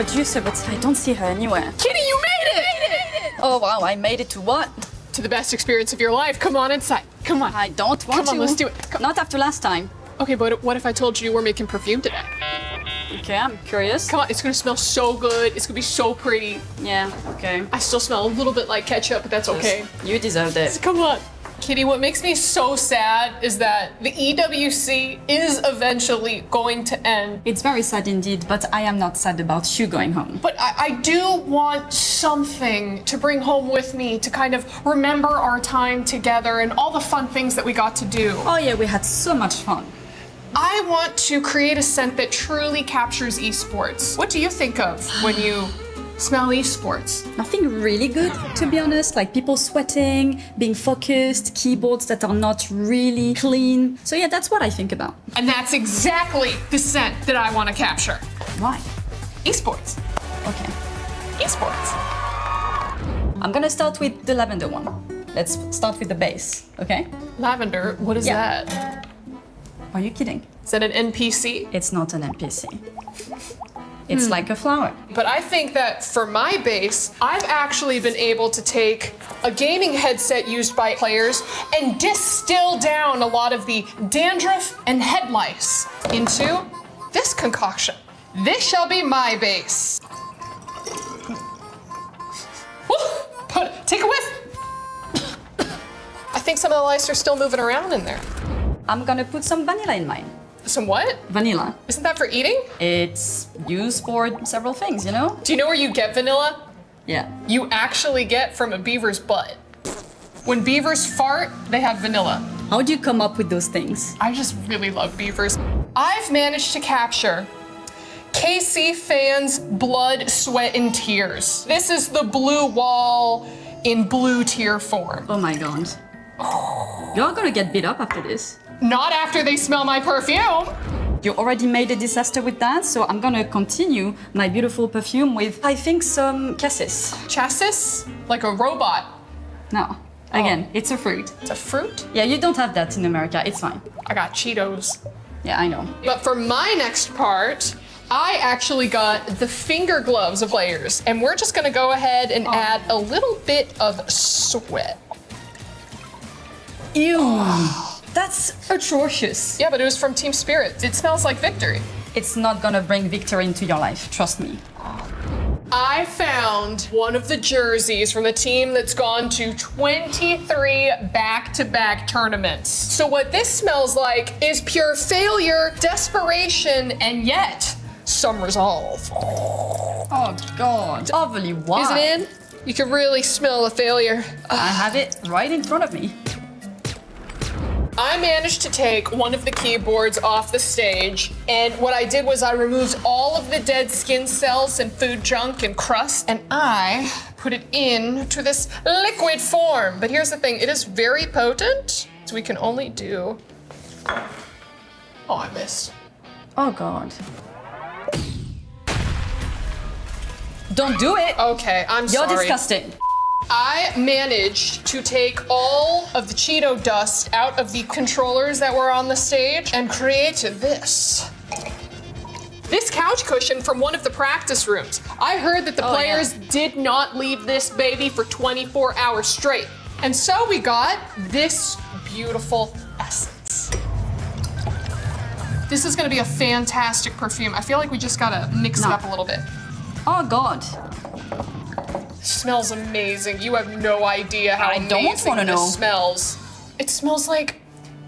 producer, but I don't see her anywhere. Kitty, you made it! Oh wow, I made it to what? To the best experience of your life. Come on inside. Come on. I don't want to. Come on, let's do it. Come. Not after last time. Okay, but what if I told you we're making perfume today? Okay, I'm curious. Come on, it's gonna smell so good. It's gonna be so pretty. Yeah, okay. I still smell a little bit like ketchup, but that's okay. You deserved it. Come on. Kitty, what makes me so sad is that the EWC is eventually going to end. It's very sad indeed, but I am not sad about you going home. But I do want something to bring home with me to kind of remember our time together and all the fun things that we got to do. Oh yeah, we had so much fun. I want to create a scent that truly captures esports. What do you think of when you smell esports? Nothing really good, to be honest, like people sweating, being focused, keyboards that are not really clean. So yeah, that's what I think about. And that's exactly the scent that I want to capture. Why? Esports. Okay. Esports. I'm gonna start with the lavender one. Let's start with the base, okay? Lavender, what is Yeah. that? Are you kidding? Is that an NPC? It's not an NPC. It's like a flower. But I think that for my base, I've actually been able to take a gaming headset used by players and distill down a lot of the dandruff and head lice into this concoction. This shall be my base. Woo! Take a whiff. I think some of the lice are still moving around in there. I'm gonna put some vanilla in mine. Some what? Vanilla. Isn't that for eating? It's used for several things, you know? Do you know where you get vanilla? Yeah. You actually get from a beaver's butt. When beavers fart, they have vanilla. How do you come up with those things? I just really love beavers. I've managed to capture KC fans' blood, sweat, and tears. This is the blue wall in blue tear form. Oh my god. You're gonna get beat up after this. Not after they smell my perfume. You already made a disaster with that, so I'm gonna continue my beautiful perfume with, I think, some cassis. Chassis? Like a robot. No. Again, it's a fruit. It's a fruit? Yeah, you don't have that in America. It's fine. I got Cheetos. Yeah, I know. But for my next part, I actually got the finger gloves of players. And we're just gonna go ahead and add a little bit of sweat. Ew. That's atrocious. Yeah, but it was from Team Spirit. It smells like victory. It's not gonna bring victory into your life, trust me. I found one of the jerseys from the team that's gone to 23 back-to-back tournaments. So what this smells like is pure failure, desperation, and yet some resolve. Oh god. Overly why? Is it in? You can really smell the failure. I have it right in front of me. I managed to take one of the keyboards off the stage, and what I did was I removed all of the dead skin cells and food junk and crust, and I put it into this liquid form. But here's the thing, it is very potent, so we can only do... Oh, I missed. Oh god. Don't do it! Okay, I'm You're sorry. disgusting. I managed to take all of the Cheeto dust out of the controllers that were on the stage and create this. This couch cushion from one of the practice rooms. I heard that the players did not leave this baby for 24 hours straight. And so we got this beautiful essence. This is gonna be a fantastic perfume. I feel like we just gotta mix it up a little bit. Oh god. Smells amazing. You have no idea how I don't amazing wanna this know. smells. It smells like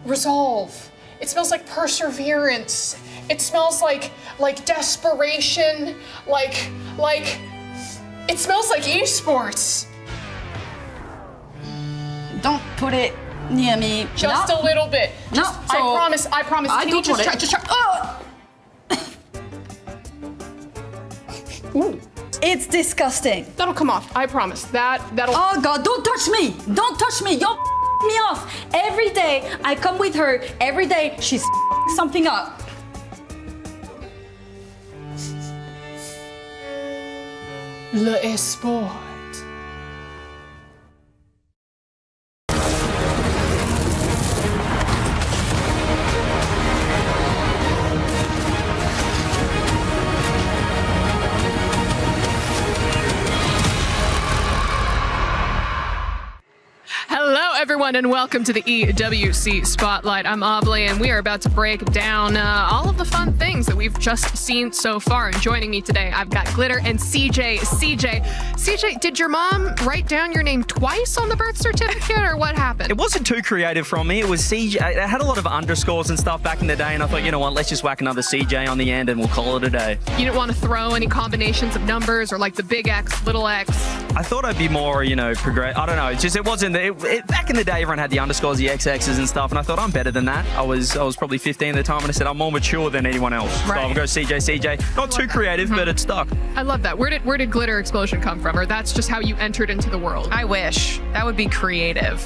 resolve. It smells like perseverance. It smells like desperation. It smells like esports. Don't put it near me. Just No. a little bit. No. Just, So, I promise. I Can you don't just want try? it. Just try. Oh! Ooh. It's disgusting. That'll come off. I promise. That'll. Oh god, don't touch me! Don't touch me! You're me off! Every day I come with her, every day she's something up. Le Esport. everyone, and welcome to the EWC Spotlight. I'm Aubley, and we are about to break down all of the fun things that we've just seen so far. And joining me today, I've got Glitter and CJ. CJ, did your mom write down your name twice on the birth certificate, or what happened? It wasn't too creative from me. It was CJ. It had a lot of underscores and stuff back in the day, and I thought, you know what, let's just whack another CJ on the end, and we'll call it a day. You didn't want to throw any combinations of numbers, or like the big X, little X? I thought I'd be more, progress. I don't know. It's just, it wasn't. Back in the day, everyone had the underscores, the XXs and stuff, and I thought, I'm better than that. I was probably 15 at the time, and I said, I'm more mature than anyone else. Right. So I'll go CJ. Not too creative, but it stuck. I love that. Where did Glitter Explosion come from? Or that's just how you entered into the world? I wish. That would be creative.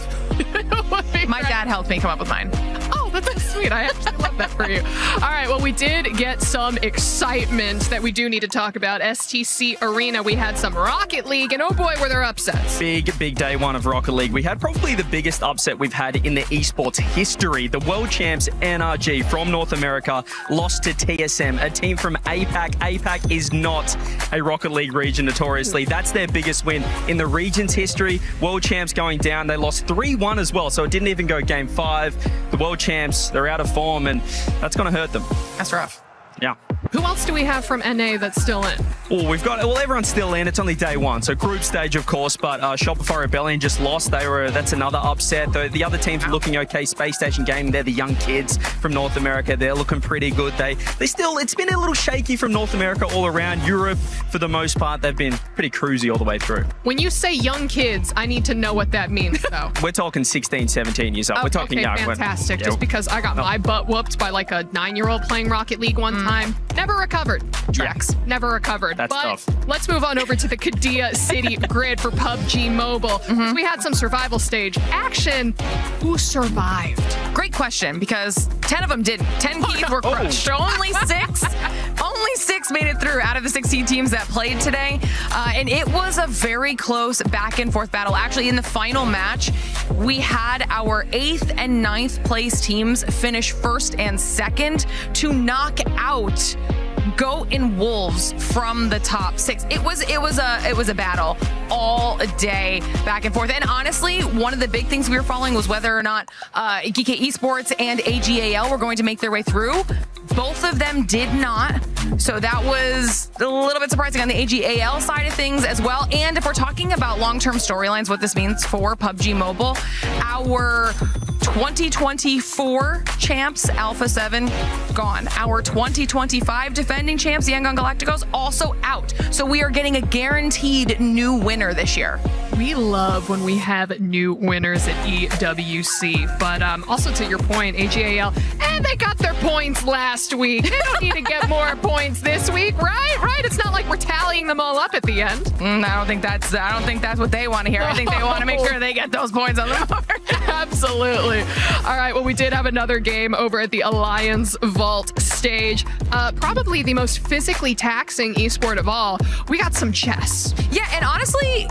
My dad helped me come up with mine. Oh, that's so sweet. I actually love that for you. All right, well, we did get some excitement that we do need to talk about. STC Arena, we had some Rocket League, and oh boy, were there upsets. Big day one of Rocket League. We had probably the biggest upset we've had in the esports history. The world champs NRG from North America lost to TSM, a team from APAC. APAC is not a Rocket League region notoriously. That's their biggest win in the region's history. World champs going down. They lost 3-1 as well, so it didn't even go game 5. The world champs, they're out of form, and that's going to hurt them. That's rough. Yeah. Who else do we have from NA that's still in? Everyone's still in. It's only day one, so group stage, of course. But Shopify Rebellion just lost. That's another upset. The other teams are looking okay. Space Station Gaming, they're the young kids from North America. They're looking pretty good. It's been a little shaky from North America all around. Europe, for the most part, they've been pretty cruisy all the way through. When you say young kids, I need to know what that means, though. We're talking 16, 17 years old. We're talking young. Fantastic. Just because I got my butt whooped by like a 9-year-old playing Rocket League one time. Never recovered. Tracks. Never recovered. That's tough. Let's move on over to the Qiddiya City grid for PUBG Mobile. We had some survival stage action. Who survived? Great question, because 10 of them didn't. 10 keys were crushed. So only 6 made it through out of the 16 teams that played today. And it was a very close back and forth battle. Actually, in the final match, we had our 8th and 9th place teams finish 1st and 2nd to knock out Goat and Wolves from the top 6. It was a battle all day, back and forth. And honestly, one of the big things we were following was whether or not GK Esports and AGAL were going to make their way through. Both of them did not. So that was a little bit surprising on the AGAL side of things as well. And if we're talking about long-term storylines, what this means for PUBG Mobile, our 2024 champs, Alpha 7, gone. Our 2025 defending champs, the Yangon Galacticos, also out. So we are getting a guaranteed new winner this year. We love when we have new winners at EWC. But also to your point, AGAL, and they got their points last week. They don't need to get more points this week, right? Right? It's not like we're tallying them all up at the end. I don't think that's what they want to hear. I think they want to make sure they get those points on the board. Absolutely. All right, well, we did have another game over at the Alliance Vault stage. Probably the most physically taxing esport of all. We got some chess. Yeah, and honestly,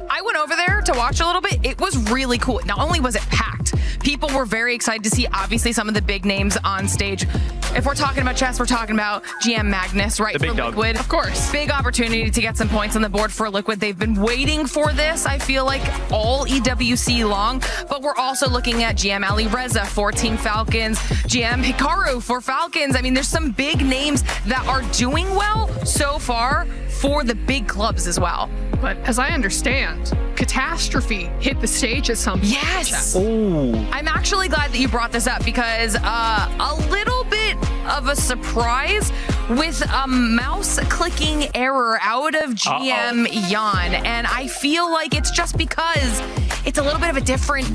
I went over there to watch a little bit. It was really cool. Not only was it packed, people were very excited to see, obviously, some of the big names on stage. If we're talking about chess, we're talking about GM Magnus, right? The big dog. Liquid. Of course. Big opportunity to get some points on the board for Liquid. They've been waiting for this, I feel like, all EWC long. But we're also looking at GM Ali Reza for Team Falcons, GM Hikaru for Falcons. I mean, there's some big names that are doing well so far for the big clubs as well. But as I understand, Catastrophe hit the stage at some point. Yes. Ooh. I'm actually glad that you brought this up, because a little bit of a surprise with a mouse clicking error out of GM Yan. And I feel like it's just because it's a little bit of a different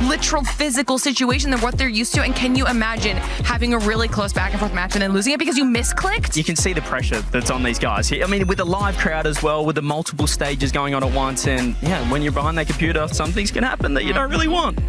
literal physical situation than what they're used to. And can you imagine having a really close back and forth match and then losing it because you misclicked? You can see the pressure that's on these guys. I mean, with the live crowd as well, with the multiple stages going on at once, and yeah, when you're behind that computer, some things can happen that you don't really want.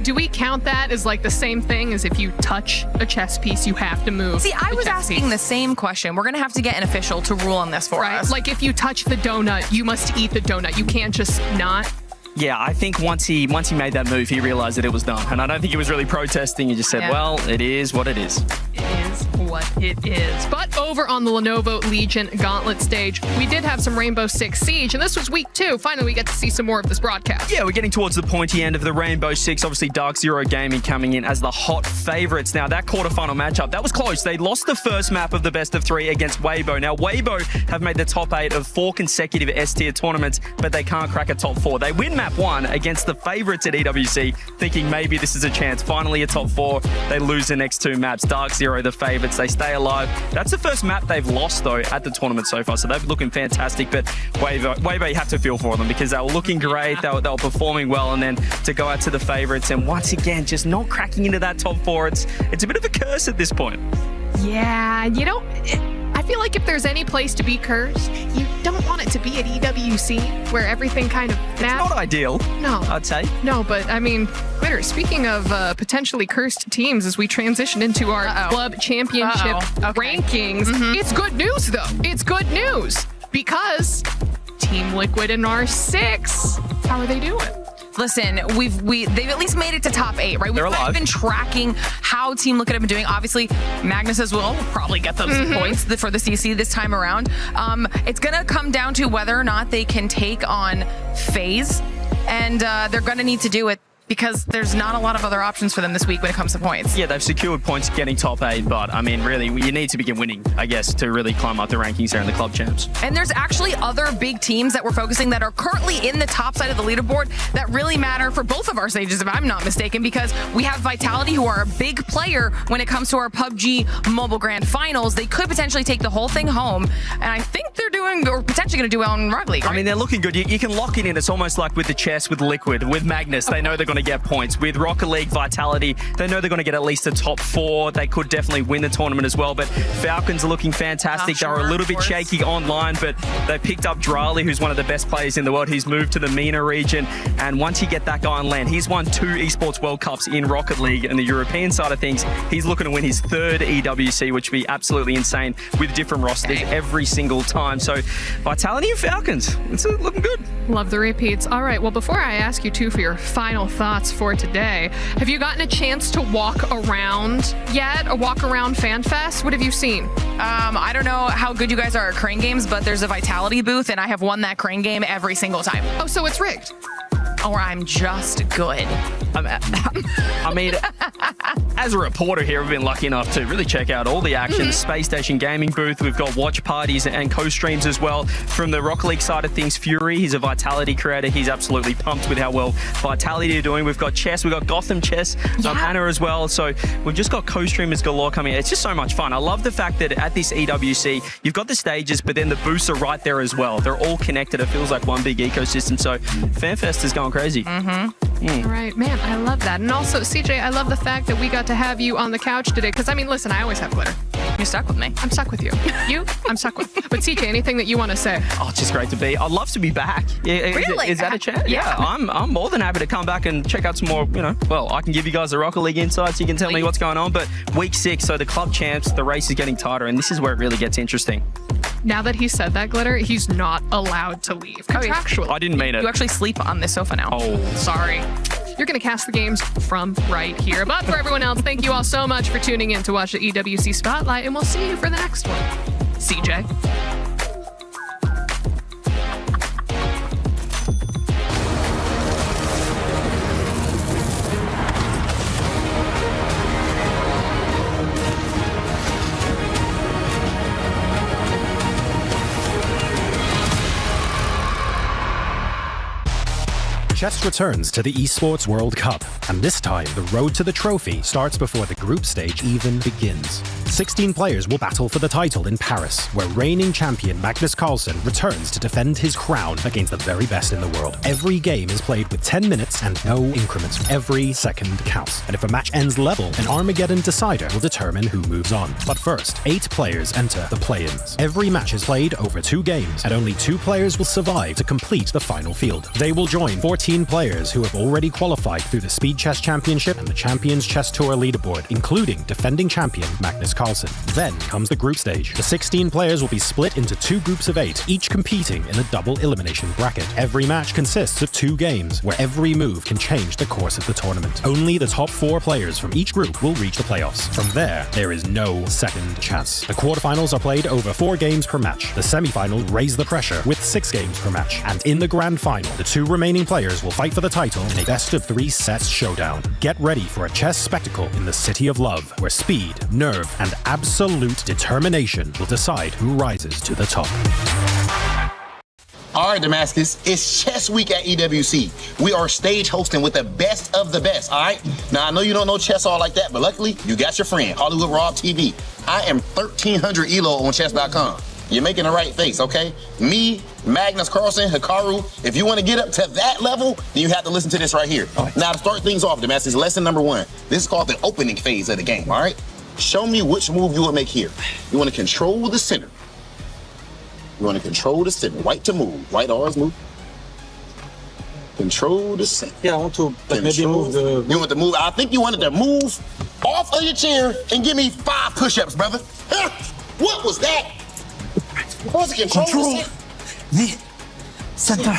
Do we count that as like the same thing as if you touch a chess piece, you have to move? See, I was asking the same question. We're going to have to get an official to rule on this for us. Like if you touch the donut, you must eat the donut. You can't just not. Yeah, I think once he made that move, he realized that it was done. And I don't think he was really protesting. He just said, well, it is what it is. It is what it is. But over on the Lenovo Legion Gauntlet stage, we did have some Rainbow Six Siege, and this was week 2. Finally, we get to see some more of this broadcast. Yeah, we're getting towards the pointy end of the Rainbow Six. Obviously, Dark Zero Gaming coming in as the hot favorites. Now, that quarterfinal matchup, that was close. They lost the first map of the best of 3 against Weibo. Now, Weibo have made the top 8 of 4 consecutive S-tier tournaments, but they can't crack a top 4. They win map 1 against the favorites at EWC, thinking maybe this is a chance. Finally, a top 4. They lose the next 2 maps. Dark Zero, the favorites, they stay alive. That's the first map they've lost, though, at the tournament so far, so they're looking fantastic. But Weibo, you have to feel for them because they were looking great. They were performing well, and then to go out to the favorites and once again just not cracking into that top 4, it's a bit of a curse at this point. Yeah, I feel like if there's any place to be cursed, you don't want it to be at EWC, where everything kind of... It's not ideal, no, I'd say. No, but I mean, Glitter, speaking of potentially cursed teams, as we transition into our club championship rankings, it's good news, though. It's good news, because Team Liquid and R6, how are they doing? Listen, they've at least made it to top 8, right? We've kind of been tracking how Team Liquid have been doing. Obviously, Magnus as well will probably get those points for the CC this time around. It's going to come down to whether or not they can take on FaZe, and they're going to need to do it because there's not a lot of other options for them this week when it comes to points. Yeah, they've secured points getting top 8, but I mean, really, you need to begin winning, I guess, to really climb up the rankings there in the club champs. And there's actually other big teams that we're focusing that are currently in the top side of the leaderboard that really matter for both of our stages, if I'm not mistaken, because we have Vitality, who are a big player when it comes to our PUBG Mobile Grand Finals. They could potentially take the whole thing home, and I think they're doing, or potentially going to do well in Rocket League, right? I mean, they're looking good. You can lock it in. It's almost like with the chess, with Liquid, with Magnus. They know they're going to get points. With Rocket League, Vitality, they know they're going to get at least a top 4. They could definitely win the tournament as well, but Falcons are looking fantastic. They were a little bit shaky online, but they picked up Drali, who's one of the best players in the world. He's moved to the MENA region, and once you get that guy on land, he's won 2 Esports World Cups in Rocket League, and the European side of things, he's looking to win his 3rd EWC, which would be absolutely insane with different rosters every single time. So Vitality and Falcons, it's looking good. Love the repeats. All right, well, before I ask you two for your final thoughts for today, have you gotten a chance to walk around yet? Or walk around FanFest? What have you seen? I don't know how good you guys are at crane games, but there's a Vitality booth, and I have won that crane game every single time. Oh, so it's rigged? Or I'm just good. I mean, as a reporter here, we've been lucky enough to really check out all the action. Space Station Gaming booth, we've got watch parties and co-streams as well. From the Rocket League side of things, Fury, he's a Vitality creator. He's absolutely pumped with how well Vitality are doing. We've got chess, we've got Gotham Chess, Anna as well. So we've just got co-streamers galore coming in. It's just so much fun. I love the fact that at this EWC, you've got the stages, but then the booths are right there as well. They're all connected. It feels like one big ecosystem. So FanFest is going crazy. All right, man, I love that. And also, CJ, I love the fact that we got to have you on the couch today, because, I mean, listen, I always have Glitter. You're stuck with me. I'm stuck with you. You? I'm stuck with. But CJ, anything that you want to say? Oh, it's just great to be. I'd love to be back. Really? Is that a chance? Yeah, I'm more than happy to come back and check out some more, well, I can give you guys the Rocket League insights. You can tell me what's going on. But week 6, so the club champs, the race is getting tighter, and this is where it really gets interesting. Now that he said that, Glitter, he's not allowed to leave contractually. I didn't mean it. You actually sleep on this sofa now. Oh, sorry. You're going to cast the games from right here. But for everyone else, thank you all so much for tuning in to watch the EWC Spotlight, and we'll see you for the next one. CJ. Chess returns to the Esports World Cup, and this time the road to the trophy starts before the group stage even begins. 16 players will battle for the title in Paris, where reigning champion Magnus Carlsen returns to defend his crown against the very best in the world. Every game is played with 10 minutes and no increments. Every second counts, and if a match ends level, an Armageddon decider will determine who moves on. But first, 8 players enter the play-ins. Every match is played over 2 games, and only 2 players will survive to complete the final field. They will join 14 18 players who have already qualified through the Speed Chess Championship and the Champions Chess Tour leaderboard, including defending champion Magnus Carlsen. Then comes the group stage. The 16 players will be split into 2 groups of 8, each competing in a double elimination bracket. Every match consists of 2 games, where every move can change the course of the tournament. Only the top 4 players from each group will reach the playoffs. From there is no second chance. The quarterfinals are played over 4 games per match. The semifinals raise the pressure with 6 games per match. And in the grand final, the 2 remaining players will fight for the title in a best-of-3 sets showdown. Get ready for a chess spectacle in the City of Love, where speed, nerve, and absolute determination will decide who rises to the top. All right, Damascus, it's Chess Week at EWC. We are stage hosting with the best of the best, all right? Now, I know you don't know chess all like that, but luckily, you got your friend, Hollywood Rob TV. I am 1,300 ELO on chess.com. You're making the right face, okay? Me, Magnus Carlsen, Hikaru, if you want to get up to that level, then you have to listen to this right here. Right. Now, to start things off, Damascus, lesson number 1. This is called the opening phase of the game, all right? Show me which move you will make here. You want to control the center. You want to control the center. White to move. White always move. Control the center. Yeah, I want to maybe move the... You want to move? I think you wanted to move off of your chair and give me 5 push-ups, brother. Huh? What was that? What was it? Control the center.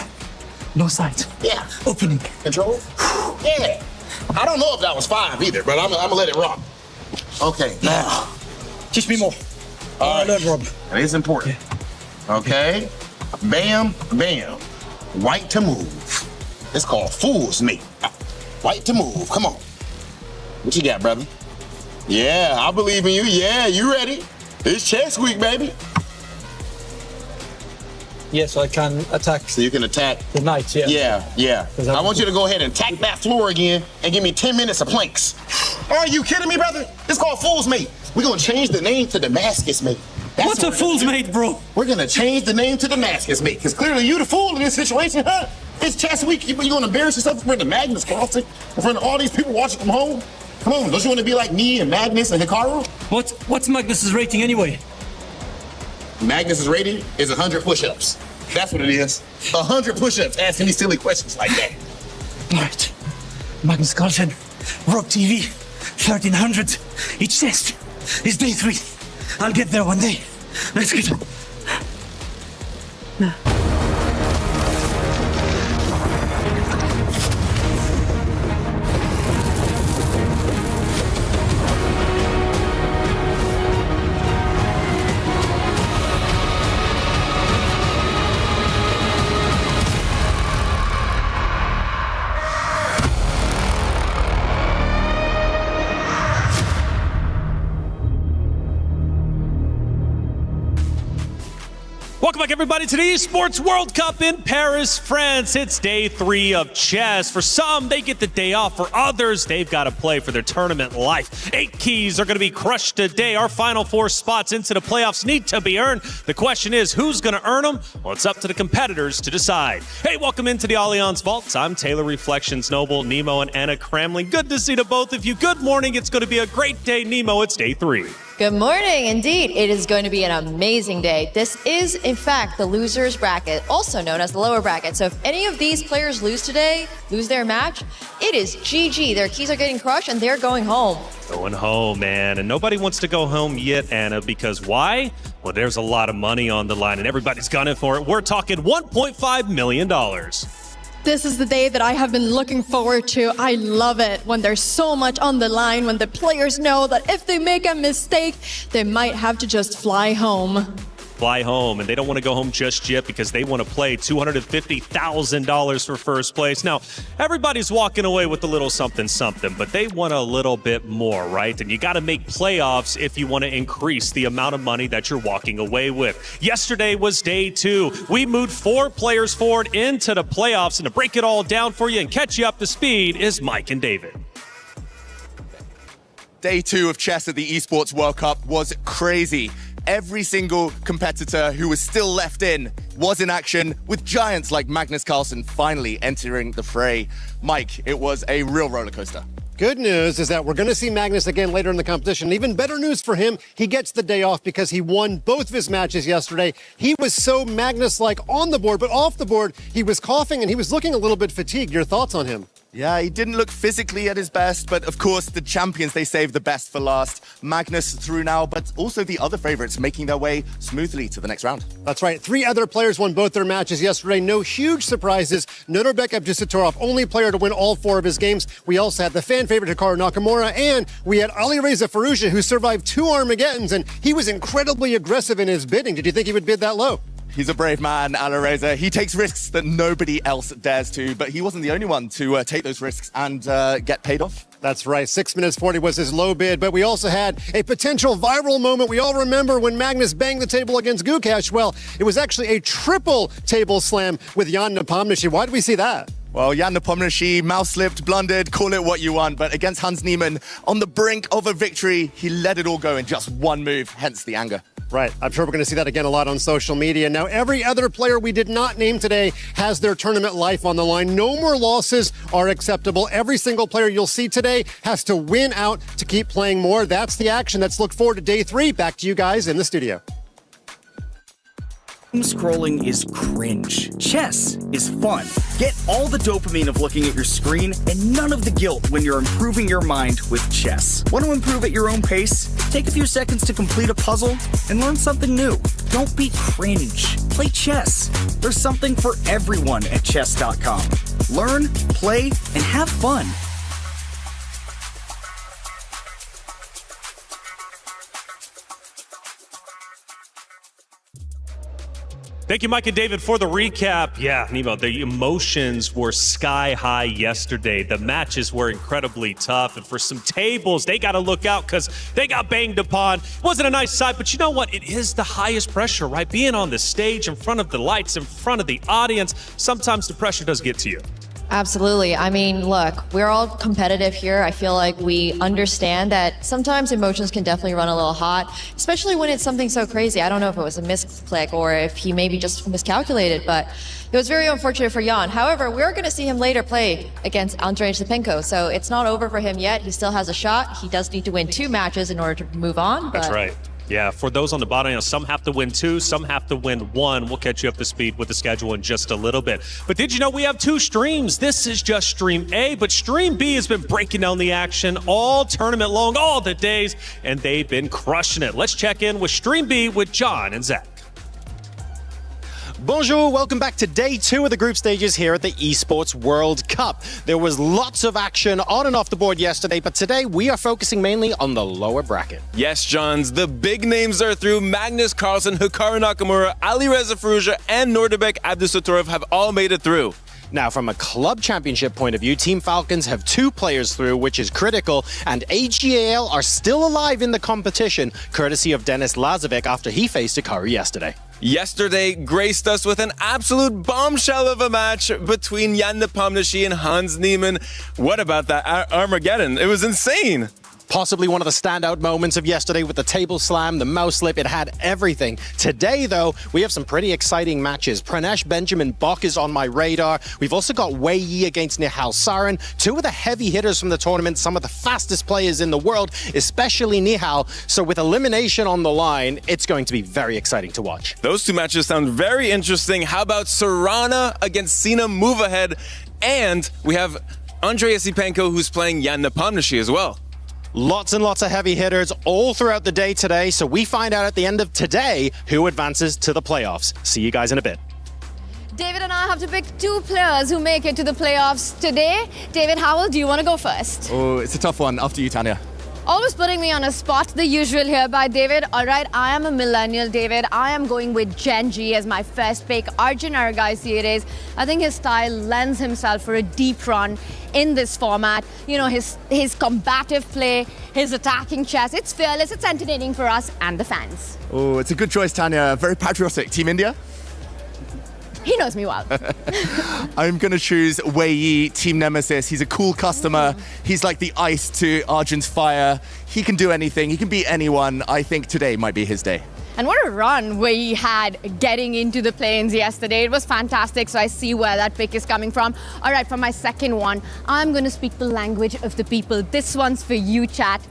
No sides. Yeah. Opening. Control? Yeah. I don't know if that was 5 either, but I'm going to let it rock. Okay. Now. Teach me more. All right. Learn, Rob. It's important. Yeah. Okay. Bam, bam. White to move. It's called Fool's Mate. White to move. Come on. What you got, brother? Yeah, I believe in you. Yeah, you ready? It's Chess Week, baby. Yeah, so I can attack. So you can attack. The knight, yeah. Yeah. I want you to go ahead and attack that floor again and give me 10 minutes of planks. Are you kidding me, brother? It's called Fool's Mate. We're going to change the name to Damascus Mate. What's a Fool's Mate, bro? We're going to change the name to Damascus Mate, because clearly you the fool in this situation, huh? It's Chess Week. You're going to embarrass yourself in front of Magnus Carlsen, in front of all these people watching from home? Come on, don't you want to be like me and Magnus and Hikaru? What's Magnus's rating anyway? Magnus's rating is 100 push-ups. That's what it is. 100 push-ups asking me silly questions like that. All right. Magnus Carlsen, Rob TV, 1,300. Each test is day 3. I'll get there one day. Let's get it. Welcome back, everybody, to the Esports World Cup in Paris, France. It's day 3 of chess. For some, they get the day off. For others, they've got to play for their tournament life. 8 keys are going to be crushed today. Our final 4 spots into the playoffs need to be earned. The question is, who's going to earn them? Well, it's up to the competitors to decide. Hey, welcome into the Allianz Vaults. I'm Taylor Reflections Noble, Nemo, and Anna Cramling. Good to see the both of you. Good morning. It's going to be a great day, Nemo. It's day 3. Good morning. Indeed, it is going to be an amazing day. This is, in fact, the loser's bracket, also known as the lower bracket. So if any of these players lose today, lose their match, it is GG. Their keys are getting crushed and they're going home. Going home, man. And nobody wants to go home yet, Anna, because why? Well, there's a lot of money on the line and everybody's gunning for it. We're talking $1.5 million. This is the day that I have been looking forward to. I love it when there's so much on the line, when the players know that if they make a mistake, they might have to just fly home. Fly home, and they don't want to go home just yet because they want to play $250,000 for first place. Now, everybody's walking away with a little something, but they want a little bit more, right? And you got to make playoffs if you want to increase the amount of money that you're walking away with. Yesterday was day 2. We moved 4 players forward into the playoffs, and to break it all down for you and catch you up to speed is Mike and David. Day 2 of chess at the Esports World Cup was crazy. Every single competitor who was still left in was in action, with giants like Magnus Carlsen finally entering the fray. Mike, it was a real roller coaster. Good news is that we're going to see Magnus again later in the competition. Even better news for him, he gets the day off because he won both of his matches yesterday. He was so Magnus-like on the board, but off the board, he was coughing and he was looking a little bit fatigued. Your thoughts on him? Yeah, he didn't look physically at his best, but of course, the champions, they saved the best for last. Magnus through now, but also the other favorites making their way smoothly to the next round. That's right. 3 other players won both their matches yesterday. No huge surprises. Nurbek Abdusatorov, only player to win all 4 of his games. We also had the fan favorite Hikaru Nakamura, and we had Alireza Firouzja, who survived 2 Armageddons, and he was incredibly aggressive in his bidding. Did you think he would bid that low? He's a brave man, Alireza. He takes risks that nobody else dares to, but he wasn't the only one to take those risks and get paid off. That's right. 6 minutes 40 was his low bid, but we also had a potential viral moment. We all remember when Magnus banged the table against Gukash. Well, it was actually a triple table slam with Jan Nepomniachtchi. Why did we see that? Well, Jan Nepomniachtchi mouse-slipped, blundered, call it what you want, but against Hans Niemann, on the brink of a victory, he let it all go in just one move, hence the anger. Right. I'm sure we're going to see that again a lot on social media. Now, every other player we did not name today has their tournament life on the line. No more losses are acceptable. Every single player you'll see today has to win out to keep playing more. That's the action. Let's look forward to day 3. Back to you guys in the studio. Scrolling is cringe. Chess is fun. Get all the dopamine of looking at your screen and none of the guilt when you're improving your mind with chess. Want to improve at your own pace? Take a few seconds to complete a puzzle and learn something new. Don't be cringe. Play chess. There's something for everyone at chess.com. Learn, play, and have fun. Thank you, Mike and David, for the recap. Yeah, Nemo, the emotions were sky high yesterday. The matches were incredibly tough. And for some tables, they got to look out because they got banged upon. It wasn't a nice sight, but you know what? It is the highest pressure, right? Being on the stage in front of the lights, in front of the audience, sometimes the pressure does get to you. Absolutely. I mean, look, we're all competitive here. I feel like we understand that sometimes emotions can definitely run a little hot, especially when it's something so crazy. I don't know if it was a misclick or if he maybe just miscalculated, but it was very unfortunate for Jan. However, we're going to see him later play against Andrei Stepenko, so it's not over for him yet. He still has a shot. He does need to win 2 matches in order to move on. That's right. Yeah, for those on the bottom, you know, some have to win 2, some have to win 1. We'll catch you up to speed with the schedule in just a little bit. But did you know we have 2 streams? This is just Stream A, but Stream B has been breaking down the action all tournament long, all the days, and they've been crushing it. Let's check in with Stream B with John and Zach. Bonjour, welcome back to day 2 of the group stages here at the Esports World Cup. There was lots of action on and off the board yesterday, but today we are focusing mainly on the lower bracket. Yes, Johns, the big names are through. Magnus Carlsen, Hikaru Nakamura, Alireza Firouzja, and Nurbek Abdusatorov have all made it through. Now, from a club championship point of view, Team Falcons have 2 players through, which is critical, and AGAL are still alive in the competition, courtesy of Denis Lazovic after he faced Hikaru yesterday. Yesterday graced us with an absolute bombshell of a match between Jan Nepomniachtchi and Hans Niemann. What about that Armageddon? It was insane. Possibly one of the standout moments of yesterday with the table slam, the mouse slip, it had everything. Today, though, we have some pretty exciting matches. Pranesh Benjamin Bok is on my radar. We've also got Wei Yi against Nihal Sarin, 2 of the heavy hitters from the tournament, some of the fastest players in the world, especially Nihal. So with elimination on the line, it's going to be very exciting to watch. Those 2 matches sound very interesting. How about Sarana against Sina Movahead? And we have Andrei Stepenko, who's playing Jan Nepomniachtchi as well. Lots and lots of heavy hitters all throughout the day today, so we find out at the end of today who advances to the playoffs. See you guys in a bit. David and I have to pick 2 players who make it to the playoffs today. David Howell, do you want to go first? Oh, it's a tough one. After you, Tanya. Always putting me on a spot, the usual here by David. All right, I am a millennial, David. I am going with Gen G as my first pick. Arjun Argaisiades. I think his style lends himself for a deep run in this format. You know, his combative play, his attacking chess. It's fearless, it's entertaining for us and the fans. Oh, it's a good choice, Tanya. Very patriotic. Team India? He knows me well. I'm going to choose Wei Yi, Team Nemesis. He's a cool customer. He's like the ice to Arjun's fire. He can do anything. He can beat anyone. I think today might be his day. And what a run we had getting into the play-ins yesterday. It was fantastic, so I see where that pick is coming from. All right, for my second one, I'm going to speak the language of the people. This one's for you, chat.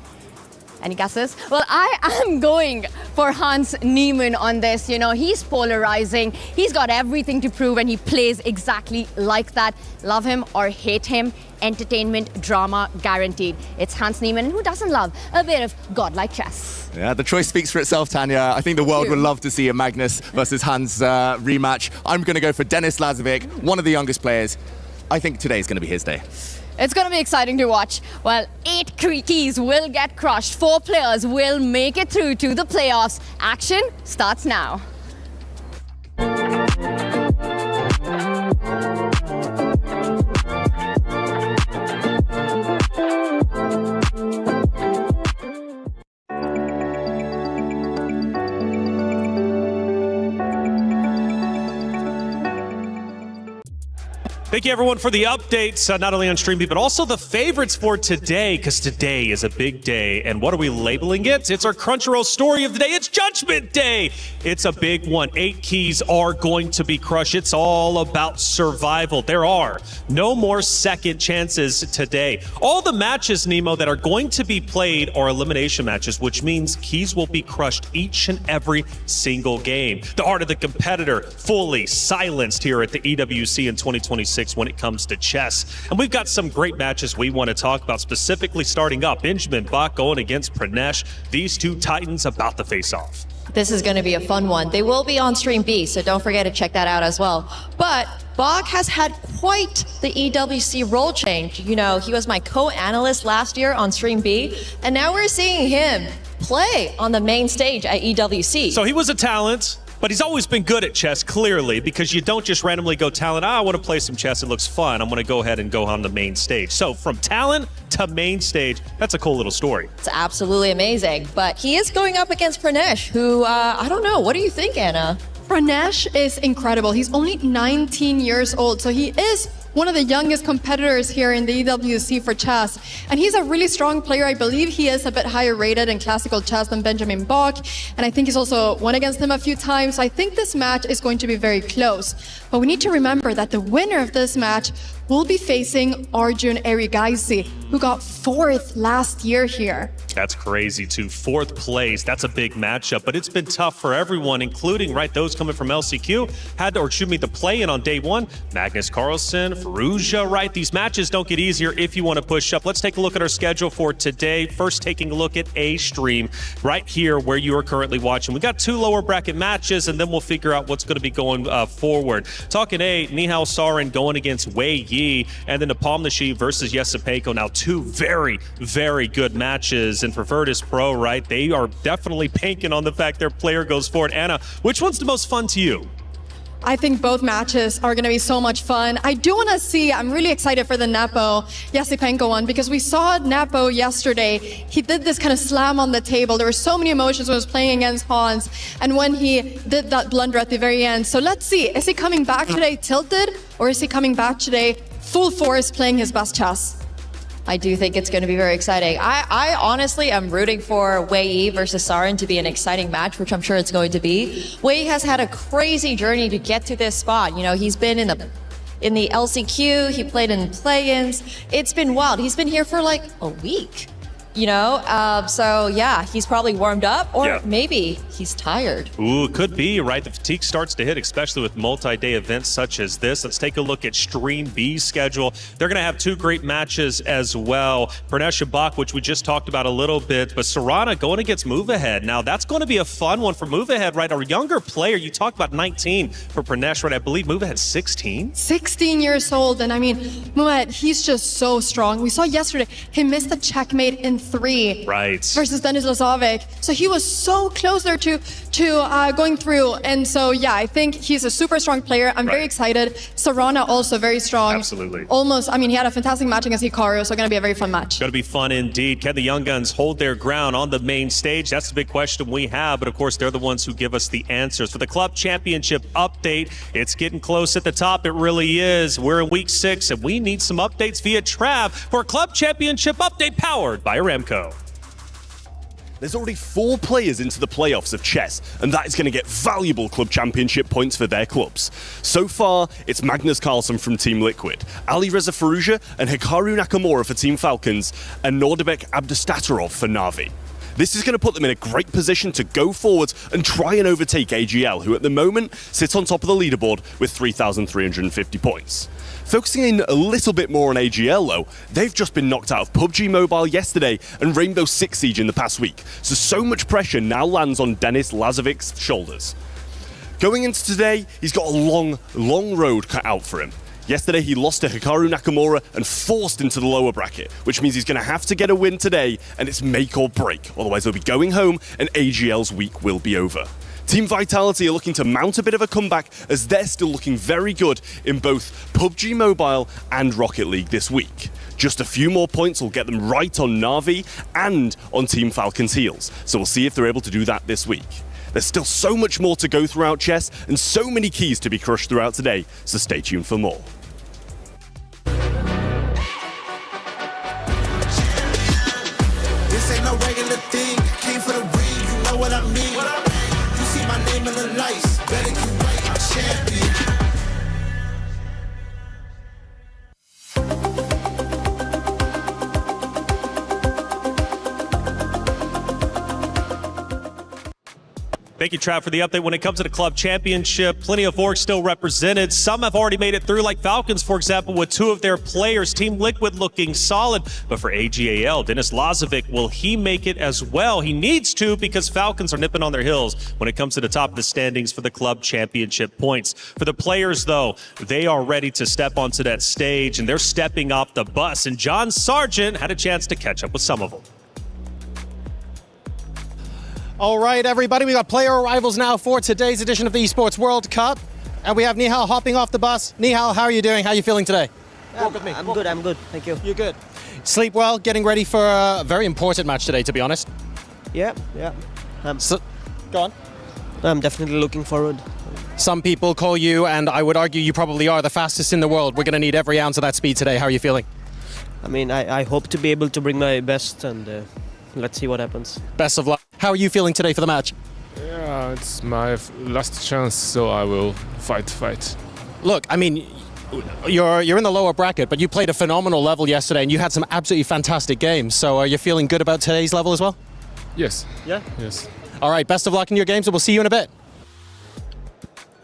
Any guesses? Well, I am going for Hans Niemann on this. You know, he's polarizing. He's got everything to prove, and he plays exactly like that. Love him or hate him, entertainment, drama guaranteed. It's Hans Niemann, and who doesn't love a bit of godlike chess? Yeah, the choice speaks for itself, Tanya. I think the world would love to see a Magnus versus Hans rematch. I'm going to go for Denis Lazovic, one of the youngest players. I think today's going to be his day. It's going to be exciting to watch. Well, 8 keys will get crushed. 4 players will make it through to the playoffs. Action starts now. Thank you, everyone, for the updates, not only on StreamB, but also the favorites for today, because today is a big day. And what are we labeling it? It's our Crunchyroll story of the day. It's Judgment Day. It's a big one. 8 keys are going to be crushed. It's all about survival. There are no more second chances today. All the matches, Nemo, that are going to be played are elimination matches, which means keys will be crushed each and every single game. The art of the competitor fully silenced here at the EWC in 2026. When it comes to chess. And we've got some great matches we want to talk about, specifically starting up. Benjamin Bach going against Pranesh. These two titans about to face off. This is going to be a fun one. They will be on Stream B, so don't forget to check that out as well. But Bach has had quite the EWC role change. You know, he was my co-analyst last year on Stream B, and now we're seeing him play on the main stage at EWC. So he was a talent, but he's always been good at chess, clearly, because you don't just randomly go talent, I want to play some chess, it looks fun, I'm going to go ahead and go on the main stage. So from talent to main stage, that's a cool little story. It's absolutely amazing. But he is going up against Pranesh, who, I don't know, what do you think, Anna? Pranesh is incredible. He's only 19 years old, so he is one of the youngest competitors here in the EWC for chess. And he's a really strong player. I believe he is a bit higher rated in classical chess than Benjamin Bach. And I think he's also won against him a few times. So I think this match is going to be very close. But we need to remember that the winner of this match will be facing Arjun Erigaisi, who got 4th last year here. That's crazy, too. 4th place. That's a big matchup, but it's been tough for everyone, including, right, those coming from LCQ. The play-in on day 1. Magnus Carlsen, Ferrugia, right? These matches don't get easier if you want to push up. Let's take a look at our schedule for today. First, taking a look at A stream right here where you are currently watching. We got 2 lower bracket matches, and then we'll figure out what's going to be going forward. Talking A, Nihal Sarin going against Wei Yi, and then Nepomniachtchi versus Yesipenko. Now, 2 very, very good matches. And for Virtus Pro, right, they are definitely banking on the fact their player goes forward. Anna, which one's the most fun to you? I think both matches are going to be so much fun. I do want to see, I'm really excited for the Nepo Yesipenko one, because we saw Nepo yesterday. He did this kind of slam on the table. There were so many emotions when he was playing against Hans, and when he did that blunder at the very end. So let's see, is he coming back today tilted, or is he coming back today full force playing his best chess? I do think it's going to be very exciting. I honestly am rooting for Wei Yi versus Sarin to be an exciting match, which I'm sure it's going to be. Wei Yi has had a crazy journey to get to this spot. You know, he's been in the LCQ, he played in play-ins. It's been wild. He's been here for like a week. You know, so yeah, he's probably warmed up, or maybe he's tired. Ooh, could be, right? The fatigue starts to hit, especially with multi-day events such as this. Let's take a look at Stream B's schedule. They're going to have 2 great matches as well. Pranesh Bach, which we just talked about a little bit, but Sarana going against Move Ahead. Now, that's going to be a fun one for Move Ahead, right? A younger player. You talked about 19 for Pranesh, right? I believe Move Ahead 16? 16 years old, and I mean, Move Ahead, he's just so strong. We saw yesterday, he missed a checkmate in 3 versus Denis Lazovic. So he was so close there to going through. And so, yeah, I think he's a super strong player. I'm very excited. Sarana also very strong. Absolutely. Almost, I mean, he had a fantastic match against Hikaru, so going to be a very fun match. Going to be fun indeed. Can the Young Guns hold their ground on the main stage? That's the big question we have, but of course, they're the ones who give us the answers. For the Club Championship update, it's getting close at the top. It really is. We're in week 6, and we need some updates via Trav for Club Championship update powered by Aramco. There's already 4 players into the playoffs of chess, and that is going to get valuable club championship points for their clubs. So far, it's Magnus Carlsen from Team Liquid, Ali Reza Farouja and Hikaru Nakamura for Team Falcons, and Nordabek Abdustatarov for Na'Vi. This is going to put them in a great position to go forward and try and overtake AGL, who at the moment sit on top of the leaderboard with 3,350 points. Focusing in a little bit more on AGL though, they've just been knocked out of PUBG Mobile yesterday and Rainbow Six Siege in the past week, so much pressure now lands on Denis Lazovic's shoulders. Going into today, he's got a long road cut out for him. Yesterday he lost to Hikaru Nakamura and forced into the lower bracket, which means he's going to have to get a win today, and it's make or break, otherwise he'll be going home and AGL's week will be over. Team Vitality are looking to mount a bit of a comeback as they're still looking very good in both PUBG Mobile and Rocket League this week. Just a few more points will get them right on Na'Vi and on Team Falcon's heels, so we'll see if they're able to do that this week. There's still so much more to go throughout chess and so many keys to be crushed throughout today, so stay tuned for more. This ain't no regular thing. Came for the ring, you know what I mean. You see my name in the lights, better get right, I'm champion. Thank you, Trav, for the update. When it comes to the club championship, plenty of orgs still represented. Some have already made it through, like Falcons, for example, with 2 of their players. Team Liquid looking solid. But for AGAL, Denis Lazovic, will he make it as well? He needs to, because Falcons are nipping on their heels when it comes to the top of the standings for the club championship points. For the players, though, they are ready to step onto that stage, and they're stepping off the bus. And John Sargent had a chance to catch up with some of them. All right, everybody, we got player arrivals now for today's edition of the Esports World Cup. And we have Nihal hopping off the bus. Nihal, how are you doing? How are you feeling today? I'm good. Thank you. You're good. Sleep well, getting ready for a very important match today, to be honest. Yeah. Go on. I'm definitely looking forward. Some people call you, and I would argue you probably are, the fastest in the world. We're going to need every ounce of that speed today. How are you feeling? I mean, I hope to be able to bring my best, and let's see what happens. Best of luck. How are you feeling today for the match? Yeah, it's my last chance, so I will fight. Look, I mean, you're in the lower bracket, but you played a phenomenal level yesterday, and you had some absolutely fantastic games. So are you feeling good about today's level as well? Yes. Yeah? Yes. All right, best of luck in your games, and we'll see you in a bit.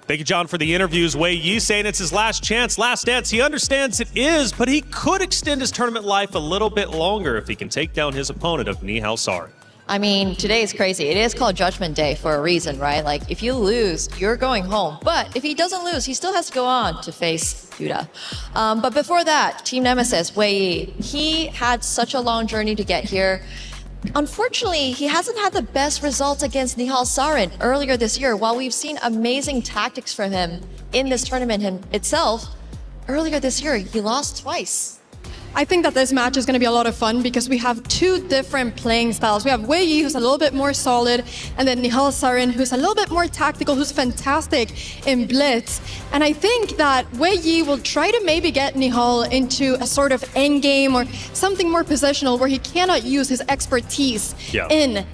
Thank you, John, for the interviews. Wei Yi saying it's his last chance, last dance. He understands it is, but he could extend his tournament life a little bit longer if he can take down his opponent of Nihal Sari. I mean, today is crazy. It is called Judgment Day for a reason, right? Like, if you lose, you're going home. But if he doesn't lose, he still has to go on to face Judah. But before that, Team Nemesis, Wei Yi, he had such a long journey to get here. Unfortunately, he hasn't had the best results against Nihal Sarin earlier this year. While we've seen amazing tactics from him in this tournament itself, earlier this year, he lost twice. I think that this match is going to be a lot of fun because we have 2 different playing styles. We have Wei Yi, who's a little bit more solid, and then Nihal Sarin, who's a little bit more tactical, who's fantastic in Blitz. And I think that Wei Yi will try to maybe get Nihal into a sort of endgame or something more positional where he cannot use his expertise in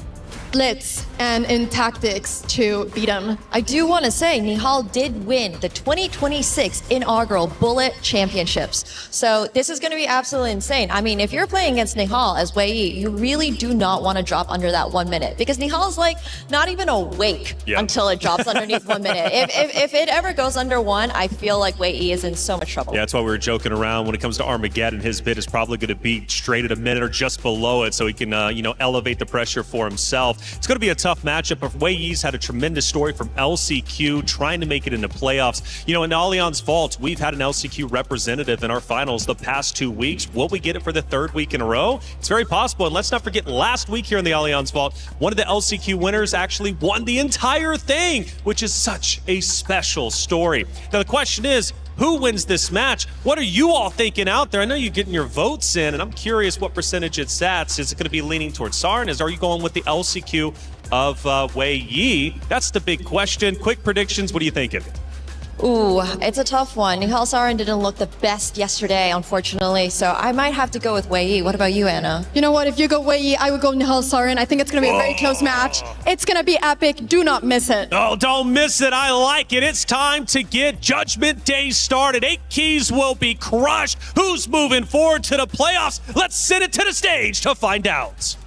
Blitz and in tactics to beat him. I do want to say Nihal did win the 2026 inaugural Bullet Championships. So this is going to be absolutely insane. I mean, if you're playing against Nihal as Wei Yi, you really do not want to drop under that 1 minute because Nihal's like not even awake until it drops underneath 1 minute. If it ever goes under 1, I feel like Wei Yi is in so much trouble. Yeah, that's why we were joking around. When it comes to Armageddon, his bid is probably going to be straight at a minute or just below it so he can, elevate the pressure for himself. It's going to be a tough matchup, but Wei Yi's had a tremendous story from LCQ, trying to make it into playoffs. You know, in Allianz Vault, we've had an LCQ representative in our finals the past 2 weeks. Will we get it for the 3rd week in a row? It's very possible. And let's not forget, last week here in the Allianz Vault, one of the LCQ winners actually won the entire thing, which is such a special story. Now, the question is, who wins this match? What are you all thinking out there? I know you're getting your votes in, and I'm curious what percentage it's at. Is it going to be leaning towards Sarin? Are you going with the LCQ of Wei Yi? That's the big question. Quick predictions. What are you thinking? Ooh, it's a tough one. Nihal Sarin didn't look the best yesterday, unfortunately, so I might have to go with Wei Yi. What about you, Anna? You know what? If you go Wei Yi, I would go Nihal Sarin. I think it's going to be a very close match. It's going to be epic. Do not miss it. Oh, don't miss it. I like it. It's time to get Judgment Day started. 8 keys will be crushed. Who's moving forward to the playoffs? Let's send it to the stage to find out.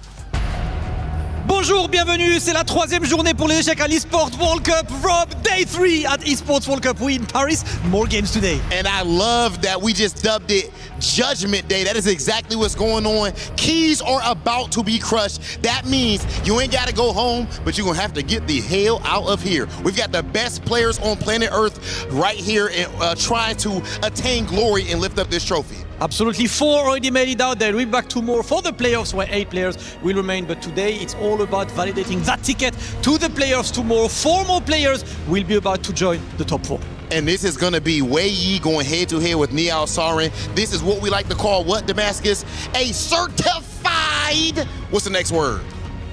Bonjour, bienvenue, c'est la 3e journée pour les échecs à l'Esports World Cup. Rob, day 3 at Esports World Cup. We in Paris, more games today. And I love that we just dubbed it Judgment Day. That is exactly what's going on. Keys are about to be crushed. That means you ain't got to go home, but you're going to have to get the hell out of here. We've got the best players on planet Earth right here and trying to attain glory and lift up this trophy. Absolutely, 4 already made it out. They'll be back to more for the playoffs where 8 players will remain. But today it's all about validating that ticket to the playoffs tomorrow. 4 more players will be about to join the top 4. And this is going to be Wei Yi going head-to-head with Nihal Sarin. This is what we like to call, what, Damascus? A certified, what's the next word?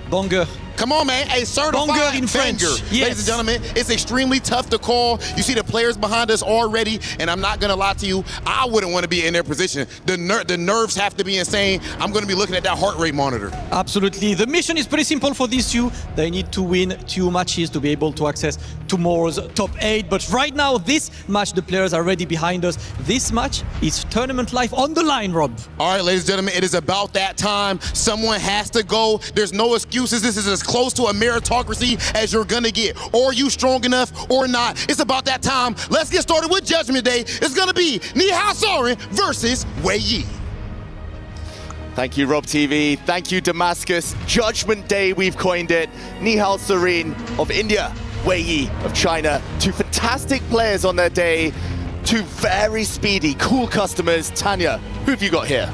Banger. Come on, man. A certified banger in French. Yes. Ladies and gentlemen, it's extremely tough to call. You see the players behind us already, and I'm not going to lie to you, I wouldn't want to be in their position. The nerves have to be insane. I'm going to be looking at that heart rate monitor. Absolutely. The mission is pretty simple for these two. They need to win 2 matches to be able to access tomorrow's top 8. But right now, this match, the players are already behind us. This match is tournament life on the line, Rob. All right, ladies and gentlemen, it is about that time. Someone has to go. There's no excuses. This is as close to a meritocracy as you're gonna get. Are you strong enough or not? It's about that time. Let's get started with Judgment Day. It's gonna be Nihal Sarin versus Wei Yi. Thank you, Rob TV. Thank you, Damascus. Judgment Day, we've coined it. Nihal Sarin of India, Wei Yi of China. 2 fantastic players on their day. 2 very speedy, cool customers. Tanya, who have you got here?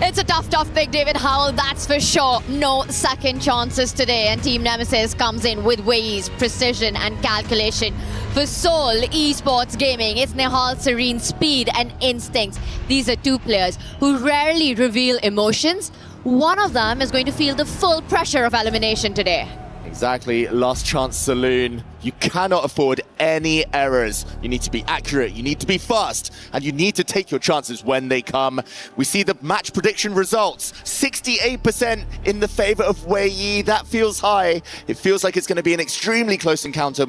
It's a tough pick, David Howell, that's for sure. No second chances today, and Team Nemesis comes in with Wei Yi's precision and calculation. For Seoul Esports Gaming, it's Nihal Sarin's speed and instincts. These are 2 players who rarely reveal emotions. One of them is going to feel the full pressure of elimination today. Exactly, last chance saloon. You cannot afford any errors. You need to be accurate, you need to be fast, and you need to take your chances when they come. We see the match prediction results. 68% in the favor of Wei Yi. That feels high. It feels like it's going to be an extremely close encounter.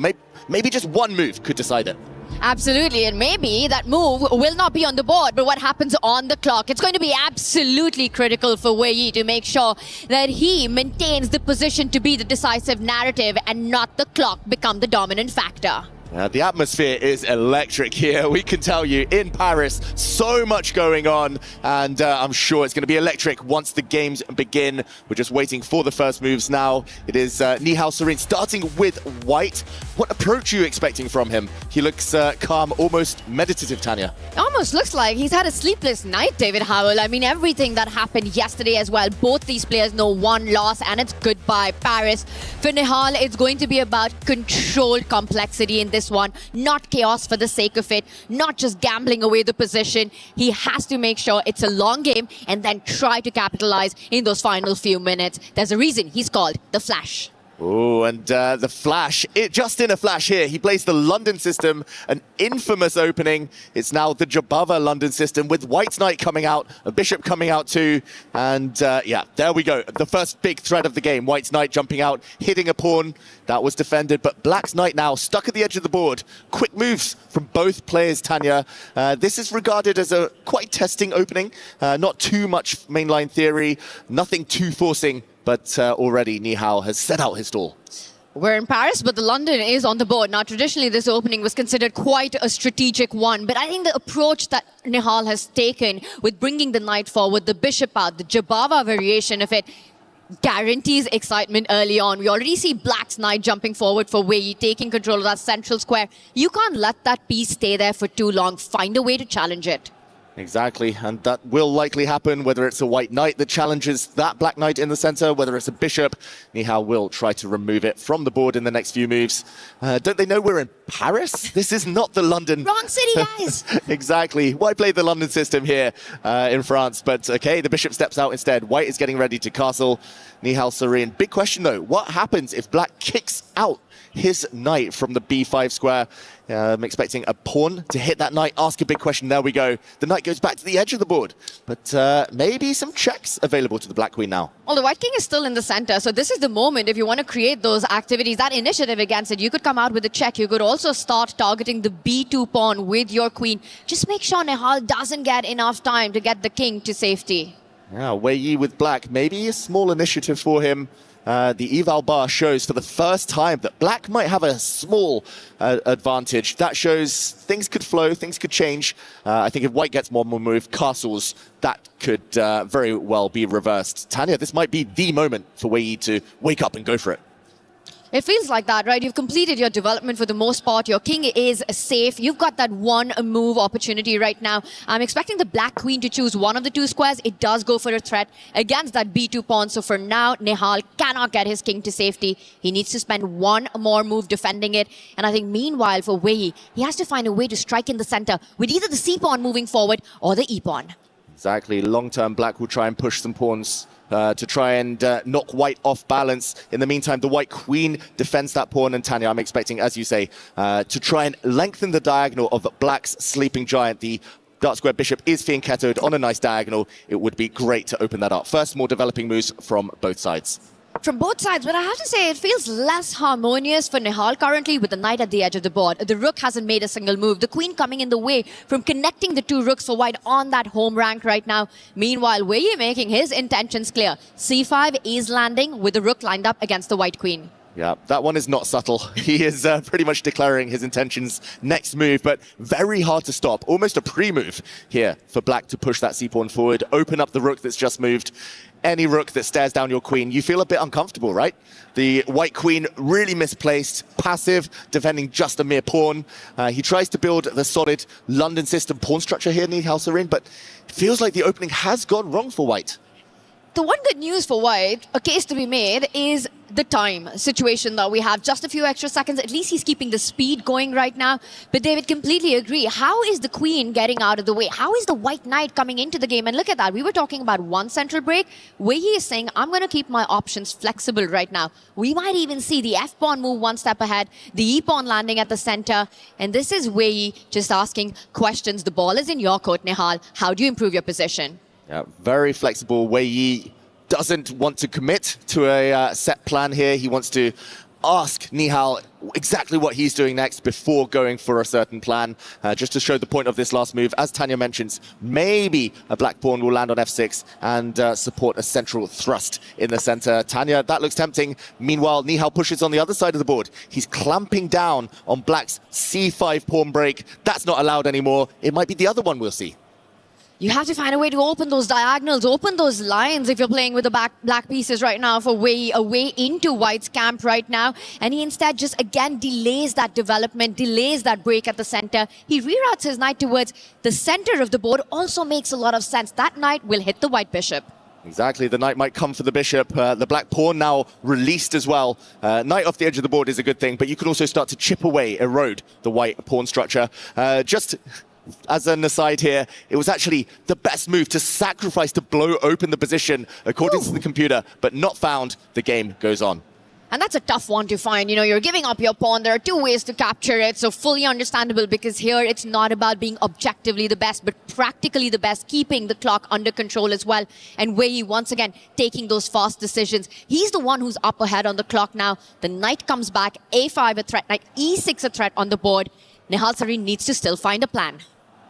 Maybe just one move could decide it. Absolutely, and maybe that move will not be on the board, but what happens on the clock? It's going to be absolutely critical for Wei Yi to make sure that he maintains the position to be the decisive narrative and not the clock become the dominant factor. The atmosphere is electric here, we can tell you, in Paris. So much going on, and I'm sure it's going to be electric once the games begin. We're just waiting for the first moves now. It is Nihal Sarin starting with white. What approach are you expecting from him? He looks calm, almost meditative, Tanya. Almost looks like he's had a sleepless night, David Howell. I mean, everything that happened yesterday as well. Both these players know 1 loss, and it's goodbye Paris. For Nihal, it's going to be about controlled complexity in this one, not chaos for the sake of it, not just gambling away the position. He has to make sure it's a long game and then try to capitalize in those final few minutes. There's a reason he's called the Flash. Oh, and the Flash, just in a flash here, he plays the London system, an infamous opening. It's now the Jabava London system with White Knight coming out, a Bishop coming out too. And yeah, there we go. The first big threat of the game. White Knight jumping out, hitting a pawn. That was defended, but Black's Knight now stuck at the edge of the board. Quick moves from both players, Tanya. This is regarded as a quite testing opening. Not too much mainline theory, nothing too forcing. But already Nihal has set out his stall. We're in Paris, but the London is on the board. Now, traditionally, this opening was considered quite a strategic one. But I think the approach that Nihal has taken with bringing the knight forward, the bishop out, the Jabava variation of it, guarantees excitement early on. We already see Black's knight jumping forward for Wei Yi, taking control of that central square. You can't let that piece stay there for too long. Find a way to challenge it. Exactly, and that will likely happen, whether it's a White Knight that challenges that Black Knight in the center, whether it's a Bishop. Nihal will try to remove it from the board in the next few moves. Don't they know we're in Paris? This is not the London... Wrong city, guys! Exactly. Why play the London system here in France? But okay, the Bishop steps out instead. White is getting ready to castle Nihal Sarin. Big question though, what happens if Black kicks out his knight from the b5 square. I'm expecting a pawn to hit that knight, ask a big question. There we go. The knight goes back to the edge of the board, but maybe some checks available to the black queen now. Well, the white king is still in the center, so this is the moment if you want to create those activities, that initiative against it. You could come out with a check. You could also start targeting the b2 pawn with your queen. Just make sure Nihal doesn't get enough time to get the king to safety. Yeah, Wei Yi with black, maybe a small initiative for him. The eval bar shows for the first time that black might have a small advantage. That shows things could flow, things could change. I think if white gets one more move, castles, that could very well be reversed. Tanya, this might be the moment for Wei Yi to wake up and go for it. It feels like that, right? You've completed your development for the most part. Your king is safe. You've got that one move opportunity right now. I'm expecting the black queen to choose one of the two squares. It does go for a threat against that b2 pawn. So for now, Nihal cannot get his king to safety. He needs to spend one more move defending it. And I think meanwhile for Wei Yi, he has to find a way to strike in the center with either the c pawn moving forward or the e pawn. Exactly. Long-term, black will try and push some pawns to try and knock white off balance. In the meantime, the white queen defends that pawn, and Tanya, I'm expecting, as you say, to try and lengthen the diagonal of black's sleeping giant. The dark square bishop is fianchettoed on a nice diagonal. It would be great to open that up. First, more developing moves from both sides. From both sides, but I have to say it feels less harmonious for Nihal currently with the knight at the edge of the board. The rook hasn't made a single move. The queen coming in the way from connecting the two rooks for white on that home rank right now. Meanwhile, Wei Yi making his intentions clear. c5 is landing with the rook lined up against the white queen. Yeah, that one is not subtle. He is pretty much declaring his intentions next move, but very hard to stop. Almost a pre-move here for black to push that c-pawn forward, open up the rook that's just moved. Any rook that stares down your queen, you feel a bit uncomfortable, right? The white queen really misplaced, passive, defending just a mere pawn. He tries to build the solid London system pawn structure here, Nihal Sarin, but it feels like the opening has gone wrong for white. The one good news for white, a case to be made, is the time situation that we have. Just a few extra seconds. At least he's keeping the speed going right now. But David, completely agree. How is the queen getting out of the way? How is the white knight coming into the game? And look at that. We were talking about one central break. Wei Yi is saying, I'm going to keep my options flexible right now. We might even see the f-pawn move one step ahead, the e-pawn landing at the center. And this is Wei Yi just asking questions. The ball is in your court, Nihal. How do you improve your position? Yeah, very flexible. Wei Yi doesn't want to commit to a set plan here. He wants to ask Nihal exactly what he's doing next before going for a certain plan. Just to show the point of this last move, as Tanya mentions, maybe a black pawn will land on f6 and support a central thrust in the center. Tanya, that looks tempting. Meanwhile, Nihal pushes on the other side of the board. He's clamping down on black's c5 pawn break. That's not allowed anymore. It might be the other one we'll see. You have to find a way to open those diagonals, open those lines if you're playing with the black pieces right now for Wei Yi, a way into white's camp right now. And he instead just again delays that development, delays that break at the center. He reroutes his knight towards the center of the board. Also makes a lot of sense. That knight will hit the white bishop. Exactly, the knight might come for the bishop. The black pawn now released as well. Knight off the edge of the board is a good thing, but you can also start to chip away, erode the white pawn structure. Just as an aside here, it was actually the best move to sacrifice to blow open the position, according to the computer, but not found. The game goes on. And that's a tough one to find. You know, you're giving up your pawn. There are two ways to capture it. So fully understandable, because here it's not about being objectively the best, but practically the best, keeping the clock under control as well. And Wei Yi, once again, taking those fast decisions. He's the one who's up ahead on the clock now. The knight comes back, a5 a threat, knight e6 a threat on the board. Nihal Sarin needs to still find a plan.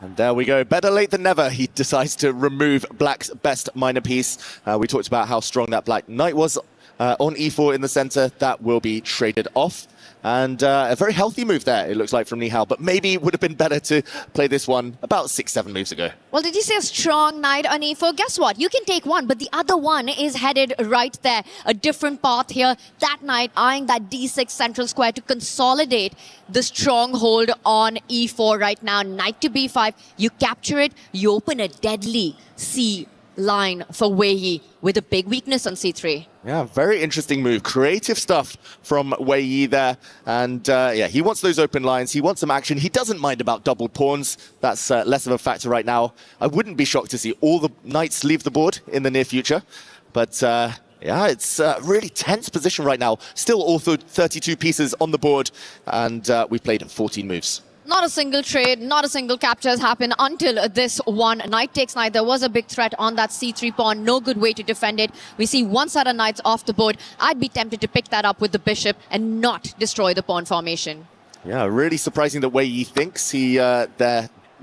And there we go. Better late than never. He decides to remove black's best minor piece. We talked about how strong that black knight was on e4 in the center. That will be traded off. And a very healthy move there, it looks like, from Nihal. But maybe it would have been better to play this one about 6-7 moves ago. Well, did you say a strong knight on e4? Guess what? You can take one, but the other one is headed right there. A different path here. That knight eyeing that d6 central square to consolidate the stronghold on e4 right now. Knight to b5. You capture it. You open a deadly c line for Wei Yi with a big weakness on c3. Yeah, very interesting move. Creative stuff from Wei Yi there. And yeah, he wants those open lines. He wants some action. He doesn't mind about doubled pawns. That's less of a factor right now. I wouldn't be shocked to see all the knights leave the board in the near future. But Yeah, it's a really tense position right now. Still all 32 pieces on the board, and we've played 14 moves. Not a single trade, not a single capture has happened until this one. Knight takes knight. There was a big threat on that c3 pawn. No good way to defend it. We see one set of knights off the board. I'd be tempted to pick that up with the bishop and not destroy the pawn formation. Yeah, really surprising the way he thinks.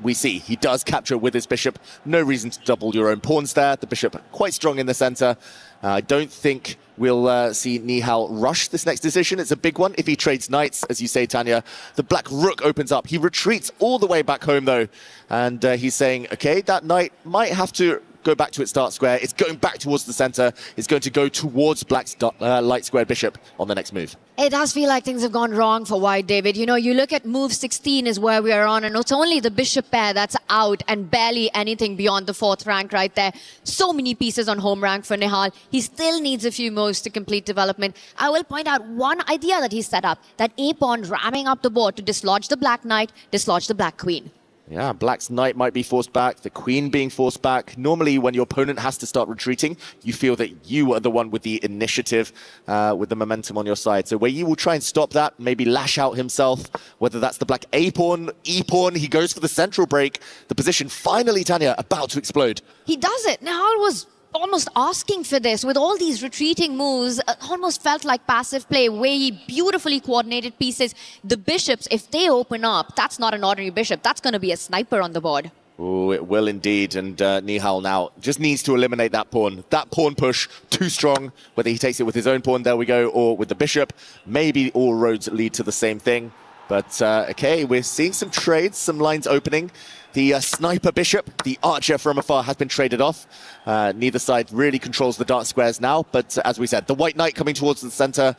We see he does capture with his bishop. No reason to double your own pawns there. The bishop quite strong in the center. I don't think we'll see Nihal rush this next decision. It's a big one. If he trades knights, as you say, Tanya, the black rook opens up. He retreats all the way back home, though. And he's saying, okay, that knight might have to go back to its dark square. It's going back towards the center. It's going to go towards black's light square bishop on the next move. It does feel like things have gone wrong for white, David. You know, you look at move 16 is where we are on, and it's only the bishop pair that's out and barely anything beyond the 4th rank right there. So many pieces on home rank for Nihal. He still needs a few moves to complete development. I will point out one idea that he set up, that A-pawn ramming up the board to dislodge the black knight, dislodge the black queen. Yeah, black's knight might be forced back, the queen being forced back. Normally, when your opponent has to start retreating, you feel that you are the one with the initiative, with the momentum on your side. So Wei Yi will try and stop that, maybe lash out himself, whether that's the black A-pawn, E-pawn. He goes for the central break. The position finally, Tanya, about to explode. He does it. Nihal was almost asking for this with all these retreating moves. Almost felt like passive play. Wei Yi beautifully coordinated pieces. The bishops, if they open up, that's not an ordinary bishop. That's going to be a sniper on the board. Oh, it will indeed. And Nihal now just needs to eliminate that pawn. That pawn push, too strong. Whether he takes it with his own pawn, there we go, or with the bishop. Maybe all roads lead to the same thing. But, okay, we're seeing some trades, some lines opening. The sniper bishop, the archer from afar, has been traded off. Neither side really controls the dark squares now. But as we said, the white knight coming towards the center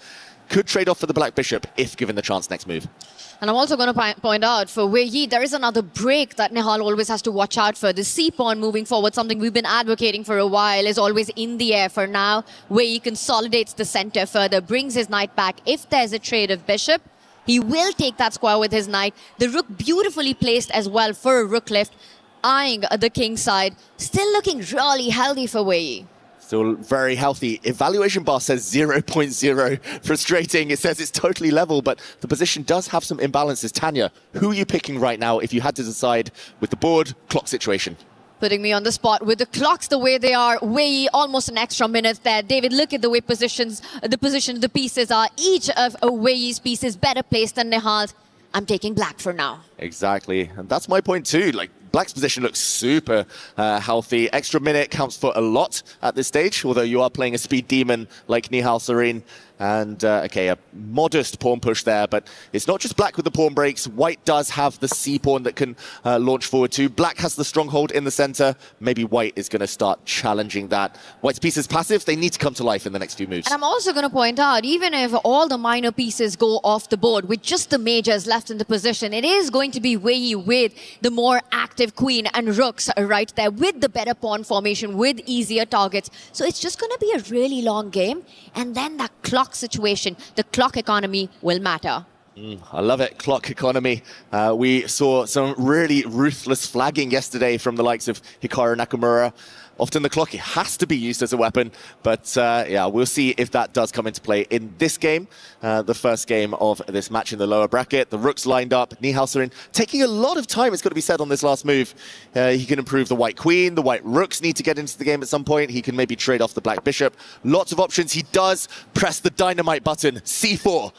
could trade off for the black bishop if given the chance next move. And I'm also going to point out for Wei Yi, there is another break that Nihal always has to watch out for. The C-pawn moving forward, something we've been advocating for a while, is always in the air for now. Wei Yi consolidates the center further, brings his knight back. If there's a trade of bishop, he will take that square with his knight. The rook beautifully placed as well for a rook lift, eyeing the king side. Still looking really healthy for Wei Yi. Still very healthy. Evaluation bar says 0.0. Frustrating. It says it's totally level, but the position does have some imbalances. Tanya, who are you picking right now if you had to decide with the board clock situation? Putting me on the spot with the clocks the way they are. Wei Yi, almost an extra minute there. David, look at the way the pieces are. Each of Wei Yi's pieces better placed than Nihal's. I'm taking black for now. Exactly. And that's my point too. Like, black's position looks super healthy. Extra minute counts for a lot at this stage, although you are playing a speed demon like Nihal Serene. And, okay, a modest pawn push there, but it's not just black with the pawn breaks. White does have the C-pawn that can launch forward too. Black has the stronghold in the center. Maybe white is going to start challenging that. White's piece is passive. They need to come to life in the next few moves. And I'm also going to point out, even if all the minor pieces go off the board with just the majors left in the position, it is going to be Wei Yi with the more active queen and rooks right there, with the better pawn formation, with easier targets. So it's just going to be a really long game. And then that clock situation, the clock economy will matter. I love it. Clock economy. We saw some really ruthless flagging yesterday from the likes of Hikaru Nakamura. Often the clock has to be used as a weapon, but yeah, we'll see if that does come into play in this game, the first game of this match in the lower bracket. The rooks lined up. Nihal Serene taking a lot of time, it's got to be said, on this last move. He can improve the white queen. The white rooks need to get into the game at some point. He can maybe trade off the black bishop. Lots of options. He does press the dynamite button. C4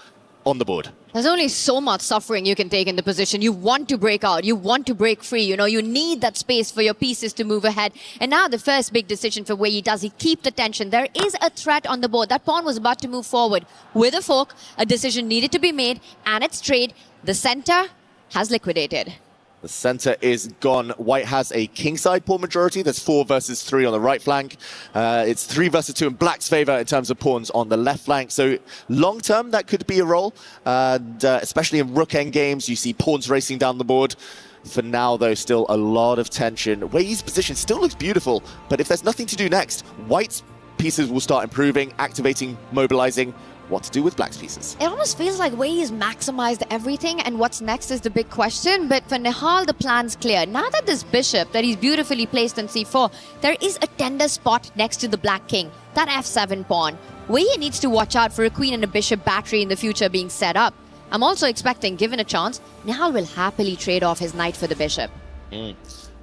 on the board. There's only so much suffering you can take in the position. You want to break out. You want to break free. You know, you need that space for your pieces to move ahead. And now the first big decision for Wei Yi, does he keep the tension? There is a threat on the board. That pawn was about to move forward with a fork. A decision needed to be made, and it's trade. The center has liquidated. The center is gone. White has a kingside pawn majority. There's 4 versus 3 on the right flank. It's 3 versus 2 in black's favor in terms of pawns on the left flank. So long term, that could be a role. And especially in rook end games, you see pawns racing down the board. For now, though, still a lot of tension. Wei Yi's position still looks beautiful, but if there's nothing to do next, White's pieces will start improving, activating, mobilizing. what to do with Black's pieces. It almost feels like Wei has maximized everything, and what's next is the big question. But for Nihal, the plan's clear. Now that this bishop that he's beautifully placed on c4, there is a tender spot next to the Black King, that f7 pawn. Wei needs to watch out for a queen and a bishop battery in the future being set up. I'm also expecting, given a chance, Nihal will happily trade off his knight for the bishop.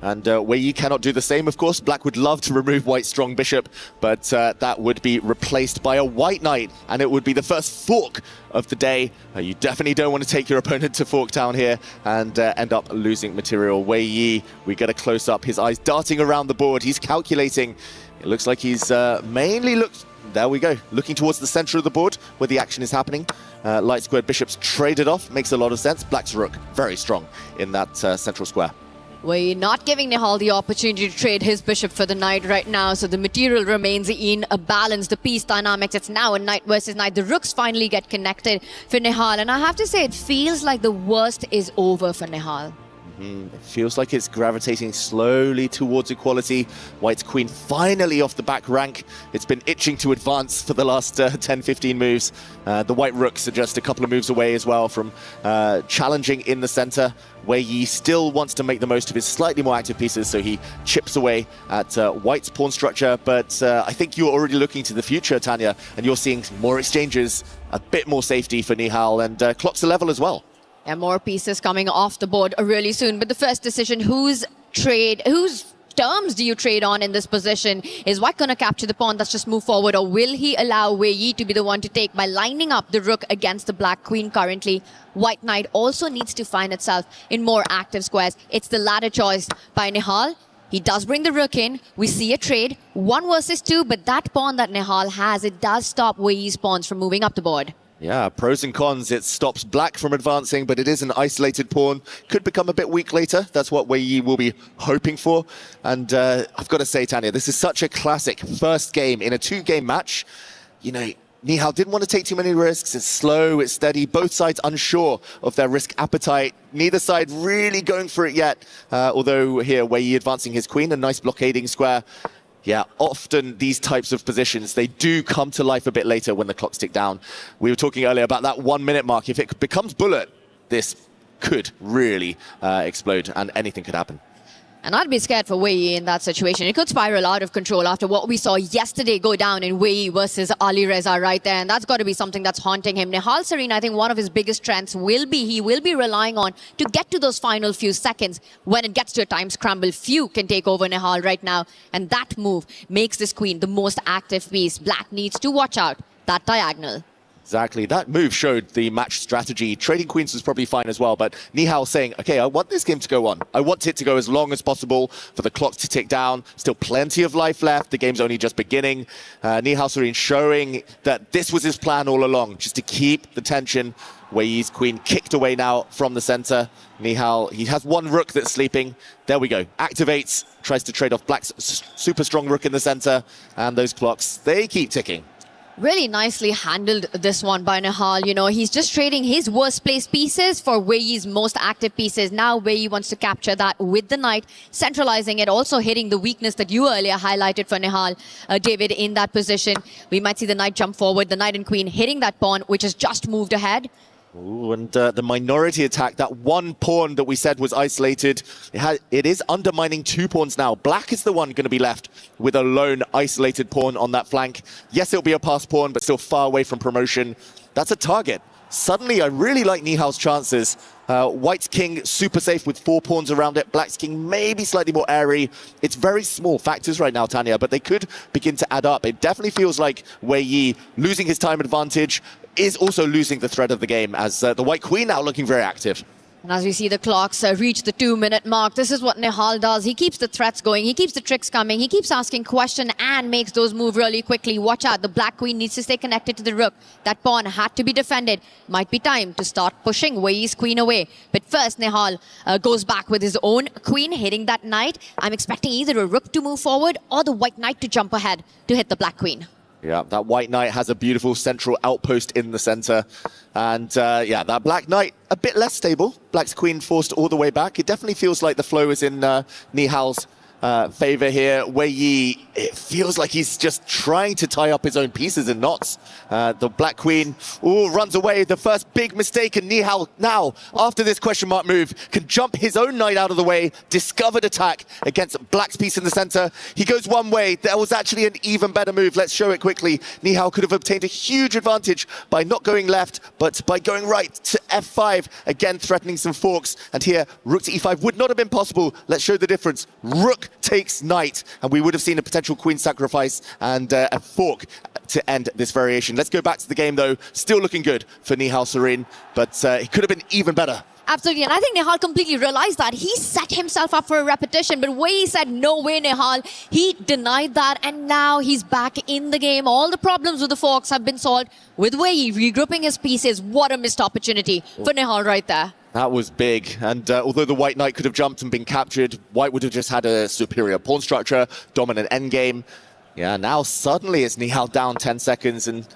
And Wei cannot do the same, of course. Black would love to remove White's strong bishop, but that would be replaced by a white knight, and it would be the first fork of the day. You definitely don't want to take your opponent to fork down here and end up losing material. Wei Yi, we get a close-up, his eyes darting around the board. He's calculating. It looks like he's mainly there we go, looking towards the center of the board where the action is happening. Light squared bishops traded off, makes a lot of sense. Black's rook, very strong in that central square. We're not giving Nihal the opportunity to trade his bishop for the knight right now, so the material remains in a balance. The piece dynamics, it's now a knight versus knight. The rooks finally get connected for Nihal, and I have to say it feels like the worst is over for Nihal. It feels like it's gravitating slowly towards equality. White's queen finally off the back rank. It's been itching to advance for the last 10-15 moves. The white rooks are just a couple of moves away as well from challenging in the center, where he still wants to make the most of his slightly more active pieces, so he chips away at White's pawn structure. But I think you're already looking to the future, Tanya, and you're seeing more exchanges, a bit more safety for Nihal, and clocks a level as well. And more pieces coming off the board really soon. But the first decision, whose terms do you trade on in this position? Is White going to capture the pawn that's just moved forward, or will he allow Wei Yi to be the one to take by lining up the rook against the Black Queen currently? White Knight also needs to find itself in more active squares. It's the latter choice by Nihal. He does bring the rook in. We see a trade, 1 versus 2, but that pawn that Nihal has, it does stop Wei Yi's pawns from moving up the board. Yeah, pros and cons. It stops Black from advancing, but it is an isolated pawn. Could become a bit weak later. That's what Wei Yi will be hoping for. And I've got to say, Tanya, this is such a classic first game in a 2-game match. You know, Nihal didn't want to take too many risks. It's slow, it's steady. Both sides unsure of their risk appetite. Neither side really going for it yet. Although here, Wei Yi advancing his queen, a nice blockading square. Yeah, often these types of positions, they do come to life a bit later when the clocks tick down. We were talking earlier about that 1-minute mark. If it becomes bullet, this could really explode, and anything could happen. And I'd be scared for Wei Yi in that situation. It could spiral out of control after what we saw yesterday go down in Wei Yi versus Ali Reza right there. And that's got to be something that's haunting him. Nihal Sareen, I think one of his biggest strengths will be he will be relying on to get to those final few seconds. When it gets to a time scramble, few can take over Nihal right now. And that move makes this queen the most active piece. Black needs to watch out that diagonal. Exactly. That move showed the match strategy. Trading queens was probably fine as well, but Nihal saying, okay, I want this game to go on. I want it to go as long as possible for the clock to tick down. Still plenty of life left. The game's only just beginning. Nihal Sareen showing that this was his plan all along, just to keep the tension. Wei Yi's queen kicked away now from the center. Nihal, he has 1 rook that's sleeping. There we go. Activates, tries to trade off Black's super strong rook in the center. And those clocks, they keep ticking. Really nicely handled this one by Nihal. You know, he's just trading his worst placed pieces for Wei Yi's most active pieces. Now Wei Yi wants to capture that with the knight, centralizing it, also hitting the weakness that you earlier highlighted for Nihal, David, in that position. We might see the knight jump forward, the knight and queen hitting that pawn, which has just moved ahead. Ooh, and the minority attack, that 1 pawn that we said was isolated, it is undermining 2 pawns now. Black is the one going to be left with a lone isolated pawn on that flank. Yes, it'll be a pass pawn, but still far away from promotion. That's a target. Suddenly, I really like Nihal's chances. White's king, super safe with 4 pawns around it. Black's king, maybe slightly more airy. It's very small factors right now, Tanya, but they could begin to add up. It definitely feels like Wei Yi losing his time advantage is also losing the thread of the game, as the white queen now looking very active. And as we see the clocks reach the 2-minute mark, this is what Nihal does. He keeps the threats going, he keeps the tricks coming, he keeps asking questions and makes those move really quickly. Watch out, the Black Queen needs to stay connected to the rook. That pawn had to be defended. Might be time to start pushing Wei Yi's queen away. But first, Nihal goes back with his own queen, hitting that knight. I'm expecting either a rook to move forward or the white knight to jump ahead to hit the Black Queen. Yeah, that white knight has a beautiful central outpost in the center. And yeah, that black knight, a bit less stable. Black's queen forced all the way back. It definitely feels like the flow is in Nihal's favor here. Wei Yi, it feels like he's just trying to tie up his own pieces and knots. The Black Queen runs away. The first big mistake, and Nihal now, after this question mark move, can jump his own knight out of the way. Discovered attack against Black's piece in the center. He goes one way. There was actually an even better move. Let's show it quickly. Nihal could have obtained a huge advantage by not going left, but by going right to F5, again threatening some forks. And here, rook to E5 would not have been possible. Let's show the difference. Rook takes knight, and we would have seen a potential queen sacrifice and a fork to end this variation. Let's go back to the game, though. Still looking good for Nihal Sarin, but it could have been even better. Absolutely, and I think Nihal completely realized that. He set himself up for a repetition, but Wei said, no way, Nihal. He denied that, and now he's back in the game. All the problems with the forks have been solved with Wei regrouping his pieces. What a missed opportunity for Nihal right there. That was big, and although the white knight could have jumped and been captured, white would have just had a superior pawn structure, dominant endgame. Yeah, now suddenly it's Nihal down 10 seconds, and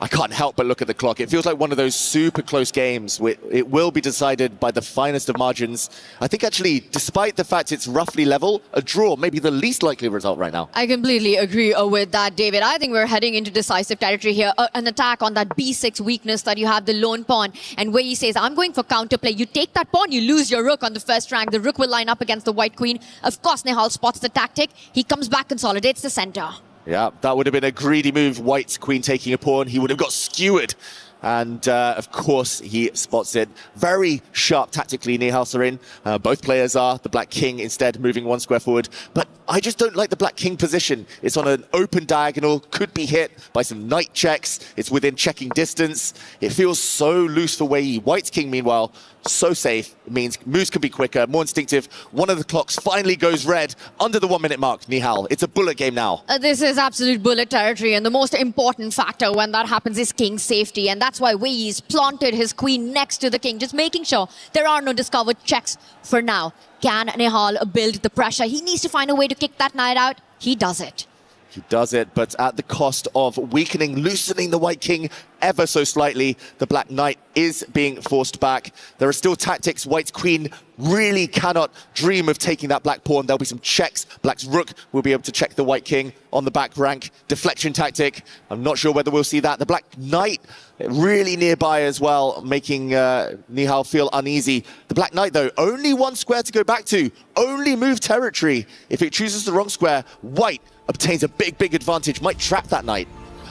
I can't help but look at the clock. It feels like one of those super close games. It will be decided by the finest of margins. I think actually, despite the fact it's roughly level, a draw may be the least likely result right now. I completely agree with that, David. I think we're heading into decisive territory here. An attack on that B6 weakness that you have, the lone pawn. And where he says, I'm going for counterplay. You take that pawn, you lose your rook on the first rank. The rook will line up against the white queen. Of course, Nihal spots the tactic. He comes back, consolidates the center. Yeah, that would have been a greedy move. White's queen taking a pawn. He would have got skewered. And of course, he spots it. Very sharp tactically, Nihal Sarin. Both players are. The Black King instead moving one square forward. But I just don't like the Black King position. It's on an open diagonal, could be hit by some knight checks. It's within checking distance. It feels so loose for Wei Yi. White's king, meanwhile, so safe. It means moves can be quicker, more instinctive. One of the clocks finally goes red under the 1 minute mark. Nihal, it's a bullet game now. This is absolute bullet territory, and the most important factor when that happens is king's safety, and that's why Wei Yi's planted his queen next to the king, just making sure there are no discovered checks for now. Can Nihal build the pressure? He needs to find a way to kick that knight out. He does it. He does it, but at the cost of weakening, loosening the white king ever so slightly. The black knight is being forced back. There are still tactics. White's queen really cannot dream of taking that black pawn. There'll be some checks. Black's rook will be able to check the white king on the back rank. Deflection tactic. I'm not sure whether we'll see that. The black knight really nearby as well, making Nihal feel uneasy. The black knight, though, only one square to go back to. Only move territory. If it chooses the wrong square, white obtains a big advantage. Might trap that knight.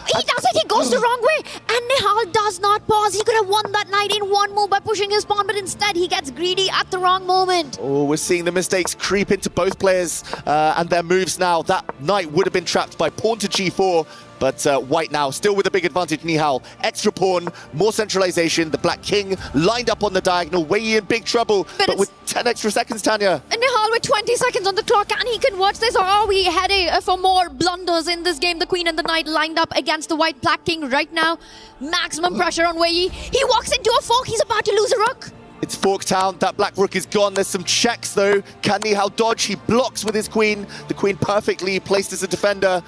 He does it, he goes the wrong way, and Nihal does not pause. He could have won that knight in one move by pushing his pawn, but instead he gets greedy at the wrong moment. Oh, we're seeing the mistakes creep into both players and their moves now. That knight would have been trapped by pawn to g4, but white now still with a big advantage. Nihal, extra pawn, more centralization. The black king lined up on the diagonal, way in big trouble, but with 10 extra seconds, Tanya. And Nihal with 20 seconds on the clock, and he can watch this, or are we heading for more blunders in this game? The queen and the knight lined up against the white black king right now. Maximum pressure on Wei Yi. He walks into a fork, he's about to lose a rook. It's Fork Town. That black rook is gone. There's some checks, though. Can Nihal dodge? He blocks with his queen. The queen perfectly placed as a defender.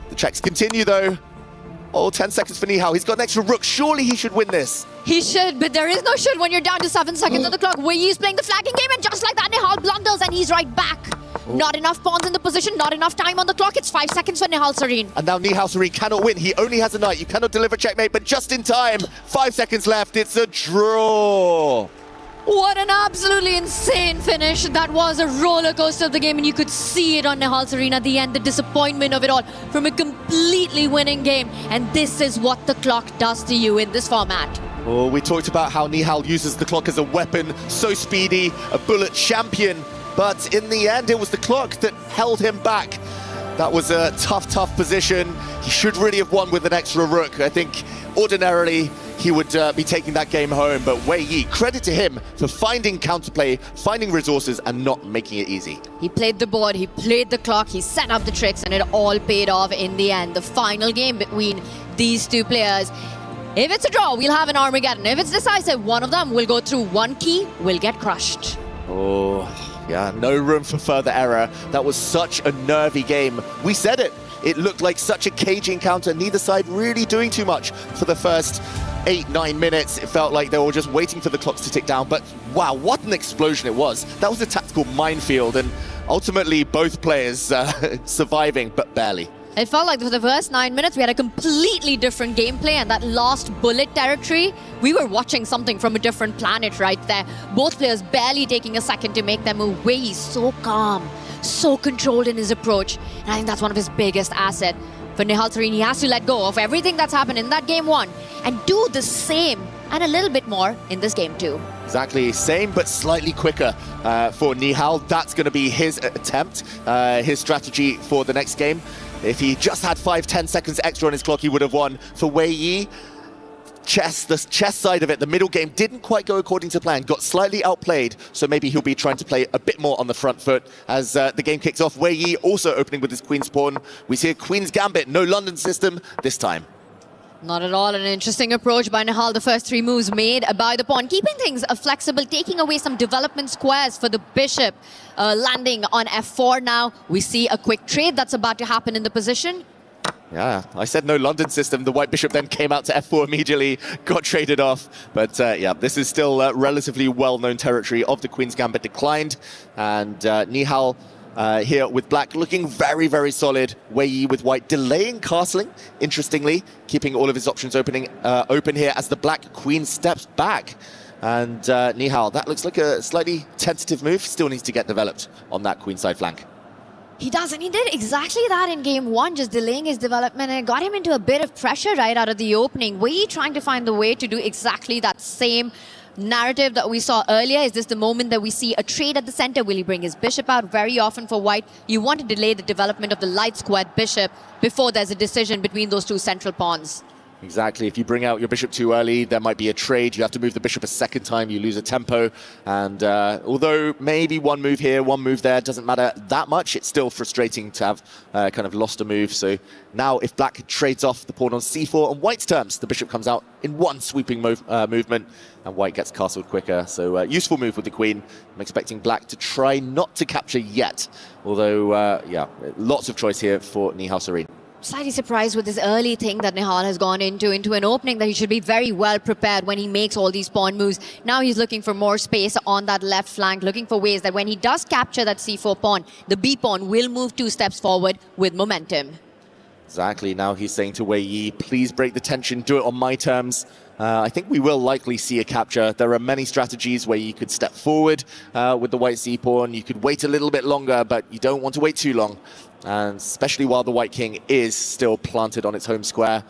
The checks continue, though. Oh, 10 seconds for Nihal. He's got an extra rook. Surely he should win this. He should, but there is no should when you're down to 7 seconds on the clock. Wei Yi is playing the flagging game, and just like that, Nihal blunders, and he's right back. Not enough pawns in the position, not enough time on the clock. It's 5 seconds for Nihal Sarin. And now Nihal Sarin cannot win. He only has a knight. You cannot deliver checkmate, but just in time. 5 seconds left. It's a draw. What an absolutely insane finish. That was a roller coaster of the game, and you could see it on Nihal Sarin at the end, the disappointment of it all from a completely winning game. And this is what the clock does to you in this format. Oh, we talked about how Nihal uses the clock as a weapon, so speedy, a bullet champion. But in the end, it was the clock that held him back. That was a tough position. He should really have won with an extra rook. I think ordinarily he would be taking that game home, but Wei Yi, credit to him for finding counterplay, finding resources, and not making it easy. He played the board, he played the clock, he set up the tricks, and it all paid off in the end. The final game between these two players. If it's a draw, we'll have an Armageddon. If it's decisive, one of them will go through one key, will get crushed. Oh, yeah, no room for further error. That was such a nervy game. We said it. It looked like such a cagey encounter. Neither side really doing too much for the first 8-9 minutes. It felt like they were just waiting for the clocks to tick down. But wow, what an explosion it was. That was a tactical minefield. And ultimately both players surviving, but barely. It felt like for the first 9 minutes, we had a completely different gameplay, and that last bullet territory, we were watching something from a different planet right there. Both players barely taking a second to make their move. Wei Yi so calm, so controlled in his approach, and I think that's one of his biggest assets. For Nihal Sarin, he has to let go of everything that's happened in that game 1 and do the same and a little bit more in this game 2. Exactly, same but slightly quicker for Nihal. That's going to be his attempt, his strategy for the next game. If he just had 5-10 seconds extra on his clock, he would have won. For Wei Yi, the chess side of it, the middle game didn't quite go according to plan, got slightly outplayed, so maybe he'll be trying to play a bit more on the front foot as the game kicks off. Wei Yi also opening with his Queen's Pawn. We see a Queen's Gambit, no London system this time. Not at all an interesting approach by Nihal. The first 3 moves made by the pawn, keeping things flexible, taking away some development squares for the bishop. Landing on f4 now. We see a quick trade that's about to happen in the position. Yeah, I said no London system. The white bishop then came out to f4 immediately, got traded off. But yeah, this is still relatively well-known territory of the Queen's Gambit declined. And Nihal here with black looking very, very solid. Wei Yi with white delaying castling, interestingly, keeping all of his options open here as the black queen steps back. And Nihal, that looks like a slightly tentative move. Still needs to get developed on that queenside flank. He does, and he did exactly that in game 1, just delaying his development, and it got him into a bit of pressure right out of the opening. Wei Yi trying to find the way to do exactly that same narrative that we saw earlier. Is this the moment that we see a trade at the center? Will he bring his bishop out? Very often for white, you want to delay the development of the light squared bishop before there's a decision between those 2 central pawns. Exactly. If you bring out your bishop too early, there might be a trade. You have to move the bishop a second time. You lose a tempo. And although maybe one move here, one move there doesn't matter that much, it's still frustrating to have kind of lost a move. So now if black trades off the pawn on c4 on white's terms, the bishop comes out in one sweeping movement and white gets castled quicker. So useful move with the queen. I'm expecting black to try not to capture yet. Although, yeah, lots of choice here for Nihal Sarin. Slightly surprised with this early thing that Nihal has gone into an opening that he should be very well prepared when he makes all these pawn moves. Now he's looking for more space on that left flank, looking for ways that when he does capture that c4 pawn, the b pawn will move 2 steps forward with momentum. Exactly. Now he's saying to Wei Yi, please break the tension, do it on my terms. I think we will likely see a capture. There are many strategies where you could step forward with the white c-pawn. You could wait a little bit longer, but you don't want to wait too long. And especially while the white king is still planted on its home square.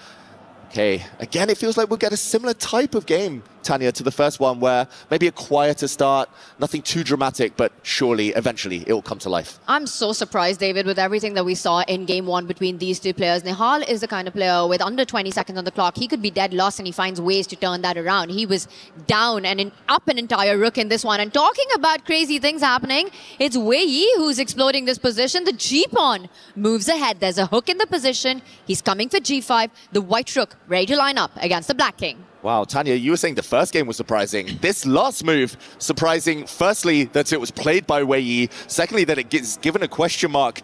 Okay, again, it feels like we'll get a similar type of game, Tanya, to the first one, where maybe a quieter start, nothing too dramatic, but surely, eventually, it will come to life. I'm so surprised, David, with everything that we saw in game 1 between these 2 players. Nihal is the kind of player with under 20 seconds on the clock. He could be dead lost, and he finds ways to turn that around. He was down and up an entire rook in this one. And talking about crazy things happening, it's Wei Yi who's exploding this position. The g-pawn moves ahead. There's a hook in the position. He's coming for g5. The white rook ready to line up against the black king. Wow, Tanya, you were saying the first game was surprising. This last move, surprising, firstly, that it was played by Wei Yi. Secondly, that it gets given a question mark.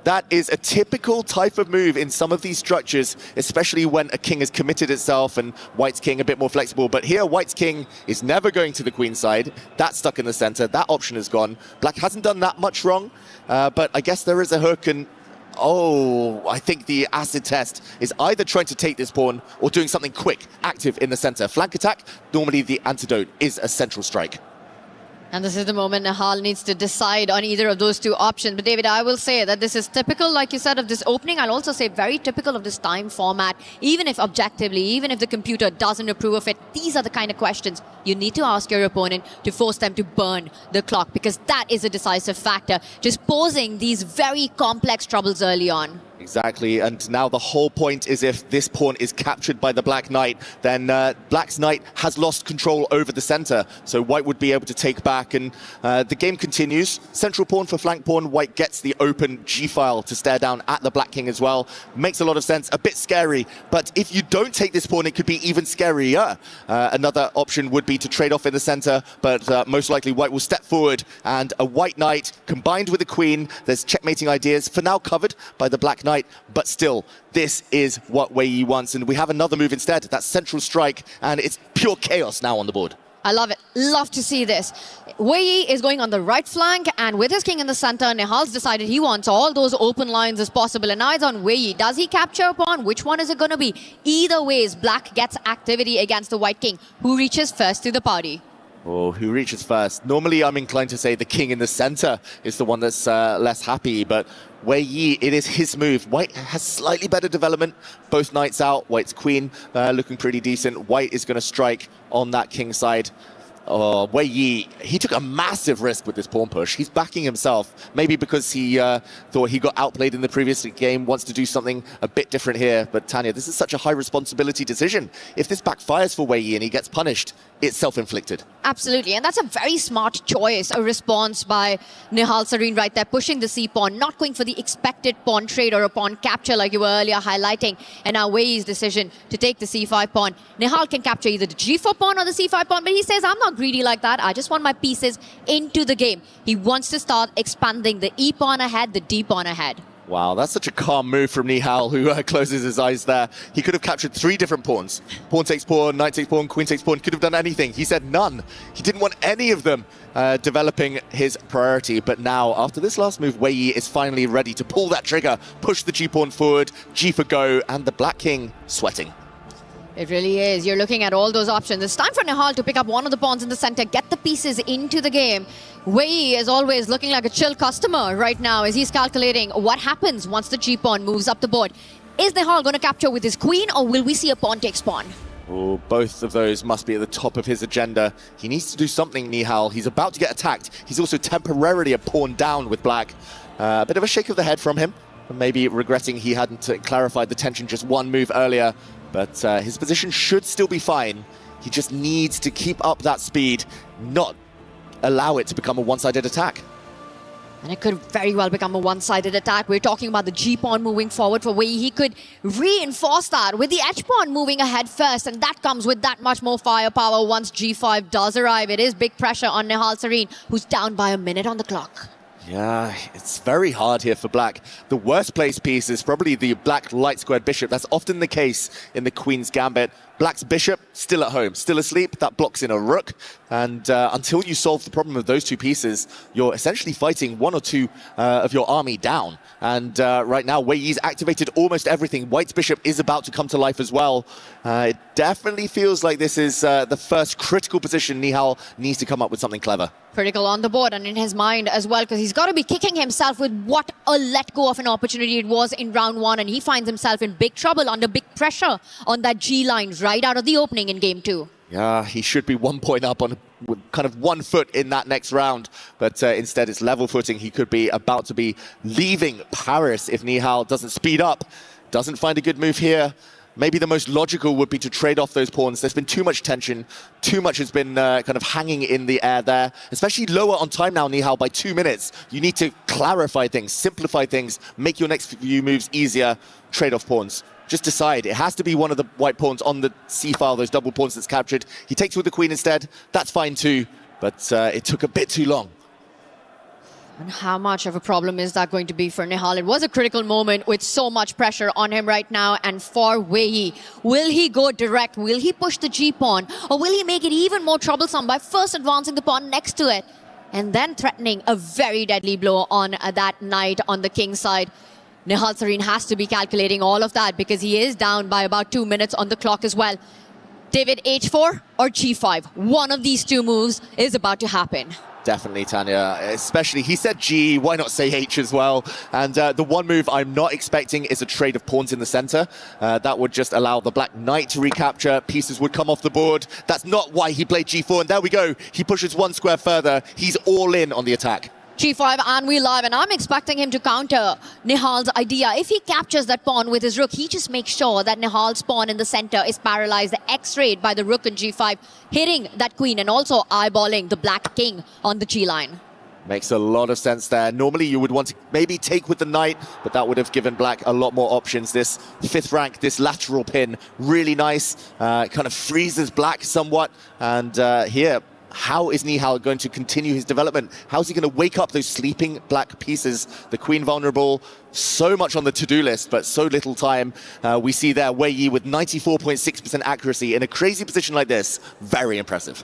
That is a typical type of move in some of these structures, especially when a king has committed itself and white's king a bit more flexible. But here, white's king is never going to the queen side. That's stuck in the center. That option is gone. Black hasn't done that much wrong, but I guess there is a hook and oh, I think the acid test is either trying to take this pawn or doing something quick, active in the center. Flank attack, normally the antidote is a central strike. And this is the moment Nihal needs to decide on either of those 2 options. But David, I will say that this is typical, like you said, of this opening. I'll also say very typical of this time format. Even if objectively, even if the computer doesn't approve of it, these are the kind of questions you need to ask your opponent to force them to burn the clock, because that is a decisive factor, just posing these very complex troubles early on. Exactly, and now the whole point is if this pawn is captured by the black knight, then black's knight has lost control over the center, so white would be able to take back, and the game continues. Central pawn for flank pawn, white gets the open g-file to stare down at the black king as well. Makes a lot of sense, a bit scary, but if you don't take this pawn, it could be even scarier. Another option would be to trade off in the center, but most likely white will step forward, and a white knight combined with a queen, there's checkmating ideas, for now covered by the black knight, but still, this is what Wei Yi wants, and we have another move instead. That's central strike, and it's pure chaos now on the board. I love it. Love to see this. Wei Yi is going on the right flank, and with his king in the center, Nihal's decided he wants all those open lines as possible, and now it's on Wei Yi. Does he capture a pawn? Which one is it going to be? Either ways, black gets activity against the white king, who reaches first to the party. Oh, who reaches first? Normally, I'm inclined to say the king in the center is the one that's less happy, but Wei Yi, it is his move. White has slightly better development. Both knights out. White's queen looking pretty decent. White is going to strike on that king side. Wei Yi, he took a massive risk with this pawn push. He's backing himself, maybe because he thought he got outplayed in the previous game, wants to do something a bit different here. But Tanya, this is such a high responsibility decision. If this backfires for Wei Yi and he gets punished, it's self-inflicted. Absolutely, and that's a very smart choice, a response by Nihal Sarin right there, pushing the c-pawn, not going for the expected pawn trade or a pawn capture like you were earlier highlighting. And now Wei Yi's decision to take the c5 pawn. Nihal can capture either the g4 pawn or the c5 pawn, but he says, I'm not greedy like that. I just want my pieces into the game. He wants to start expanding the e pawn ahead, the d pawn ahead. Wow, that's such a calm move from Nihal, who closes his eyes there. He could have captured 3 different pawns. Pawn takes pawn, knight takes pawn, queen takes pawn. Could have done anything. He said none. He didn't want any of them developing his priority. But now, after this last move, Wei Yi is finally ready to pull that trigger, push the g-pawn forward, g for go, and the black king sweating. It really is. You're looking at all those options. It's time for Nihal to pick up one of the pawns in the center, get the pieces into the game. Wei Yi is always looking like a chill customer right now as he's calculating what happens once the g-pawn moves up the board. Is Nihal going to capture with his queen, or will we see a pawn takes pawn? Oh, both of those must be at the top of his agenda. He needs to do something, Nihal. He's about to get attacked. He's also temporarily a pawn down with black. A bit of a shake of the head from him. Maybe regretting he hadn't clarified the tension just one move earlier. But his position should still be fine. He just needs to keep up that speed, not allow it to become a one-sided attack. And it could very well become a one-sided attack. We're talking about the g-pawn moving forward for Wei Yi. He could reinforce that with the h-pawn moving ahead first, and that comes with that much more firepower once g5 does arrive. It is big pressure on Nihal Sarin, who's down by a minute on the clock. Yeah, it's very hard here for black. The worst placed piece is probably the black light squared bishop. That's often the case in the queen's gambit. Black's bishop still at home, still asleep. That blocks in a rook. And until you solve the problem of those two pieces, you're essentially fighting one or two of your army down. And right now, Wei Yi's activated almost everything. White's bishop is about to come to life as well. It definitely feels like this is the first critical position Nihal needs to come up with something clever. Critical on the board and in his mind as well, because he's got to be kicking himself with what a let go of an opportunity it was in round 1, and he finds himself in big trouble under big pressure on that G line right out of the opening in game 2. Yeah, he should be 1 point up on kind of 1 foot in that next round, but instead it's level footing. He could be about to be leaving Paris if Nihal doesn't speed up, doesn't find a good move here. Maybe the most logical would be to trade off those pawns. There's been too much tension. Too much has been kind of hanging in the air there, especially lower on time now, Nihal, by 2 minutes. You need to clarify things, simplify things, make your next few moves easier, trade off pawns. Just decide. It has to be one of the white pawns on the c-file, those double pawns that's captured. He takes with the queen instead. That's fine too, but it took a bit too long. And how much of a problem is that going to be for Nihal? It was a critical moment with so much pressure on him right now. And for Wei Yi, will he go direct? Will he push the g-pawn? Or will he make it even more troublesome by first advancing the pawn next to it and then threatening a very deadly blow on that knight on the king side? Nihal Sarin has to be calculating all of that because he is down by about 2 minutes on the clock as well. David, h4 or g5? One of these two moves is about to happen. Definitely, Tanya. Especially, he said G, why not say H as well? And the one move I'm not expecting is a trade of pawns in the center. That would just allow the black knight to recapture. Pieces would come off the board. That's not why he played G4. And there we go. He pushes 1 square further. He's all in on the attack. G5 and we live, and I'm expecting him to counter Nihal's idea. If he captures that pawn with his rook, he just makes sure that Nihal's pawn in the center is paralyzed, the X-rayed by the rook in G5, hitting that queen and also eyeballing the black king on the G line. Makes a lot of sense there. Normally you would want to maybe take with the knight, but that would have given black a lot more options. This 5th rank, this lateral pin, really nice. Kind of freezes black somewhat. And here, how is Nihal going to continue his development? How's he going to wake up those sleeping black pieces? The queen vulnerable, so much on the to-do list, but so little time. We see there Wei Yi with 94.6% accuracy in a crazy position like this. Very impressive.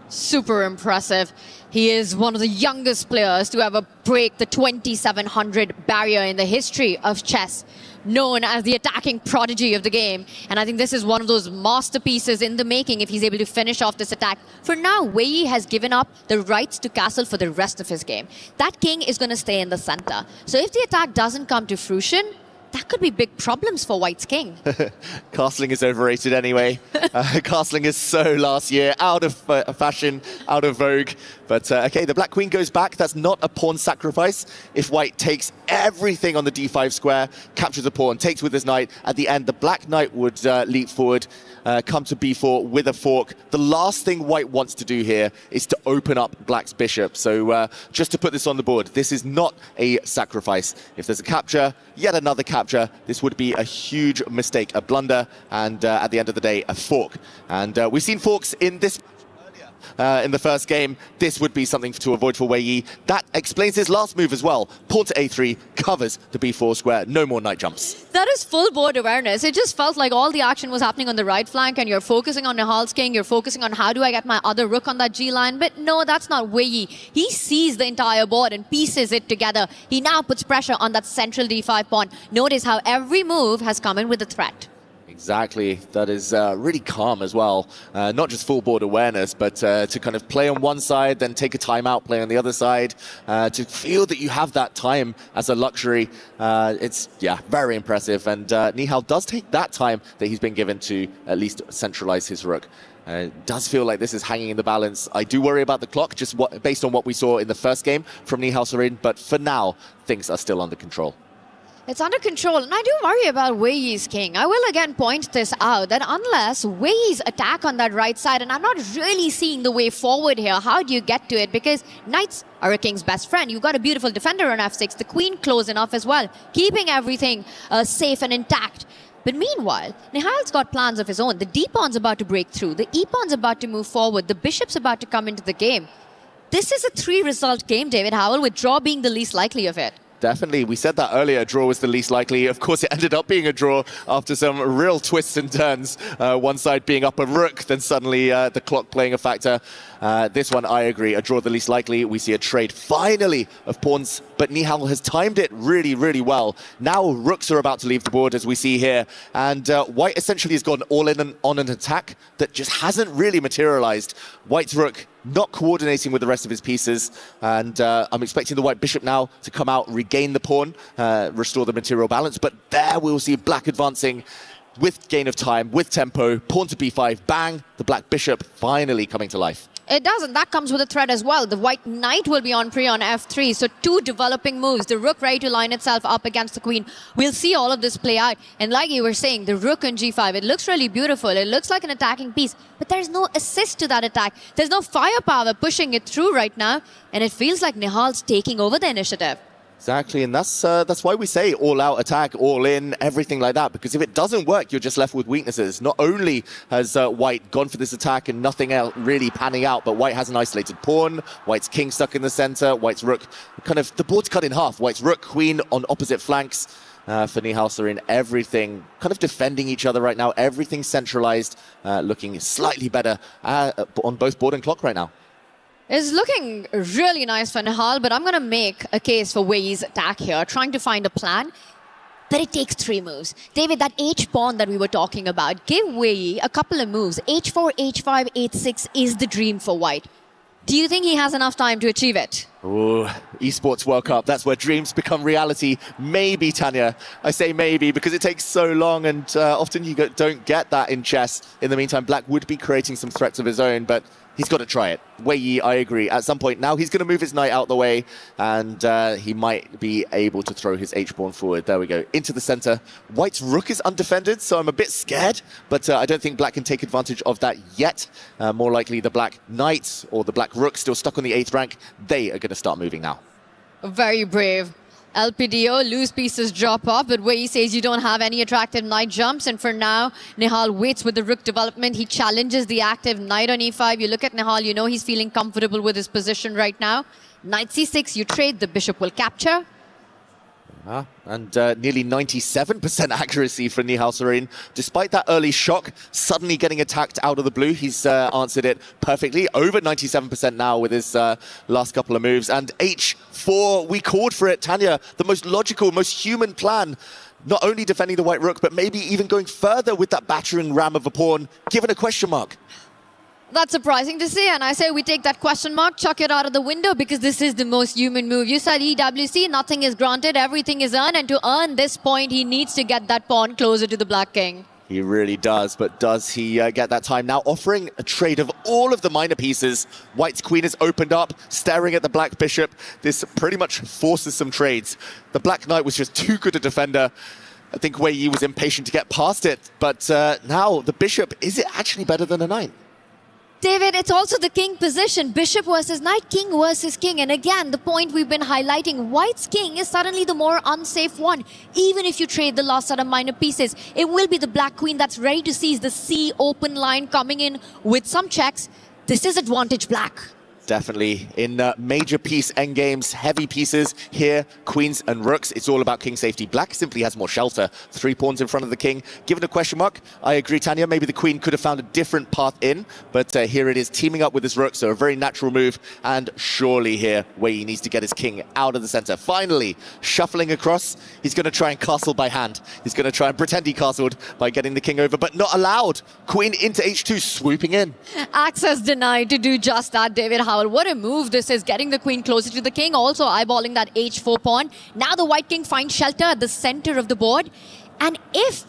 Super impressive. He is one of the youngest players to ever break the 2700 barrier in the history of chess, known as the attacking prodigy of the game. And I think this is one of those masterpieces in the making if he's able to finish off this attack. For now, Wei Yi has given up the rights to castle for the rest of his game. That king is going to stay in the center. So if the attack doesn't come to fruition, that could be big problems for White's king. Castling is overrated anyway. Castling is so last year, out of fashion, out of vogue. But okay, the black queen goes back. That's not a pawn sacrifice. If White takes everything on the d5 square, captures a pawn, takes with his knight, at the end, the black knight would leap forward, come to b4 with a fork. The last thing White wants to do here is to open up black's bishop. So just to put this on the board, this is not a sacrifice. If there's a capture, yet another capture, this would be a huge mistake, a blunder, and at the end of the day, a fork. And we've seen forks in this in the first game. This would be something to avoid for Wei Yi. That explains his last move as well. Pawn to a3, covers the b4 square, no more knight jumps. That is full board awareness. It just felt like all the action was happening on the right flank and you're focusing on Nihal's king, you're focusing on how do I get my other rook on that G line, but no, that's not Wei Yi. He sees the entire board and pieces it together. He now puts pressure on that central d5 pawn. Notice how every move has come in with a threat. Exactly. That is really calm as well. Not just full board awareness, but to kind of play on one side, then take a timeout, play on the other side, to feel that you have that time as a luxury. It's, yeah, very impressive. And Nihal does take that time that he's been given to at least centralize his rook. It does feel like this is hanging in the balance. I do worry about the clock, just based on what we saw in the first game from Nihal Sarin, but for now, things are still under control. It's under control, and I do worry about Wei Yi's king. I will again point this out, that unless Wei Yi's attack on that right side, and I'm not really seeing the way forward here, how do you get to it? Because knights are a king's best friend. You've got a beautiful defender on f6, the queen close enough as well, keeping everything safe and intact. But meanwhile, Nihal's got plans of his own. The d-pawn's about to break through, the e-pawn's about to move forward, the bishop's about to come into the game. This is a 3-result game, David Howell, with draw being the least likely of it. Definitely. We said that earlier, a draw was the least likely. Of course, it ended up being a draw after some real twists and turns. One side being up a rook, then suddenly the clock playing a factor. This one, I agree, a draw the least likely. We see a trade, finally, of pawns, but Nihal has timed it really, really well. Now rooks are about to leave the board, as we see here, and White essentially has gone all in on an attack that just hasn't really materialized. White's rook not coordinating with the rest of his pieces, and I'm expecting the White bishop now to come out, regain the pawn, restore the material balance, but there we'll see black advancing with gain of time, with tempo, pawn to b5, bang, the black bishop finally coming to life. It doesn't. That comes with a threat as well. The white knight will be on pre on f3. So 2 developing moves. The rook ready to line itself up against the queen. We'll see all of this play out. And like you were saying, the rook on g5, it looks really beautiful. It looks like an attacking piece. But there's no assist to that attack. There's no firepower pushing it through right now. And it feels like Nihal's taking over the initiative. Exactly, and that's why we say all-out attack, all-in, everything like that, because if it doesn't work, you're just left with weaknesses. Not only has White gone for this attack and nothing else really panning out, but White has an isolated pawn, White's king stuck in the center, White's rook, kind of, the board's cut in half. White's rook, queen on opposite flanks for Nihal Sarin. Everything kind of defending each other right now, everything centralized, looking slightly better on both board and clock right now. It's looking really nice for Nihal, but I'm going to make a case for Wei Yi's attack here, trying to find a plan. But it takes 3 moves. David, that H-pawn that we were talking about, give Wei Yi a couple of moves. H4, H5, H6 is the dream for White. Do you think he has enough time to achieve it? Ooh, Esports World Cup, that's where dreams become reality. Maybe, Tanya. I say maybe because it takes so long, and often you don't get that in chess. In the meantime, Black would be creating some threats of his own, but he's got to try it. Wei Yi, I agree. At some point now, he's going to move his knight out the way, and he might be able to throw his H-pawn forward. There we go. Into the center. White's rook is undefended, so I'm a bit scared, but I don't think Black can take advantage of that yet. More likely the Black knight or the Black rook still stuck on the 8th rank. They are going to start moving now. Very brave. LPDO, loose pieces drop off, but Wei Yi says you don't have any attractive knight jumps, and for now, Nihal waits with the rook development. He challenges the active knight on e5. You look at Nihal, you know he's feeling comfortable with his position right now. Knight c6, you trade, the bishop will capture. And nearly 97% accuracy for Nihal Sarin. Despite that early shock, suddenly getting attacked out of the blue, he's answered it perfectly. Over 97% now with his last couple of moves. And H4, we called for it, Tanya. The most logical, most human plan. Not only defending the white rook, but maybe even going further with that battering ram of a pawn, given a question mark. That's surprising to see, and I say we take that question mark, chuck it out of the window, because this is the most human move. You said EWC, nothing is granted, everything is earned, and to earn this point, he needs to get that pawn closer to the Black King. He really does, but does he get that time? Now offering a trade of all of the minor pieces. White's queen is opened up, staring at the black bishop. This pretty much forces some trades. The black knight was just too good a defender. I think Wei Yi was impatient to get past it, but now the bishop, is it actually better than a knight? David, it's also the king position. Bishop versus knight, king versus king. And again, the point we've been highlighting, white's king is suddenly the more unsafe one. Even if you trade the last set of minor pieces, it will be the black queen that's ready to seize the C open line coming in with some checks. This is advantage black. Definitely. In major piece endgames, heavy pieces here, queens and rooks, it's all about king safety. Black simply has more shelter. 3 pawns in front of the king. Given a question mark, I agree, Tanya, maybe the queen could have found a different path in, but here it is, teaming up with his rook, so a very natural move, and surely here, Wei Yi needs to get his king out of the center. Finally, shuffling across, he's going to try and castle by hand. He's going to try and pretend he castled by getting the king over, but not allowed. Queen into H2, swooping in. Access denied to do just that, David Howell. What a move this is, getting the queen closer to the king, also eyeballing that H4 pawn. Now the white king finds shelter at the center of the board. And if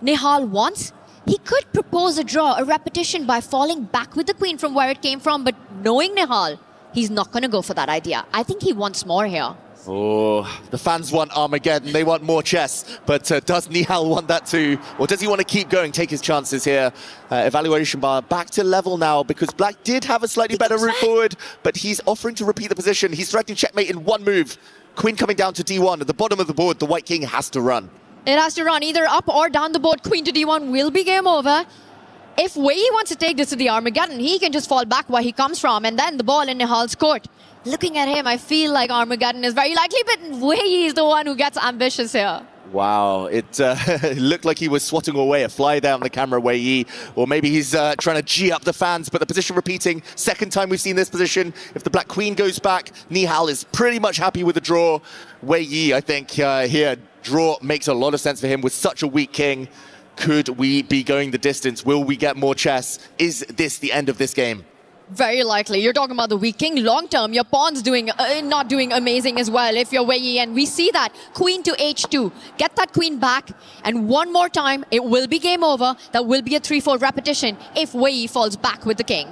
Nihal wants, he could propose a draw, a repetition by falling back with the queen from where it came from. But knowing Nihal, he's not going to go for that idea. I think he wants more here. Oh, the fans want Armageddon, they want more chess, but does Nihal want that too? Or does he want to keep going, take his chances here? Evaluation bar back to level now, because Black did have a slightly better route forward, but he's offering to repeat the position. He's threatening checkmate in one move. Queen coming down to D1 at the bottom of the board. The white king has to run. It has to run either up or down the board. Queen to D1 will be game over. If Wei Yi wants to take this to the Armageddon, he can just fall back where he comes from, and then the ball in Nihal's court. Looking at him, I feel like Armageddon is very likely, but Wei Yi is the one who gets ambitious here. Wow, it looked like he was swatting away a fly there on the camera, Wei Yi. Or maybe he's trying to G up the fans, but the position repeating. Second time we've seen this position. If the black queen goes back, Nihal is pretty much happy with the draw. Wei Yi, I think, here, draw makes a lot of sense for him with such a weak king. Could we be going the distance? Will we get more chess? Is this the end of this game? Very likely. You're talking about the weak king. Long term, your pawn's not doing amazing as well if you're Wei Yi. And we see that. Queen to H2. Get that queen back. And one more time, it will be game over. That will be a 3-4 repetition if Wei Yi falls back with the king.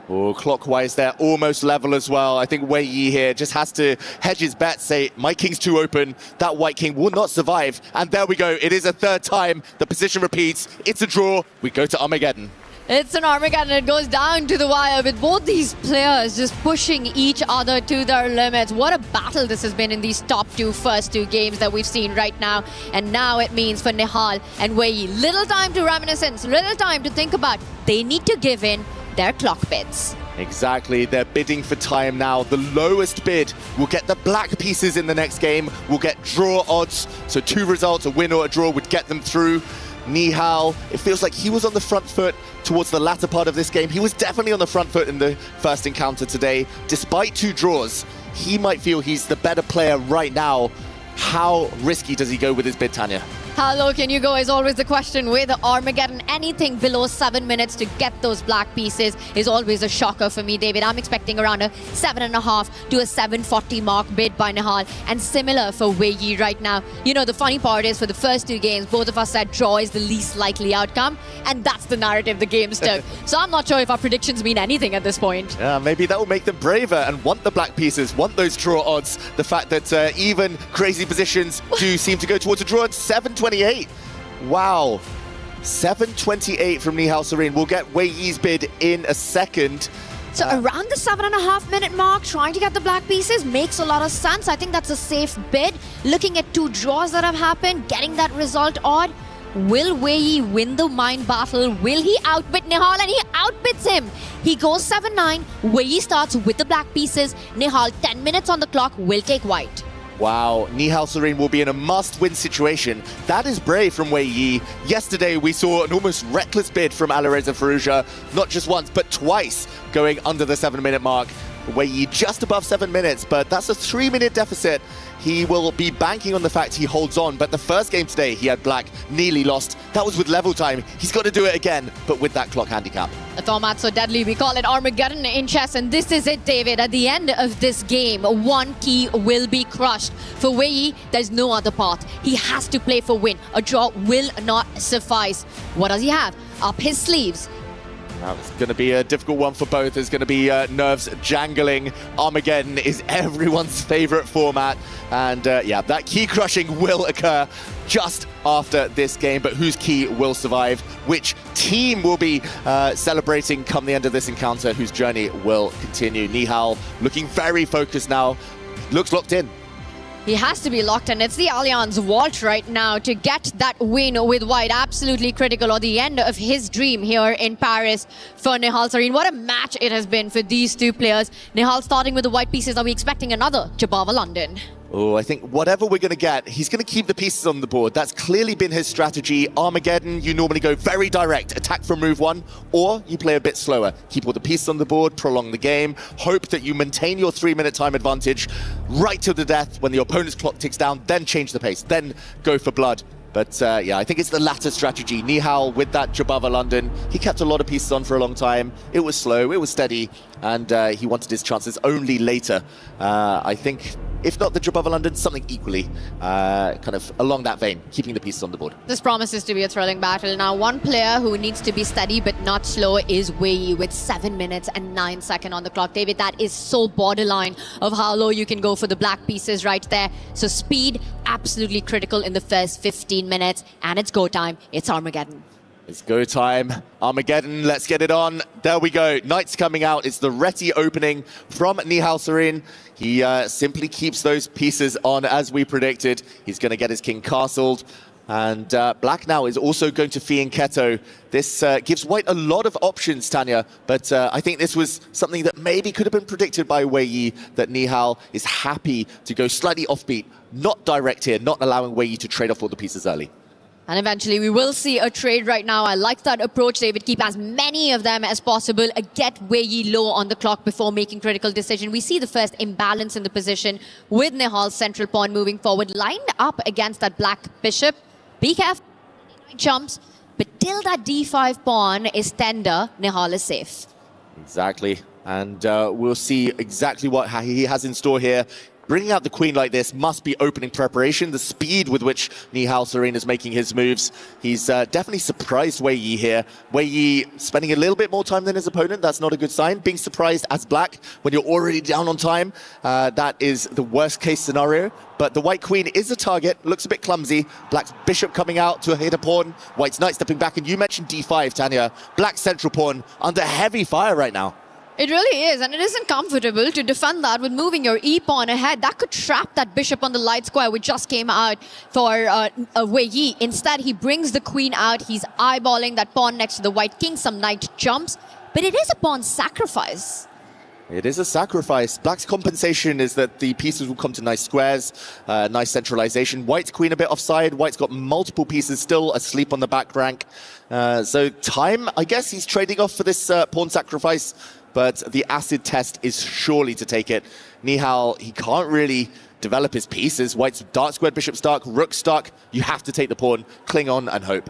Oh, clockwise there, almost level as well. I think Wei Yi here just has to hedge his bet, say, my king's too open. That white king will not survive. And there we go. It is a third time. The position repeats. It's a draw. We go to Armageddon. It's an Armageddon. It goes down to the wire with both these players just pushing each other to their limits. What a battle this has been in these first two games that we've seen right now. And now it means for Nihal and Wei Yi, little time to reminiscence, little time to think about. They need to give in their clock bids. Exactly, they're bidding for time now. The lowest bid will get the black pieces in the next game. We'll get draw odds. So 2 results, a win or a draw, would get them through. Nihal, it feels like he was on the front foot towards the latter part of this game. He was definitely on the front foot in the first encounter today. Despite 2 draws, he might feel he's the better player right now. How risky does he go with his bid, Tanya? How low can you go is always the question with Armageddon. Anything below 7 minutes to get those black pieces is always a shocker for me, David. I'm expecting around a 7.5 to a 7.40 mark bid by Nihal, and similar for Wei Yi right now. You know, the funny part is for the first 2 games, both of us said draw is the least likely outcome, and that's the narrative the games took. So I'm not sure if our predictions mean anything at this point. Yeah, maybe that will make them braver and want the black pieces, want those draw odds. The fact that even crazy positions do seem to go towards a draw at 7.28. Wow. 7.28 from Nihal Sarin. We'll get Wei Yi's bid in a second. So around the 7.5 minute mark, trying to get the black pieces makes a lot of sense. I think that's a safe bid. Looking at 2 draws that have happened, getting that result odd. Will Wei Yi win the mind battle? Will he outbid Nihal? And he outbids him. He goes 7-9. Wei Yi starts with the black pieces. Nihal, 10 minutes on the clock, will take white. Wow, Nihal Serene will be in a must-win situation. That is brave from Wei Yi. Yesterday, we saw an almost reckless bid from Alireza Firouzja, not just once, but twice, going under the 7-minute mark. Wei Yi just above 7 minutes, but that's a 3-minute deficit. He will be banking on the fact he holds on, but the first game today, he had Black nearly lost. That was with level time. He's got to do it again, but with that clock handicap. The format's so deadly, we call it Armageddon in chess, and this is it, David. At the end of this game, one key will be crushed. For Wei Yi, there's no other path. He has to play for win. A draw will not suffice. What does he have up his sleeves? Now, it's going to be a difficult one for both. There's going to be nerves jangling. Armageddon is everyone's favorite format. And yeah, that key crushing will occur just after this game. But whose key will survive? Which team will be celebrating come the end of this encounter? Whose journey will continue? Nihal looking very focused now. Looks locked in. He has to be locked in. It's the Allianz vault right now to get that win with white. Absolutely critical, or the end of his dream here in Paris for Nihal Serene. What a match it has been for these two players. Nihal starting with the white pieces. Are we expecting another Jabava London? Oh, I think whatever we're going to get, he's going to keep the pieces on the board. That's clearly been his strategy. Armageddon, you normally go very direct, attack from move 1, or you play a bit slower. Keep all the pieces on the board, prolong the game, hope that you maintain your 3-minute time advantage right till the death when the opponent's clock ticks down, then change the pace, then go for blood. But yeah, I think it's the latter strategy. Nihal with that Jabava London, he kept a lot of pieces on for a long time. It was slow, it was steady, and he wanted his chances only later. I think, if not the Jabava London, something equally kind of along that vein, keeping the pieces on the board. This promises to be a thrilling battle. Now, one player who needs to be steady but not slow is Wei Yi with 7 minutes and 9 seconds on the clock. David, that is so borderline of how low you can go for the black pieces right there. So speed, absolutely critical in the first 15 minutes. And it's go time. It's Armageddon. It's go time. Armageddon, let's get it on. There we go. Knight's coming out. It's the Reti opening from Nihal Serene. He simply keeps those pieces on as we predicted. He's going to get his king castled. And Black now is also going to Fianchetto. This gives White a lot of options, Tanya. But I think this was something that maybe could have been predicted by Wei Yi, that Nihal is happy to go slightly offbeat, not direct here, not allowing Wei Yi to trade off all the pieces early. And eventually we will see a trade right now. I like that approach, David. Keep as many of them as possible. Get Wei Yi low on the clock before making critical decision. We see the first imbalance in the position with Nihal's central pawn moving forward, lined up against that black bishop. Be careful, jumps, but till that d5 pawn is tender, Nihal is safe. Exactly. And we'll see exactly what he has in store here. Bringing out the queen like this must be opening preparation. The speed with which Nihal Serene is making his moves. He's definitely surprised Wei Yi here. Wei Yi spending a little bit more time than his opponent. That's not a good sign. Being surprised as Black when you're already down on time. That is the worst case scenario. But the white queen is a target. Looks a bit clumsy. Black's bishop coming out to hit a pawn. White's knight stepping back. And you mentioned d5, Tanya. Black's central pawn under heavy fire right now. It really is, and it isn't comfortable to defend that with moving your e-pawn ahead. That could trap that bishop on the light square, which just came out for Wei Yi. Instead, he brings the queen out. He's eyeballing that pawn next to the white king. Some knight jumps, but it is a pawn sacrifice. It is a sacrifice. Black's compensation is that the pieces will come to nice squares, nice centralization. White's queen a bit offside. White's got multiple pieces still asleep on the back rank. So time, I guess he's trading off for this pawn sacrifice. But the acid test is surely to take it. Nihal, he can't really develop his pieces. White's dark squared, bishop stuck, rook stuck. You have to take the pawn, cling on and hope.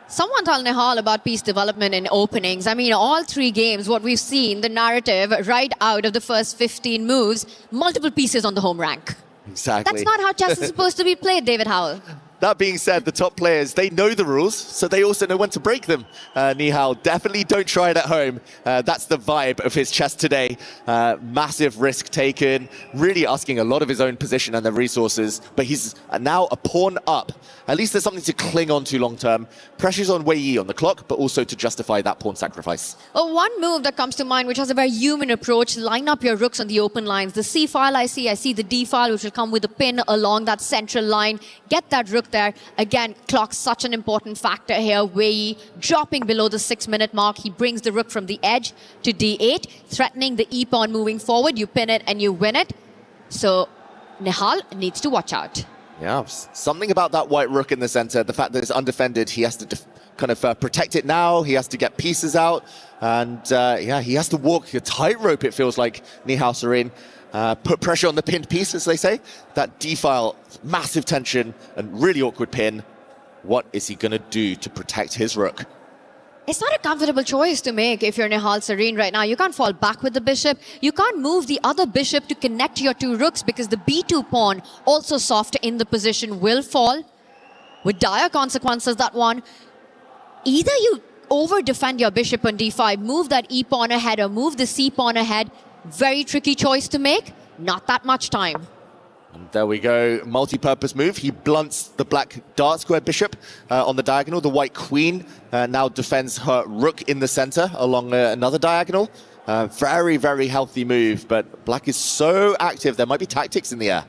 Someone tell Nihal about piece development in openings. I mean, all 3 games, what we've seen, the narrative right out of the first 15 moves, multiple pieces on the home rank. Exactly. That's not how chess is supposed to be played, David Howell. That being said, the top players, they know the rules, so they also know when to break them. Nihal, definitely don't try it at home. That's the vibe of his chess today. Massive risk taken, really asking a lot of his own position and the resources, but he's now a pawn up. At least there's something to cling on to long term. Pressure's on Wei Yi on the clock, but also to justify that pawn sacrifice. One move that comes to mind, which has a very human approach, line up your rooks on the open lines. The C file I see the D file, which will come with a pin along that central line. Get that rook there. Again, clock such an important factor here. Wei Yi dropping below the 6-minute mark. He brings the rook from the edge to D8, threatening the e-pawn moving forward. You pin it and you win it. So Nihal needs to watch out. Yeah, something about that white rook in the center, the fact that it's undefended, he has to kind of protect it now, he has to get pieces out, and yeah, he has to walk a tightrope, it feels like, Nihal Sarin. Put pressure on the pinned piece, as they say. That D-file, massive tension and really awkward pin. What is he going to do to protect his rook? It's not a comfortable choice to make if you're Nihal Sarin right now. You can't fall back with the bishop. You can't move the other bishop to connect your two rooks because the B2 pawn, also soft in the position, will fall. With dire consequences, that one. Either you over-defend your bishop on D5, move that E pawn ahead, or move the C pawn ahead. Very tricky choice to make. Not that much time. And there we go, multi-purpose move. He blunts the black dart square bishop on the diagonal. The white queen now defends her rook in the center along another diagonal. Very, very healthy move, but black is so active, there might be tactics in the air.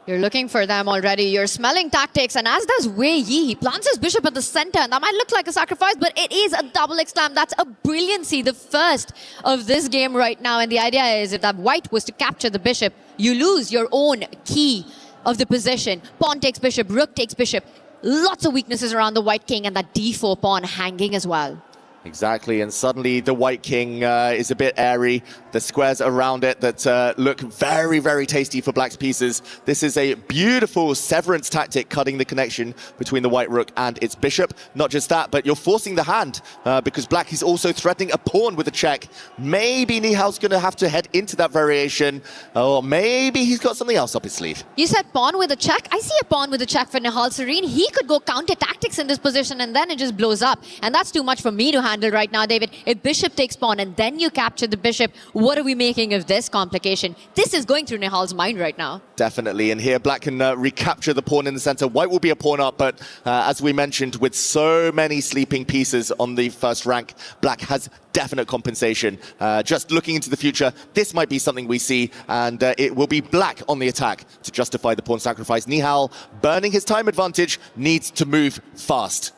You're looking for them already. You're smelling tactics, and as does Wei Yi. He plants his bishop at the center, and that might look like a sacrifice, but it is a double exclam. That's a brilliancy, the first of this game right now. And the idea is if that white was to capture the bishop, you lose your own key of the position. Pawn takes bishop, rook takes bishop. Lots of weaknesses around the white king, and that D4 pawn hanging as well. Exactly, and suddenly the white king is a bit airy. The squares around it that look very, very tasty for black's pieces. This is a beautiful severance tactic, cutting the connection between the white rook and its bishop. Not just that, but you're forcing the hand because black is also threatening a pawn with a check. Maybe Nihal's going to have to head into that variation, or maybe he's got something else up his sleeve. You said pawn with a check. I see a pawn with a check for Nihal Sarin. He could go counter tactics in this position, and then it just blows up. And that's too much for me to handle right now, David. If bishop takes pawn and then you capture the bishop, what are we making of this complication? This is going through Nihal's mind right now. Definitely, and here black can recapture the pawn in the center. White will be a pawn up, but as we mentioned, with so many sleeping pieces on the first rank, black has definite compensation. Just looking into the future, this might be something we see, and it will be black on the attack to justify the pawn sacrifice. Nihal, burning his time advantage, needs to move fast.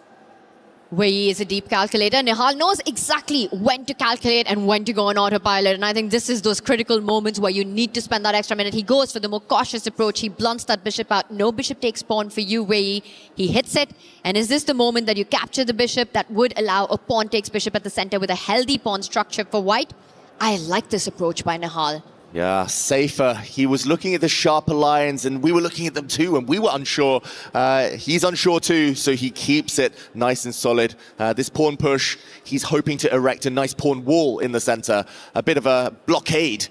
Wei Yi is a deep calculator. Nihal knows exactly when to calculate and when to go on autopilot. And I think this is those critical moments where you need to spend that extra minute. He goes for the more cautious approach. He blunts that bishop out. No bishop takes pawn for you, Wei Yi. He hits it. And is this the moment that you capture the bishop that would allow a pawn takes bishop at the center with a healthy pawn structure for white? I like this approach by Nihal. Yeah, safer. He was looking at the sharper lines, and we were looking at them too, and we were unsure. He's unsure too, so he keeps it nice and solid. This pawn push, he's hoping to erect a nice pawn wall in the center. A bit of a blockade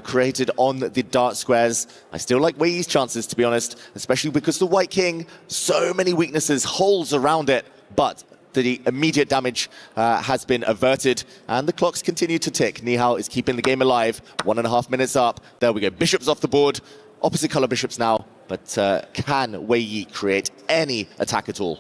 created on the dart squares. I still like Wei Yi's chances, to be honest, especially because the white king, so many weaknesses, holes around it, but the immediate damage has been averted, and the clocks continue to tick. Nihal is keeping the game alive. 1.5 minutes up. There we go. Bishops off the board. Opposite color bishops now. But can Wei Yi create any attack at all?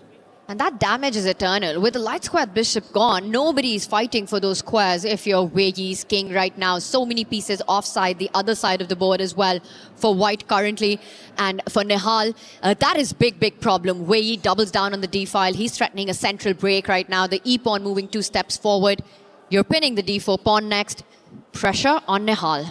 And that damage is eternal. With the light square bishop gone, nobody is fighting for those squares if you're Wei Yi's king right now. So many pieces offside, the other side of the board as well for white currently. And for Nihal, that is big, big problem. Wei Yi doubles down on the D-file. He's threatening a central break right now. The E-pawn moving 2 steps forward. You're pinning the D4 pawn next. Pressure on Nihal.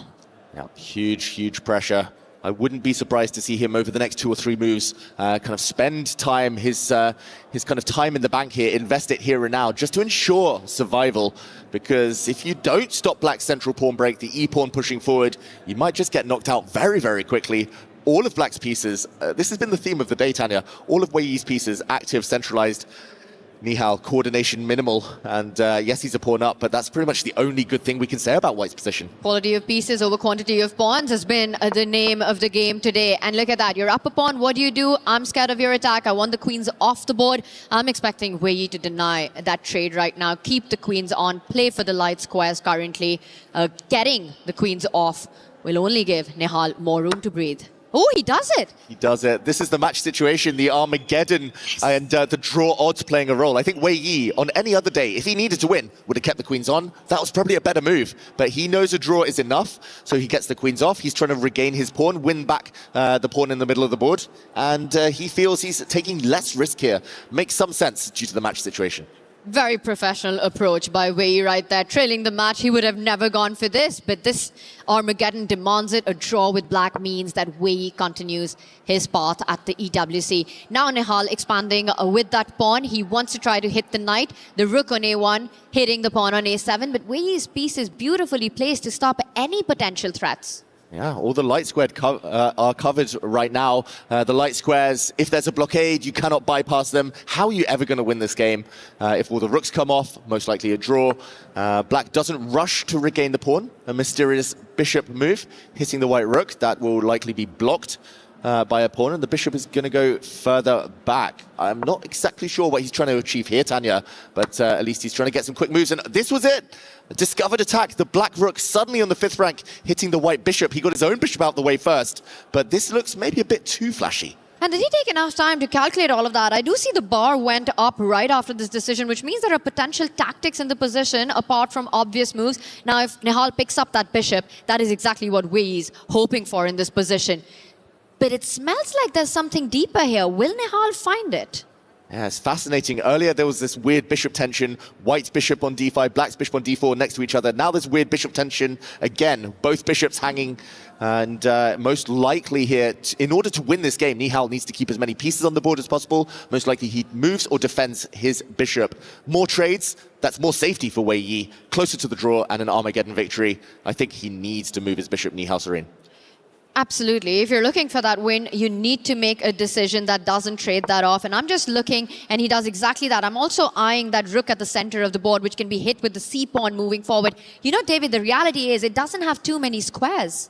Yeah, huge, huge pressure. I wouldn't be surprised to see him over the next 2 or 3 moves kind of spend time, his kind of time in the bank here, invest it here and now, just to ensure survival. Because if you don't stop black's central pawn break, the e-pawn pushing forward, you might just get knocked out very, very quickly. All of black's pieces, this has been the theme of the day, Tanya, all of Wei Yi's pieces, active, centralized. Nihal, coordination minimal, and yes, he's a pawn up, but that's pretty much the only good thing we can say about white's position. Quality of pieces over quantity of pawns has been the name of the game today. And look at that, you're up a pawn, what do? I'm scared of your attack, I want the queens off the board. I'm expecting Wei Yi to deny that trade right now. Keep the queens on, play for the light squares currently. Getting the queens off will only give Nihal more room to breathe. Oh, he does it. He does it. This is the match situation, the Armageddon, and the draw odds playing a role. I think Wei Yi, on any other day, if he needed to win, would have kept the queens on. That was probably a better move. But he knows a draw is enough, so he gets the queens off. He's trying to regain his pawn, win back the pawn in the middle of the board. And he feels he's taking less risk here. Makes some sense due to the match situation. Very professional approach by Wei right there. Trailing the match, he would have never gone for this, but this Armageddon demands it. A draw with black means that Wei continues his path at the EWC. Now Nihal expanding with that pawn. He wants to try to hit the knight. The rook on A1, hitting the pawn on A7, but Wei's piece is beautifully placed to stop any potential threats. Yeah, all the light squares are covered right now. The light squares, if there's a blockade, you cannot bypass them. How are you ever going to win this game? If all the rooks come off, most likely a draw. Black doesn't rush to regain the pawn. A mysterious bishop move, hitting the white rook. That will likely be blocked by a pawn, and the bishop is going to go further back. I'm not exactly sure what he's trying to achieve here, Tanya, but at least he's trying to get some quick moves, and this was it. A discovered attack, the black rook suddenly on the 5th rank, hitting the white bishop. He got his own bishop out the way first, but this looks maybe a bit too flashy. And did he take enough time to calculate all of that? I do see the bar went up right after this decision, which means there are potential tactics in the position apart from obvious moves. Now, if Nihal picks up that bishop, that is exactly what Wei is hoping for in this position. But it smells like there's something deeper here. Will Nihal find it? Yeah, it's fascinating. Earlier, there was this weird bishop tension. White's bishop on d5, black's bishop on d4 next to each other. Now there's weird bishop tension again. Both bishops hanging. And most likely here, in order to win this game, Nihal needs to keep as many pieces on the board as possible. Most likely he moves or defends his bishop. More trades, that's more safety for Wei Yi. Closer to the draw and an Armageddon victory. I think he needs to move his bishop, Nihal Sarin. Absolutely. If you're looking for that win, you need to make a decision that doesn't trade that off. And I'm just looking, and he does exactly that. I'm also eyeing that rook at the center of the board, which can be hit with the c-pawn moving forward. You know, David, the reality is it doesn't have too many squares.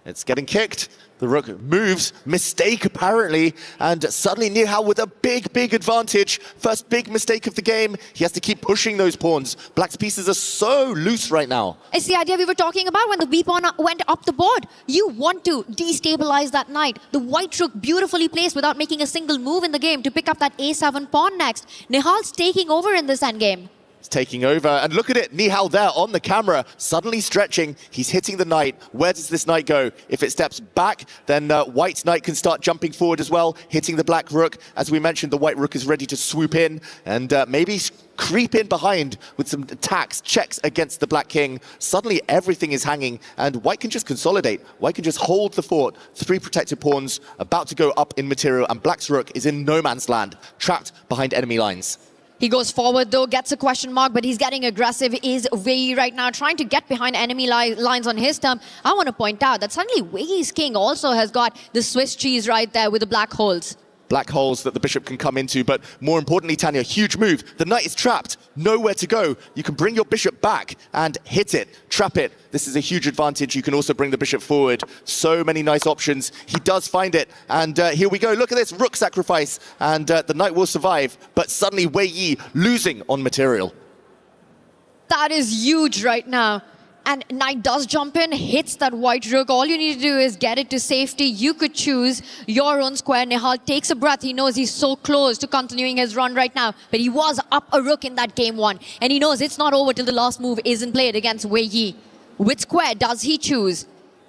It's getting kicked. The rook moves, mistake apparently, and suddenly Nihal with a big advantage. First big mistake of the game. He has to keep pushing those pawns. Black's pieces are so loose right now. It's the idea we were talking about when the b-pawn went up the board. You want to destabilize that knight. The white rook beautifully placed without making a single move in the game to pick up that a7 pawn next. Nihal's taking over in this endgame. It's taking over, and look at it, Nihal there on the camera, suddenly stretching. He's hitting the knight. Where does this knight go? If it steps back, then white's knight can start jumping forward as well, hitting the black rook. As we mentioned, the white rook is ready to swoop in and maybe creep in behind with some attacks, checks against the black king. Suddenly everything is hanging, and white can just consolidate. White can just hold the fort. 3 protected pawns about to go up in material, and black's rook is in no man's land, trapped behind enemy lines. He goes forward though, gets a question mark, but he's getting aggressive. Is Wei right now trying to get behind enemy lines on his term? I want to point out that suddenly Wei's king also has got the Swiss cheese right there with the black holes. Black holes that the bishop can come into, but more importantly, Tanya, huge move. The knight is trapped, nowhere to go. You can bring your bishop back and hit it, trap it. This is a huge advantage. You can also bring the bishop forward. So many nice options. He does find it, and here we go. Look at this, rook sacrifice, and the knight will survive, but suddenly Wei Yi losing on material. That is huge right now. And knight does jump in, hits that white rook. All you need to do is get it to safety. You could choose your own square. Nihal takes a breath. He knows he's so close to continuing his run right now. But he was up a rook in that game 1. And he knows it's not over till the last move isn't played against Wei Yi. Which square does he choose?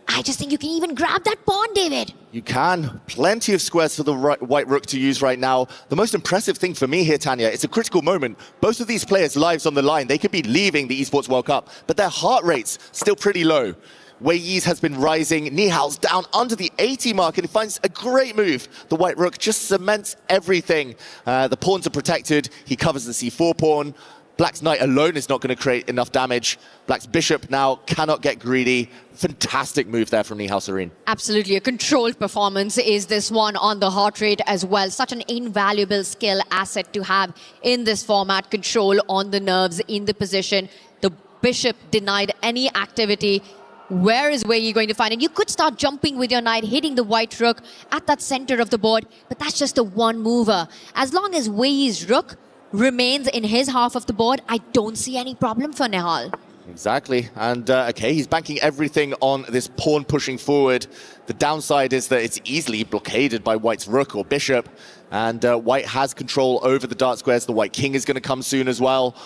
I just think you can even grab that pawn, David. You can. Plenty of squares for the white rook to use right now. The most impressive thing for me here, Tanya, it's a critical moment. Both of these players' lives on the line. They could be leaving the Esports World Cup, but their heart rate's still pretty low. Wei Yi's has been rising. Nihal's down under the 80 mark, and he finds a great move. The white rook just cements everything. The pawns are protected. He covers the c4 pawn. Black's knight alone is not going to create enough damage. Black's bishop now cannot get greedy. Fantastic move there from Nihal Sarin. Absolutely. A controlled performance is this one on the heart rate as well. Such an invaluable skill asset to have in this format. Control on the nerves in the position. The bishop denied any activity. Where is Wei Yi going to find it? You could start jumping with your knight, hitting the white rook at that center of the board, but that's just a one mover. As long as Wei Yi's rook remains in his half of the board, I don't see any problem for Nihal. Exactly, and okay, he's banking everything on this pawn pushing forward. The downside is that it's easily blockaded by white's rook or bishop, and white has control over the dark squares. The white king is going to come soon as well.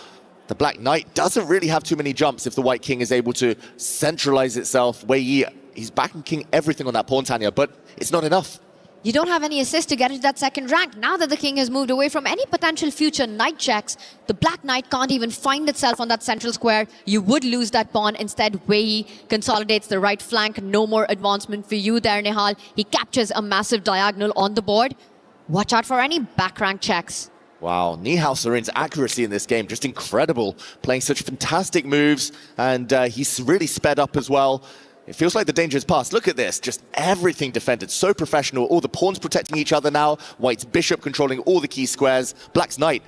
The black knight doesn't really have too many jumps if the white king is able to centralize itself. Wei Yi, he's banking everything on that pawn, Tanya, but it's not enough. You don't have any assists to get into that second rank. Now that the king has moved away from any potential future knight checks, the black knight can't even find itself on that central square. You would lose that pawn. Instead, Wei consolidates the right flank. No more advancement for you there, Nihal. He captures a massive diagonal on the board. Watch out for any back rank checks. Wow, Nihal Sarin's accuracy in this game, just incredible. Playing such fantastic moves, and he's really sped up as well. It feels like the danger has passed. Look at this, just everything defended, so professional. All the pawns protecting each other now. White's bishop controlling all the key squares. Black's knight,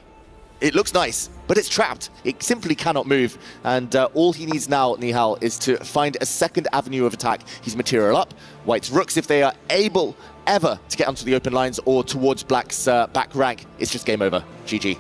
it looks nice, but it's trapped. It simply cannot move. And all he needs now, Nihal, is to find a second avenue of attack. He's material up. White's rooks, if they are able ever to get onto the open lines or towards Black's back rank, it's just game over. GG.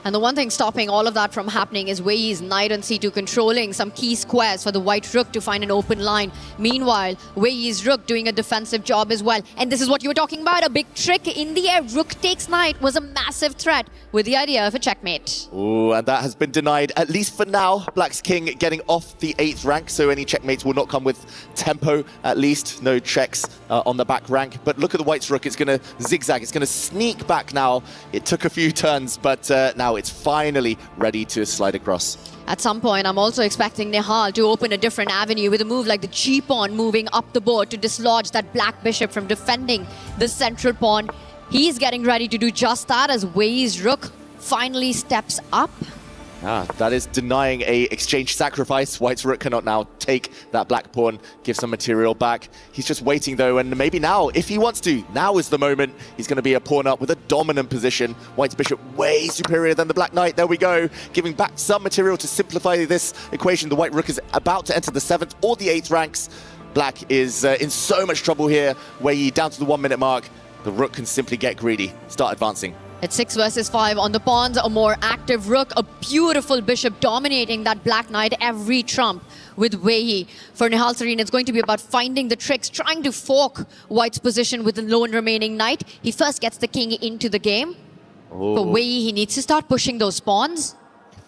And the one thing stopping all of that from happening is Wei's knight on c2 controlling some key squares for the white rook to find an open line. Meanwhile, Wei's rook doing a defensive job as well. And this is what you were talking about, a big trick in the air. Rook takes knight was a massive threat with the idea of a checkmate. Ooh, and that has been denied, at least for now. Black's king getting off the 8th rank, so any checkmates will not come with tempo, at least. No checks on the back rank. But look at the white's rook. It's going to zigzag. It's going to sneak back now. It took a few turns, but now it's finally ready to slide across. At some point, I'm also expecting Nihal to open a different avenue with a move like the g-pawn moving up the board to dislodge that black bishop from defending the central pawn. He's getting ready to do just that as Wei's rook finally steps up. That is denying a exchange sacrifice. White's rook cannot now take that black pawn, give some material back. He's just waiting though, and maybe now, if he wants to, now is the moment. He's going to be a pawn up with a dominant position. White's bishop way superior than the black knight. There we go, giving back some material to simplify this equation. The white rook is about to enter the 7th or the 8th ranks. Black is in so much trouble here. Wei down to the 1 minute mark. The rook can simply get greedy, start advancing. It's 6 versus 5 on the pawns, a more active rook, a beautiful bishop dominating that black knight every trump with Wei. For Nihal Sarin, it's going to be about finding the tricks, trying to fork White's position with the lone remaining knight. He first gets the king into the game. For Wei, he needs to start pushing those pawns.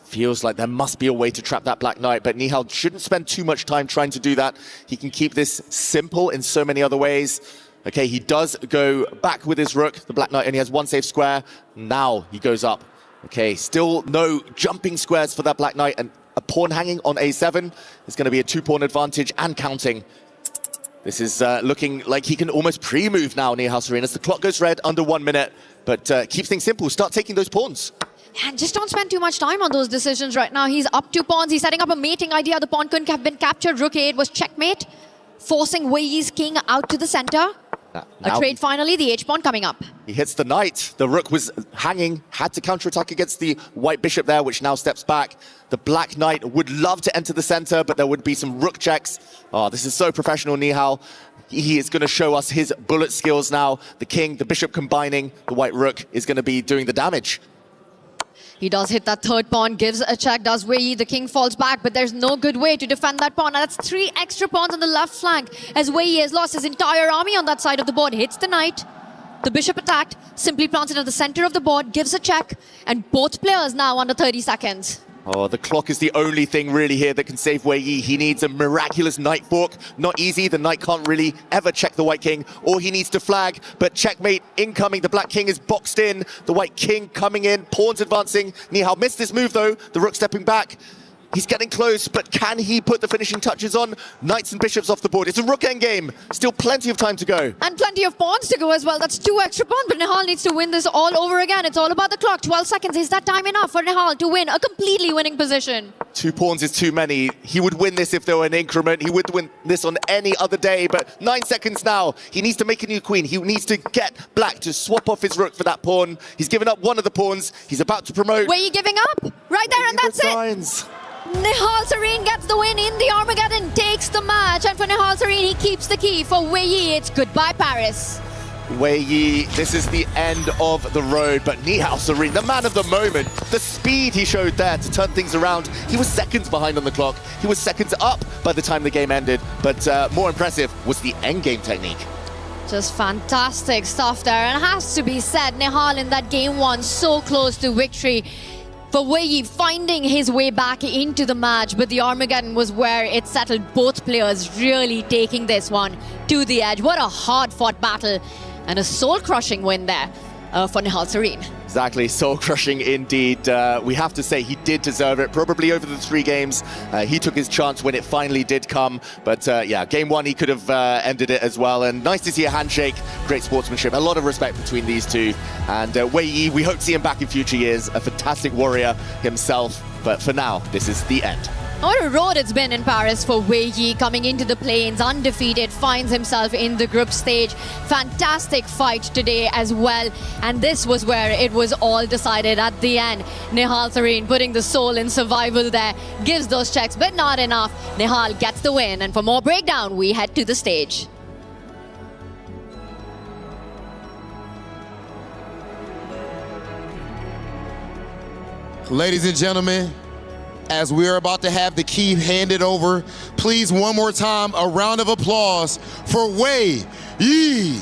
Feels like there must be a way to trap that black knight, but Nihal shouldn't spend too much time trying to do that. He can keep this simple in so many other ways. Okay, he does go back with his rook. The black knight only has 1 safe square. Now he goes up. Okay, still no jumping squares for that black knight, and a pawn hanging on a7 is going to be a 2-pawn advantage and counting. This is looking like he can almost pre-move now, Nihal Sarin, as the clock goes red under 1 minute, but keeps things simple. Start taking those pawns. And just don't spend too much time on those decisions right now. He's up 2 pawns. He's setting up a mating idea. The pawn couldn't have been captured. Rook A8 was checkmate, forcing Wei's king out to the center. A trade finally, the H-pawn coming up. He hits the knight. The rook was hanging, had to counterattack against the white bishop there, which now steps back. The black knight would love to enter the center, but there would be some rook checks. Oh, this is so professional, Nihal. He is going to show us his bullet skills now. The king, the bishop combining, the white rook is going to be doing the damage. He does hit that 3rd pawn, gives a check, does Wei. The king falls back, but there's no good way to defend that pawn. And that's 3 extra pawns on the left flank as Wei has lost his entire army on that side of the board. Hits the knight. The bishop attacked, simply plants it at the center of the board, gives a check, and both players now under 30 seconds. Oh, the clock is the only thing really here that can save Wei Yi. He needs a miraculous knight fork. Not easy. The knight can't really ever check the white king, or he needs to flag, but checkmate incoming. The black king is boxed in. The white king coming in. Pawns advancing. Nihal missed this move, though. The rook stepping back. He's getting close, but can he put the finishing touches on? Knights and bishops off the board. It's a rook endgame. Still plenty of time to go. And plenty of pawns to go as well. That's 2 extra pawns, but Nihal needs to win this all over again. It's all about the clock. 12 seconds. Is that time enough for Nihal to win a completely winning position? 2 pawns is too many. He would win this if there were an increment. He would win this on any other day, but 9 seconds now. He needs to make a new queen. He needs to get black to swap off his rook for that pawn. He's given up one of the pawns. He's about to promote. Were you giving up? Right there, and that's it. Nihal Sarin gets the win in the Armageddon, takes the match, and for Nihal Sarin, he keeps the key. For Wei Yi, it's goodbye Paris. Wei Yi, this is the end of the road, but Nihal Sarin, the man of the moment, the speed he showed there to turn things around. He was seconds behind on the clock. He was seconds up by the time the game ended, but more impressive was the endgame technique. Just fantastic stuff there, and it has to be said, Nihal in that game 1, so close to victory. For Wei Yi finding his way back into the match, but the Armageddon was where it settled. Both players really taking this one to the edge. What a hard-fought battle. and a soul-crushing win there for Nihal Sareen. Exactly, soul-crushing indeed. We have to say he did deserve it. Probably over the 3 games, he took his chance when it finally did come. But yeah, game 1, he could have ended it as well. And nice to see a handshake, great sportsmanship, a lot of respect between these two. And Wei Yi, we hope to see him back in future years, a fantastic warrior himself. But for now, this is the end. What a road it's been in Paris for Wei Yi, coming into the play-ins undefeated, finds himself in the group stage. Fantastic fight today as well. And this was where it was all decided at the end. Nihal Sareen putting the soul in survival there, gives those checks, but not enough. Nihal gets the win. And for more breakdown, we head to the stage. Ladies and gentlemen, as we're about to have the key handed over, please one more time, a round of applause for Wei Yi.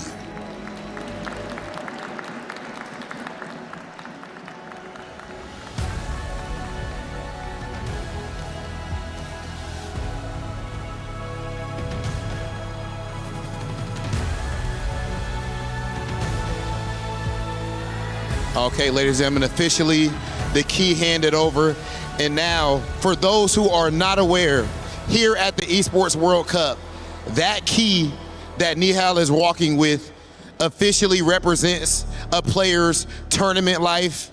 Okay, ladies and gentlemen, officially the key handed over. And now, for those who are not aware, here at the Esports World Cup, that key that Nihal is walking with officially represents a player's tournament life.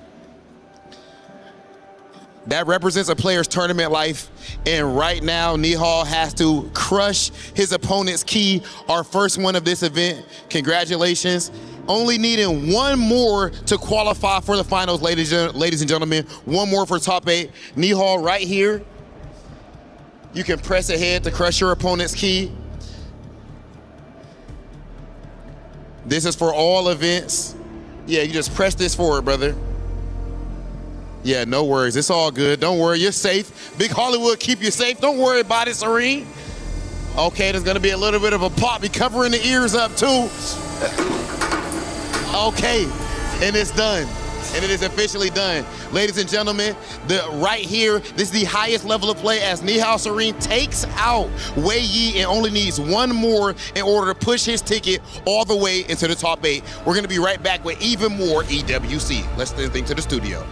That represents a player's tournament life. And right now, Nihal has to crush his opponent's key, our first one of this event. Congratulations. Only needing one more to qualify for the finals, ladies and gentlemen. One more for top 8. Nihal right here. You can press ahead to crush your opponent's key. This is for all events. Yeah, you just press this forward, brother. Yeah, no worries. It's all good. Don't worry, you're safe. Big Hollywood keep you safe. Don't worry about it, Serene. Okay, there's gonna be a little bit of a pop. Be covering the ears up too. Okay, and it's done. And it is officially done. Ladies and gentlemen, right here, this is the highest level of play as Nihal Sareen takes out Wei Yi and only needs one more in order to push his ticket all the way into the top 8. We're gonna be right back with even more EWC. Let's send things to the studio.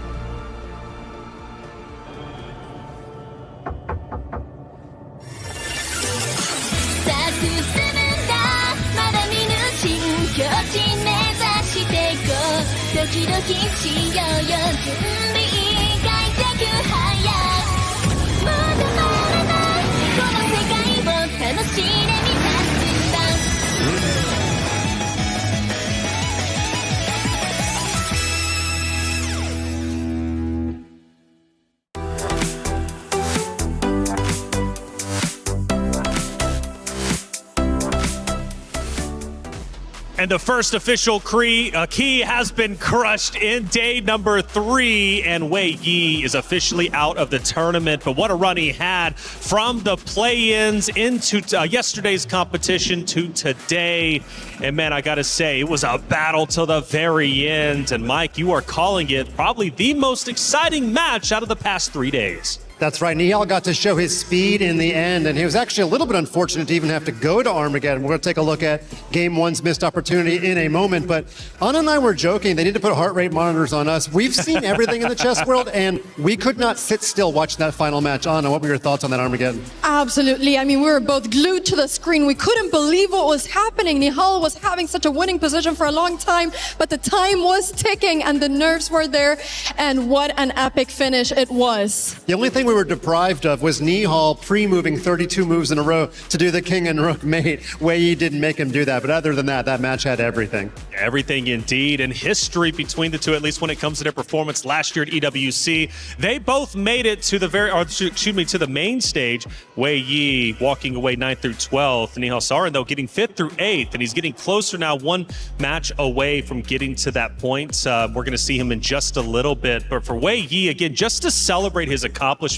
And the first official key has been crushed in day number 3, and Wei Yi is officially out of the tournament. But what a run he had from the play-ins into yesterday's competition to today. And man, I gotta say, it was a battle till the very end. And Mike, you are calling it probably the most exciting match out of the past 3 days. That's right. Nihal got to show his speed in the end, and he was actually a little bit unfortunate to even have to go to Armageddon. We're going to take a look at Game 1's missed opportunity in a moment, but Anna and I were joking. They need to put heart rate monitors on us. We've seen everything in the chess world, and we could not sit still watching that final match. Anna, what were your thoughts on that Armageddon? Absolutely. I mean, we were both glued to the screen. We couldn't believe what was happening. Nihal was having such a winning position for a long time, but the time was ticking, and the nerves were there, and what an epic finish it was. The only thing we were deprived of was Nihal pre-moving 32 moves in a row to do the king and rook mate. Wei Yi didn't make him do that, but other than that, that match had everything. Everything indeed, and history between the two, at least when it comes to their performance last year at EWC. They both made it to the to the main stage. Wei Yi walking away 9th through 12th. Nihal Sareen, though, getting 5th through 8th, and he's getting closer now, one match away from getting to that point. We're going to see him in just a little bit, but for Wei Yi, again, just to celebrate his accomplishments,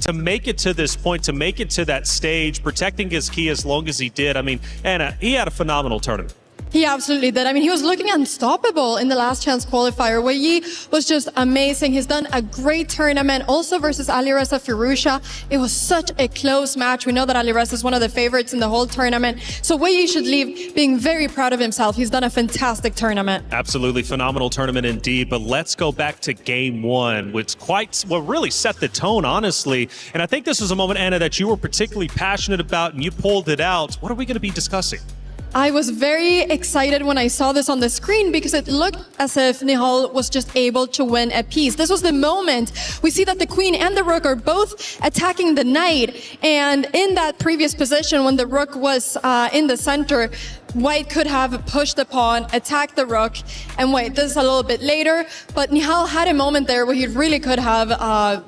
to make it to this point, to make it to that stage, protecting his key as long as he did. I mean, and he had a phenomenal tournament. He absolutely did. I mean, he was looking unstoppable in the last chance qualifier. Wei Yi was just amazing. He's done a great tournament also versus Alireza Firouzja. It was such a close match. We know that Alireza is one of the favorites in the whole tournament. So Wei Yi should leave being very proud of himself. He's done a fantastic tournament. Absolutely phenomenal tournament indeed. But let's go back to game one, which really set the tone, honestly. And I think this was a moment, Anna, that you were particularly passionate about, and you pulled it out. What are we going to be discussing? I was very excited when I saw this on the screen because it looked as if Nihal was just able to win a piece. This was the moment. We see that the queen and the rook are both attacking the knight. And in that previous position, when the rook was in the center, White could have pushed the pawn, attacked the rook, and wait, this is a little bit later. But Nihal had a moment there where he really could have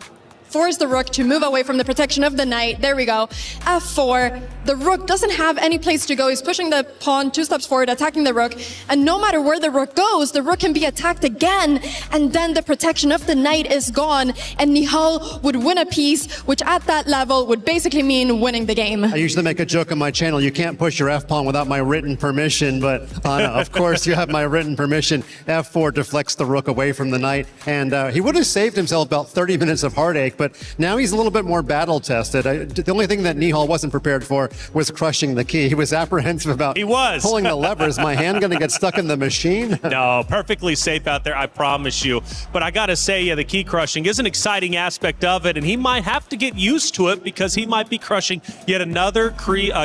force the rook to move away from the protection of the knight. There we go. F4. The rook doesn't have any place to go. He's pushing the pawn 2 steps forward, attacking the rook. And no matter where the rook goes, the rook can be attacked again. And then the protection of the knight is gone. And Nihal would win a piece, which at that level would basically mean winning the game. I usually make a joke on my channel. You can't push your F-pawn without my written permission. But Anna, of course, you have my written permission. F4 deflects the rook away from the knight. And he would have saved himself about 30 minutes of heartache. But now he's a little bit more battle tested. The only thing that Nihal wasn't prepared for was crushing the key. He was apprehensive about pulling the levers. My hand going to get stuck in the machine? No, perfectly safe out there, I promise you. But I got to say, yeah, the key crushing is an exciting aspect of it, and he might have to get used to it because he might be crushing yet another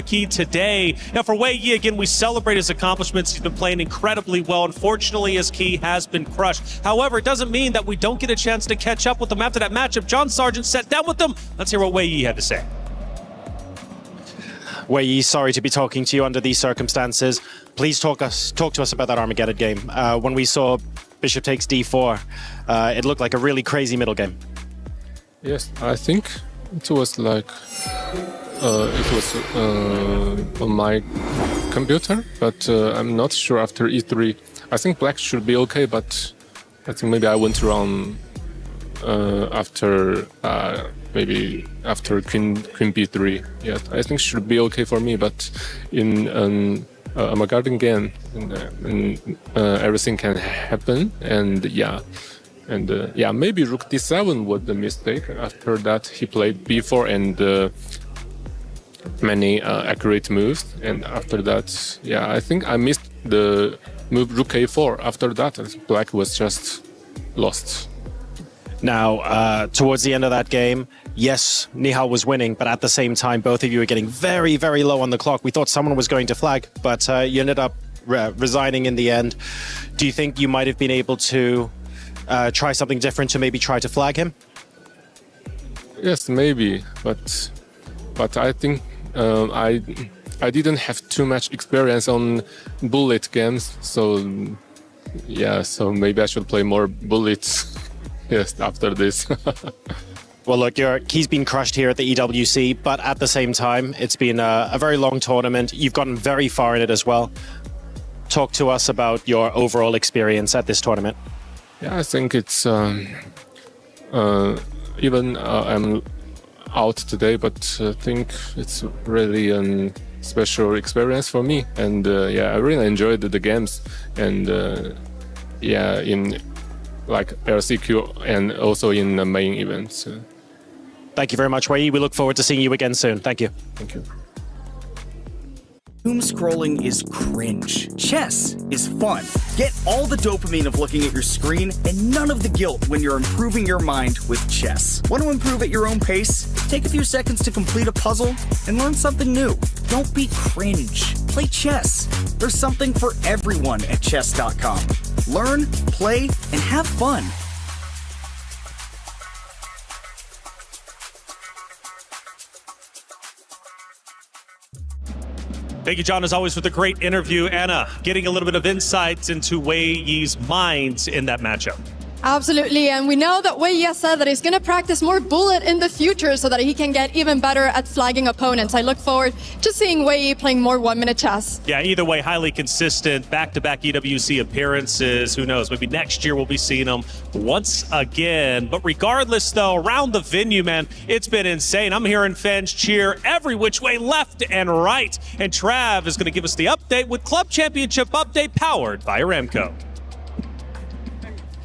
key today. Now, for Wei Yi, again, we celebrate his accomplishments. He's been playing incredibly well. Unfortunately, his key has been crushed. However, it doesn't mean that we don't get a chance to catch up with him after that matchup. John Sargent sat down with them. Let's hear what Wei Yi had to say. Wei Yi, sorry to be talking to you under these circumstances. Please talk to us about that Armageddon game. When we saw Bishop takes d4, it looked like a really crazy middle game. Yes, I think it was like on my computer, but I'm not sure after e3. I think black should be okay, but I think maybe I went wrong after maybe after queen b3. Yeah, I think should be okay for me, but in a garden game, everything can happen, and yeah, maybe rook d7 was the mistake. After that, he played b4 and many accurate moves, and after that, yeah, I think I missed the move rook a4. After that, black was just lost. Now, towards the end of that game, yes, Nihal was winning, but at the same time, both of you were getting very, very low on the clock. We thought someone was going to flag, but you ended up resigning in the end. Do you think you might have been able to try something different to maybe try to flag him? Yes, maybe, but I think I didn't have too much experience on bullet games, so yeah, so maybe I should play more bullets. Yes, after this. Well, look, he's been crushed here at the EWC, but at the same time, it's been a very long tournament. You've gotten very far in it as well. Talk to us about your overall experience at this tournament. Yeah, I think it's even I'm out today, but I think it's really a special experience for me. And yeah, I really enjoyed the games, and yeah, in like LCQ and also in the main events. Thank you very much, Wei Yi. We look forward to seeing you again soon. Thank you. Thank you. Doom scrolling is cringe. Chess is fun. Get all the dopamine of looking at your screen and none of the guilt when you're improving your mind with chess. Want to improve at your own pace? Take a few seconds to complete a puzzle and learn something new. Don't be cringe. Play chess. There's something for everyone at chess.com. Learn, play, and have fun. Thank you, John, as always, for the great interview. Anna, getting a little bit of insights into Wei Yi's mind in that matchup. Absolutely, and we know that Wei Ye said that he's going to practice more bullet in the future so that he can get even better at flagging opponents. I look forward to seeing Wei Ye playing more 1-minute chess. Yeah, either way, highly consistent, back-to-back EWC appearances. Who knows, maybe next year we'll be seeing him once again. But regardless, though, around the venue, man, it's been insane. I'm hearing fans cheer every which way, left and right. And Trav is going to give us the update with Club Championship Update powered by Aramco.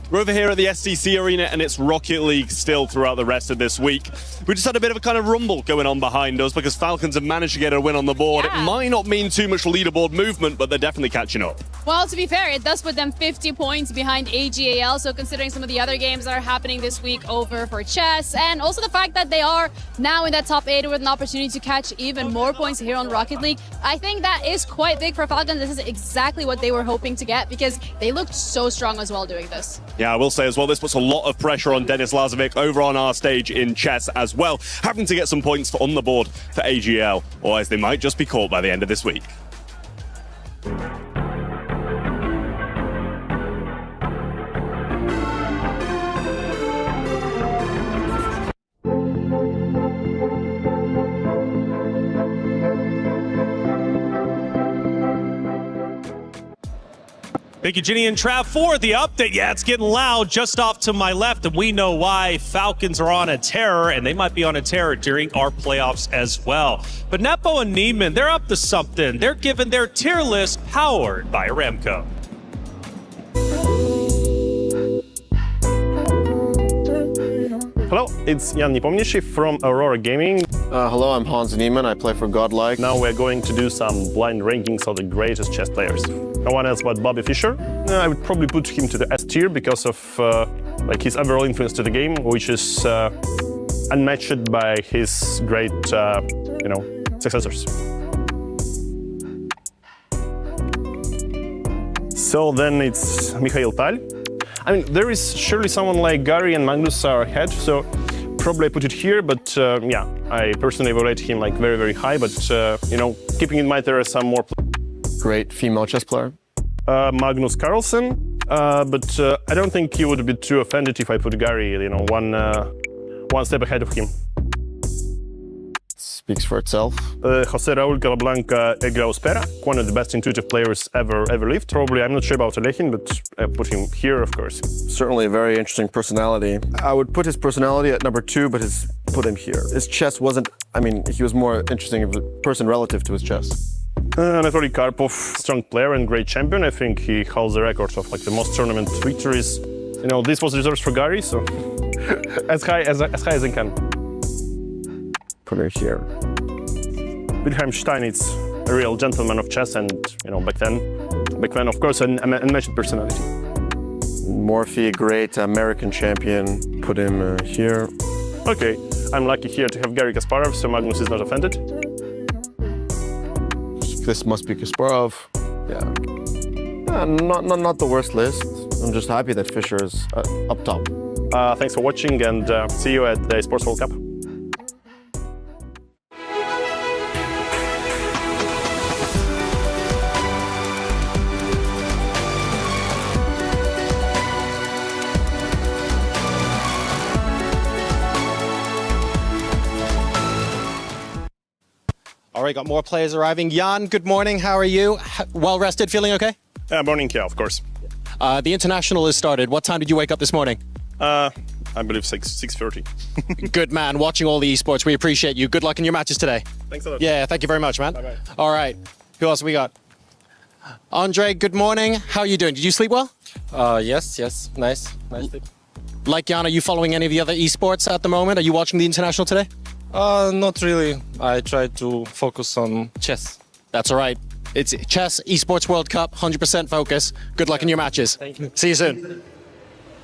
We're over here at the SCC Arena, and it's Rocket League still throughout the rest of this week. We just had a bit of a kind of rumble going on behind us because Falcons have managed to get a win on the board. Yeah. It might not mean too much leaderboard movement, but they're definitely catching up. Well, to be fair, it does put them 50 points behind AGAL, so considering some of the other games that are happening this week over for chess, and also the fact that they are now in that top 8 with an opportunity to catch even more points here on Rocket League, I think that is quite big for Falcons. This is exactly what they were hoping to get because they looked so strong as well doing this. Yeah, I will say as well, this puts a lot of pressure on Denis Lazovic over on our stage in chess as well, having to get some points on the board for AGL, or as they might just be caught by the end of this week. Thank you, Ginny and Trav, for the update. Yeah, it's getting loud just off to my left, and we know why. Falcons are on a tear, and they might be on a tear during our playoffs as well. But Nepo and Neiman, they're up to something. They're given their tier list powered by Aramco. Hello, it's Jan Nepomniachtchi from Aurora Gaming. Hello, I'm Hans Niemann. I play for Godlike. Now we're going to do some blind rankings of the greatest chess players. No one else but Bobby Fischer. I would probably put him to the S tier because of like his overall influence to the game, which is unmatched by his great, successors. So then it's Mikhail Tal. I mean, there is surely someone like Gary and Magnus are ahead, so probably I put it here, but yeah, I personally rate him like very, very high, but keeping in mind there are some more great female chess player. Magnus Carlsen, but I don't think he would be too offended if I put Gary, one step ahead of him. Speaks for itself. Jose Raul Capablanca Eglauspera, one of the best intuitive players ever lived. Probably, I'm not sure about Alekhine, but I put him here, of course. Certainly a very interesting personality. I would put his personality at number 2, but put him here. His chess wasn't, he was more interesting of a person relative to his chess. Anatoly Karpov, strong player and great champion. I think he holds the record of like the most tournament victories. This was reserved for Gary, so as high as I can. Put her here. Wilhelm Steinitz, a real gentleman of chess, and back then, of course, an unmatched personality. Morphy, great American champion. Put him here. Okay, I'm lucky here to have Gary Kasparov, so Magnus is not offended. This must be Kasparov. Yeah, not the worst list. I'm just happy that Fischer is up top. Thanks for watching, and see you at the Esports World Cup. All right, got more players arriving. Jan, good morning. How are you? Well rested, feeling okay? Morning, yeah, of course. The international has started. What time did you wake up this morning? I believe 6:30. Good man. Watching all the esports. We appreciate you. Good luck in your matches today. Thanks a lot. Yeah, thank you very much, man. Bye-bye. All right. Who else we got? Andre, good morning. How are you doing? Did you sleep well? Yes. Nice sleep. Like Jan, are you following any of the other esports at the moment? Are you watching the international today? Not really. I try to focus on chess. That's all right. It's chess, Esports World Cup, 100% focus. Good luck in your matches. Thank you. See you soon.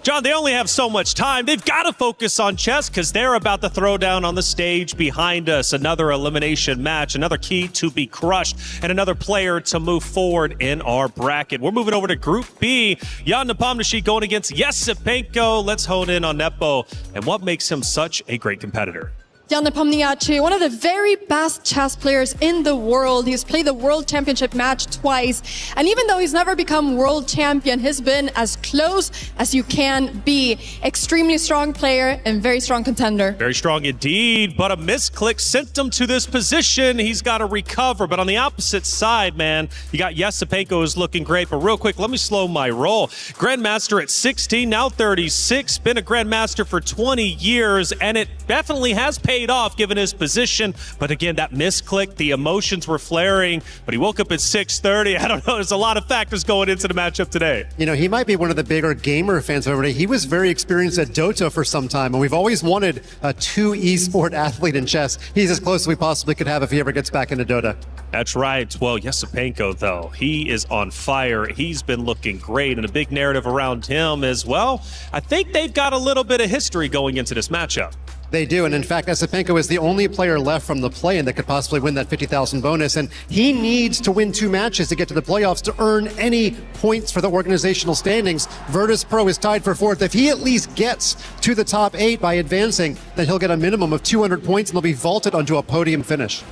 John, they only have so much time. They've got to focus on chess because they're about to throw down on the stage behind us. Another elimination match, another key to be crushed, and another player to move forward in our bracket. We're moving over to Group B. Jan Nepomniachtchi going against Yesipenko. Let's hone in on Nepo and what makes him such a great competitor. Jan Nepomniachtchi, one of the very best chess players in the world. He's played the World Championship match twice. And even though he's never become world champion, he's been as close as you can be. Extremely strong player and very strong contender. Very strong indeed, but a misclick sent him to this position. He's got to recover, but on the opposite side, man, you got Yesipenko who's looking great. But real quick, let me slow my roll. Grandmaster at 16, now 36, been a Grandmaster for 20 years, and it definitely has paid off given his position. But again, that misclick, the emotions were flaring, but he woke up at 6:30. I don't know, there's a lot of factors going into the matchup today. You know, he might be one of the bigger gamer fans over there. He was very experienced at Dota for some time, and we've always wanted a 2 esport athlete in chess. He's as close as we possibly could have if he ever gets back into Dota. That's right. Well, Yesipenko, though, he is on fire. He's been looking great, and a big narrative around him as well. I think they've got a little bit of history going into this matchup. They do, and in fact, Yesipenko is the only player left from the play-in that could possibly win that 50,000 bonus, and he needs to win 2 matches to get to the playoffs to earn any points for the organizational standings. Virtus.pro is tied for 4th. If he at least gets to the top 8 by advancing, then he'll get a minimum of 200 points and they'll be vaulted onto a podium finish.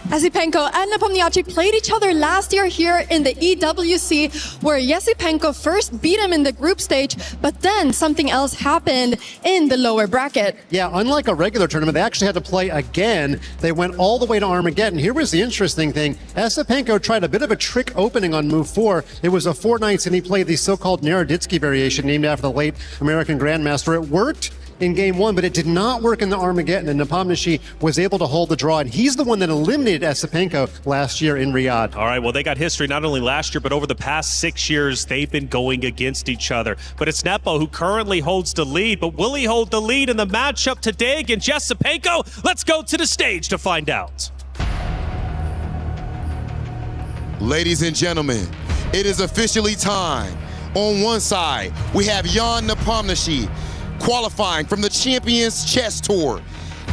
Yesipenko and Nepomniachtchi played each other last year here in the EWC, where Yesipenko first beat him in the group stage, but then something else happened in the lower bracket. Yeah, unlike a regular tournament, they actually had to play again. They went all the way to Armageddon. Here was the interesting thing. Yesipenko tried a bit of a trick opening on move 4. It was a 4 knights, and he played the so-called Naroditsky variation named after the late American Grandmaster. It worked in game 1, but it did not work in the Armageddon, and Nepomniachtchi was able to hold the draw, and he's the one that eliminated Yesipenko last year in Riyadh. All right, well, they got history not only last year, but over the past 6 years, they've been going against each other. But it's Nepo who currently holds the lead, but will he hold the lead in the matchup today against Yesipenko? Let's go to the stage to find out. Ladies and gentlemen, it is officially time. On one side, we have Jan Nepomniachtchi, qualifying from the Champions Chess Tour.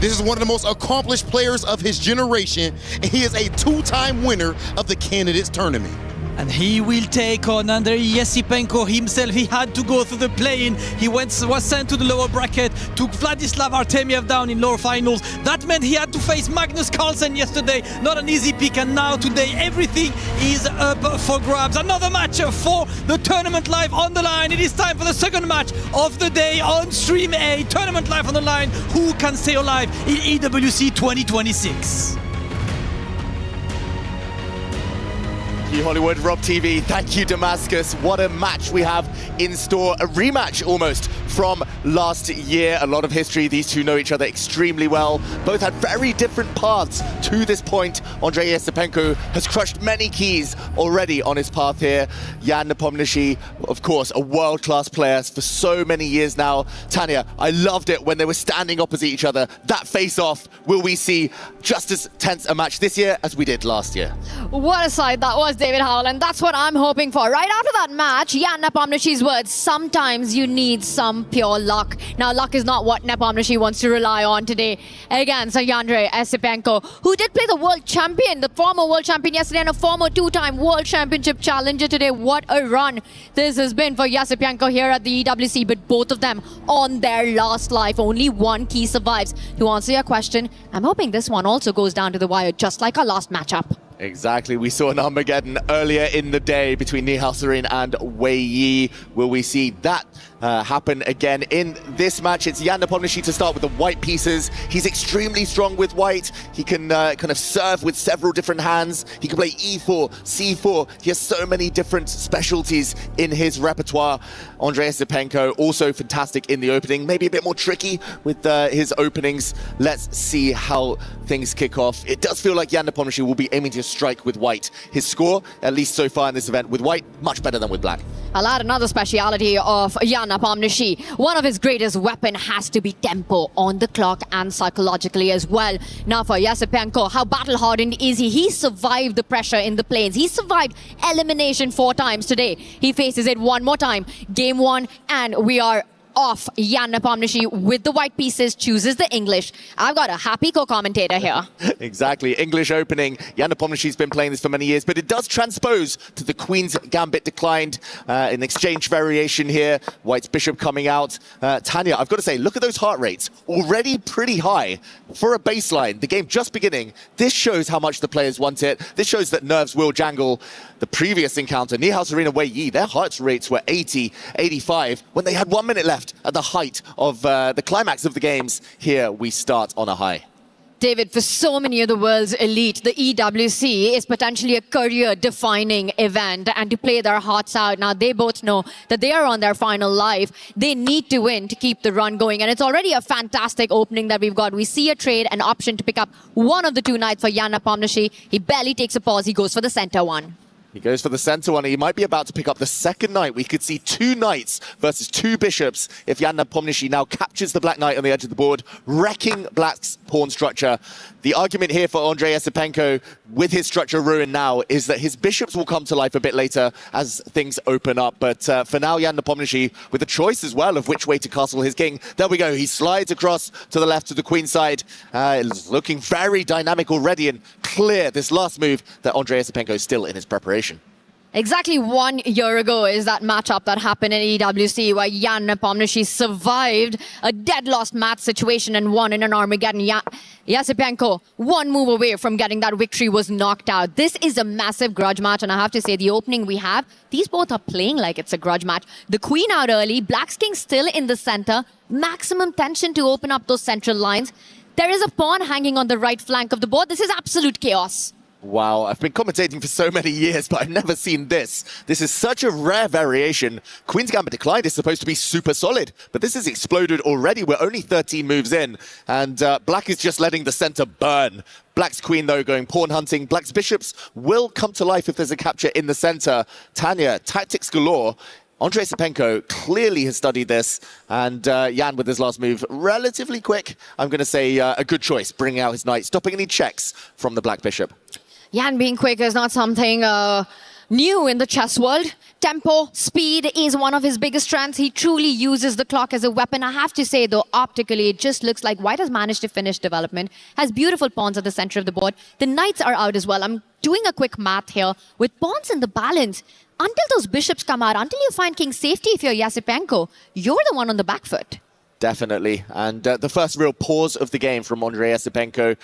This is one of the most accomplished players of his generation, and he is a 2-time winner of the Candidates Tournament. And he will take on Andrei Yesipenko himself. He had to go through the play-in. He was sent to the lower bracket, took Vladislav Artemiev down in lower finals. That meant he had to face Magnus Carlsen yesterday. Not an easy pick, and now today everything is up for grabs. Another match for the Tournament Live on the line. It is time for the second match of the day on Stream A. Tournament Live on the line. Who can stay alive in EWC 2026? Thank you, Hollywood, Rob TV. Thank you, Damascus. What a match we have in store. A rematch almost from last year. A lot of history. These two know each other extremely well. Both had very different paths to this point. Andrei Yesipenko has crushed many keys already on his path here. Jan Nepomniachtchi, of course, a world-class player for so many years now. Tanya, I loved it when they were standing opposite each other. That face-off, will we see just as tense a match this year as we did last year? What a sight that was, David Howell, and that's what I'm hoping for. Right after that match, Jan Nepomniachtchi's words, sometimes you need some pure luck. Now, luck is not what Nepomniachtchi wants to rely on today against Andrei Yesipenko, who did play the world champion, the former world champion yesterday, and a former 2-time world championship challenger today. What a run this has been for Yesipenko here at the EWC, but both of them on their last life. Only one key survives. To answer your question, I'm hoping this one also goes down to the wire, just like our last matchup. Exactly. We saw an Armageddon earlier in the day between Nihal Sarin and Wei Yi. Will we see that happen again in this match? It's Jan Nepomniachtchi to start with the white pieces. He's extremely strong with white. He can kind of serve with several different hands. He can play E4, C4. He has so many different specialties in his repertoire. Andrei Yesipenko also fantastic in the opening. Maybe a bit more tricky with his openings. Let's see how things kick off. It does feel like Jan Nepomniachtchi will be aiming to strike with white. His score, at least so far in this event, with white, much better than with black. I'll add another speciality of Jan Nepomniachtchi. One of his greatest weapon has to be tempo on the clock and psychologically as well. Now for Yesipenko, how battle-hardened is he? He survived the pressure in the plains. He survived elimination 4 times today. He faces it one more time. Game 1, and we are off. Jan Nepomniachtchi with the white pieces chooses the English. I've got a happy co-commentator here. Exactly. English opening. Jan Nepomniachtchi's been playing this for many years, but it does transpose to the Queen's Gambit declined. An exchange variation here. White's bishop coming out. Tanya, I've got to say, look at those heart rates. Already pretty high for a baseline. The game just beginning. This shows how much the players want it. This shows that nerves will jangle. The previous encounter, Nihal Serena Wei Yi, their heart rates were 80, 85 when they had 1 minute left at the height of the climax of the games. Here we start on a high. David, for so many of the world's elite, the EWC is potentially a career-defining event, and to play their hearts out. Now, they both know that they are on their final life. They need to win to keep the run going, and it's already a fantastic opening that we've got. We see a trade, an option to pick up one of the two knights for Jan Nepomniachtchi. He barely takes a pause. He goes for the center one. He goes for the center one. He might be about to pick up the second knight. We could see 2 knights versus 2 bishops if Jan Nepomniachtchi now captures the black knight on the edge of the board, wrecking black's pawn structure. The argument here for Andrei Esipenko, with his structure ruined now, is that his bishops will come to life a bit later as things open up. But for now, Jan Nepomniachtchi, with a choice as well of which way to castle his king. There we go. He slides across to the left to the queen side. It's looking very dynamic already and clear, this last move, that Andrei Esipenko is still in his preparation. Exactly 1 year ago is that matchup that happened in EWC where Jan Nepomniachtchi survived a dead-lost match situation and won in an Armageddon. Esipenko, 1 move away from getting that victory, was knocked out. This is a massive grudge match, and I have to say, the opening we have, these both are playing like it's a grudge match. The queen out early, black's king still in the center, maximum tension to open up those central lines. There is a pawn hanging on the right flank of the board. This is absolute chaos. Wow, I've been commentating for so many years, but I've never seen this. This is such a rare variation. Queen's Gambit declined is supposed to be super solid, but this has exploded already. We're only 13 moves in, and black is just letting the center burn. Black's queen, though, going pawn hunting. Black's bishops will come to life if there's a capture in the center. Tanya, tactics galore. Andrei Esipenko clearly has studied this, and Jan with his last move relatively quick. I'm going to say a good choice, bringing out his knight, stopping any checks from the black bishop. Jan being quick is not something new in the chess world. Tempo, speed is one of his biggest strengths. He truly uses the clock as a weapon. I have to say, though, optically, it just looks like White has managed to finish development, has beautiful pawns at the center of the board. The knights are out as well. I'm doing a quick math here. With pawns in the balance, until those bishops come out, until you find king safety if you're Esipenko, you're the one on the back foot. Definitely. And the first real pause of the game from Andrei Esipenko.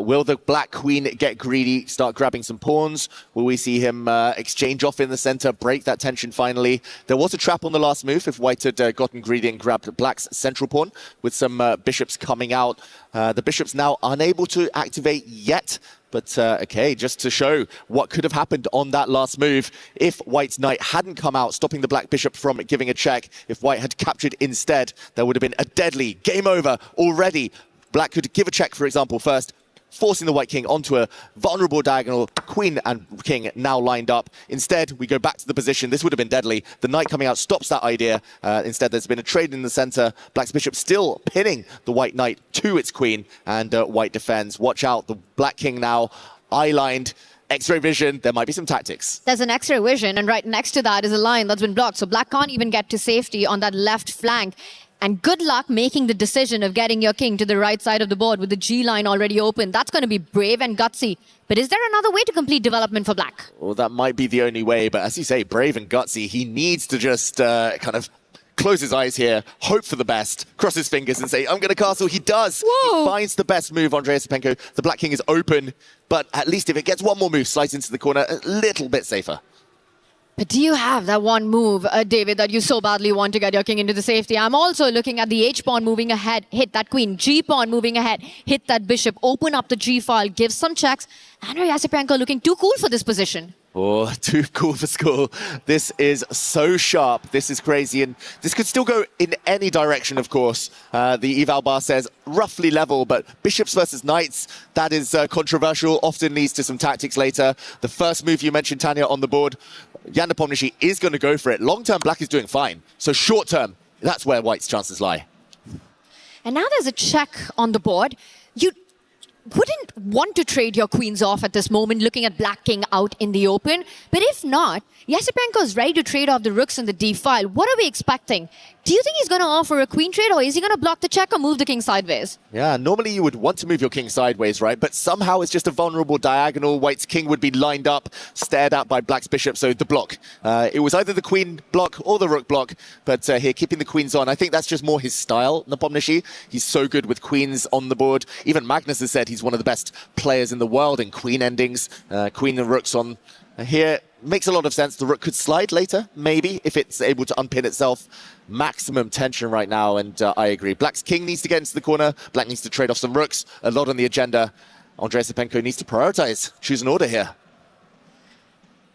Will the black queen get greedy, start grabbing some pawns? Will we see him exchange off in the center, break that tension finally? There was a trap on the last move if White had gotten greedy and grabbed black's central pawn with some bishops coming out. The bishops now unable to activate yet. But, okay, just to show what could have happened on that last move. If White's knight hadn't come out, stopping the black bishop from giving a check, if White had captured instead, there would have been a deadly game over already. Black could give a check, for example, first, forcing the white king onto a vulnerable diagonal. Queen and king now lined up. Instead, we go back to the position. This would have been deadly. The knight coming out stops that idea. Instead, there's been a trade in the center. Black's bishop still pinning the white knight to its queen, and White defends. Watch out, the black king now eye-lined. X-ray vision, there might be some tactics. There's an X-ray vision, and right next to that is a line that's been blocked. So black can't even get to safety on that left flank. And good luck making the decision of getting your king to the right side of the board with the G line already open. That's going to be brave and gutsy. But is there another way to complete development for black? Well, that might be the only way. But as you say, brave and gutsy, he needs to just kind of close his eyes here, hope for the best, cross his fingers and say, I'm going to castle. He does. Whoa. He finds the best move, Andrei Esipenko. The black king is open. But at least if it gets one more move, slides into the corner, a little bit safer. But do you have that one move, David, that you so badly want to get your king into the safety? I'm also looking at the H-pawn moving ahead, hit that queen. G-pawn moving ahead, hit that bishop, open up the G-file, give some checks. Andrei Esipenko looking too cool for this position. Oh, too cool for school. This is so sharp. This is crazy. And this could still go in any direction, of course. The eval bar says roughly level, but bishops versus knights, that is controversial, often leads to some tactics later. The first move you mentioned, Tanya, on the board, Jan Nepomniachtchi is going to go for it. Long-term, black is doing fine. So short-term, that's where White's chances lie. And now there's a check on the board. want to trade your queens off at this moment, looking at Black King out in the open. But if not, Yasipenko is ready to trade off the rooks in the D file. What are we expecting? Do you think he's going to offer a queen trade, or is he going to block the check or move the king sideways? Yeah, normally you would want to move your king sideways, right? But somehow it's just a vulnerable diagonal. White's king would be lined up, stared at by Black's bishop, so the block. It was either the queen block or the rook block, but here, keeping the queens on. I think that's just more his style, Nepomniachtchi. He's so good with queens on the board. Even Magnus has said he's one of the best players in the world in queen endings. Queen and rooks on here. Makes a lot of sense. The rook could slide later, maybe, if it's able to unpin itself. Maximum tension right now, and I agree. Black's king needs to get into the corner. Black needs to trade off some rooks. A lot on the agenda. Andrei Yasipenko needs to prioritize, choose an order here.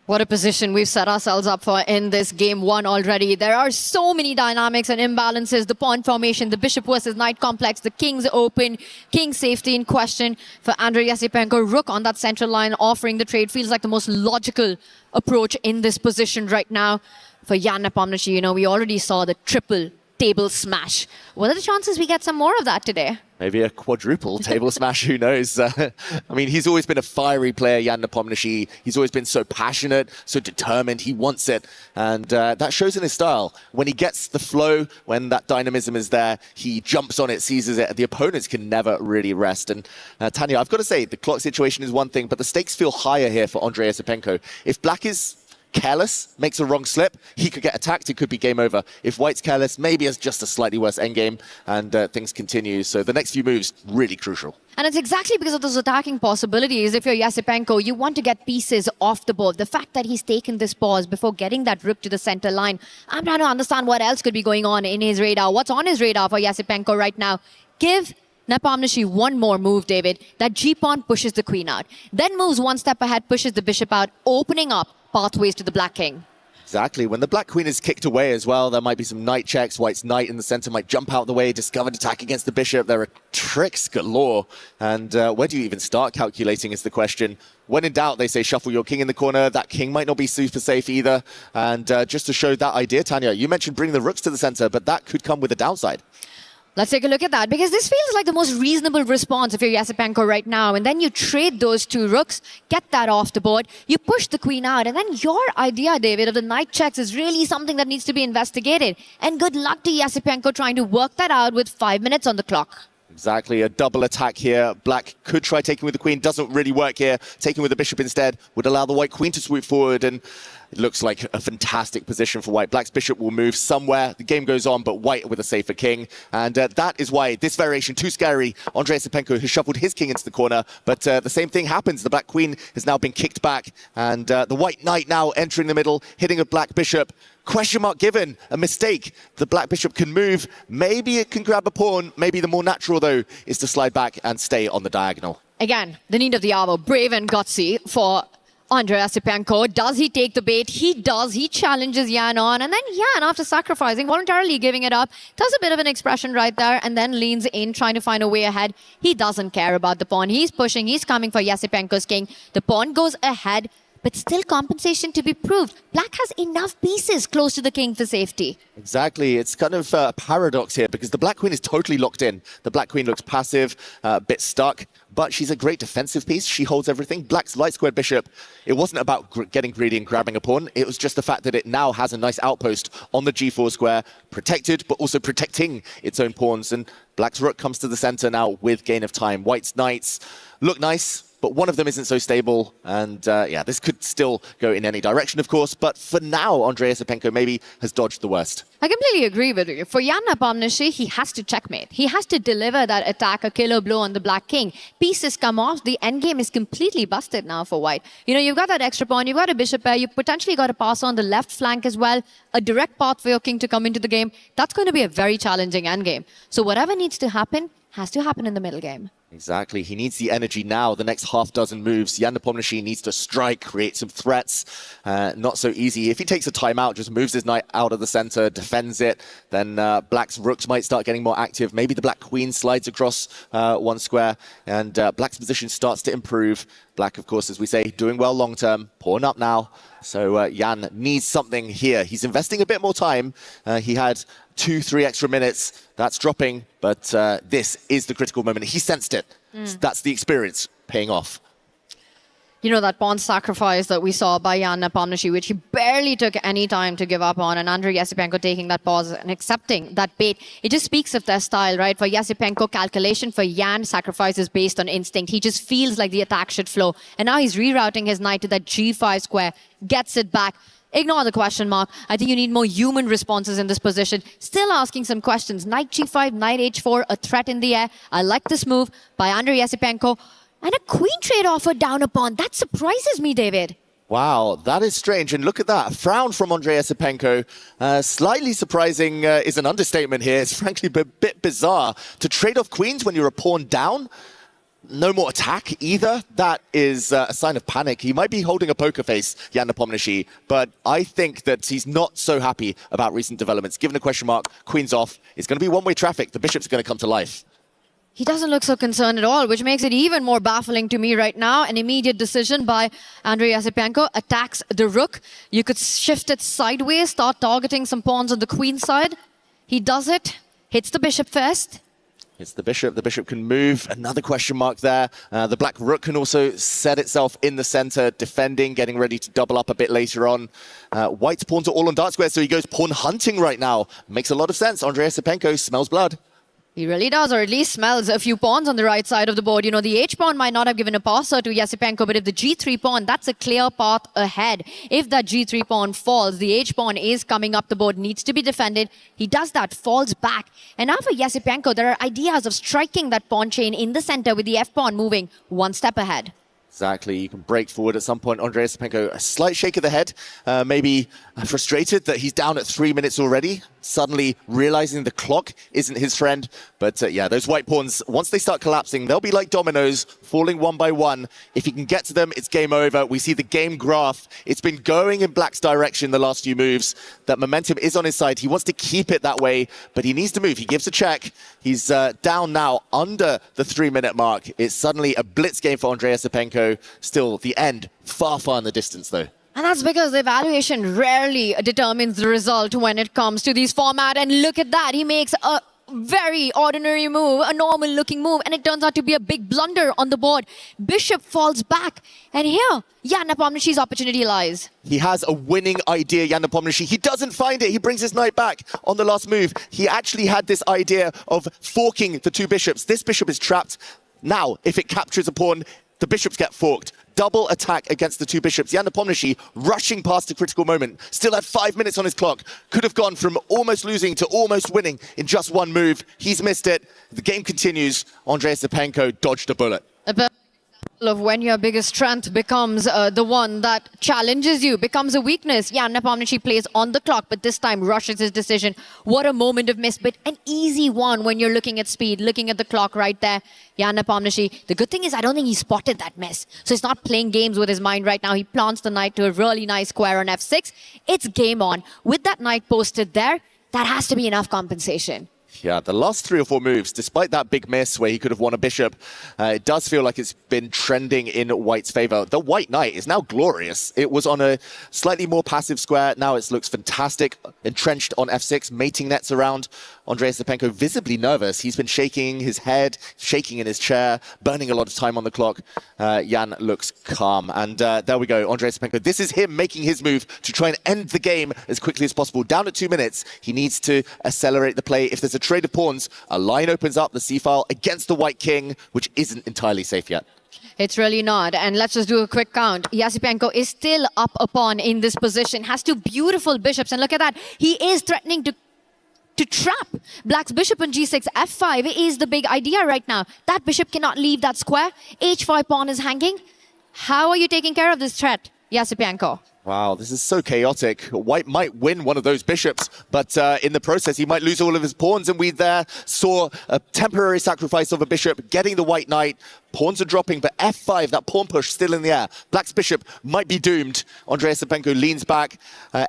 What a position we've set ourselves up for in this game one already. There are so many dynamics and imbalances. The pawn formation, the bishop versus knight complex, the king's open, king safety in question for Andrei Yasipenko. Rook on that central line offering the trade feels like the most logical approach in this position right now. For Jan Nepomniachtchi, you know, we already saw the triple table smash. What are the chances we get some more of that today? Maybe a quadruple table smash, who knows? I mean, he's always been a fiery player, Jan Nepomniachtchi. He's always been so passionate, so determined. He wants it, and that shows in his style. When he gets the flow, when that dynamism is there, he jumps on it, seizes it. The opponents can never really rest. And Tanya, I've got to say, the clock situation is one thing, but the stakes feel higher here for Andrei Yasipenko. If Black is careless, makes a wrong slip, he could get attacked, it could be game over. If White's careless, maybe it's just a slightly worse endgame, and things continue. So the next few moves, really crucial. And it's exactly because of those attacking possibilities. If you're Yasipenko, you want to get pieces off the board. The fact that he's taken this pause before getting that rook to the center line, I'm trying to understand what else could be going on in his radar. What's on his radar for Yasipenko right now? Give Nepomniachtchi one more move, David. That G-pawn pushes the queen out. Then moves one step ahead, pushes the bishop out, opening up pathways to the Black King. Exactly. When the Black Queen is kicked away as well, there might be some knight checks. White's knight in the center might jump out the way, discovered attack against the bishop. There are tricks galore. And where do you even start calculating is the question. When in doubt, they say shuffle your king in the corner. That king might not be super safe either. And just to show that idea, Tanya, you mentioned bringing the rooks to the center, but that could come with a downside. Let's take a look at that, because this feels like the most reasonable response if you're Yasipenko right now. And then you trade those two rooks, get that off the board, you push the queen out, and then your idea, David, of the knight checks is really something that needs to be investigated. And good luck to Yasipenko trying to work that out with 5 minutes on the clock. Exactly, a double attack here. Black could try taking with the queen, doesn't really work here. Taking with the bishop instead would allow the white queen to swoop forward, and it looks like a fantastic position for White. Black's bishop will move somewhere. The game goes on, but White with a safer king. And that is why this variation, too scary. Andrei Yasipenko has shuffled his king into the corner, but the same thing happens. The Black queen has now been kicked back, and the White knight now entering the middle, hitting a Black bishop. Question mark given, a mistake. The Black bishop can move. Maybe it can grab a pawn. Maybe the more natural, though, is to slide back and stay on the diagonal. Again, the need of the hour, brave and gutsy for Andrei Yasipenko. Does he take the bait? He does. He challenges Jan on, and then Jan, after sacrificing, voluntarily giving it up, does a bit of an expression right there, and then leans in, trying to find a way ahead. He doesn't care about the pawn. He's pushing. He's coming for Yasipenko's king. The pawn goes ahead, but still compensation to be proved. Black has enough pieces close to the king for safety. Exactly. It's kind of a paradox here, because the Black queen is totally locked in. The Black queen looks passive, a bit stuck, but she's a great defensive piece. She holds everything. Black's light squared bishop, it wasn't about getting greedy and grabbing a pawn. It was just the fact that it now has a nice outpost on the g4 square, protected, but also protecting its own pawns. And Black's rook comes to the center now with gain of time. White's knights look nice, but one of them isn't so stable. And yeah, this could still go in any direction, of course. But for now, Andrei Yasipenko maybe has dodged the worst. I completely agree with you. For Jan Nepomniachtchi, he has to checkmate. He has to deliver that attack, a killer blow on the Black king. Pieces come off. The endgame is completely busted now for White. You know, you've got that extra pawn. You've got a bishop pair. You've potentially got a pass on the left flank as well. A direct path for your king to come into the game. That's going to be a very challenging endgame. So whatever needs to happen has to happen in the middle game. Exactly. He needs the energy now. The next half dozen moves. Jan Nepomniachtchi needs to strike, create some threats. Not so easy. If he takes a timeout, just moves his knight out of the center, defends it, then Black's rooks might start getting more active. Maybe the Black queen slides across one square, and Black's position starts to improve. Black, of course, as we say, doing well long term. Pawn up now. So Jan needs something here. He's investing a bit more time. He had 2-3 extra minutes. That's dropping, but this is the critical moment. He sensed it. That's the experience. paying off. You know, that pawn sacrifice that we saw by Jan Nepomniachtchi, which he barely took any time to give up on, and Andrei Yasipenko taking that pause and accepting that bait. It just speaks of their style, right? For Yasipenko, calculation. For Jan, sacrifice is based on instinct. He just feels like the attack should flow. And now he's rerouting his knight to that g5 square, gets it back. Ignore the question mark. I think you need more human responses in this position. Still asking some questions. Knight g5, knight h4, a threat in the air. I like this move by Andrei Yasipenko. And a queen trade offered down a pawn. That surprises me, David. Wow, that is strange. And look at that. A frown from Andrei Yasipenko. Slightly surprising is an understatement here. It's frankly a bit bizarre to trade off queens when you're a pawn down. No more attack either. That is a sign of panic. He might be holding a poker face, Jan Nepomniachtchi, but I think that he's not so happy about recent developments. Given a question mark, queen's off. It's going to be one-way traffic. The bishop's going to come to life. He doesn't look so concerned at all, which makes it even more baffling to me right now. An immediate decision by Andrei Yasipenko, attacks the rook. You could shift it sideways, start targeting some pawns on the queen side. He does it, hits the bishop first. It's the bishop. The bishop can move. Another question mark there. The black rook can also set itself in the center, defending, getting ready to double up a bit later on. White's pawns are all on dark square, so he goes pawn hunting right now. Makes a lot of sense. Andrei Yasipenko smells blood. He really does, or at least smells a few pawns on the right side of the board. You know, the h-pawn might not have given a passer to Yasipenko, but if the g3 pawn, that's a clear path ahead. If that g3 pawn falls, the h-pawn is coming up the board, needs to be defended. He does that, falls back. And now for Yasipenko, there are ideas of striking that pawn chain in the center with the f-pawn moving one step ahead. Exactly. You can break forward at some point. Andrei Yasipenko, a slight shake of the head, maybe frustrated that he's down at 3 minutes already, suddenly realizing the clock isn't his friend. But yeah, those white pawns, once they start collapsing, they'll be like dominoes, falling one by one. If he can get to them, it's game over. We see the game graph. It's been going in black's direction the last few moves. That momentum is on his side. He wants to keep it that way, but he needs to move. He gives a check. He's down now under the 3 minute mark. It's suddenly a blitz game for Andrei Yasipenko. Still, the end, far, far in the distance, though. And that's because the evaluation rarely determines the result when it comes to these format. And look at that. He makes a very ordinary move, a normal looking move, and it turns out to be a big blunder on the board. Bishop falls back. And here, Jan Nepomniachtchi's opportunity lies. He has a winning idea, Jan Nepomniachtchi. He doesn't find it. He brings his knight back on the last move. He actually had this idea of forking the two bishops. This bishop is trapped. Now, if it captures a pawn, the bishops get forked. Double attack against the two bishops. Jan Nepomniachtchi rushing past a critical moment. Still had 5 minutes on his clock. Could have gone from almost losing to almost winning in just one move. He's missed it. The game continues. Andrei Yasipenko dodged a bullet. Of when your biggest strength becomes the one that challenges you, becomes a weakness. Jan Nepomniachtchi plays on the clock, but this time rushes his decision. What a moment of miss, but an easy one when you're looking at speed, looking at the clock right there. Jan Nepomniachtchi. The good thing is I don't think he spotted that miss. So he's not playing games with his mind right now. He plants the knight to a really nice square on f6. It's game on. With that knight posted there, that has to be enough compensation. Yeah, the last 3 or 4 moves, despite that big miss where he could have won a bishop, it does feel like it's been trending in White's favor. The white knight is now glorious. It was on a slightly more passive square. Now it looks fantastic, entrenched on f6, mating nets around. Andrei Yasipenko visibly nervous. He's been shaking his head, shaking in his chair, burning a lot of time on the clock. Jan looks calm. And there we go, Andrei Yasipenko. This is him making his move to try and end the game as quickly as possible. Down at 2 minutes, he needs to accelerate the play. If there's a trade of pawns, a line opens up, the c-file against the white king, which isn't entirely safe yet. It's really not. And let's just do a quick count. Yasipenko is still up a pawn in this position, has 2 beautiful bishops. And look at that. He is threatening to trap black's bishop on g6. f5 is the big idea right now. That bishop cannot leave that square. h5 pawn is hanging. How are you taking care of this threat, Yasipenko? Wow, this is so chaotic. White might win one of those bishops, but in the process, he might lose all of his pawns. And we there saw a temporary sacrifice of a bishop, getting the white knight. Pawns are dropping, but f5, that pawn push still in the air. Black's bishop might be doomed. Andrei Yasipenko leans back,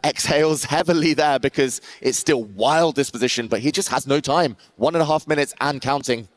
exhales heavily there because it's still wild, this position, but he just has no time. 1.5 minutes and counting.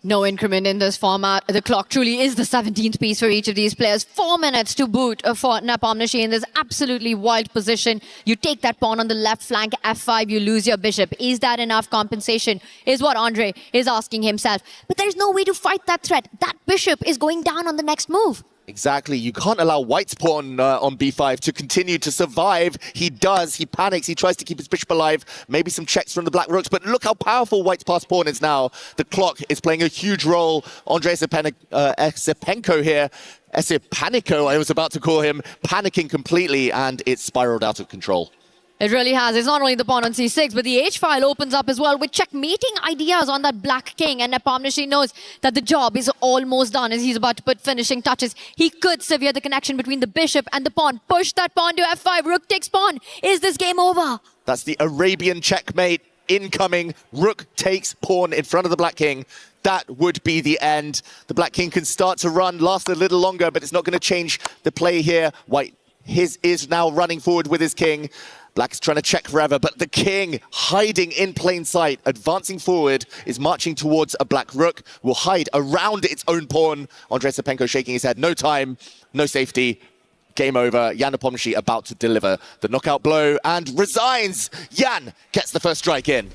No increment in this format. The clock truly is the 17th piece for each of these players. 4 minutes to boot for Nepomniachtchi in this absolutely wild position. You take that pawn on the left flank, f5, you lose your bishop. Is that enough compensation? Is what Andre is asking himself. But there's no way to fight that threat. That bishop is going down on the next move. Exactly. You can't allow White's pawn on b5 to continue to survive. He does. He panics. He tries to keep his bishop alive. Maybe some checks from the black rooks. But look how powerful White's passed pawn is now. The clock is playing a huge role. Andre Esipenko here. Esipanico, I was about to call him, panicking completely, and it's spiraled out of control. It really has. It's not only the pawn on c6, but the h-file opens up as well with checkmating ideas on that black king. And Nepomniachtchi knows that the job is almost done as he's about to put finishing touches. He could sever the connection between the bishop and the pawn. Push that pawn to f5. Rook takes pawn. Is this game over? That's the Arabian checkmate incoming. Rook takes pawn in front of the black king. That would be the end. The black king can start to run, last a little longer, but it's not going to change the play here. White is now running forward with his king. Black's trying to check forever, but the king, hiding in plain sight, advancing forward, is marching towards a black rook, will hide around its own pawn. Andre Esipenko shaking his head. No time, no safety. Game over. Jan Nepomniachtchi about to deliver the knockout blow and resigns. Jan gets the first strike in.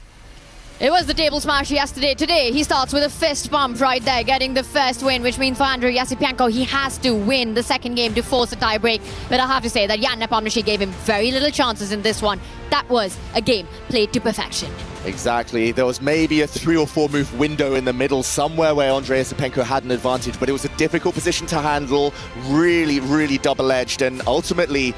It was the table smash yesterday. Today, he starts with a fist bump right there, getting the first win, which means for Andre Esipenko, he has to win the second game to force a tie-break. But I have to say that Jan Nepomniachtchi gave him very little chances in this one. That was a game played to perfection. Exactly. There was maybe a 3 or 4 move window in the middle somewhere where Andre Esipenko had an advantage, but it was a difficult position to handle, really, really double-edged, and ultimately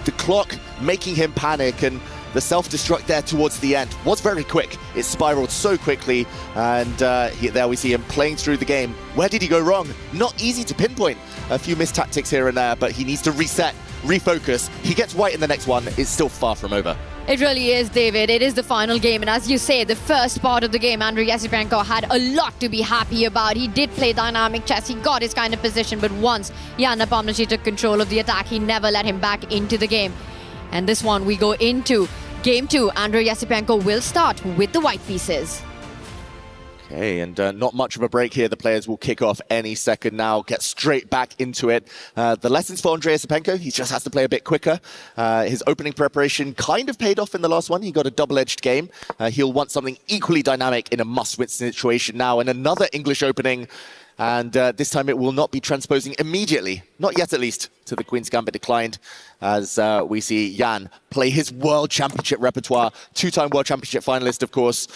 the clock making him panic, and the self-destruct there towards the end was very quick. It spiraled so quickly, and there we see him playing through the game. Where did he go wrong? Not easy to pinpoint. A few missed tactics here and there, but he needs to reset, refocus. He gets White in the next one. It's still far from over. It really is, David. It is the final game, and as you say, the first part of the game, Andre Esipenko had a lot to be happy about. He did play dynamic chess. He got his kind of position, but once Jan Nepomniachtchi took control of the attack, he never let him back into the game. And this one, we go into Game 2, Andre Esipenko will start with the white pieces. Okay, and not much of a break here. The players will kick off any second now, get straight back into it. The lessons for Andre Esipenko, he just has to play a bit quicker. His opening preparation kind of paid off in the last one. He got a double-edged game. He'll want something equally dynamic in a must-win situation now, and another English opening. And this time it will not be transposing immediately, not yet at least, to the Queen's Gambit declined, as we see Jan play his World Championship repertoire. 2-time World Championship finalist, of course.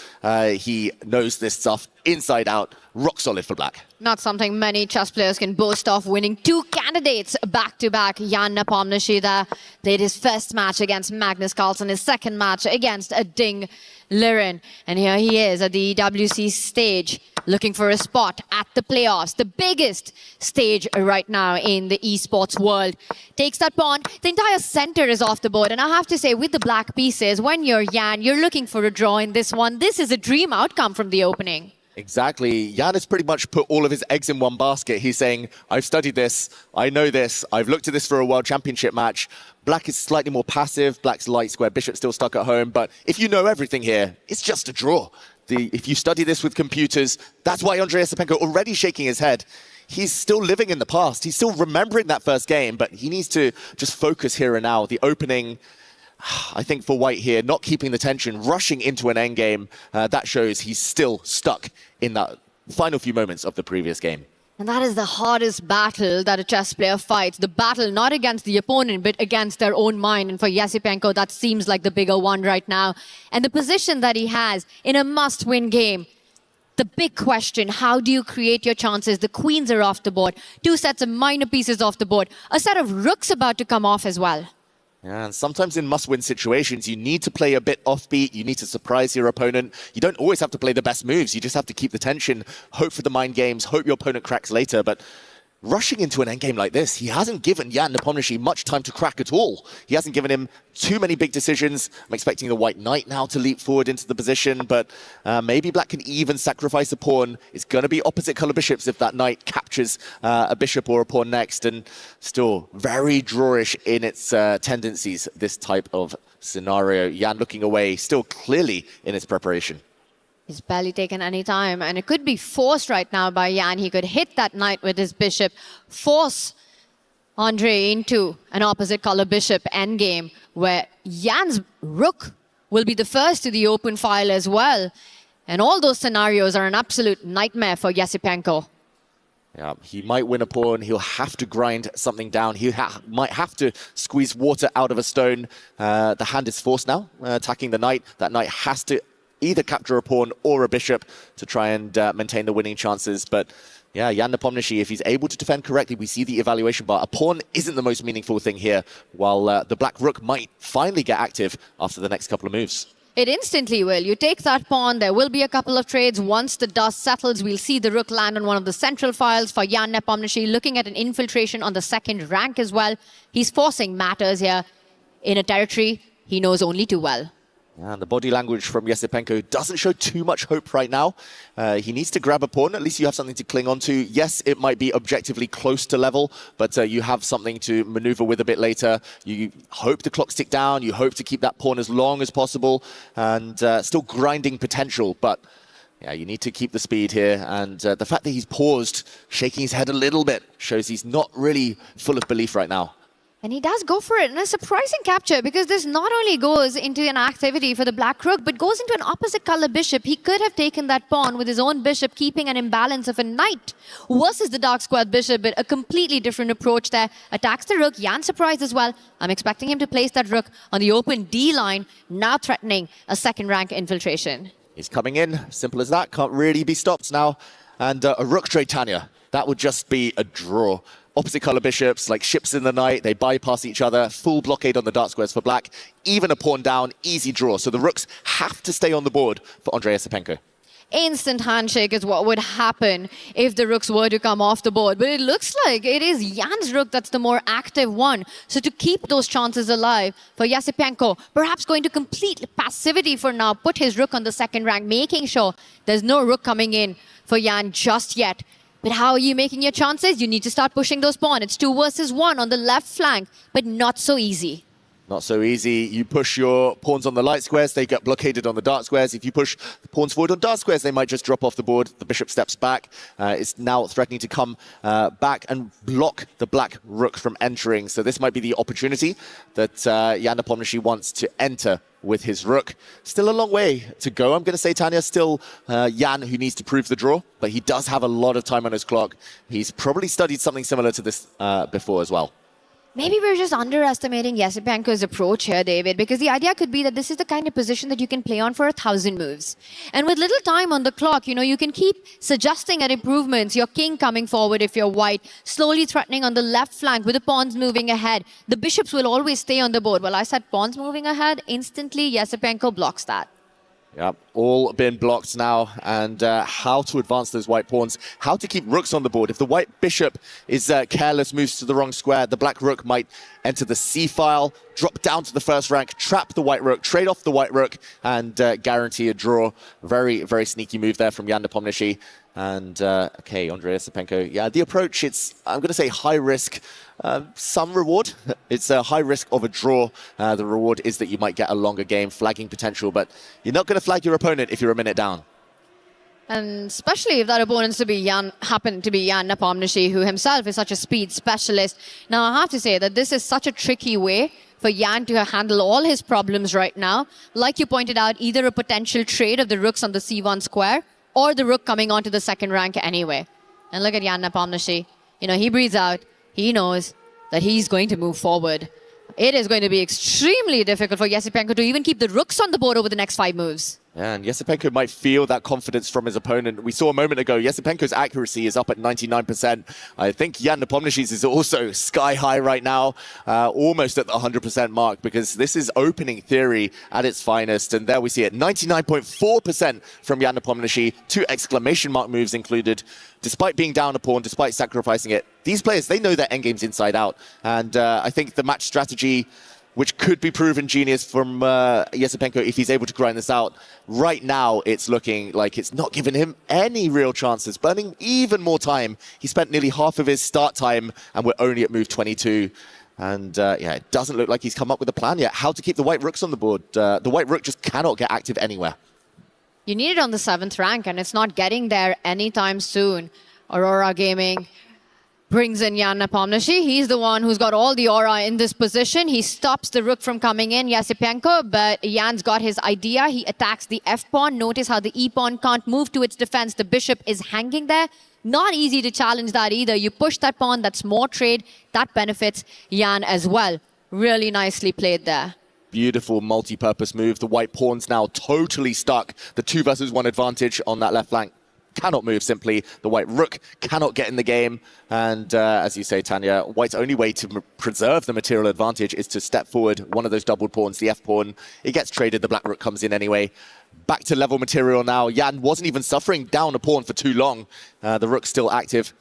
He knows this stuff inside out. Rock solid for black. Not something many chess players can boast of, winning 2 candidates back-to-back. Jan Nepomniachtchi there played his first match against Magnus Carlsen, his second match against Ding Liren. And here he is at the EWC stage, looking for a spot at the playoffs, the biggest stage right now in the esports world. Takes that pawn, the entire center is off the board, and I have to say, with the black pieces, when you're Jan, you're looking for a draw in this one. This is a dream outcome from the opening. Exactly. Jan has pretty much put all of his eggs in one basket. He's saying, I've studied this, I know this, I've looked at this for a World Championship match. Black is slightly more passive, black's light square, bishop's still stuck at home, but if you know everything here, it's just a draw. If you study this with computers, that's why Andre Esipenko already shaking his head. He's still living in the past. He's still remembering that first game, but he needs to just focus here and now. The opening, I think for White here, not keeping the tension, rushing into an endgame, that shows he's still stuck in that final few moments of the previous game. And that is the hardest battle that a chess player fights. The battle not against the opponent, but against their own mind. And for Esipenko, that seems like the bigger one right now. And the position that he has in a must-win game, the big question, how do you create your chances? The queens are off the board. 2 sets of minor pieces off the board. A set of rooks about to come off as well. Yeah, and sometimes in must-win situations, you need to play a bit offbeat. You need to surprise your opponent. You don't always have to play the best moves. You just have to keep the tension, hope for the mind games, hope your opponent cracks later. But rushing into an endgame like this, he hasn't given Jan Nepomniachtchi much time to crack at all. He hasn't given him too many big decisions. I'm expecting the white knight now to leap forward into the position, but maybe black can even sacrifice a pawn. It's going to be opposite color bishops if that knight captures a bishop or a pawn next, and still very drawish in its tendencies, this type of scenario. Jan looking away, still clearly in his preparation. He's barely taken any time, and it could be forced right now by Jan. He could hit that knight with his bishop, force Andre into an opposite color bishop endgame, where Jan's rook will be the first to the open file as well. And all those scenarios are an absolute nightmare for Yasipenko. Yeah, he might win a pawn. He'll have to grind something down. He might have to squeeze water out of a stone. The hand is forced now, attacking the knight. That knight has to either capture a pawn or a bishop to try and maintain the winning chances. But yeah, Jan Nepomniachtchi, if he's able to defend correctly, we see the evaluation bar. A pawn isn't the most meaningful thing here, while the black rook might finally get active after the next couple of moves. It instantly will. You take that pawn, there will be a couple of trades. Once the dust settles, we'll see the rook land on one of the central files for Jan Nepomniachtchi, looking at an infiltration on the second rank as well. He's forcing matters here in a territory he knows only too well. And the body language from Yasipenko doesn't show too much hope right now. He needs to grab a pawn. At least you have something to cling on to. Yes, it might be objectively close to level, but you have something to maneuver with a bit later. You hope the clocks tick down. You hope to keep that pawn as long as possible, and still grinding potential. But yeah, you need to keep the speed here. And the fact that he's paused, shaking his head a little bit, shows he's not really full of belief right now. And he does go for it, and a surprising capture, because this not only goes into an activity for the black rook, but goes into an opposite color bishop. He could have taken that pawn with his own bishop, keeping an imbalance of a knight versus the dark squared bishop, but a completely different approach there. Attacks the rook. Jan surprised as well. I'm expecting him to place that rook on the open D line, now threatening a second rank infiltration. He's coming in. Simple as that. Can't really be stopped now. And a rook trade, Tanya. That would just be a draw. Opposite color bishops, like ships in the night, they bypass each other. Full blockade on the dark squares for black. Even a pawn down, easy draw. So the rooks have to stay on the board for Andre Yasipenko. Instant handshake is what would happen if the rooks were to come off the board. But it looks like it is Jan's rook that's the more active one. So to keep those chances alive for Yasipenko, perhaps going to complete passivity for now, put his rook on the second rank, making sure there's no rook coming in for Jan just yet. But how are you making your chances? You need to start pushing those pawns. It's 2 versus 1 on the left flank, but not so easy. Not so easy. You push your pawns on the light squares, they get blockaded on the dark squares. If you push the pawns forward on dark squares, they might just drop off the board. The bishop steps back. It's now threatening to come back and block the black rook from entering. So this might be the opportunity that Jan Nepomniachtchi wants to enter with his rook. Still a long way to go. I'm going to say, Tanya, still Jan who needs to prove the draw, but he does have a lot of time on his clock. He's probably studied something similar to this before as well. Maybe we're just underestimating Yasipenko's approach here, David, because the idea could be that this is the kind of position that you can play on for 1,000 moves. And with little time on the clock, you know, you can keep suggesting at improvements, your king coming forward if you're white, slowly threatening on the left flank with the pawns moving ahead. The bishops will always stay on the board. Well, I said pawns moving ahead. Instantly, Yasipenko blocks that. Yep, all been blocked now, and how to advance those white pawns, how to keep rooks on the board. If the white bishop is careless, moves to the wrong square, the black rook might enter the C file, drop down to the first rank, trap the white rook, trade off the white rook, and guarantee a draw. Very, very sneaky move there from Jan Nepomniachtchi. And, okay, Andre Yasipenko. Yeah, the approach, it's, I'm going to say high risk, some reward. It's a high risk of a draw. The reward is that you might get a longer game, flagging potential, but you're not going to flag your opponent if you're a minute down. And especially if that opponent happened to be Jan Nepomniachtchi, who himself is such a speed specialist. Now, I have to say that this is such a tricky way for Jan to handle all his problems right now. Like you pointed out, either a potential trade of the rooks on the C1 square, or the rook coming onto the second rank anyway. And look at Jan Nepomniachtchi. You know, he breathes out. He knows that he's going to move forward. It is going to be extremely difficult for Yasipenko to even keep the rooks on the board over the next 5 moves. And Yasipenko might feel that confidence from his opponent. We saw a moment ago, Yasipenko's accuracy is up at 99%. I think Jan Nepomniachtchi's is also sky high right now, almost at the 100% mark, because this is opening theory at its finest. And there we see it, 99.4% from Jan Nepomniachtchi, 2 exclamation mark moves included. Despite being down a pawn, despite sacrificing it, these players, they know their endgame's inside out. And I think the match strategy, which could be proven genius from Yasipenko if he's able to grind this out. Right now, it's looking like it's not giving him any real chances, burning even more time. He spent nearly half of his start time, and we're only at move 22. And yeah, it doesn't look like he's come up with a plan yet. How to keep the white rooks on the board. The white rook just cannot get active anywhere. You need it on the 7th rank, and it's not getting there anytime soon. Aurora Gaming brings in Jan Nepomniachtchi. He's the one who's got all the aura in this position. He stops the rook from coming in, Yasipenko, but Jan's got his idea. He attacks the F-pawn. Notice how the E-pawn can't move to its defense. The bishop is hanging there. Not easy to challenge that either. You push that pawn, that's more trade. That benefits Jan as well. Really nicely played there. Beautiful multi-purpose move. The white pawn's now totally stuck. The 2 versus 1 advantage on that left flank cannot move simply. The white rook cannot get in the game. And as you say, Tanya, white's only way to preserve the material advantage is to step forward one of those doubled pawns, the F-pawn. It gets traded, the black rook comes in anyway. Back to level material now. Jan wasn't even suffering down a pawn for too long. The rook's still active.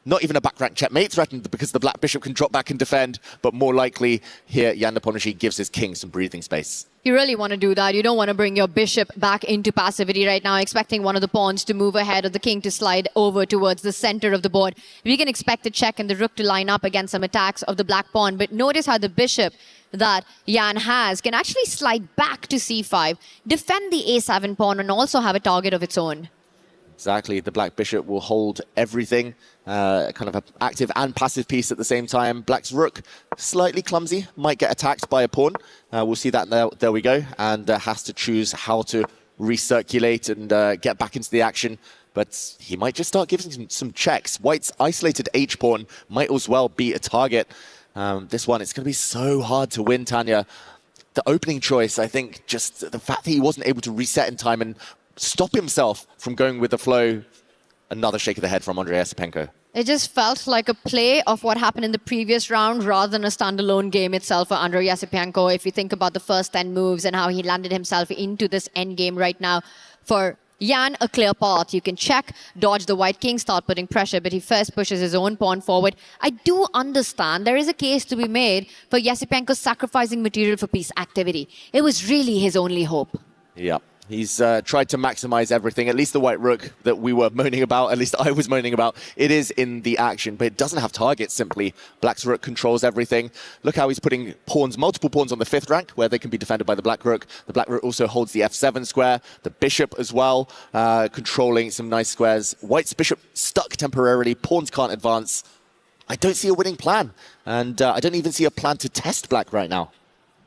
Not even a back rank checkmate threatened because the black bishop can drop back and defend, but more likely here Jan Nepomniachtchi gives his king some breathing space. You really want to do that. You don't want to bring your bishop back into passivity right now, expecting one of the pawns to move ahead or the king to slide over towards the center of the board. We can expect a check and the rook to line up against some attacks of the black pawn, but notice how the bishop that Jan has can actually slide back to c5, defend the a7 pawn, and also have a target of its own. Exactly. The black bishop will hold everything, kind of an active and passive piece at the same time. Black's rook, slightly clumsy, might get attacked by a pawn. We'll see that there we go. And has to choose how to recirculate and get back into the action. But he might just start giving some checks. White's isolated h-pawn might as well be a target. This one, it's going to be so hard to win, Tanya. The opening choice, I think, just the fact that he wasn't able to reset in time and stop himself from going with the flow. Another shake of the head from Andrei Yasipenko. It just felt like a play of what happened in the previous round rather than a standalone game itself for Andrei Yasipenko. If you think about the first 10 moves and how he landed himself into this endgame right now. For Jan, a clear path. You can check, dodge the white king, start putting pressure, but he first pushes his own pawn forward. I do understand there is a case to be made for Yasipenko sacrificing material for piece activity. It was really his only hope. Yeah. He's tried to maximize everything, at least the white rook that we were moaning about, at least I was moaning about. It is in the action, but it doesn't have targets simply. Black's rook controls everything. Look how he's putting pawns, multiple pawns on the 5th rank, where they can be defended by the black rook. The black rook also holds the f7 square, the bishop as well, controlling some nice squares. White's bishop stuck temporarily, pawns can't advance. I don't see a winning plan, and I don't even see a plan to test black right now.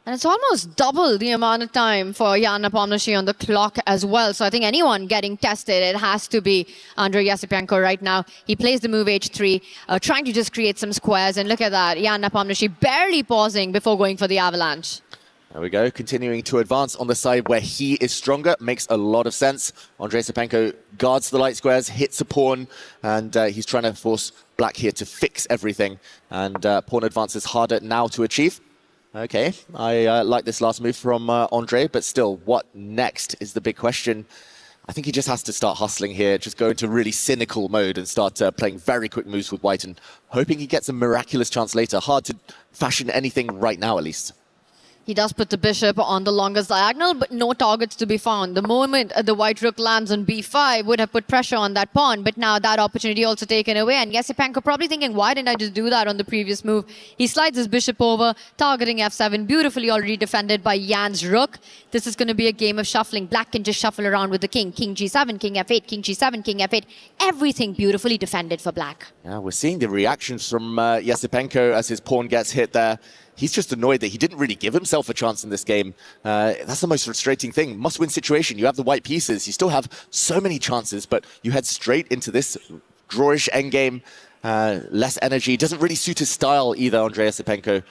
And it's almost double the amount of time for Jan Nepomniachtchi on the clock as well. So I think anyone getting tested, it has to be Andrei Yasipenko right now. He plays the move h3, trying to just create some squares. And look at that, Jan Nepomniachtchi barely pausing before going for the avalanche. There we go, continuing to advance on the side where he is stronger. Makes a lot of sense. Andrei Yasipenko guards the light squares, hits a pawn, and he's trying to force black here to fix everything. And pawn advance is harder now to achieve. Okay, I like this last move from Andrei, but still, what next is the big question. I think he just has to start hustling here, just go into really cynical mode and start playing very quick moves with white and hoping he gets a miraculous chance later. Hard to fashion anything right now, at least. He does put the bishop on the longest diagonal, but no targets to be found. The moment the white rook lands on b5 would have put pressure on that pawn, but now that opportunity also taken away. And Yasipenko probably thinking, why didn't I just do that on the previous move? He slides his bishop over, targeting f7, beautifully already defended by Jan's rook. This is going to be a game of shuffling. Black can just shuffle around with the king. King g7, king f8, king g7, king f8. Everything beautifully defended for black. Yeah, we're seeing the reactions from Yasipenko as his pawn gets hit there. He's just annoyed that he didn't really give himself a chance in this game. That's the most frustrating thing. Must-win situation. You have the white pieces. You still have so many chances, but you head straight into this drawish endgame. Less energy. Doesn't really suit his style either, Andrei Yasipenko.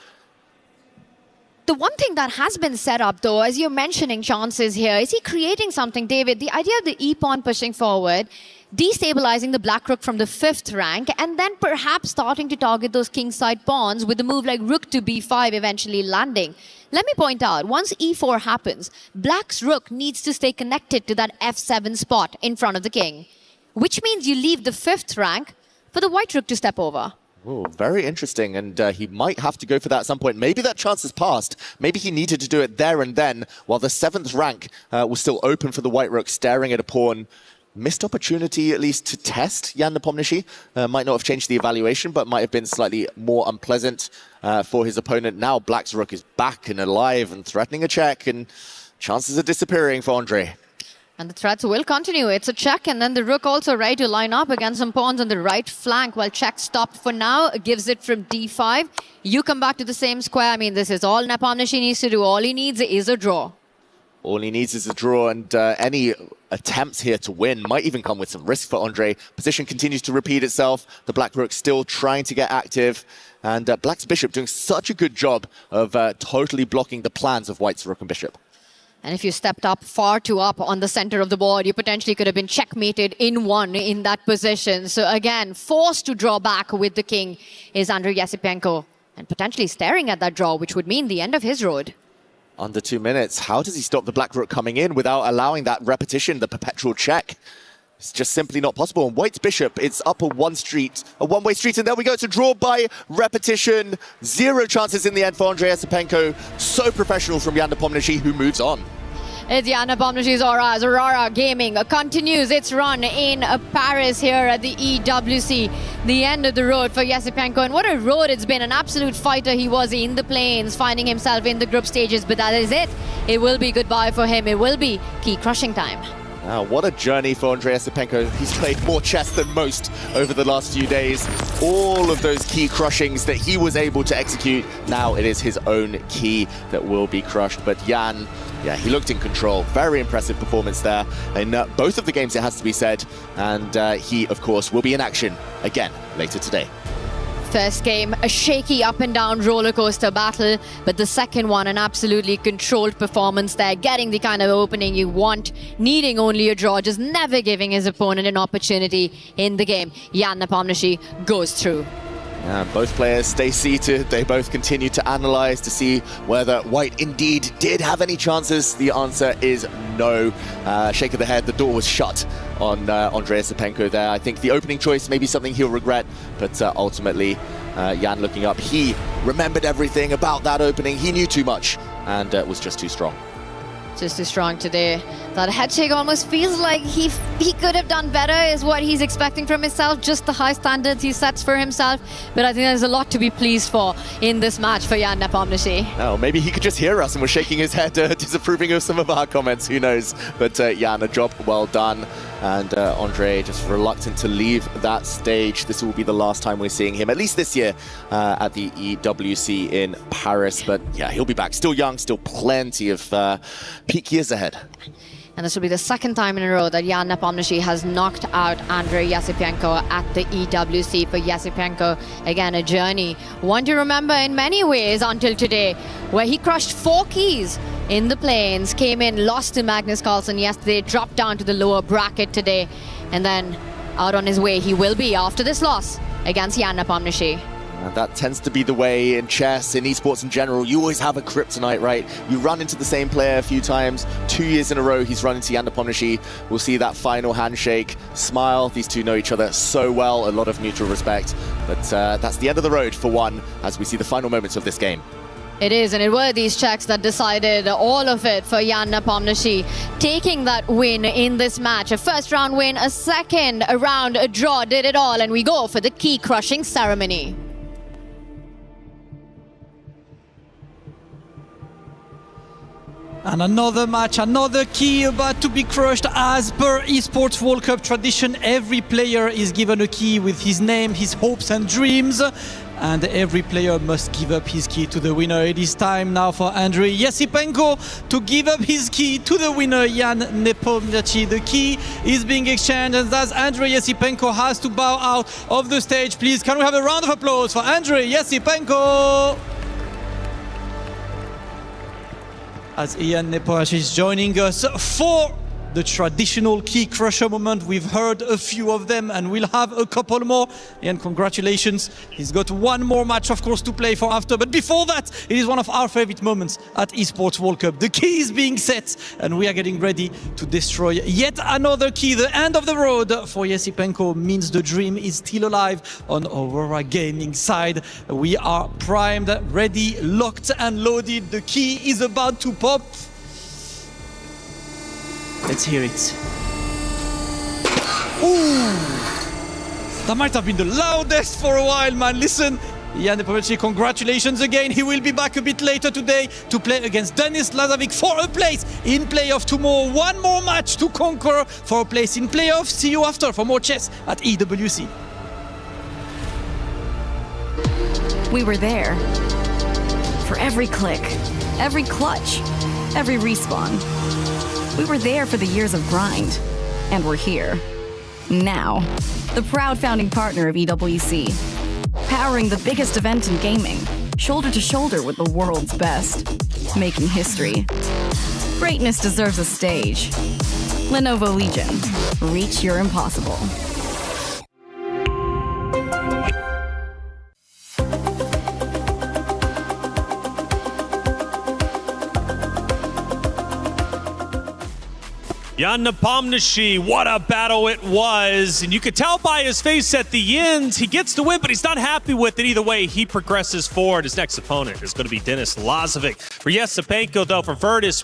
The one thing that has been set up, though, as you're mentioning chances here, is he creating something, David? The idea of the e-pawn pushing forward, destabilizing the black rook from the 5th rank, and then perhaps starting to target those kingside pawns with a move like rook to b5 eventually landing. Let me point out, once e4 happens, black's rook needs to stay connected to that f7 spot in front of the king, which means you leave the 5th rank for the white rook to step over. Oh, very interesting, and he might have to go for that at some point. Maybe that chance has passed. Maybe he needed to do it there and then, while the 7th rank was still open for the white rook, staring at a pawn. Missed opportunity, at least, to test Jan Nepomniachtchi. Might not have changed the evaluation, but might have been slightly more unpleasant for his opponent. Now black's rook is back and alive and threatening a check, and chances are disappearing for Andrei. And the threats will continue. It's a check, and then the rook also ready to line up against some pawns on the right flank. While check stopped for now, gives it from d5. You come back to the same square. I mean, this is all Nepomniachtchi needs to do. All he needs is a draw. All he needs is a draw, and any attempts here to win might even come with some risk for Andre. Position continues to repeat itself. The Black Rook still trying to get active, and Black's Bishop doing such a good job of totally blocking the plans of White's Rook and Bishop. And if you stepped up far too up on the center of the board, you potentially could have been checkmated in one in that position. So again, forced to draw back with the king is Andrei Yasipenko, and potentially staring at that draw, which would mean the end of his road. Under 2 minutes, how does he stop the Black Rook coming in without allowing that repetition, the perpetual check? It's just simply not possible. And White's Bishop, it's up a one-way street, and there we go to draw by repetition. 0 chances in the end for Andrei Yasipenko. So professional from Jan Nepomniachtchi, who moves on. It's Jan Nepomniachtchi's Aurora Gaming continues its run in Paris here at the EWC. The end of the road for Yasipenko, and what a road it's been. An absolute fighter he was in the plains, finding himself in the group stages, but that is it. It will be goodbye for him. It will be key crushing time. Wow, what a journey for Andrei Yasipenko. He's played more chess than most over the last few days. All of those key crushings that he was able to execute, now it is his own key that will be crushed. But Jan, yeah, he looked in control. Very impressive performance there in both of the games, it has to be said. And he, of course, will be in action again later today. First game, a shaky up and down roller coaster battle, but the second one, an absolutely controlled performance there, getting the kind of opening you want, needing only a draw, just never giving his opponent an opportunity in the game. Jan Nepomniachtchi goes through. And both players stay seated. They both continue to analyze to see whether White indeed did have any chances. The answer is no. Shake of the head, the door was shut on Andrei Yasipenko there. I think the opening choice may be something he'll regret, but ultimately, Jan looking up, he remembered everything about that opening. He knew too much and was just too strong. Just too strong today. That head shake almost feels like he could have done better, is what he's expecting from himself, just the high standards he sets for himself. But I think there's a lot to be pleased for in this match for Jan Nepomniachtchi. Oh, maybe he could just hear us and was shaking his head, disapproving of some of our comments, who knows. But Jan, a job well done. And Andre just reluctant to leave that stage. This will be the last time we're seeing him, at least this year, at the EWC in Paris. But yeah, he'll be back. Still young, still plenty of peak years ahead. And this will be the second time in a row that Jan Nepomniachtchi has knocked out Andrei Yasipenko at the EWC. For Yasipenko, again, a journey, one to remember in many ways until today, where he crushed 4 keys in the plains, came in, lost to Magnus Carlsen yesterday, dropped down to the lower bracket today, and then out on his way he will be after this loss against Jan Nepomniachtchi. And that tends to be the way in chess, in esports in general. You always have a kryptonite, right? You run into the same player a few times. 2 years in a row, he's run into Jan Nepomniachtchi. We'll see that final handshake, smile. These two know each other so well, a lot of mutual respect. But that's the end of the road for one, as we see the final moments of this game. It is, and it were these checks that decided all of it for Jan Nepomniachtchi, taking that win in this match. A first round win, a second round a draw, did it all, and we go for the key crushing ceremony. And another match, another key about to be crushed. As per Esports World Cup tradition, every player is given a key with his name, his hopes and dreams. And every player must give up his key to the winner. It is time now for Andrei Yasipenko to give up his key to the winner, Jan Nepomniachtchi. The key is being exchanged, and thus Andrei Yasipenko has to bow out of the stage. Please, can we have a round of applause for Andrei Yasipenko? As Jan Nepomniachtchi is joining us for the traditional key crusher moment. We've heard a few of them and we'll have a couple more. And congratulations, he's got one more match, of course, to play for after. But before that, it is one of our favorite moments at Esports World Cup. The key is being set and we are getting ready to destroy yet another key. The end of the road for Yasipenko means the dream is still alive on Aurora Gaming side. We are primed, ready, locked and loaded. The key is about to pop. Let's hear it. Ooh! That might have been the loudest for a while, man. Listen, Jan Nepomniachtchi, congratulations again. He will be back a bit later today to play against Denis Lazovic for a place in playoff tomorrow. One more match to conquer for a place in playoff. See you after for more chess at EWC. We were there for every click, every clutch, every respawn. We were there for the years of grind, and we're here now. The proud founding partner of EWC, powering the biggest event in gaming, shoulder to shoulder with the world's best, making history. Greatness deserves a stage. Lenovo Legion, reach your impossible. Jan Nepomniachtchi, what a battle it was. And you could tell by his face at the end, he gets the win, but he's not happy with it. Either way, he progresses forward. His next opponent is going to be Denis Lazovic. For Yesipenko, though, for Virtus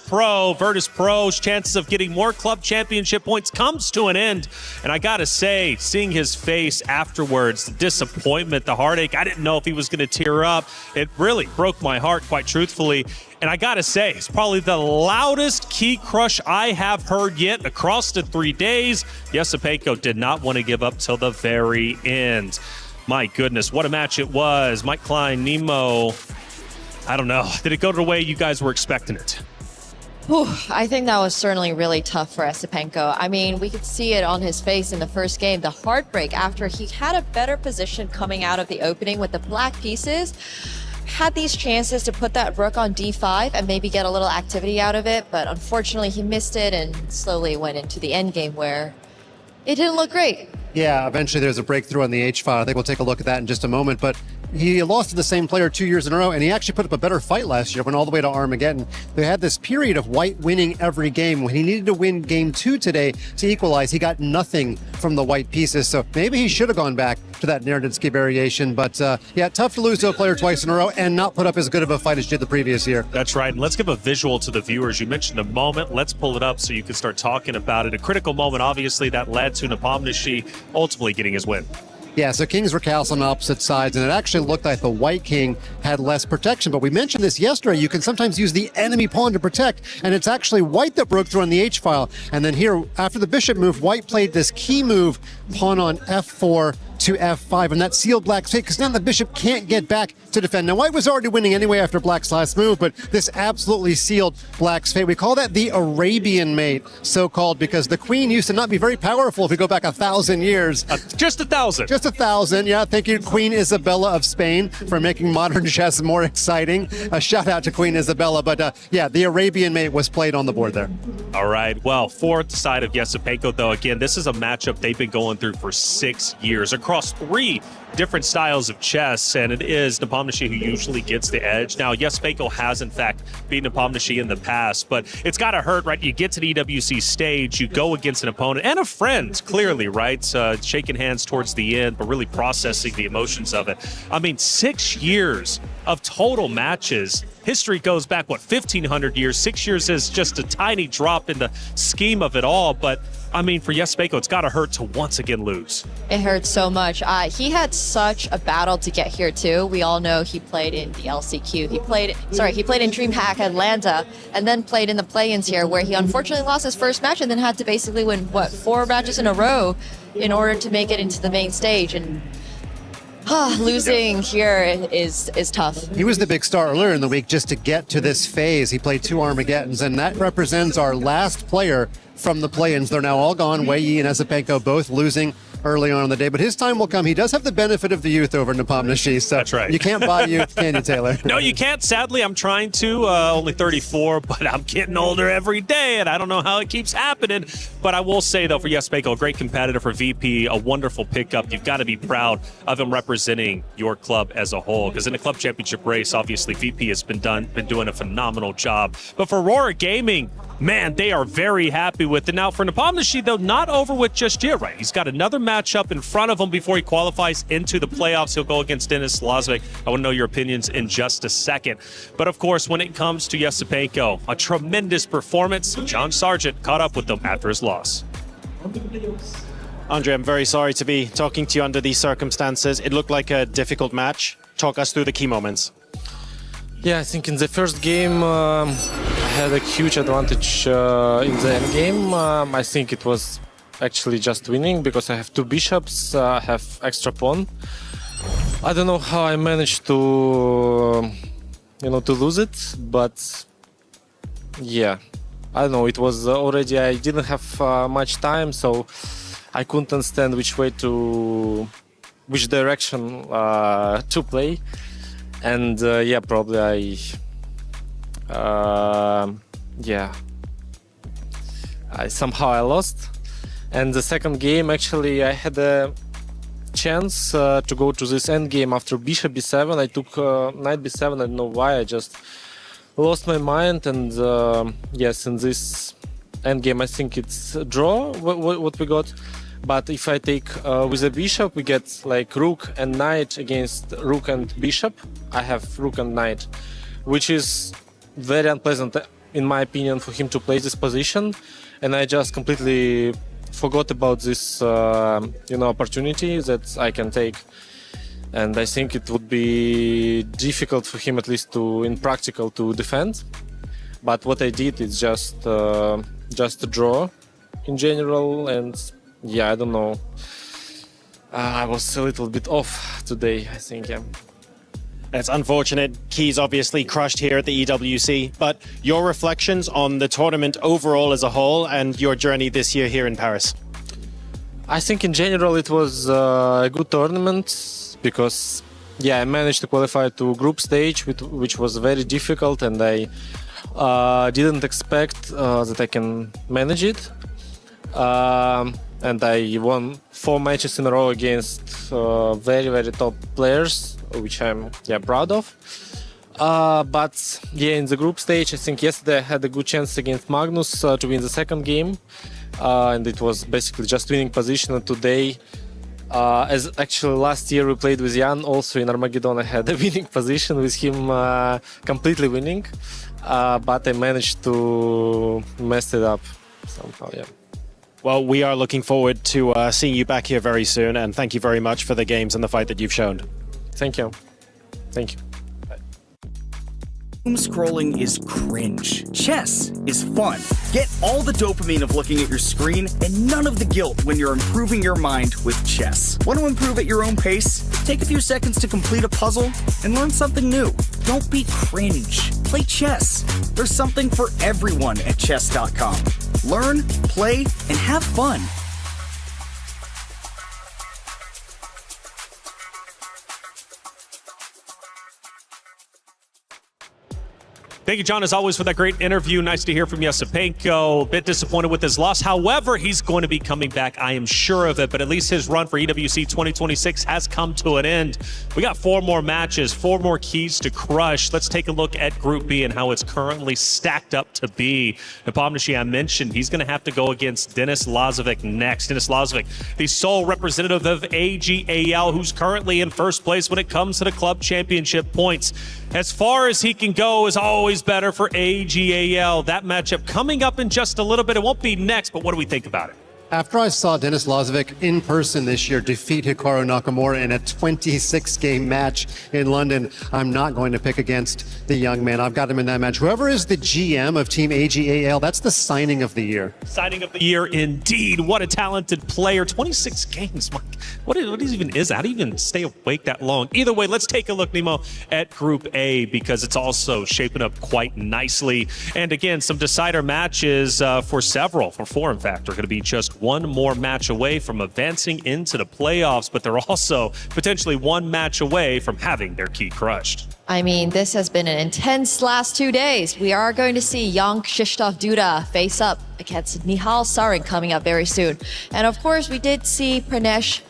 Pro's chances of getting more club championship points comes to an end. And I got to say, seeing his face afterwards, the disappointment, the heartache, I didn't know if he was going to tear up. It really broke my heart, quite truthfully. And I gotta say, it's probably the loudest key crush I have heard yet across the 3 days. Yesipenko did not want to give up till the very end. My goodness, what a match it was. Mike Klein, Nemo, I don't know. Did it go the way you guys were expecting it? Whew, I think that was certainly really tough for Yesipenko. I mean, we could see it on his face in the first game, the heartbreak after he had a better position coming out of the opening with the black pieces. Had these chances to put that rook on d5 and maybe get a little activity out of it, but unfortunately he missed it and slowly went into the end game where it didn't look great. Yeah, eventually there's a breakthrough on the H file. I think we'll take a look at that in just a moment, but he lost to the same player 2 years in a row, and he actually put up a better fight last year, went all the way to Armageddon. They had this period of white winning every game. When he needed to win game 2 today to equalize, he got nothing from the white pieces, so maybe he should have gone back to that Naroditsky variation, but yeah, tough to lose to a player twice in a row and not put up as good of a fight as he did the previous year. That's right, and let's give a visual to the viewers. You mentioned a moment, let's pull it up so you can start talking about it. A critical moment, obviously, that led to Nepomniachtchi ultimately getting his win. Yeah, so kings were cast on opposite sides, and it actually looked like the white king had less protection. But we mentioned this yesterday, you can sometimes use the enemy pawn to protect, and it's actually white that broke through on the H-file. And then here, after the bishop move, white played this key move, pawn on F4 to F5, and that sealed black's fate, because now the bishop can't get back to defend. Now, white was already winning anyway after black's last move, but this absolutely sealed black's fate. We call that the Arabian mate, so-called, because the queen used to not be very powerful if we go back 1,000 years. Just 1,000. Just 1,000, yeah. Thank you, Queen Isabella of Spain, for making modern chess more exciting. A shout out to Queen Isabella, but yeah, the Arabian mate was played on the board there. All right, well, fourth side of Yesipenko, though, again, this is a matchup they've been going through for 6 years across 3 different styles of chess, and it is Nepomniachtchi who usually gets the edge. Now, Yesipenko has, in fact, beaten Nepomniachtchi in the past, but it's got to hurt, right? You get to the EWC stage, you go against an opponent and a friend, clearly, right? Shaking hands towards the end, but really processing the emotions of it. I mean, 6 years of total matches. History goes back, what, 1,500 years? 6 years is just a tiny drop in the scheme of it all, but I mean, for Yesipenko, it's got to hurt to once again lose. It hurts so much. He had such a battle to get here too. We all know he played in the LCQ. He played in DreamHack Atlanta, and then played in the play-ins here, where he unfortunately lost his first match and then had to basically win, what, 4 matches in a row in order to make it into the main stage. And losing here is tough. He was the big star earlier in the week just to get to this phase. He played 2 Armageddons, and that represents our last player from the play-ins. They're now all gone. Wei Yi and Yesipenko both losing early on in the day, but his time will come. He does have the benefit of the youth over Nepomniachtchi, so that's right. You can't buy youth, can you, Taylor? No, you can't. Sadly, I'm trying to. Only 34, but I'm getting older every day, and I don't know how it keeps happening. But I will say, though, for Yesipenko, a great competitor, for VP, a wonderful pickup. You've got to be proud of him representing your club as a whole, because in the club championship race, obviously, VP has been doing a phenomenal job. But for Aurora Gaming, man, they are very happy with it. Now, for Nepomniachtchi, though, not over with just yet, right? He's got another matchup in front of him before he qualifies into the playoffs. He'll go against Denis Lazovic. I want to know your opinions in just a second. But, of course, when it comes to Yesipenko, a tremendous performance. John Sargent caught up with them after his loss. Andre, I'm very sorry to be talking to you under these circumstances. It looked like a difficult match. talk us through the key moments. Yeah, I think in the first game I had a huge advantage in the end game. I think it was actually just winning because I have 2 bishops, I have extra pawn. I don't know how I managed to, to lose it, but yeah, I don't know. It was already, I didn't have much time, so I couldn't understand which direction to play. And yeah, probably somehow I lost. And the second game, actually, I had a chance to go to this end game after bishop b7. I took knight b7. I don't know why. I just lost my mind. And yes, in this end game, I think it's a draw. What we got. But if I take with a bishop, we get like rook and knight against rook and bishop. I have rook and knight, which is very unpleasant, in my opinion, for him to play this position. And I just completely forgot about this, opportunity that I can take. And I think it would be difficult for him, at least in practical, to defend. But what I did is just a draw in general. And yeah, I don't know. I was a little bit off today, I think, yeah. It's unfortunate. Keys obviously crushed here at the EWC, but your reflections on the tournament overall as a whole and your journey this year here in Paris? I think in general it was a good tournament because, yeah, I managed to qualify to group stage, which was very difficult, and I didn't expect that I can manage it. And I won 4 matches in a row against very, very top players, which I'm proud of. But yeah, in the group stage, I think yesterday I had a good chance against Magnus to win the second game. And it was basically just winning position. And today, as actually last year we played with Jan, also in Armageddon I had a winning position with him, completely winning. But I managed to mess it up somehow, yeah. Well, we are looking forward to seeing you back here very soon, and thank you very much for the games and the fight that you've shown. Thank you. Thank you. Doom scrolling is cringe. Chess is fun. Get all the dopamine of looking at your screen and none of the guilt when you're improving your mind with chess. Want to improve at your own pace? Take a few seconds to complete a puzzle and learn something new. Don't be cringe. Play chess. There's something for everyone at chess.com. Learn, play, and have fun. Thank you, John, as always, for that great interview. Nice to hear from Yasipenko. A bit disappointed with his loss. However, he's going to be coming back. I am sure of it. But at least his run for EWC 2026 has come to an end. We got 4 more matches, 4 more keys to crush. Let's take a look at Group B and how it's currently stacked up to be. Nepomniachtchi, I mentioned, he's going to have to go against Denis Lazovic next. Denis Lazovic, the sole representative of AGAL, who's currently in first place when it comes to the club championship points. As far as he can go is always better for AGAL. That matchup coming up in just a little bit. It won't be next, but what do we think about it? After I saw Denis Lazovic in person this year defeat Hikaru Nakamura in a 26-game match in London, I'm not going to pick against the young man. I've got him in that match. Whoever is the GM of Team AGAL, that's the signing of the year. Signing of the year, indeed. What a talented player. 26 games. What even is that? How do you even stay awake that long? Either way, let's take a look, Nemo, at Group A, because it's also shaping up quite nicely. And again, some decider matches for 4, in fact, are going to be just one more match away from advancing into the playoffs, but they're also potentially one match away from having their key crushed. I mean, this has been an intense last 2 days. We are going to see young Krzysztof Duda face up against Nihal Sarin coming up very soon. And of course, we did see Pranesh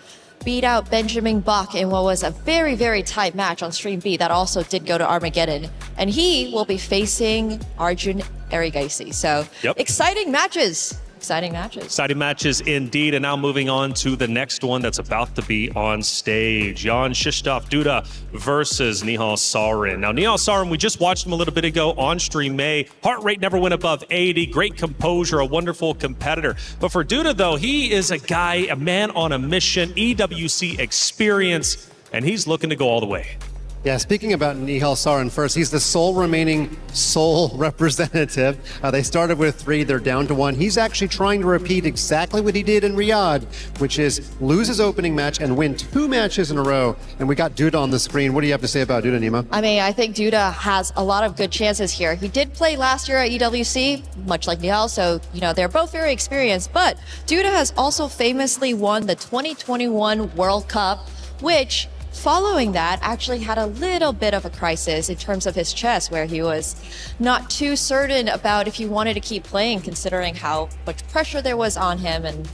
beat out Benjamin Bach in what was a very, very tight match on Stream B that also did go to Armageddon. And he will be facing Arjun Erigaisi. So exciting matches. Exciting matches. Exciting matches indeed. And now moving on to the next one that's about to be on stage. Jan Krzysztof Duda versus Nihal Sarin. Now, Nihal Sarin, we just watched him a little bit ago on Stream A. Heart rate never went above 80. Great composure, a wonderful competitor. But for Duda, though, he is a guy, a man on a mission, EWC experience, and he's looking to go all the way. Yeah, speaking about Nihal Sarin first, he's the sole remaining Seoul representative. They started with 3, they're down to 1. He's actually trying to repeat exactly what he did in Riyadh, which is lose his opening match and win 2 matches in a row. And we got Duda on the screen. What do you have to say about Duda, Nima? I mean, I think Duda has a lot of good chances here. He did play last year at EWC, much like Nihal, so, they're both very experienced. But Duda has also famously won the 2021 World Cup, which following that actually had a little bit of a crisis in terms of his chess, where he was not too certain about if he wanted to keep playing, considering how much pressure there was on him. And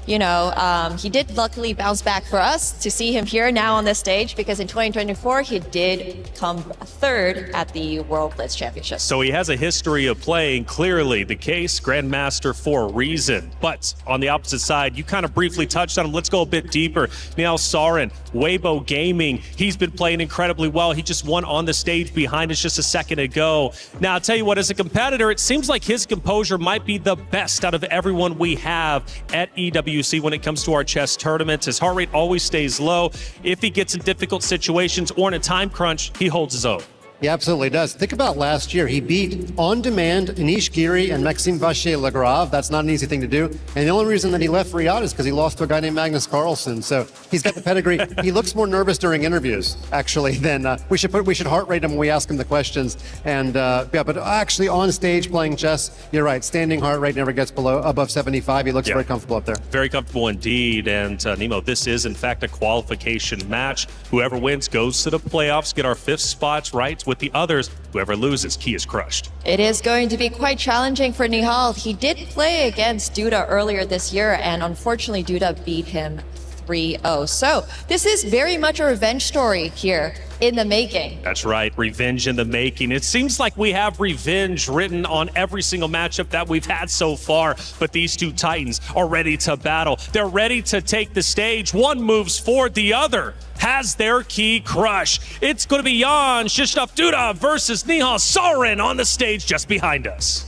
he did luckily bounce back for us to see him here now on this stage, because in 2024 he did come 3rd at the World Blitz Championship. So he has a history of playing, clearly the case, Grandmaster for a reason. But on the opposite side, you kind of briefly touched on him. Let's go a bit deeper. Nihal Sarin, Weibo Gaming, he's been playing incredibly well. He just won on the stage behind us just a second ago. Now, I'll tell you what, as a competitor, it seems like his composure might be the best out of everyone we have at EWC when it comes to our chess tournaments. His heart rate always stays low. If he gets in difficult situations or in a time crunch, he holds his own. He absolutely does. Think about last year. He beat on demand Anish Giri and Maxime Vachier-Lagrave. That's not an easy thing to do. And the only reason that he left Riyadh is because he lost to a guy named Magnus Carlsen. So he's got the pedigree. He looks more nervous during interviews, actually, than we should heart rate him when we ask him the questions. And but actually on stage playing chess, you're right. Standing heart rate never gets above 75. He looks very comfortable up there. Very comfortable indeed. And Nemo, this is in fact a qualification match. Whoever wins goes to the playoffs, get our 5th spots right. With the others, whoever loses, key is crushed. It is going to be quite challenging for Nihal. He did play against Duda earlier this year, and unfortunately Duda beat him 3-0. So this is very much a revenge story here in the making. That's right, revenge in the making. It seems like we have revenge written on every single matchup that we've had so far, but these two titans are ready to battle. They're ready to take the stage. One moves forward, the other has their key crush. It's going to be Jan Krzysztof Duda versus Nihal Sarin on the stage just behind us.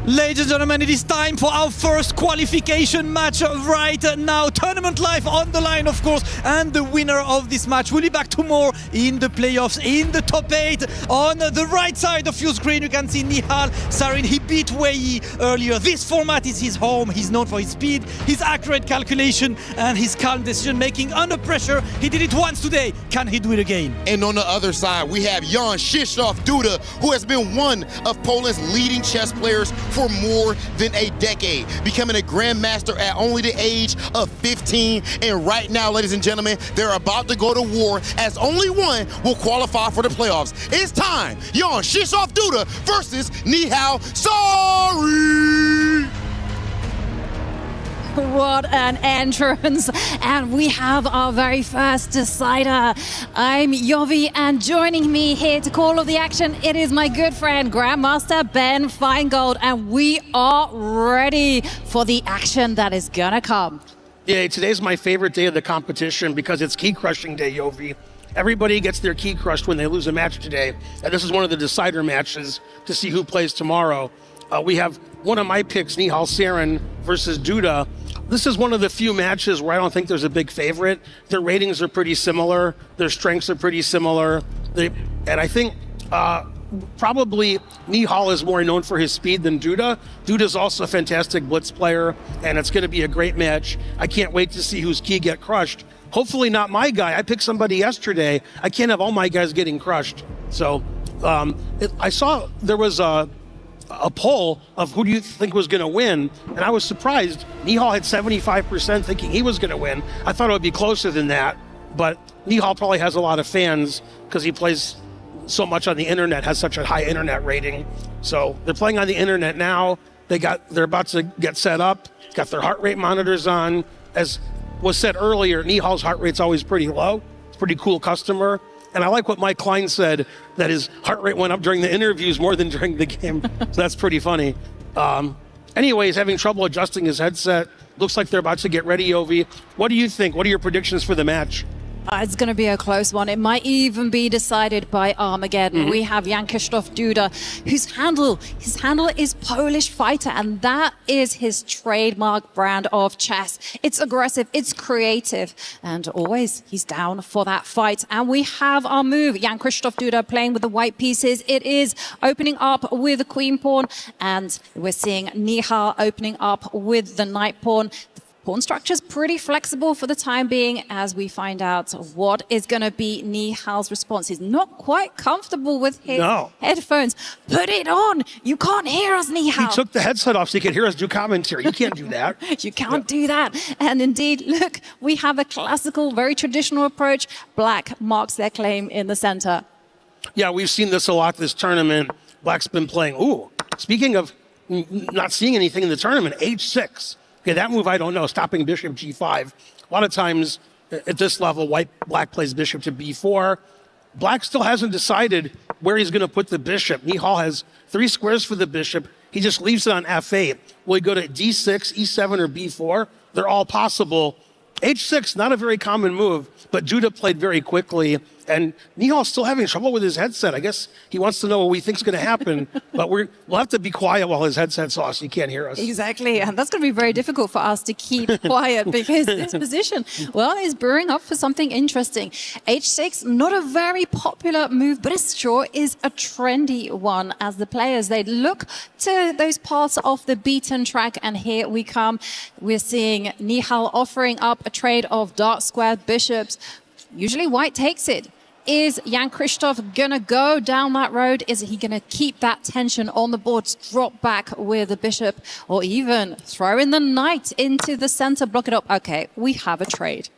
Ladies and gentlemen, it is time for our first qualification match right now. Tournament life on the line, of course, and the winner of this match will be back tomorrow in the playoffs, in the top 8. On the right side of your screen, you can see Nihal Sarin. He beat Wei earlier. This format is his home. He's known for his speed, his accurate calculation, and his calm decision-making under pressure. He did it once today. Can he do it again? And on the other side, we have Jan Krzysztof Duda, who has been one of Poland's leading chess players for more than a decade, becoming a grandmaster at only the age of 15. And right now, ladies and gentlemen, they're about to go to war, as only one will qualify for the playoffs. It's time, Jan Krzysztof Duda versus Nihal Sarin. What an entrance, and we have our very first decider. I'm Yovi, and joining me here to call all the action, it is my good friend Grandmaster Ben Feingold, and we are ready for the action that is gonna come. Yeah, today's my favorite day of the competition because it's key crushing day, Yovi. Everybody gets their key crushed when they lose a match today, and this is one of the decider matches to see who plays tomorrow. We have one of my picks, Nihal Sarin versus Duda. This is one of the few matches where I don't think there's a big favorite. Their ratings are pretty similar. Their strengths are pretty similar. And I think probably Nihal is more known for his speed than Duda. Duda's also a fantastic blitz player, and it's going to be a great match. I can't wait to see whose key get crushed. Hopefully not my guy. I picked somebody yesterday. I can't have all my guys getting crushed. So I saw there was a poll of who do you think was going to win, and I was surprised. Nihal had 75% thinking he was going to win. I thought it would be closer than that, but Nihal probably has a lot of fans because he plays so much on the internet, has such a high internet rating. So they're playing on the internet now. They're about to get set up, got their heart rate monitors on. As was said earlier, Nihal's heart rate's always pretty low. It's a pretty cool customer. And I like what Mike Klein said, that his heart rate went up during the interviews more than during the game. So that's pretty funny. Anyways, having trouble adjusting his headset. Looks like they're about to get ready, Yovi. What do you think? What are your predictions for the match? It's going to be a close one. It might even be decided by Armageddon. We have Jan Krzysztof Duda, his handle is Polish fighter, and that is his trademark brand of chess. It's aggressive, it's creative, and always he's down for that fight. And we have our move, Jan Krzysztof Duda playing with the white pieces. It is opening up with the queen pawn, and we're seeing Nihal opening up with the knight pawn. Pawn structure is pretty flexible for the time being as we find out what is going to be Nihal's response. He's not quite comfortable with his headphones. Put it on. You can't hear us, Nihal. He took the headset off so he could hear us do commentary. You can't do that. You can't do that. And indeed, look, we have a classical, very traditional approach. Black marks their claim in the center. Yeah, we've seen this a lot this tournament. Black's been playing. Ooh, speaking of not seeing anything in the tournament, h6. Okay, that move I don't know, stopping bishop g5. A lot of times at this level, black plays bishop to b4. Black still hasn't decided where he's going to put the bishop. Nihal has 3 squares for the bishop. He just leaves it on f8. Will he go to d6, e7, or b4? They're all possible. h6, not a very common move, but Duda played very quickly. And Nihal's still having trouble with his headset. I guess he wants to know what we think's going to happen, but we'll have to be quiet while his headset's off so he can't hear us. Exactly, and that's going to be very difficult for us to keep quiet because this position, well, is brewing up for something interesting. h6, not a very popular move, but it sure is a trendy one as the players, they look to those parts off the beaten track, and here we come. We're seeing Nihal offering up a trade of dark squared bishops. Usually white takes it. Is Jan Krzysztof going to go down that road? Is he going to keep that tension on the board, drop back with the bishop, or even throw in the knight into the center, block it up? Okay, we have a trade.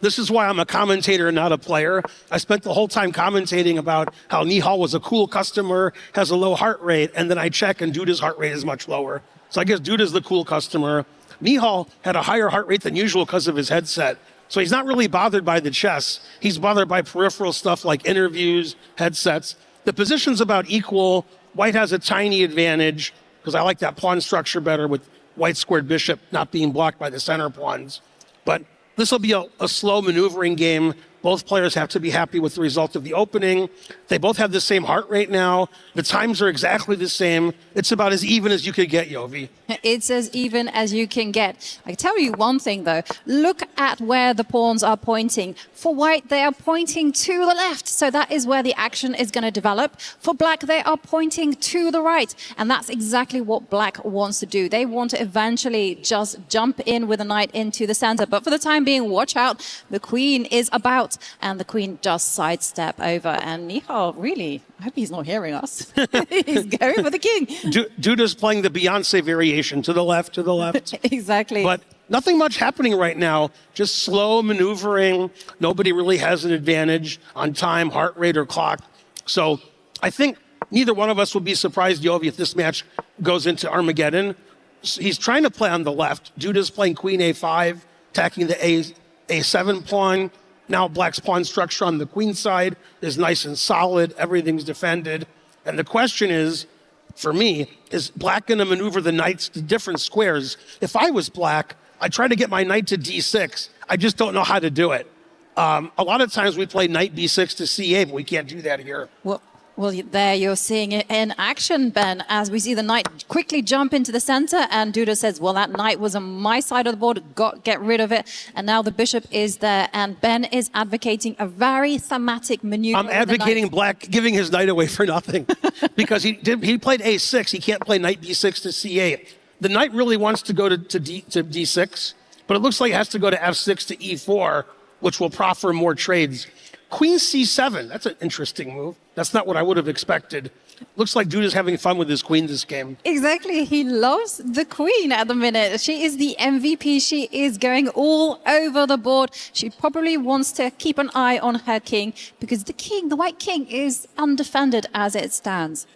This is why I'm a commentator, not a player. I spent the whole time commentating about how Nihal was a cool customer, has a low heart rate, and then I check and Duda's heart rate is much lower. So I guess Duda's the cool customer. Nihal had a higher heart rate than usual because of his headset. So he's not really bothered by the chess. He's bothered by peripheral stuff like interviews, headsets. The position's about equal. White has a tiny advantage because I like that pawn structure better with white squared bishop not being blocked by the center pawns. But this will be a slow maneuvering game. Both players have to be happy with the result of the opening. They both have the same heart rate now. The times are exactly the same. It's about as even as you could get, Yovi. It's as even as you can get. I can tell you one thing, though. Look at where the pawns are pointing. For white, they are pointing to the left, so that is where the action is going to develop. For black, they are pointing to the right, and that's exactly what black wants to do. They want to eventually just jump in with a knight into the center, but for the time being, watch out. The queen is about, and the queen just sidestep over, and Nihal, really, I hope he's not hearing us. He's going for the king. Duda's playing the Beyonce variation, to the left, to the left. Exactly. But nothing much happening right now, just slow maneuvering. Nobody really has an advantage on time, heart rate, or clock. So I think neither one of us would be surprised, Yovi, if this match goes into Armageddon. He's trying to play on the left. Duda's playing queen a5, attacking the a7 pawn. Now black's pawn structure on the queen side is nice and solid. Everything's defended. And the question is, for me, is black going to maneuver the knights to different squares? If I was black, I'd try to get my knight to d6. I just don't know how to do it. A lot of times we play knight b6 to c8, but we can't do that here. Well, there you're seeing it in action, Ben, as we see the knight quickly jump into the center, and Duda says, well, that knight was on my side of the board, get rid of it, and now the bishop is there, and Ben is advocating a very thematic maneuver. I'm advocating black giving his knight away for nothing, because he played a6, he can't play knight b6 to c8. The knight really wants to go to d6, but it looks like it has to go to f6 to e4, which will proffer more trades. Queen c7, that's an interesting move. That's not what I would have expected. Looks like Duda's having fun with his queen this game. Exactly. He loves the queen at the minute. She is the MVP. She is going all over the board. She probably wants to keep an eye on her king because the white king, is undefended as it stands.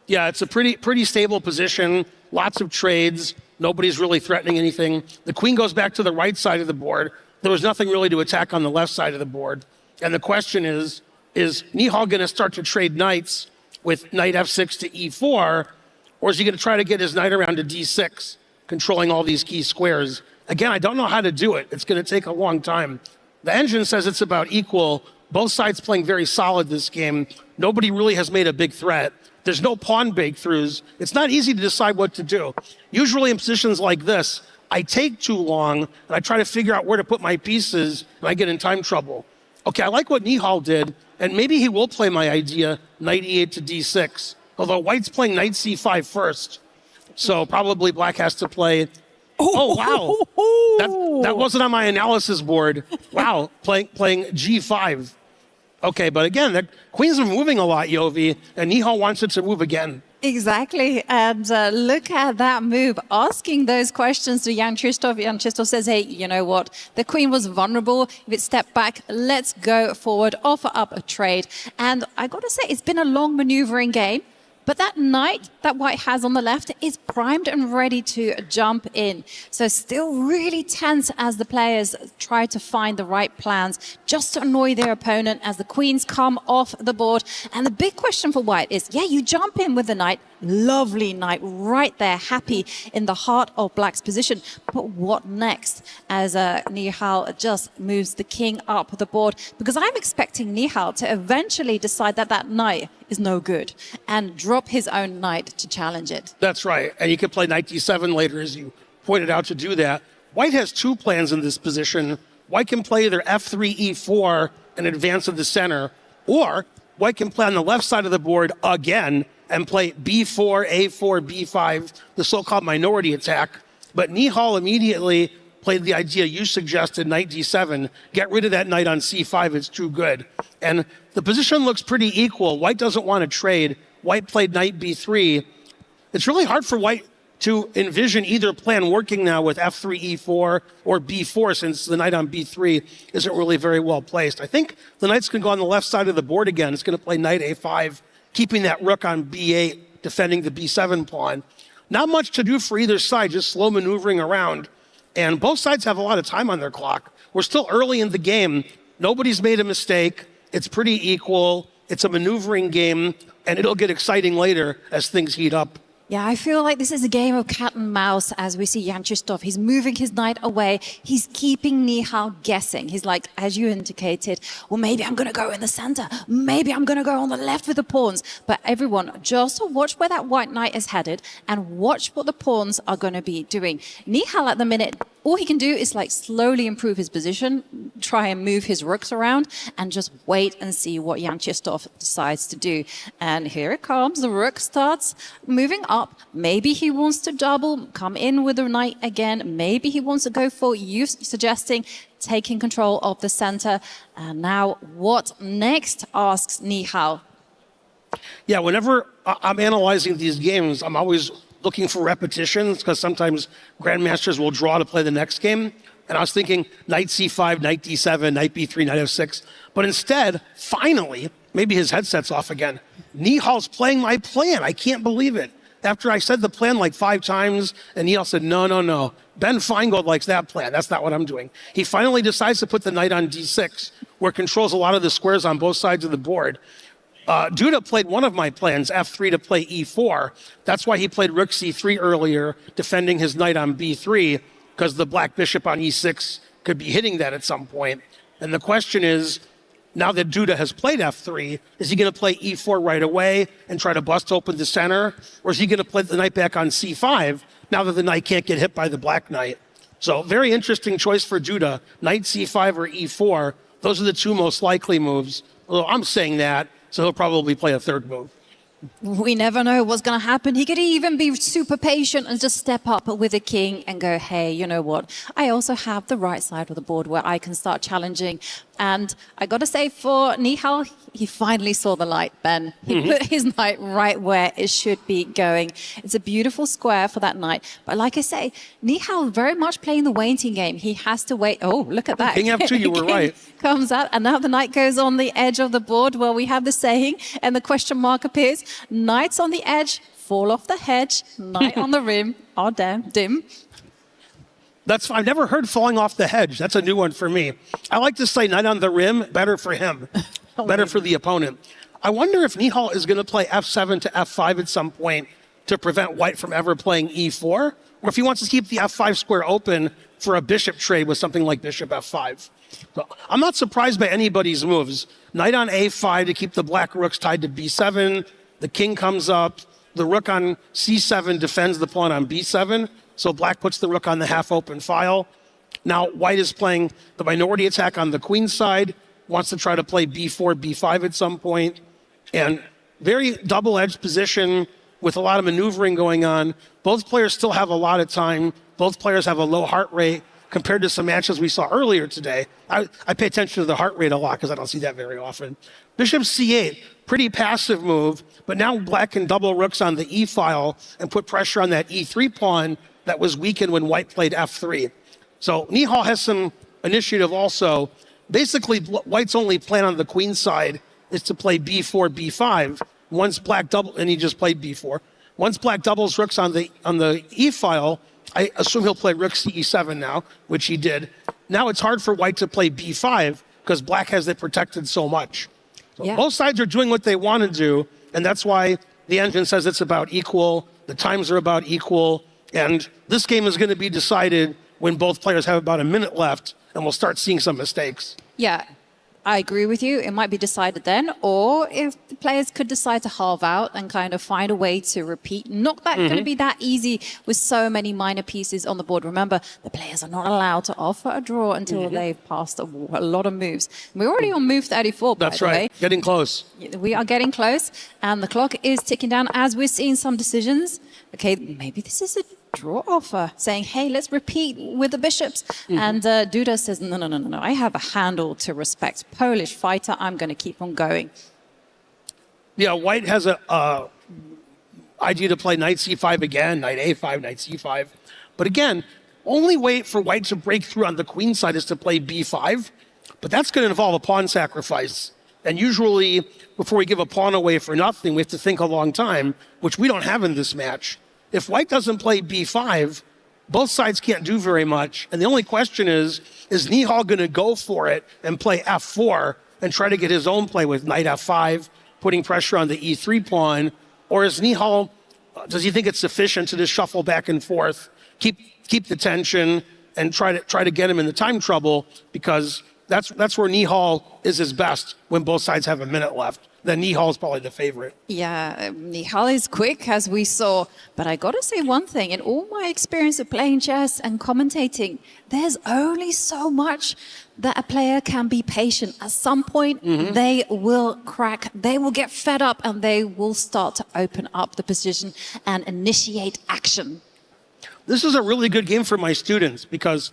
Yeah, it's a pretty stable position. Lots of trades. Nobody's really threatening anything. The queen goes back to the right side of the board. There was nothing really to attack on the left side of the board. And the question is Nihal going to start to trade knights with knight f6 to e4, or is he going to try to get his knight around to d6, controlling all these key squares? Again, I don't know how to do it. It's going to take a long time. The engine says it's about equal. Both sides playing very solid this game. Nobody really has made a big threat. There's no pawn breakthroughs. It's not easy to decide what to do. Usually in positions like this, I take too long and I try to figure out where to put my pieces and I get in time trouble. Okay, I like what Nihal did, and maybe he will play my idea, knight e8 to d6. Although white's playing knight c5 first. So probably black has to play. Oh, wow. That wasn't on my analysis board. Wow, playing g5. Okay, but again, the queen's been moving a lot, Yovi, and Nihal wants it to move again. Exactly. And look at that move, asking those questions to Jan Krzysztof. Jan Krzysztof says, hey, you know what? The queen was vulnerable. If it stepped back, let's go forward, offer up a trade. And I got to say, it's been a long maneuvering game. But that knight that white has on the left is primed and ready to jump in. So still really tense as the players try to find the right plans just to annoy their opponent as the queens come off the board. And the big question for white is, yeah, you jump in with the knight. Lovely knight right there, happy in the heart of black's position. But what next as Nihal just moves the king up the board? Because I'm expecting Nihal to eventually decide that that knight is no good and drop his own knight to challenge it. That's right. And you can play knight d7 later, as you pointed out, to do that. White has two plans in this position. White can play either f3, e4 and advance to the center, or white can play on the left side of the board again and play b4, a4, b5, the so-called minority attack. But Nihal immediately played the idea you suggested, knight d7. Get rid of that knight on c5, it's too good. And the position looks pretty equal. White doesn't want to trade. White played knight b3. It's really hard for white to envision either plan working now with f3, e4, or b4, since the knight on b3 isn't really very well placed. I think the knight's going to go on the left side of the board again. It's going to play knight a5, keeping that rook on b8, defending the b7 pawn. Not much to do for either side, just slow maneuvering around. And both sides have a lot of time on their clock. We're still early in the game. Nobody's made a mistake. It's pretty equal. It's a maneuvering game, and it'll get exciting later as things heat up. Yeah, I feel like this is a game of cat and mouse as we see Jan Krzysztof. He's moving his knight away. He's keeping Nihal guessing. He's like, as you indicated, well, maybe I'm going to go in the center. Maybe I'm going to go on the left with the pawns. But everyone, just watch where that white knight is headed and watch what the pawns are going to be doing. Nihal at the minute, all he can do is like slowly improve his position, try and move his rooks around, and just wait and see what Jan Krzysztof decides to do. And here it comes. The rook starts moving up. Maybe he wants to double, come in with the knight again. Maybe he wants to go for, you suggesting, taking control of the center. And now what next, asks Nihal. Yeah, whenever I'm analyzing these games, I'm always looking for repetitions, because sometimes grandmasters will draw to play the next game. And I was thinking knight c5, knight d7, knight b3, knight f6. But instead, finally, maybe his headset's off again, Nihal's playing my plan. I can't believe it. After I said the plan like 5 times, and Nihal said, no. Ben Feingold likes that plan. That's not what I'm doing. He finally decides to put the knight on d6, where it controls a lot of the squares on both sides of the board. Duda played one of my plans, f3 to play e4. That's why he played rook c3 earlier, defending his knight on b3, because the black bishop on e6 could be hitting that at some point. And the question is, now that Duda has played f3, is he going to play e4 right away and try to bust open the center? Or is he going to play the knight back on c5 now that the knight can't get hit by the black knight? So very interesting choice for Duda. Knight c5 or e4, those are the two most likely moves. Although I'm saying that, so he'll probably play a third move. We never know what's going to happen. He could even be super patient and just step up with the king and go, hey, you know what? I also have the right side of the board where I can start challenging. And I got to say, for Nihal, he finally saw the light, Ben. He put his knight right where it should be going. It's a beautiful square for that knight. But like I say, Nihal very much playing the waiting game. He has to wait. Oh, look at that. King f2, you were right. Comes out, and now the knight goes on the edge of the board where we have the saying, and the question mark appears. Knights on the edge, fall off the hedge. Knight on the rim, are dim. I've never heard falling off the hedge. That's a new one for me. I like to say knight on the rim, better for him, better for the opponent. I wonder if Nihal is going to play f7 to f5 at some point to prevent white from ever playing e4, or if he wants to keep the f5 square open for a bishop trade with something like bishop f5. So I'm not surprised by anybody's moves. Knight on a5 to keep the black rooks tied to b7. The king comes up. The rook on c7 defends the pawn on b7. So black puts the rook on the half-open file. Now white is playing the minority attack on the queen side, wants to try to play b4, b5 at some point. And very double-edged position with a lot of maneuvering going on. Both players still have a lot of time. Both players have a low heart rate compared to some matches we saw earlier today. I pay attention to the heart rate a lot because I don't see that very often. Bishop c8, pretty passive move, but now black can double rooks on the e file and put pressure on that e3 pawn that was weakened when white played f3. So Nihal has some initiative also. Basically, white's only plan on the queen side is to play b4, b5. Once black double, and he just played b4. Once black doubles rooks on the e file, I assume he'll play rook ce7 now, which he did. Now it's hard for white to play b5 because black has it protected so much. So both sides are doing what they want to do, and that's why the engine says it's about equal, the times are about equal, and this game is going to be decided when both players have about a minute left, and we'll start seeing some mistakes. Yeah, I agree with you. It might be decided then, or if the players could decide to halve out and kind of find a way to repeat. Not that going to be that easy with so many minor pieces on the board. Remember, the players are not allowed to offer a draw until they've passed a lot of moves. We're already on move 34, by That's the right. way. Getting close. We are getting close, and the clock is ticking down as we're seeing some decisions. Okay, maybe this is a draw offer, saying, hey, let's repeat with the bishops. And Duda says, no, I have a handle to respect. Polish fighter, I'm going to keep on going. Yeah, white has a idea to play knight c5 again, knight a5, knight c5. But again, only way for white to break through on the queen side is to play b5. But that's going to involve a pawn sacrifice. And usually, before we give a pawn away for nothing, we have to think a long time, which we don't have in this match. If white doesn't play b5, both sides can't do very much. And the only question is Nihal going to go for it and play f4 and try to get his own play with knight f5, putting pressure on the e3 pawn? Or is Nihal, does he think it's sufficient to just shuffle back and forth, keep the tension, and try to get him in the time trouble? Because that's where Nihal is his best when both sides have a minute left. Then Nihal is probably the favorite. Yeah, Nihal is quick, as we saw. But I got to say one thing. In all my experience of playing chess and commentating, there's only so much that a player can be patient. At some point, they will crack. They will get fed up, and they will start to open up the position and initiate action. This is a really good game for my students because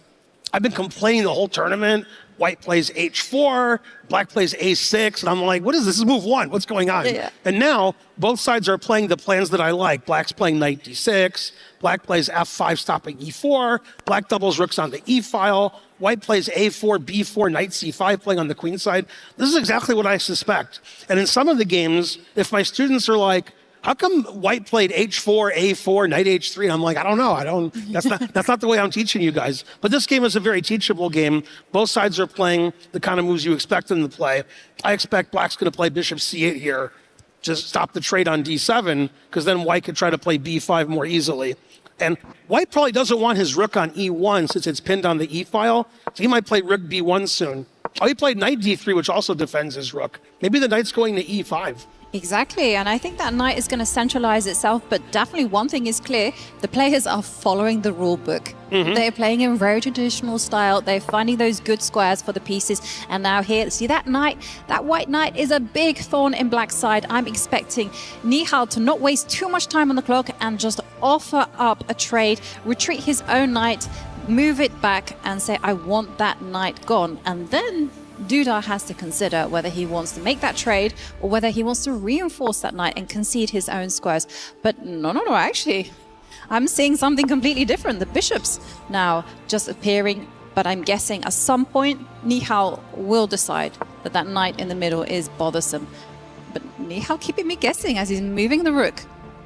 I've been complaining the whole tournament. White plays h4, black plays a6, and I'm like, what is this? This is move one. What's going on? Yeah. And now both sides are playing the plans that I like. Black's playing knight d6, black plays f5 stopping e4, black doubles rooks on the e file, white plays a4, b4, knight c5 playing on the queen side. This is exactly what I suspect. And in some of the games, if my students are like, how come white played h4, a4, knight h3? And I'm like, I don't know. That's not the way I'm teaching you guys. But this game is a very teachable game. Both sides are playing the kind of moves you expect them to play. I expect black's going to play bishop c8 here, just stop the trade on d7, because then white could try to play b5 more easily. And white probably doesn't want his rook on e1 since it's pinned on the e file. So he might play rook b1 soon. Oh, he played knight d3, which also defends his rook. Maybe the knight's going to e5. Exactly, and I think that knight is going to centralize itself, but definitely one thing is clear, the players are following the rule book. They're playing in very traditional style, they're finding those good squares for the pieces, and now here, see that knight, that white knight is a big thorn in black's side. I'm expecting Nihal to not waste too much time on the clock and just offer up a trade, retreat his own knight, move it back and say, I want that knight gone, and then Duda has to consider whether he wants to make that trade or whether he wants to reinforce that knight and concede his own squares. But no, actually, I'm seeing something completely different. The bishops now just appearing, but I'm guessing at some point Nihal will decide that that knight in the middle is bothersome. But Nihal keeping me guessing as he's moving the rook.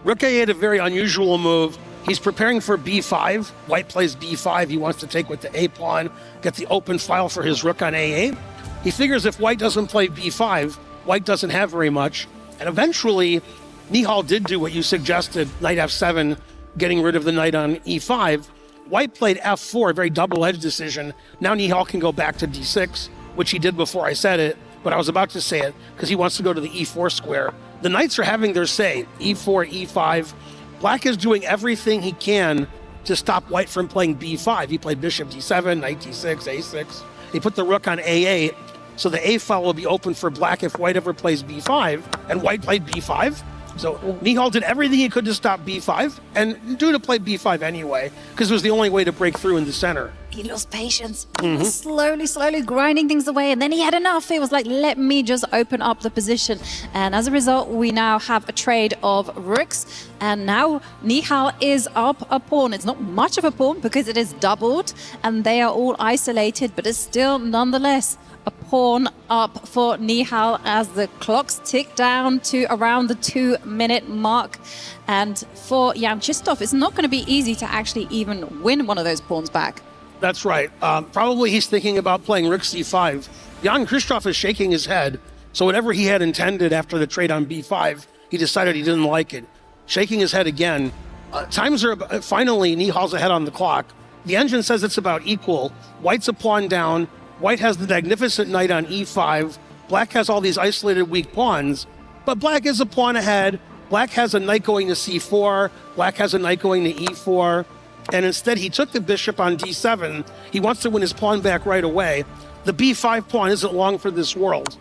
Rook A8, a very unusual move. He's preparing for b5. White plays b5. He wants to take with the a pawn, get the open file for his rook on a8. He figures if white doesn't play b5, white doesn't have very much. And eventually, Nihal did do what you suggested, knight f7, getting rid of the knight on e5. White played f4, a very double-edged decision. Now Nihal can go back to d6, which he did before I said it, but I was about to say it because he wants to go to the e4 square. The knights are having their say, e4, e5. Black is doing everything he can to stop white from playing b5. He played bishop d7, knight d6, a6. He put the rook on a8, so the a file will be open for black if white ever plays b5, and white played b5. So Nihal did everything he could to stop b5, and Duda played b5 anyway, because it was the only way to break through in the center. He lost patience. He was slowly grinding things away, and then he had enough. It was like, let me just open up the position. And as a result, we now have a trade of rooks, and now Nihal is up a pawn. It's not much of a pawn because it is doubled, and they are all isolated, but it's still nonetheless a pawn up for Nihal as the clocks tick down to around the 2-minute mark. And for Jan Krzysztof, it's not going to be easy to actually even win one of those pawns back. That's right. Probably he's thinking about playing rook c5. Jan Krzysztof is shaking his head, so whatever he had intended after the trade on b5, he decided he didn't like it. Shaking his head again. Times are finally Nihal's ahead on the clock. The engine says it's about equal. White's a pawn down. White has the magnificent knight on e5. Black has all these isolated weak pawns, but black is a pawn ahead. Black has a knight going to c4. Black has a knight going to e4. And instead, he took the bishop on d7. He wants to win his pawn back right away. The b5 pawn isn't long for this world.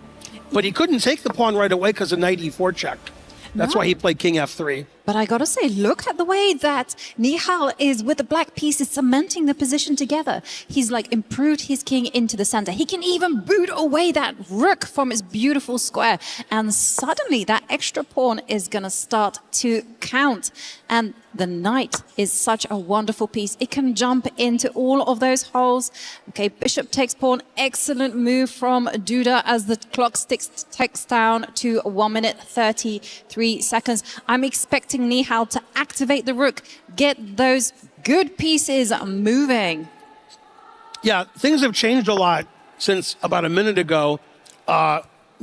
But he couldn't take the pawn right away because the knight e4 checked. That's why he played king f3. But I gotta say, look at the way that Nihal is with the black pieces cementing the position together. He's like improved his king into the center. He can even boot away that rook from his beautiful square. And suddenly that extra pawn is gonna start to count. And the knight is such a wonderful piece. It can jump into all of those holes. Okay, bishop takes pawn. Excellent move from Duda as the clock ticks down to 1 minute 33 seconds. I'm expecting Nihal to activate the rook, get those good pieces moving. Yeah, things have changed a lot since about a minute ago.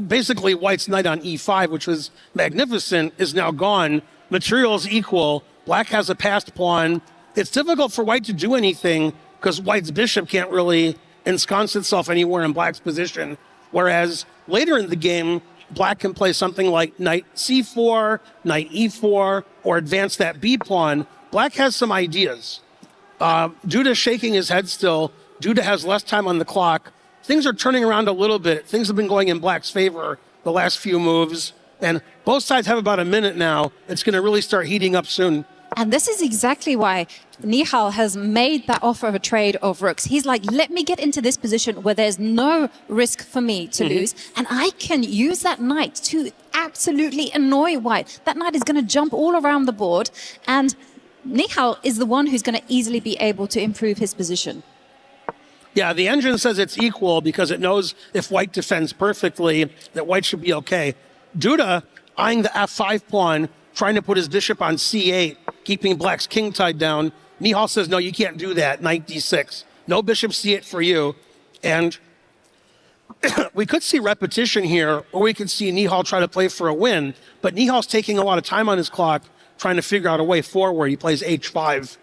Basically, White's knight on e5, which was magnificent, is now gone. Materials equal. Black has a passed pawn. It's difficult for White to do anything because White's bishop can't really ensconce itself anywhere in Black's position. Whereas later in the game, Black can play something like knight c4, knight e4, or advance that b pawn. Black has some ideas. Duda's shaking his head still. Duda has less time on the clock. Things are turning around a little bit. Things have been going in Black's favor the last few moves. And both sides have about a minute now. It's going to really start heating up soon. And this is exactly why Nihal has made that offer of a trade of rooks. He's like, let me get into this position where there's no risk for me to lose. And I can use that knight to absolutely annoy White. That knight is going to jump all around the board. And Nihal is the one who's going to easily be able to improve his position. Yeah, the engine says it's equal because it knows if White defends perfectly, that White should be okay. Duda eyeing the f5 pawn, trying to put his bishop on c8, keeping Black's king tied down. Nihal says, no, you can't do that, knight d6. No bishop c8 for you. And we could see repetition here, or we could see Nihal try to play for a win, but Nihal's taking a lot of time on his clock, trying to figure out a way forward. He plays h5.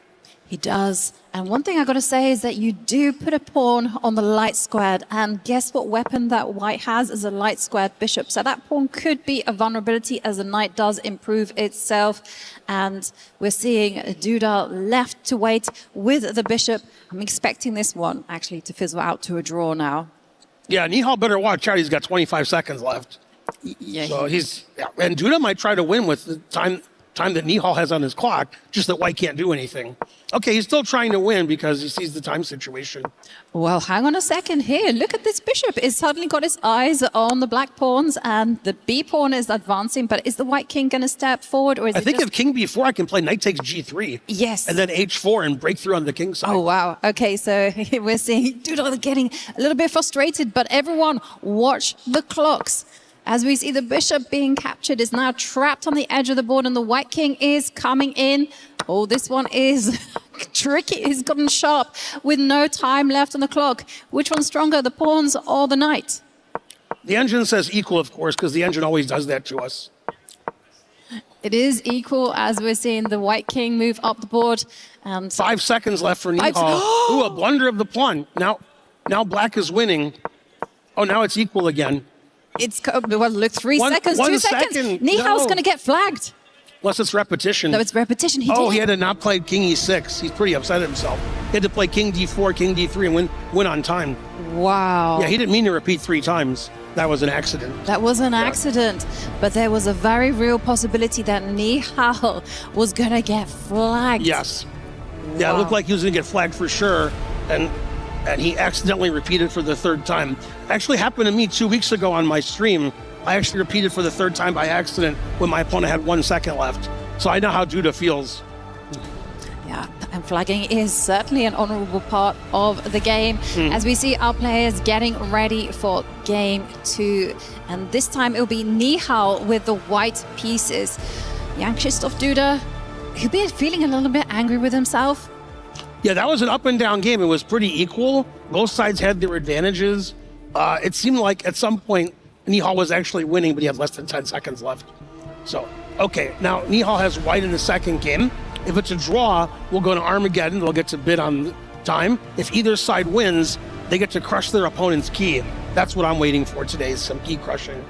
He does. And one thing I got to say is that you do put a pawn on the light squared, and guess what weapon that White has is a light squared bishop. So that pawn could be a vulnerability as the knight does improve itself. And we're seeing Duda left to wait with the bishop. I'm expecting this one actually to fizzle out to a draw now. Yeah, Nihal better watch out. He's got 25 seconds left. Yeah. So and Duda might try to win with the time that Nihal has on his clock, just that White can't do anything. Okay, he's still trying to win because he sees the time situation. Well, hang on a second here. Look at this bishop. It's suddenly got his eyes on the black pawns, and the b pawn is advancing. But is the white king going to step forward, or is I think if king b4, I can play knight takes g3. Yes. And then h4 and break through on the king side. Oh, wow. Okay, so we're seeing Duda getting a little bit frustrated, but everyone watch the clocks. As we see the bishop being captured, is now trapped on the edge of the board, and the white king is coming in. Oh, this one is tricky. He's gotten sharp with no time left on the clock. Which one's stronger, the pawns or the knight? The engine says equal, of course, because the engine always does that to us. It is equal as we're seeing the White King move up the board. And 5 seconds left for Nihal. Ooh, a blunder of the pawn. Now Black is winning. Oh, now it's equal again. It's, well, look, 3 seconds, 2 1 seconds. second. Nihal's No. going to get flagged. Unless it's repetition. No, it's repetition. He He did. had to not play King E6. He's pretty upset at himself. He had to play King D4, King D3, and win on time. Wow. Yeah, he didn't mean to repeat 3 times. That was an accident. That was an accident, but there was a very real possibility that Nihal was going to get flagged. Yes. Yeah, it looked like he was going to get flagged for sure, and he accidentally repeated for the 3rd time. Actually happened to me 2 weeks ago on my stream. I actually repeated for the 3rd time by accident when my opponent had 1 second left. So I know how Judah feels. Yeah, and flagging is certainly an honorable part of the game as we see our players getting ready for game 2. And this time it'll be Nihal with the white pieces. Jan Krzysztof Duda, he'll be feeling a little bit angry with himself. Yeah, that was an up and down game. It was pretty equal. Both sides had their advantages. It seemed like at some point Nihal was actually winning, but he had less than 10 seconds left. So, okay, now Nihal has white in the second game. If it's a draw, we'll go to Armageddon. They'll get to bid on time. If either side wins, they get to crush their opponent's key. That's what I'm waiting for today, is some key crushing.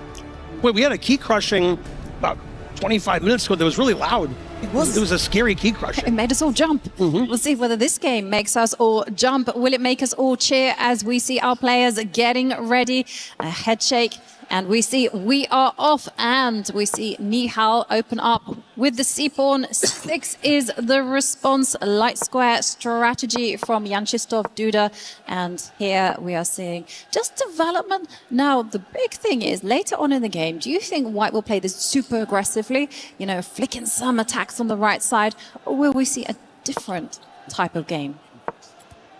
Wait, we had a key crushing about 25 minutes ago that was really loud. It was a scary key crushing. It made us all jump. We'll see whether this game makes us all jump. Will it make us all cheer as we see our players getting ready? A head shake. And we see we are off, and we see Nihal open up with the C-pawn. 6 is the response. Light square strategy from Jan Krzysztof Duda. And here we are seeing just development. Now, the big thing is, later on in the game, do you think White will play this super aggressively, you know, flicking some attacks on the right side, or will we see a different type of game?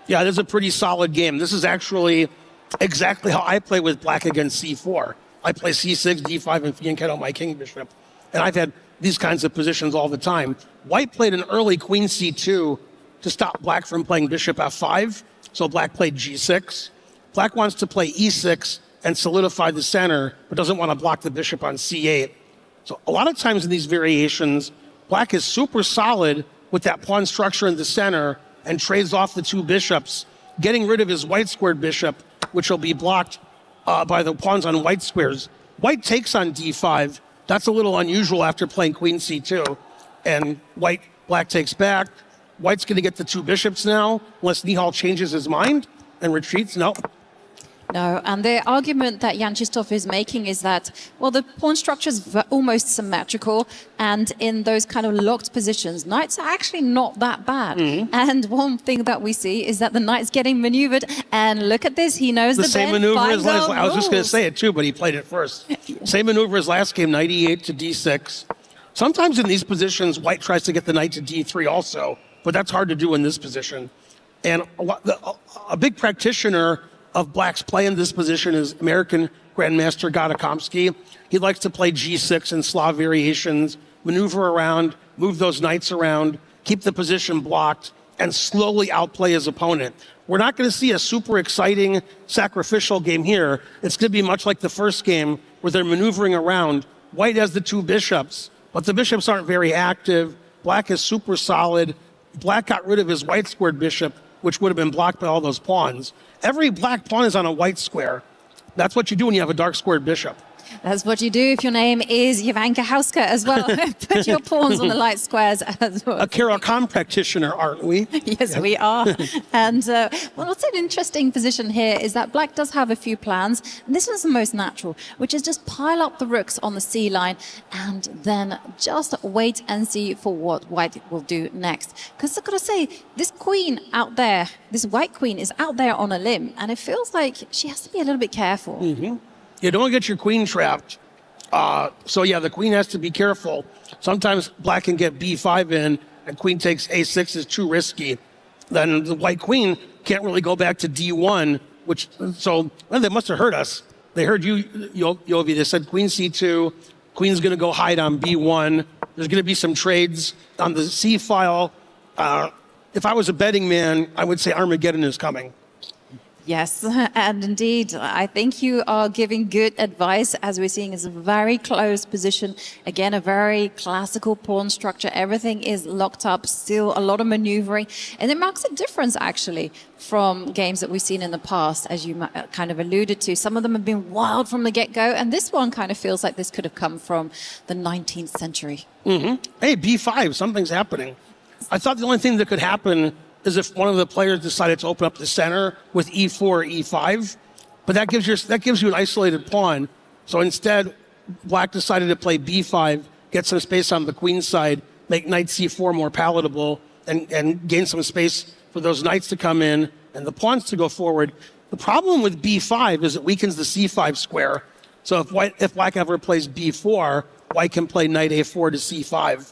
Yeah, this is a pretty solid game. This is actually exactly how I play with Black against C4. I play C6, D5, and fianchetto my king bishop. And I've had these kinds of positions all the time. White played an early queen C2 to stop Black from playing bishop F5. So Black played G6. Black wants to play E6 and solidify the center, but doesn't want to block the bishop on C8. So a lot of times in these variations, Black is super solid with that pawn structure in the center and trades off the 2 bishops, getting rid of his white squared bishop, which will be blocked by the pawns on white squares. White takes on D5. That's a little unusual after playing queen C2. And Black takes back. White's going to get the 2 bishops now, unless Nihal changes his mind and retreats. No. No, and the argument that Jan Krzysztof is making is that, well, the pawn structure is almost symmetrical, and in those kind of locked positions, knights are actually not that bad. And one thing that we see is that the knight's getting maneuvered, and look at this, he knows the same Ben maneuver as finds last. out I was just going to rules. say it too, but he played it first. Same maneuver as last game, knight E8 to D6. Sometimes in these positions, White tries to get the knight to D3 also, but that's hard to do in this position. And a big practitioner of Black's play in this position is American Grandmaster Gadakomsky. He likes to play G6 and Slav variations, maneuver around, move those knights around, keep the position blocked, and slowly outplay his opponent. We're not going to see a super exciting sacrificial game here. It's going to be much like the first game where they're maneuvering around. White has the 2 bishops, but the bishops aren't very active. Black is super solid. Black got rid of his white squared bishop, which would have been blocked by all those pawns. Every black pawn is on a white square. That's what you do when you have a dark squared bishop. That's what you do if your name is Jovanka Hauska as well. Put your pawns on the light squares as well. A Carol.com practitioner, aren't we? Yes, we are. And well, what's an interesting position here is that Black does have a few plans. And this one's the most natural, which is just pile up the rooks on the C line and then just wait and see for what White will do next. Because I've got to say, this queen out there, this white queen is out there on a limb. And it feels like she has to be a little bit careful. You don't get your queen trapped. So yeah, the queen has to be careful. Sometimes Black can get B5 in, and queen takes A6 is too risky. Then the white queen can't really go back to D1, well, they must have heard us. They heard you, Yovi. They said queen C2, queen's going to go hide on B1. There's going to be some trades on the C file. If I was a betting man, I would say Armageddon is coming. Yes, and indeed, I think you are giving good advice. As we're seeing, it's a very close position. Again, a very classical pawn structure. Everything is locked up, still a lot of maneuvering. And it marks a difference, actually, from games that we've seen in the past, as you kind of alluded to. Some of them have been wild from the get-go, and this one kind of feels like this could have come from the 19th century. Mm-hmm. Hey, B5, something's happening. I thought the only thing that could happen is if one of the players decided to open up the center with E4 or E5, but that gives you an isolated pawn. So instead, Black decided to play B5, get some space on the queen side, make knight C4 more palatable, and gain some space for those knights to come in and the pawns to go forward. The problem with B5 is it weakens the C5 square. So if Black ever plays B4, White can play knight A4 to C5.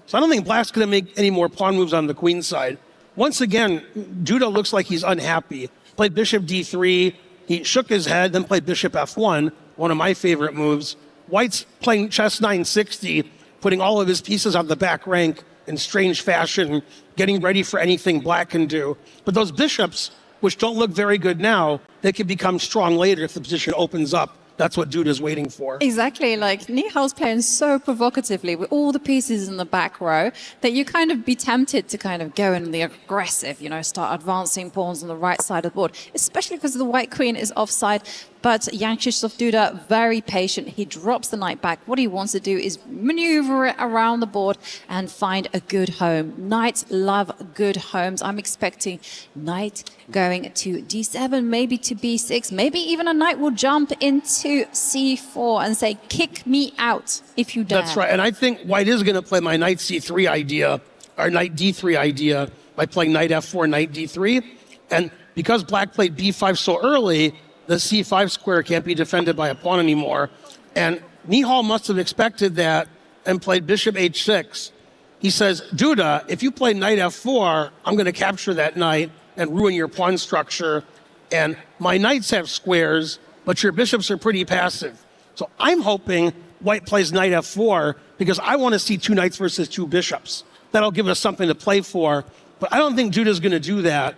So I don't think Black's going to make any more pawn moves on the queen side. Once again, Duda looks like he's unhappy. Played bishop d3, he shook his head, then played bishop f1, one of my favorite moves. White's playing chess 960, putting all of his pieces on the back rank in strange fashion, getting ready for anything Black can do. But those bishops, which don't look very good now, they can become strong later if the position opens up. That's what Duda's waiting for. Exactly, like Nihal's playing so provocatively with all the pieces in the back row that you kind of be tempted to kind of go in the aggressive, start advancing pawns on the right side of the board, especially because the white queen is offside. But Jan Krzysztof Duda, very patient. He drops the knight back. What he wants to do is maneuver it around the board and find a good home. Knights love good homes. I'm expecting knight going to d7, maybe to b6. Maybe even a knight will jump into c4 and say, kick me out if you dare. That's right. And I think White is going to play my knight c3 idea, or knight d3 idea, by playing knight f4, knight d3. And because Black played b5 so early, the c5 square can't be defended by a pawn anymore. And Nihal must have expected that and played bishop h6. He says, Duda, if you play knight f4, I'm going to capture that knight and ruin your pawn structure. And my knights have squares, but your bishops are pretty passive. So I'm hoping White plays knight f4 because I want to see two knights versus two bishops. That'll give us something to play for. But I don't think Duda's going to do that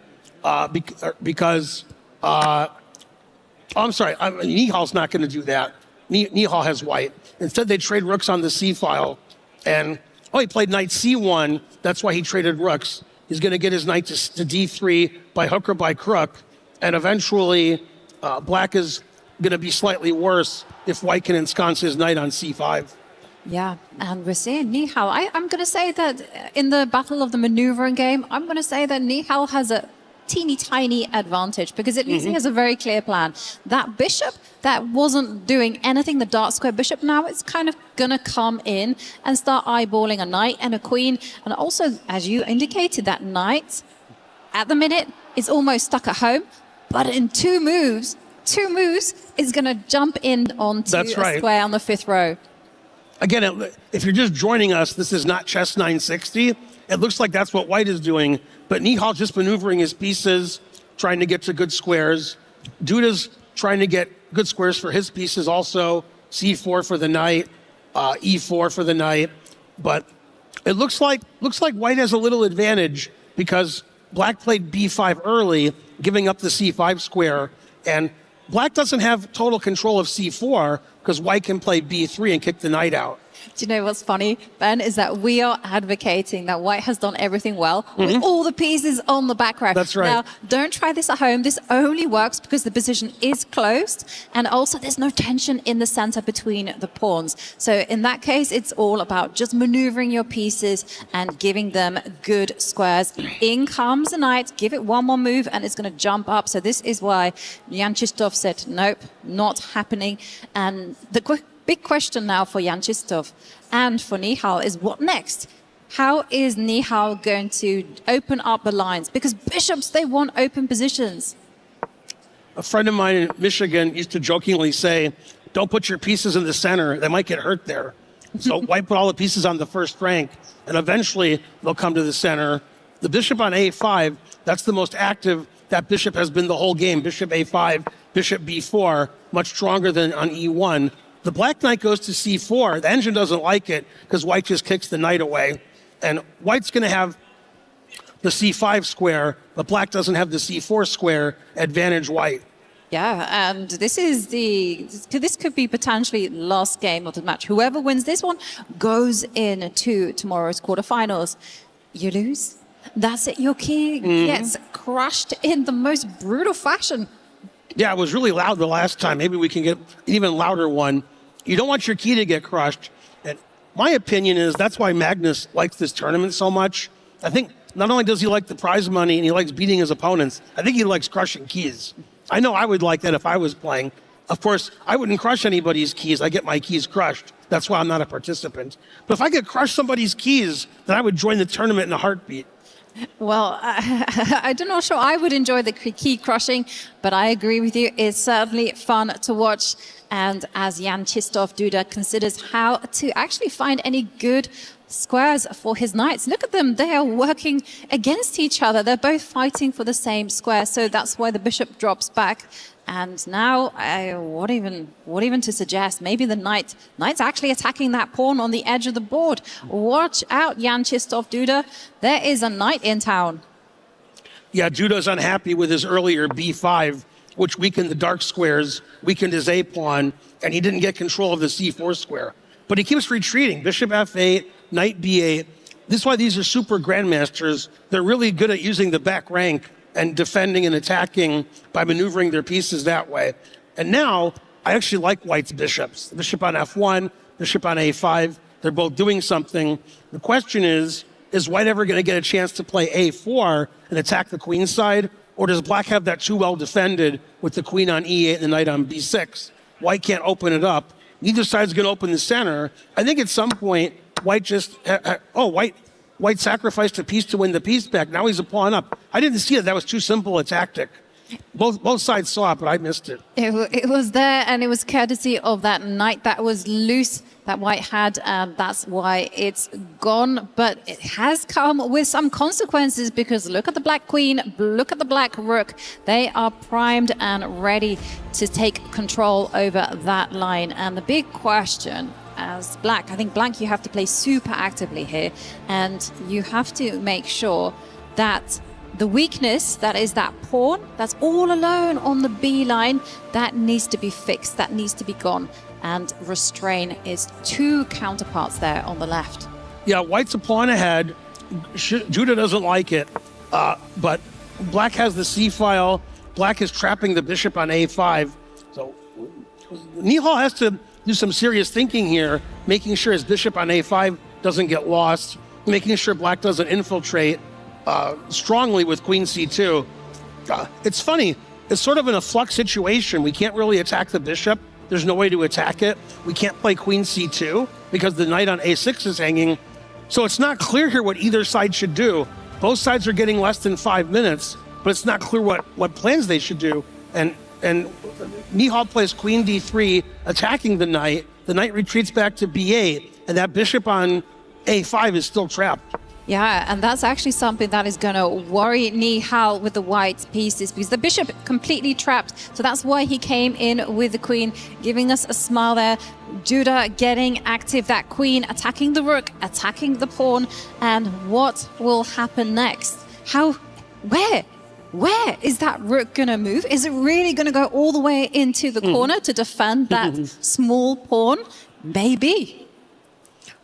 because... I'm sorry, Nihal's not going to do that. Nihal has White. Instead, they trade rooks on the C file. And, he played knight C1. That's why he traded rooks. He's going to get his knight to D3 by hook or by crook. And eventually, Black is going to be slightly worse if White can ensconce his knight on C5. Yeah, and we're seeing Nihal. I'm going to say that in the battle of the maneuvering game, I'm going to say that Nihal has a teeny tiny advantage because at least he has a very clear plan. That bishop that wasn't doing anything, the dark square bishop, now it's kind of gonna come in and start eyeballing a knight and a queen. And also, as you indicated, that knight at the minute is almost stuck at home, but in two moves is gonna jump in onto a square on the fifth row. Again, if you're just joining us, this is not chess 960. It looks like that's what White is doing, but Nihal's just maneuvering his pieces, trying to get to good squares. Duda's trying to get good squares for his pieces also. C4 for the knight, E4 for the knight. But it looks like White has a little advantage because Black played B5 early, giving up the C5 square, and Black doesn't have total control of C4 because White can play B3 and kick the knight out. Do you know what's funny, Ben, is that we are advocating that White has done everything well with all the pieces on the back row. That's right. Now, don't try this at home. This only works because the position is closed and also there's no tension in the center between the pawns. So in that case, it's all about just maneuvering your pieces and giving them good squares. In comes the knight, give it one more move and it's going to jump up. So this is why Jan Krzysztof said, nope, not happening. And the big question now for Jan Krzysztof and for Nihal is what next? How is Nihal going to open up the lines? Because bishops, they want open positions. A friend of mine in Michigan used to jokingly say, don't put your pieces in the center. They might get hurt there. So White put all the pieces on the first rank, and eventually they'll come to the center. The bishop on A5, that's the most active that bishop has been the whole game. Bishop A5, bishop B4, much stronger than on E1. The Black knight goes to C4. The engine doesn't like it because White just kicks the knight away. And White's going to have the c5 square, but black doesn't have the c4 square, advantage white. Yeah, and this could be potentially last game of the match. Whoever wins this one goes into tomorrow's quarterfinals. You lose, that's it. Your key gets crushed in the most brutal fashion. Yeah, it was really loud the last time. Maybe we can get an even louder one. You don't want your key to get crushed. And my opinion is that's why Magnus likes this tournament so much. I think not only does he like the prize money and he likes beating his opponents, I think he likes crushing keys. I know I would like that if I was playing. Of course, I wouldn't crush anybody's keys. I get my keys crushed. That's why I'm not a participant. But if I could crush somebody's keys, then I would join the tournament in a heartbeat. Well, I'm not sure I would enjoy the key crushing, but I agree with you. It's certainly fun to watch. And as Jan Krzysztof Duda considers how to actually find any good squares for his knights. Look at them. They are working against each other. They're both fighting for the same square. So that's why the bishop drops back. And now, what even to suggest? Maybe the knight's actually attacking that pawn on the edge of the board. Watch out, Jan Krzysztof Duda. There is a knight in town. Yeah, Duda's unhappy with his earlier b5, which weakened the dark squares, weakened his a pawn, and he didn't get control of the c4 square. But he keeps retreating. Bishop f8, knight b8. This is why these are super grandmasters. They're really good at using the back rank and defending and attacking by maneuvering their pieces that way. And now, I actually like white's bishops. Bishop on f1, bishop on a5. They're both doing something. The question is white ever going to get a chance to play a4 and attack the queen side? Or does black have that too well defended with the queen on e8 and the knight on b6? White can't open it up. Neither side's going to open the center. I think at some point, white just, white sacrificed a piece to win the piece back. Now he's a pawn up. I didn't see it. That was too simple a tactic. Both sides saw it, but I missed it. It was there, and it was courtesy of that knight that was loose that white had, and that's why it's gone. But it has come with some consequences, because look at the black queen, look at the black rook. They are primed and ready to take control over that line. And the big question, as black, I think black, you have to play super actively here, and you have to make sure that the weakness, that is that pawn, that's all alone on the B line, that needs to be fixed, that needs to be gone. And restrain is two counterparts there on the left. Yeah, white's a pawn ahead. Judah doesn't like it, but black has the C file. Black is trapping the bishop on A5. So Nihal has to do some serious thinking here, making sure his bishop on A5 doesn't get lost, making sure black doesn't infiltrate strongly with queen C2. It's funny. It's sort of in a flux situation. We can't really attack the bishop. There's no way to attack it. We can't play queen C2 because the knight on A6 is hanging. So it's not clear here what either side should do. Both sides are getting less than 5 minutes, but it's not clear what plans they should do. And Nihal plays queen D3, attacking the knight. The knight retreats back to B8, and that bishop on A5 is still trapped. Yeah, and that's actually something that is going to worry Nihal with the white pieces, because the bishop completely trapped. So that's why he came in with the queen, giving us a smile there. Judah getting active, that queen attacking the rook, attacking the pawn. And what will happen next? Where is that rook going to move? Is it really going to go all the way into the corner to defend that small pawn? Maybe.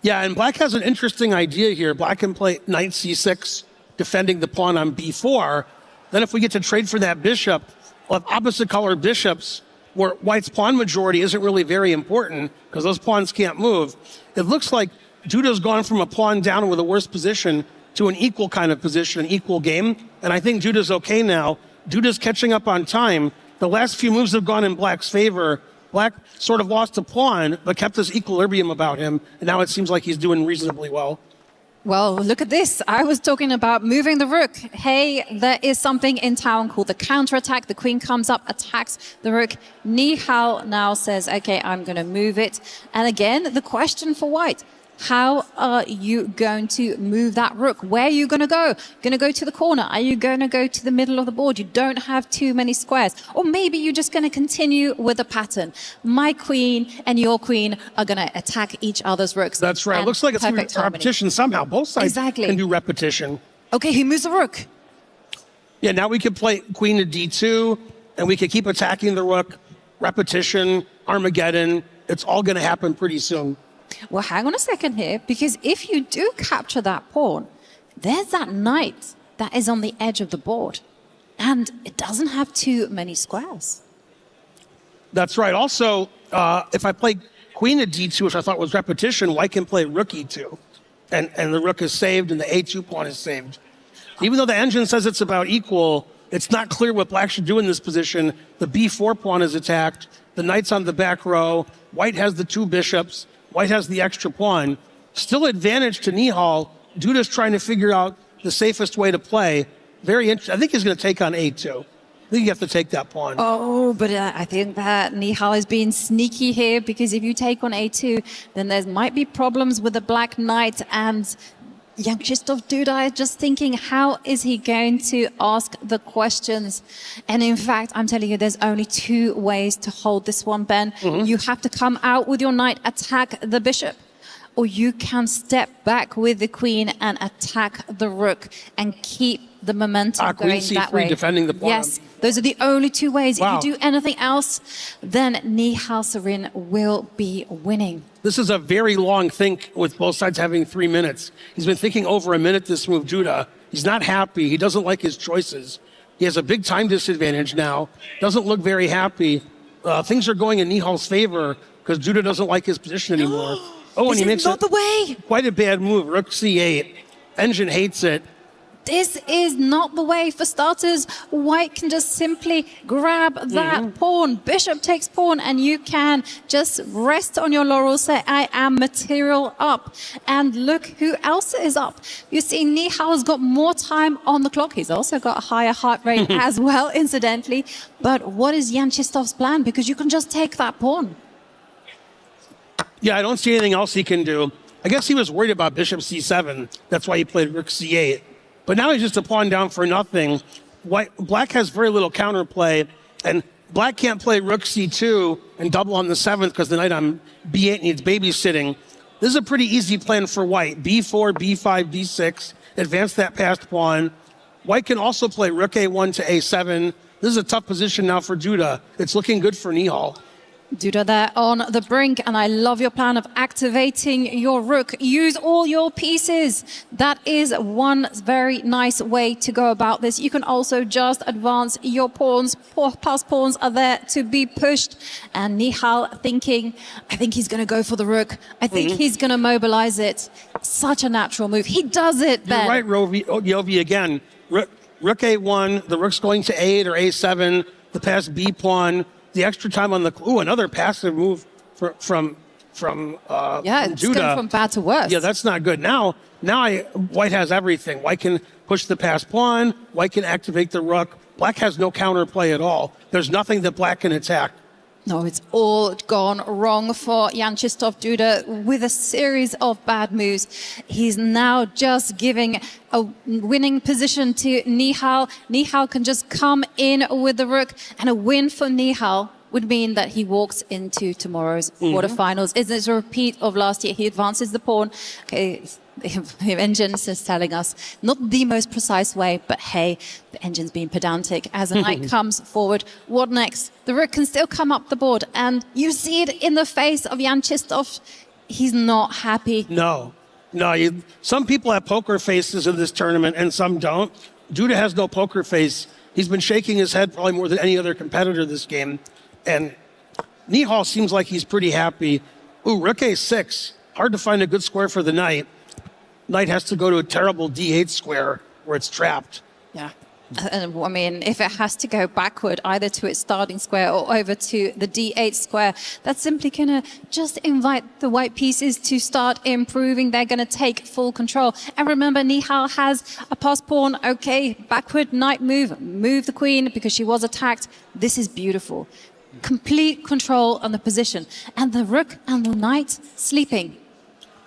Yeah, and black has an interesting idea here. Black can play knight c6, defending the pawn on b4. Then if we get to trade for that bishop, we'll have opposite colored bishops, where white's pawn majority isn't really very important because those pawns can't move. It looks like Judah's gone from a pawn down with a worse position to an equal kind of position, an equal game. And I think Judah's okay now. Judah's catching up on time. The last few moves have gone in black's favor. Black sort of lost a pawn, but kept his equilibrium about him. And now it seems like he's doing reasonably well. Well, look at this. I was talking about moving the rook. Hey, there is something in town called the counterattack. The queen comes up, attacks the rook. Nihal now says, okay, I'm going to move it. And again, the question for white. How are you going to move that rook? Where are you going to go? Going to go to the corner? Are you going to go to the middle of the board? You don't have too many squares. Or maybe you're just going to continue with the pattern. My queen and your queen are going to attack each other's rooks. That's right. It looks like it's going to be repetition somehow. Both sides can do repetition. Okay, he moves the rook. Yeah, now we could play queen to d2, and we could keep attacking the rook. Repetition, Armageddon. It's all going to happen pretty soon. Well, hang on a second here, because if you do capture that pawn, there's that knight that is on the edge of the board, and it doesn't have too many squares. That's right. Also, if I play queen to d2, which I thought was repetition, white can play rook e2, and the rook is saved, and the a2 pawn is saved. Even though the engine says it's about equal, it's not clear what black should do in this position. The b4 pawn is attacked. The knight's on the back row. White has the two bishops. White has the extra pawn. Still advantage to Nihal. Duda's trying to figure out the safest way to play. Very interesting. I think he's going to take on a2. I think you have to take that pawn. Oh, but I think that Nihal is being sneaky here, because if you take on a2, then there might be problems with the black knight, and young Krzysztof Duda is just thinking, how is he going to ask the questions? And in fact, I'm telling you, there's only two ways to hold this one, Ben. You have to come out with your knight, attack the bishop, or you can step back with the queen and attack the rook and keep the momentum going that way. Defending the pawn. Yes, those are the only two ways. Wow. If you do anything else, then Nihal Sarin will be winning. This is a very long think with both sides having 3 minutes. He's been thinking over a minute this move, Duda. He's not happy. He doesn't like his choices. He has a big time disadvantage now. Doesn't look very happy. Things are going in Nihal's favor because Duda doesn't like his position anymore. Oh, and he makes not the way. Quite a bad move. Rook c8. Engine hates it. This is not the way. For starters, white can just simply grab that pawn. Bishop takes pawn, and you can just rest on your laurels, say, I am material up. And look who else is up. You see, Nihal's got more time on the clock. He's also got a higher heart rate as well, incidentally. But what is Jan Krzysztof's plan? Because you can just take that pawn. Yeah, I don't see anything else he can do. I guess he was worried about bishop c7. That's why he played rook c8. But now he's just a pawn down for nothing. Black has very little counterplay, and black can't play rook c2 and double on the 7th because the knight on b8 needs babysitting. This is a pretty easy plan for white. b4, b5, b6, advance that passed pawn. White can also play rook a1 to a7. This is a tough position now for Duda. It's looking good for Nihal. Duda there on the brink, and I love your plan of activating your rook. Use all your pieces. That is one very nice way to go about this. You can also just advance your pawns. Past pawns are there to be pushed. And Nihal thinking, I think he's going to go for the rook. I think he's going to mobilize it. Such a natural move. He does it, Ben. You're right, Yovi, again. Rook a1, the rook's going to a8 or a7, the passed b pawn. The extra time on the another passive move from it's Duda. going from bad to worse. Yeah, that's not good. Now white has everything. White can push the passed pawn. White can activate the rook. Black has no counterplay at all. There's nothing that black can attack. No, it's all gone wrong for Jan Krzysztof Duda with a series of bad moves. He's now just giving a winning position to Nihal. Nihal can just come in with the rook, and a win for Nihal would mean that he walks into tomorrow's quarterfinals. It's a repeat of last year. He advances the pawn. Okay, the engine's just telling us not the most precise way, but hey, the engine's being pedantic as the knight comes forward. What next? The rook can still come up the board, and you see it in the face of Jan Krzysztof. He's not happy. No. Some people have poker faces in this tournament, and some don't. Duda has no poker face. He's been shaking his head probably more than any other competitor this game. And Nihal seems like he's pretty happy. Ooh, rook a6. Hard to find a good square for the knight. Knight has to go to a terrible d8 square where it's trapped. Yeah. I mean, if it has to go backward, either to its starting square or over to the d8 square, that's simply going to just invite the white pieces to start improving. They're going to take full control. And remember, Nihal has a passed pawn. Okay, backward knight move the queen because she was attacked. This is beautiful. Complete control on the position. And the rook and the knight sleeping.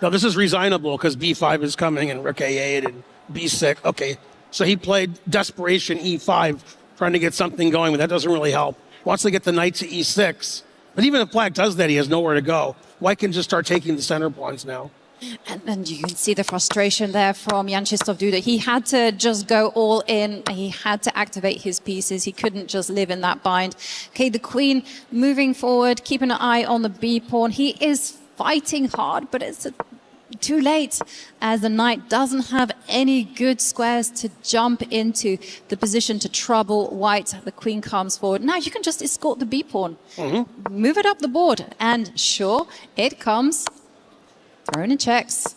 Now, this is resignable because b5 is coming and rook a8 and b6. Okay, so he played desperation e5, trying to get something going, but that doesn't really help. Wants to get the knight to e6. But even if black does that, he has nowhere to go. White can just start taking the center pawns now. And you can see the frustration there from Jan Krzysztof Duda. He had to just go all in. He had to activate his pieces. He couldn't just live in that bind. Okay, the queen moving forward, keeping an eye on the B pawn. He is fighting hard, but it's too late as the knight doesn't have any good squares to jump into the position to trouble white. The queen comes forward. Now you can just escort the B pawn. Move it up the board. And sure, it comes. Thrown in checks.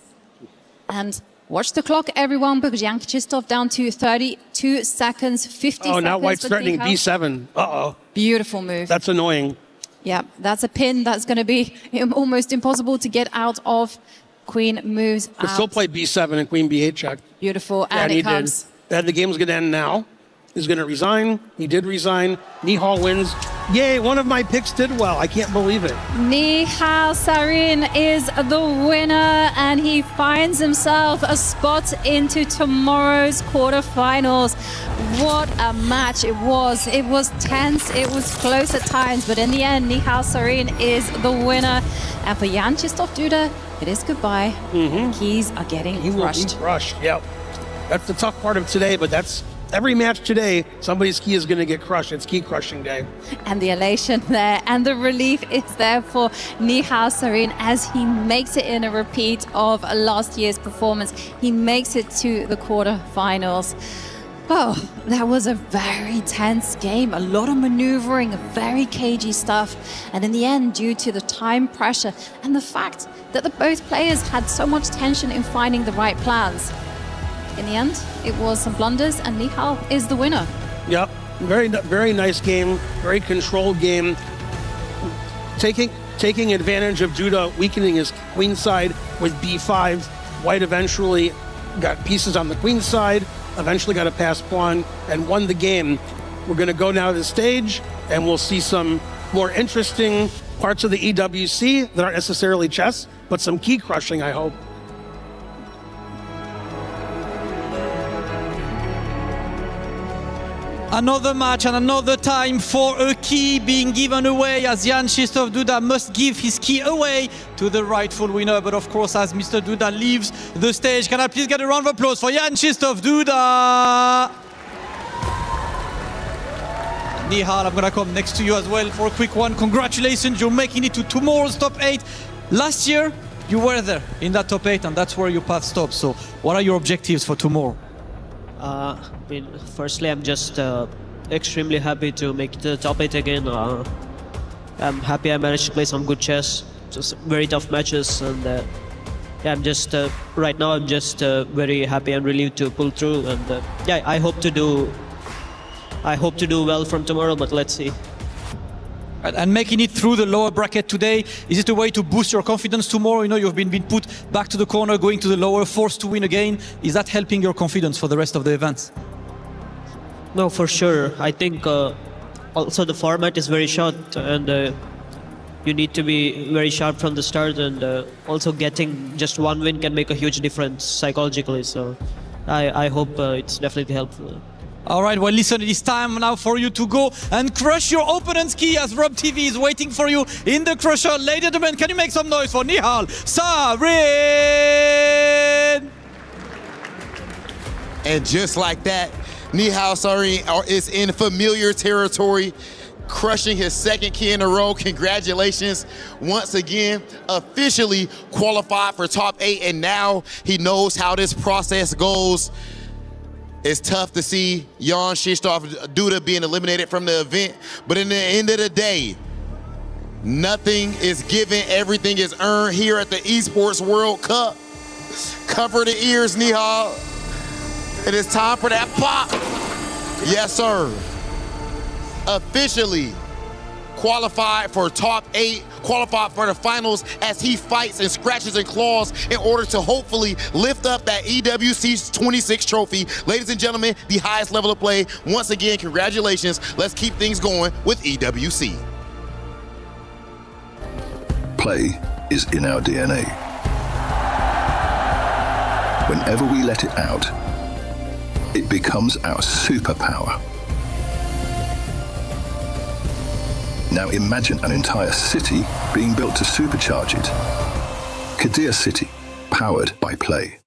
And watch the clock, everyone, because Jan Krzysztof down to 32 seconds, 50 seconds. Oh, now white's threatening B7. Uh-oh. Beautiful move. That's annoying. Yeah, that's a pin that's going to be almost impossible to get out of. Queen moves Could out. still play B7 and queen B8 check. Beautiful, Yeah, and he it comes. did. And the game's going to end now. He's going to resign. He did resign. Nihal wins. Yay, one of my picks did well. I can't believe it. Nihal Sarin is the winner, and he finds himself a spot into tomorrow's quarterfinals. What a match it was. It was tense, it was close at times, but in the end, Nihal Sarin is the winner. And for Jan Krzysztof Duda, it is goodbye. Keys are getting crushed. He will be crushed, yep. That's the tough part of today, but that's every match today, somebody's key is going to get crushed. It's key crushing day. And the elation there and the relief is there for Nihal Sarin as he makes it in a repeat of last year's performance. He makes it to the quarterfinals. Oh, that was a very tense game. A lot of maneuvering, very cagey stuff. And in the end, due to the time pressure and the fact that both players had so much tension in finding the right plans, in the end, it was some blunders, and Nihal is the winner. Yep, very nice game, very controlled game. Taking advantage of Duda weakening his queen side with B5. White eventually got pieces on the queen side, eventually got a pass pawn, and won the game. We're going to go now to the stage, and we'll see some more interesting parts of the EWC that aren't necessarily chess, but some key crushing, I hope. Another match and another time for a key being given away as Jan Krzysztof Duda must give his key away to the rightful winner. But of course, as Mr. Duda leaves the stage, can I please get a round of applause for Jan Krzysztof Duda? Nihal, I'm going to come next to you as well for a quick one. Congratulations, you're making it to tomorrow's top 8. Last year, you were there in that top 8, and that's where your path stops. So what are your objectives for tomorrow? Firstly, I'm just extremely happy to make the top 8 again. I'm happy I managed to play some good chess, just very tough matches, and yeah, I'm just right now I'm just very happy and relieved to pull through, and yeah, I hope to do well from tomorrow, but let's see. And making it through the lower bracket today, is it a way to boost your confidence tomorrow? You know, you've been put back to the corner, going to the lower, forced to win again. Is that helping your confidence for the rest of the events? No, for sure. I think also the format is very short, and you need to be very sharp from the start, and also getting just one win can make a huge difference psychologically. So I hope it's definitely helpful. All right, well, listen, it is time now for you to go and crush your opponent's key as Rob TV is waiting for you in the crusher. Ladies and gentlemen, can you make some noise for Nihal Sarin? And just like that, Nihal Sarin is in familiar territory, crushing his second key in a row. Congratulations. Once again, officially qualified for top 8, and now he knows how this process goes. It's tough to see Jan Krzysztof Duda being eliminated from the event, but in the end of the day, nothing is given, everything is earned here at the Esports World Cup. Cover the ears, Nihal. It is time for that pop. Yes, sir. Officially qualified for top 8, qualified for the finals as he fights and scratches and claws in order to hopefully lift up that EWC 26 trophy. Ladies and gentlemen, the highest level of play. Once again, congratulations. Let's keep things going with EWC. Play is in our DNA. Whenever we let it out, it becomes our superpower. Now imagine an entire city being built to supercharge it. Kadir City, powered by Play.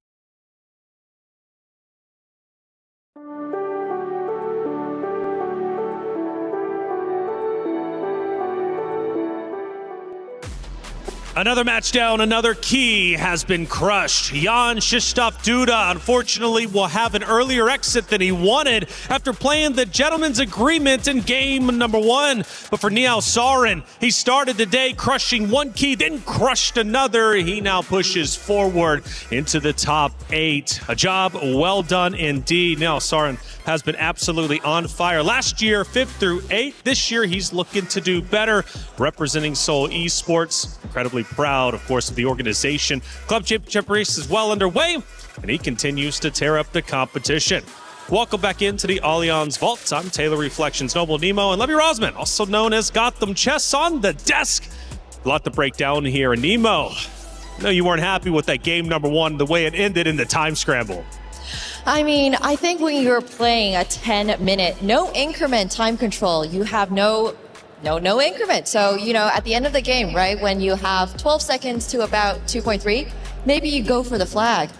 Another match down, another key has been crushed. Jan Krzysztof Duda, unfortunately, will have an earlier exit than he wanted after playing the gentleman's agreement in game number 1. But for Nihal Sarin, he started the day crushing one key, then crushed another. He now pushes forward into the top 8. A job well done indeed. Nihal Sarin has been absolutely on fire. Last year, 5th through 8th. This year, he's looking to do better, representing Seoul Esports. Incredibly proud, of course, of the organization. Club championship race is well underway, and he continues to tear up the competition. Welcome back into the Allianz Vault. I'm Taylor Reflections Noble Nemo and Levy Rosman, also known as Gotham Chess, on the desk. A lot to break down here. And Nemo, I know you weren't happy with that game number 1, the way it ended in the time scramble. I mean, I think when you're playing a 10-minute, no increment time control, you have no increment. So, at the end of the game, right, when you have 12 seconds to about 2.3, maybe you go for the flag.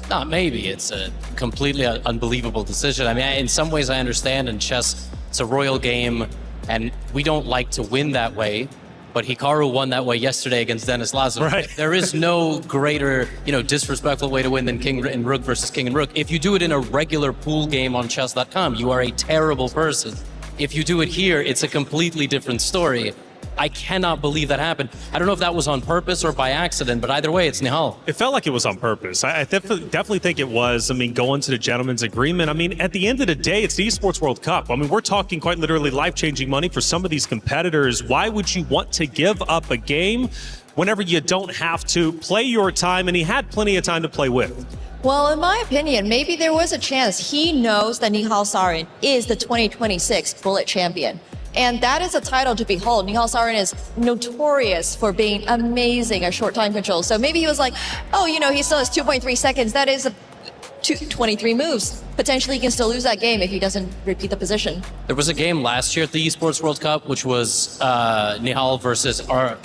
Not maybe. It's a completely unbelievable decision. I mean, in some ways I understand in chess, it's a royal game, and we don't like to win that way. But Hikaru won that way yesterday against Denis Lazarov. Right. There is no greater, disrespectful way to win than King and Rook versus King and Rook. If you do it in a regular pool game on chess.com, you are a terrible person. If you do it here, it's a completely different story. I cannot believe that happened. I don't know if that was on purpose or by accident, but either way, it's Nihal. It felt like it was on purpose. I definitely think it was. I mean, going to the gentleman's agreement. I mean, at the end of the day, it's the Esports World Cup. I mean, we're talking quite literally life-changing money for some of these competitors. Why would you want to give up a game whenever you don't have to play your time? And he had plenty of time to play with. Well, in my opinion, maybe there was a chance. He knows that Nihal Sarin is the 2026 Bullet Champion. And that is a title to behold. Nihal Sarin is notorious for being amazing at short time control. So maybe he was like, oh, he still has 2.3 seconds. That is 23 moves. Potentially he can still lose that game if he doesn't repeat the position. There was a game last year at the Esports World Cup, which was Nihal versus,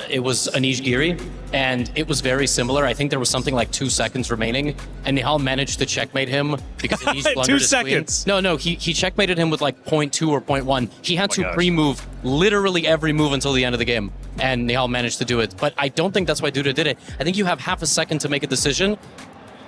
it was Anish Giri, and it was very similar. I think there was something like 2 seconds remaining, and Nihal managed to checkmate him because Anish blundered 2 his seconds. queen. No, he checkmated him with like 0.2 or 0.1. He had to pre-move literally every move until the end of the game, and Nihal managed to do it. But I don't think that's why Duda did it. I think you have half a second to make a decision,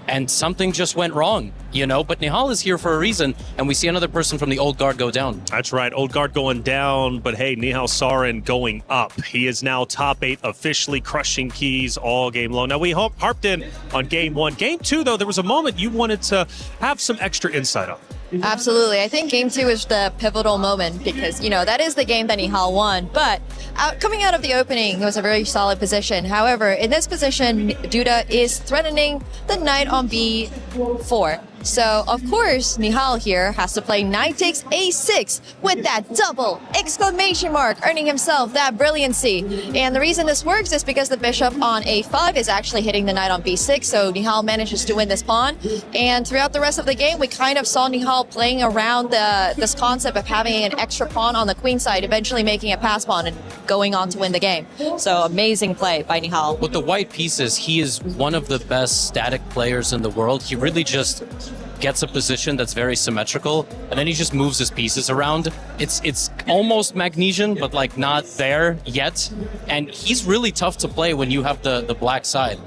and something just went wrong, But Nihal is here for a reason, and we see another person from the old guard go down. That's right, old guard going down, but hey, Nihal Sarin going up. He is now top 8, officially crushing keys all game long. Now, we harped in on game 1. Game 2, though, there was a moment you wanted to have some extra insight on. Absolutely. I think game 2 is the pivotal moment because, that is the game that Nihal won. But coming out of the opening, it was a very solid position. However, in this position, Duda is threatening the knight on b4. So, of course, Nihal here has to play knight takes a6 with that double exclamation mark, earning himself that brilliancy. And the reason this works is because the bishop on a5 is actually hitting the knight on b6, so Nihal manages to win this pawn. And throughout the rest of the game, we kind of saw Nihal playing around this concept of having an extra pawn on the queen side, eventually making a pass pawn and going on to win the game. So, amazing play by Nihal. With the white pieces, he is one of the best static players in the world. He really just gets a position that's very symmetrical, and then he just moves his pieces around. It's almost Magnesian, but like not there yet. And he's really tough to play when you have the black side.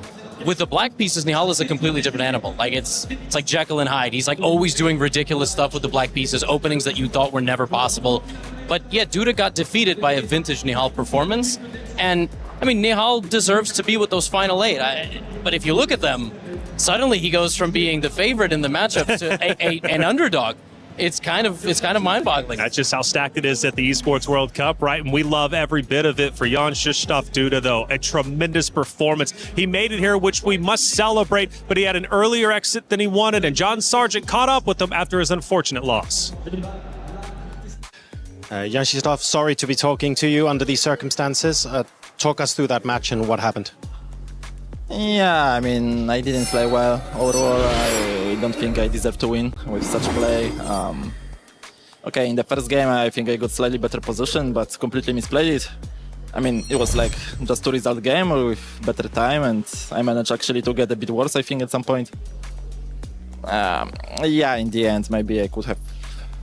With the black pieces, Nihal is a completely different animal. Like it's like Jekyll and Hyde. He's like always doing ridiculous stuff with the black pieces, openings that you thought were never possible. But yeah, Duda got defeated by a vintage Nihal performance. And I mean, Nihal deserves to be with those final 8. But if you look at them, suddenly he goes from being the favorite in the matchup to an underdog. It's kind of mind-boggling. That's just how stacked it is at the Esports World Cup, right? And we love every bit of it. For Jan Krzysztof Duda, though, a tremendous performance. He made it here, which we must celebrate, but he had an earlier exit than he wanted, and John Sargent caught up with him after his unfortunate loss. Jan Krzysztof, sorry to be talking to you under these circumstances. Talk us through that match and what happened. Yeah, I mean, I didn't play well overall. I don't think I deserve to win with such play. Okay, in the first game, I think I got slightly better position, but completely misplayed it. I mean, it was like just 2-result game with better time, and I managed actually to get a bit worse, I think, at some point. Yeah, in the end, maybe I could have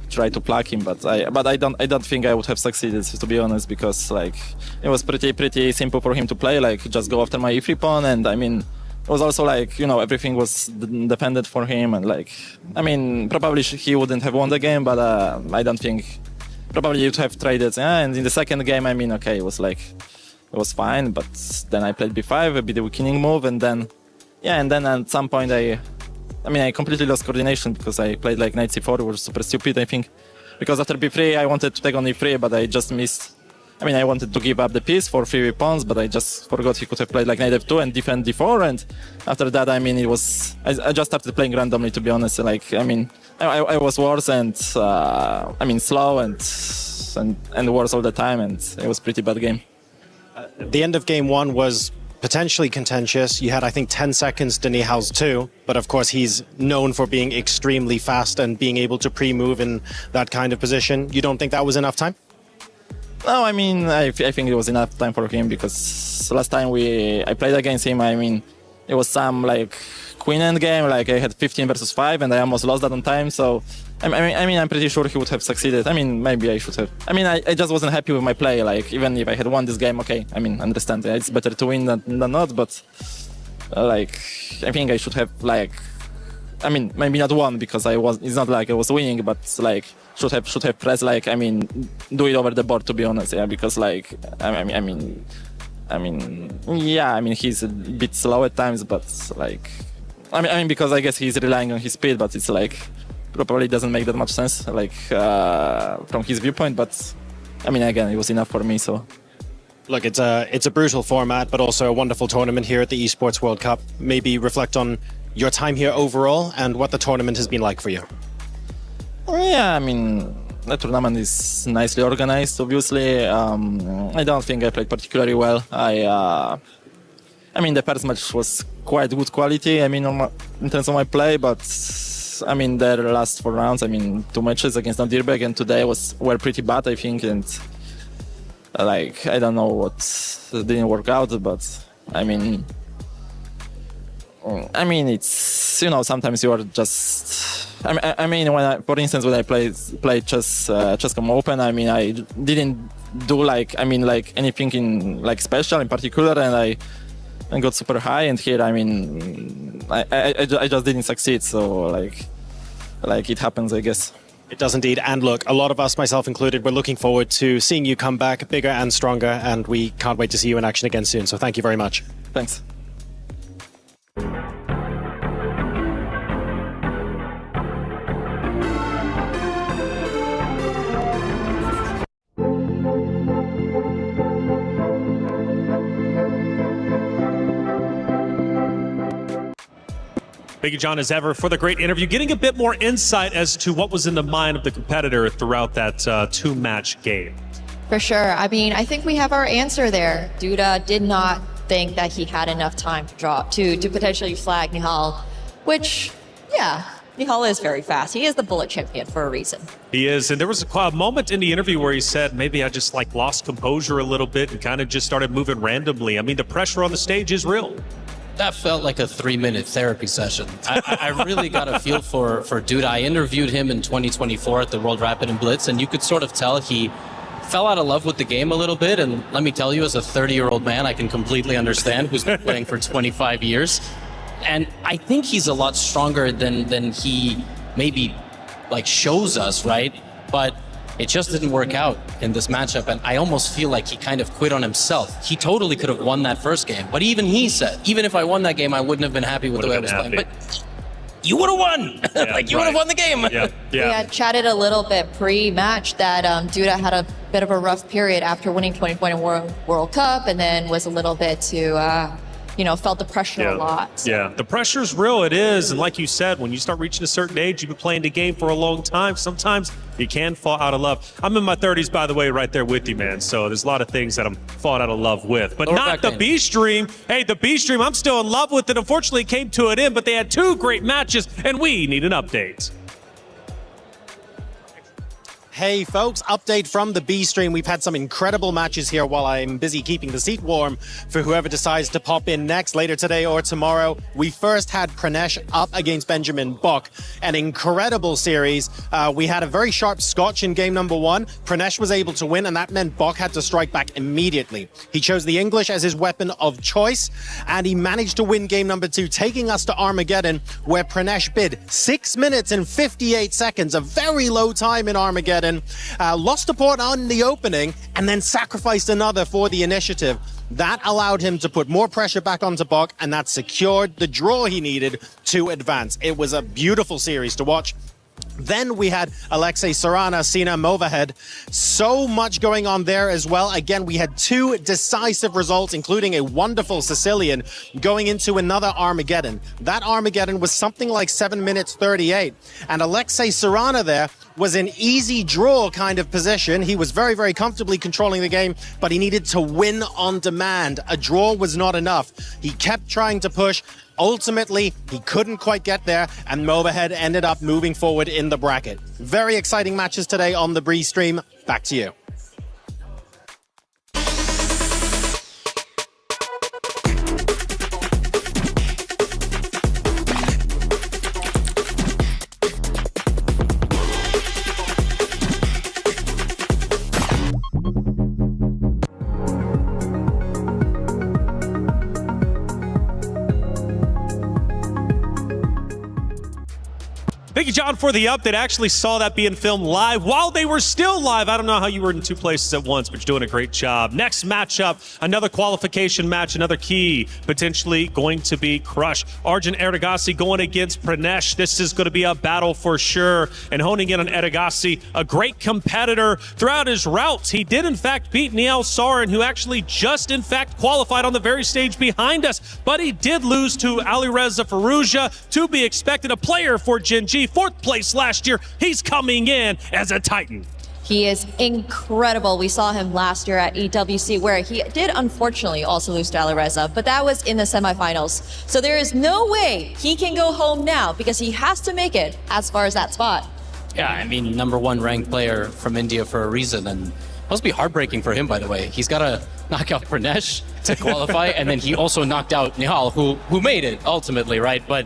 tried to plug him, but I don't think I would have succeeded, to be honest, because like it was pretty simple for him to play, like just go after my e3 pawn, and I mean, it was also like, you know, everything was dependent for him, and like, I mean, probably he wouldn't have won the game, but I don't think, probably you'd have traded. And in the second game, I mean, okay, it was fine, but then I played b5, a bit of a weakening move, and then, yeah, and then at some point I completely lost coordination because I played like knight c4, which was super stupid, I think, because after b3 I wanted to take on e3, but I just missed. I mean, I wanted to give up the piece for 3 pawns, but I just forgot he could have played like knight f2 and defend d4, and after that, I mean, I just started playing randomly, to be honest. Like, I mean, I was worse and, I mean, slow and worse all the time, and it was a pretty bad game. The end of game 1 was potentially contentious. You had, I think, 10 seconds to Nihal's 2, but of course he's known for being extremely fast and being able to pre-move in that kind of position. You don't think that was enough time? No, I mean, I think it was enough time for him, because last time I played against him, I mean, it was some like queen end game, like I had 15 versus 5 and I almost lost that on time, so I mean, I'm pretty sure he would have succeeded. I mean, maybe I should have. I mean, I just wasn't happy with my play, like even if I had won this game, okay, I mean, understand, it's better to win than not, but like, I think I should have, like, I mean, maybe not won, because it's not like I was winning, but like, should have pressed, like, I mean, do it over the board, to be honest, yeah, because like, I mean, yeah, I mean, he's a bit slow at times, but like, I mean, because I guess he's relying on his speed, but it's like, probably doesn't make that much sense, like, from his viewpoint, but I mean, again, it was enough for me, so. Look, it's a brutal format, but also a wonderful tournament here at the Esports World Cup. Maybe reflect on your time here overall and what the tournament has been like for you. Yeah, I mean, the tournament is nicely organized, obviously. I don't think I played particularly well. I mean, the first match was quite good quality, I mean, in terms of my play, but I mean, the last 4 rounds, I mean, 2 matches against Nadirberg and today were pretty bad, I think, and like, I don't know what didn't work out, but I mean, it's, you know, sometimes you are just. I mean, for instance, when I played Chess.com Open, I mean, I didn't do like anything in like special in particular, and I got super high. And here, I mean, I just didn't succeed. So like it happens, I guess. It does indeed. And look, a lot of us, myself included, we're looking forward to seeing you come back bigger and stronger, and we can't wait to see you in action again soon. So thank you very much. Thanks. Thank you, John, as ever, for the great interview. Getting a bit more insight as to what was in the mind of the competitor throughout that 2-match game. For sure. I mean, I think we have our answer there. Duda did not think that he had enough time to potentially flag Nihal, which, yeah, Nihal is very fast. He is the bullet champion for a reason. He is, and there was a moment in the interview where he said, maybe I just like lost composure a little bit and kind of just started moving randomly. I mean, the pressure on the stage is real. That felt like a 3-minute therapy session. I really got a feel for Duda. I interviewed him in 2024 at the World Rapid and Blitz, and you could sort of tell he fell out of love with the game a little bit. And let me tell you, as a 30-year-old man, I can completely understand, who's been playing for 25 years. And I think he's a lot stronger than he maybe like shows us, right? But it just didn't work out in this matchup, and I almost feel like he kind of quit on himself. He totally could have won that first game, but even he said, even if I won that game, I wouldn't have been happy with the way I was playing. But you would have won! Yeah, like, you would have won the game! Yeah. We had chatted a little bit pre-match that Duda had a bit of a rough period after winning 2020 World Cup, and then was a little bit too, felt the pressure a lot. So. Yeah, the pressure's real, it is. And like you said, when you start reaching a certain age, you've been playing the game for a long time, sometimes you can fall out of love. I'm in my 30s, by the way, right there with you, man. So there's a lot of things that I'm falling out of love with. But not the B-Stream. Hey, the B-Stream, I'm still in love with it. Unfortunately, it came to an end, but they had 2 great matches, and we need an update. Hey folks, update from the B stream. We've had some incredible matches here while I'm busy keeping the seat warm for whoever decides to pop in next later today or tomorrow. We first had Pranesh up against Benjamin Buck, an incredible series. We had a very sharp scotch in game number 1. Pranesh was able to win, and that meant Buck had to strike back immediately. He chose the English as his weapon of choice, and he managed to win game number 2, taking us to Armageddon, where Pranesh bid 6 minutes and 58 seconds, a very low time in Armageddon. Lost a point on the opening and then sacrificed another for the initiative. That allowed him to put more pressure back onto Buck, and that secured the draw he needed to advance. It was a beautiful series to watch. Then we had Alexei Sarana, Sina Movahed. So much going on there as well. Again, we had 2 decisive results, including a wonderful Sicilian going into another Armageddon. That Armageddon was something like 7 minutes 38. And Alexei Sarana there was an easy draw kind of position. He was very, very comfortably controlling the game, but he needed to win on demand. A draw was not enough. He kept trying to push. Ultimately, he couldn't quite get there, and Movahed ended up moving forward in the bracket. Very exciting matches today on the Bree stream. Back to you. Thank you, John, for the update. I actually saw that being filmed live while they were still live. I don't know how you were in 2 places at once, but you're doing a great job. Next matchup, another qualification match, another key, potentially going to be Crush. Arjun Erigaisi going against Pranesh. This is going to be a battle for sure. And honing in on Erigaisi, a great competitor throughout his routes. He did, in fact, beat Niall Sarin, who actually just, in fact, qualified on the very stage behind us. But he did lose to Alireza Farouja, to be expected, a player for Gen G. 4th place last year. He's coming in as a Titan. He is incredible. We saw him last year at EWC, where he did unfortunately also lose to Alireza, but that was in the semifinals. So there is no way he can go home now, because he has to make it as far as that spot. Yeah, I mean, #1 ranked player from India for a reason, and must be heartbreaking for him, by the way. He's got to knock out Pranesh to qualify, and then he also knocked out Nihal, who made it ultimately, right? But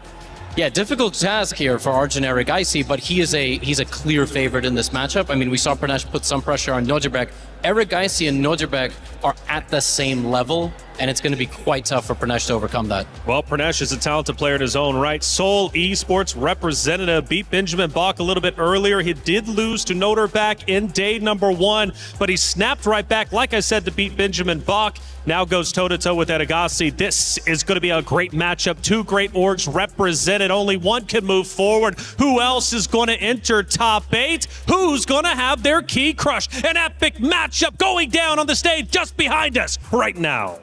yeah, difficult task here for Arjun Erigaisi, but he's a clear favorite in this matchup. I mean, we saw Pranesh put some pressure on Nodirbek. Erigaisi and Nodirbek are at the same level, and it's going to be quite tough for Pranesh to overcome that. Well, Pranesh is a talented player in his own right. Seoul Esports representative, beat Benjamin Bach a little bit earlier. He did lose to Nodirbek in day number 1, but he snapped right back, like I said, to beat Benjamin Bach. Now goes toe-to-toe with Erigaisi. This is going to be a great matchup. 2 great orgs represented. Only one can move forward. Who else is going to enter top 8? Who's going to have their key crush? An epic matchup going down on the stage just behind us right now.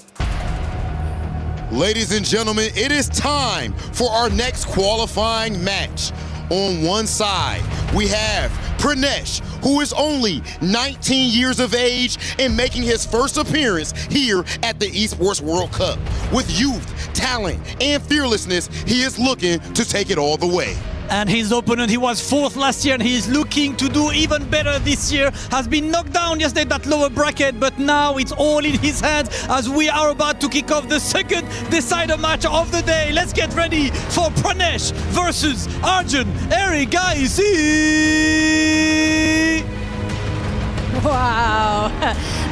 Ladies and gentlemen, it is time for our next qualifying match. On one side, we have Pranesh, who is only 19 years of age and making his first appearance here at the Esports World Cup. With youth, talent, and fearlessness, he is looking to take it all the way. And his opponent, he was 4th last year, and he is looking to do even better this year. Has been knocked down yesterday, that lower bracket, but now it's all in his hands as we are about to kick off the second decider match of the day. Let's get ready for Pranesh versus Arjun Erigaisi. Wow,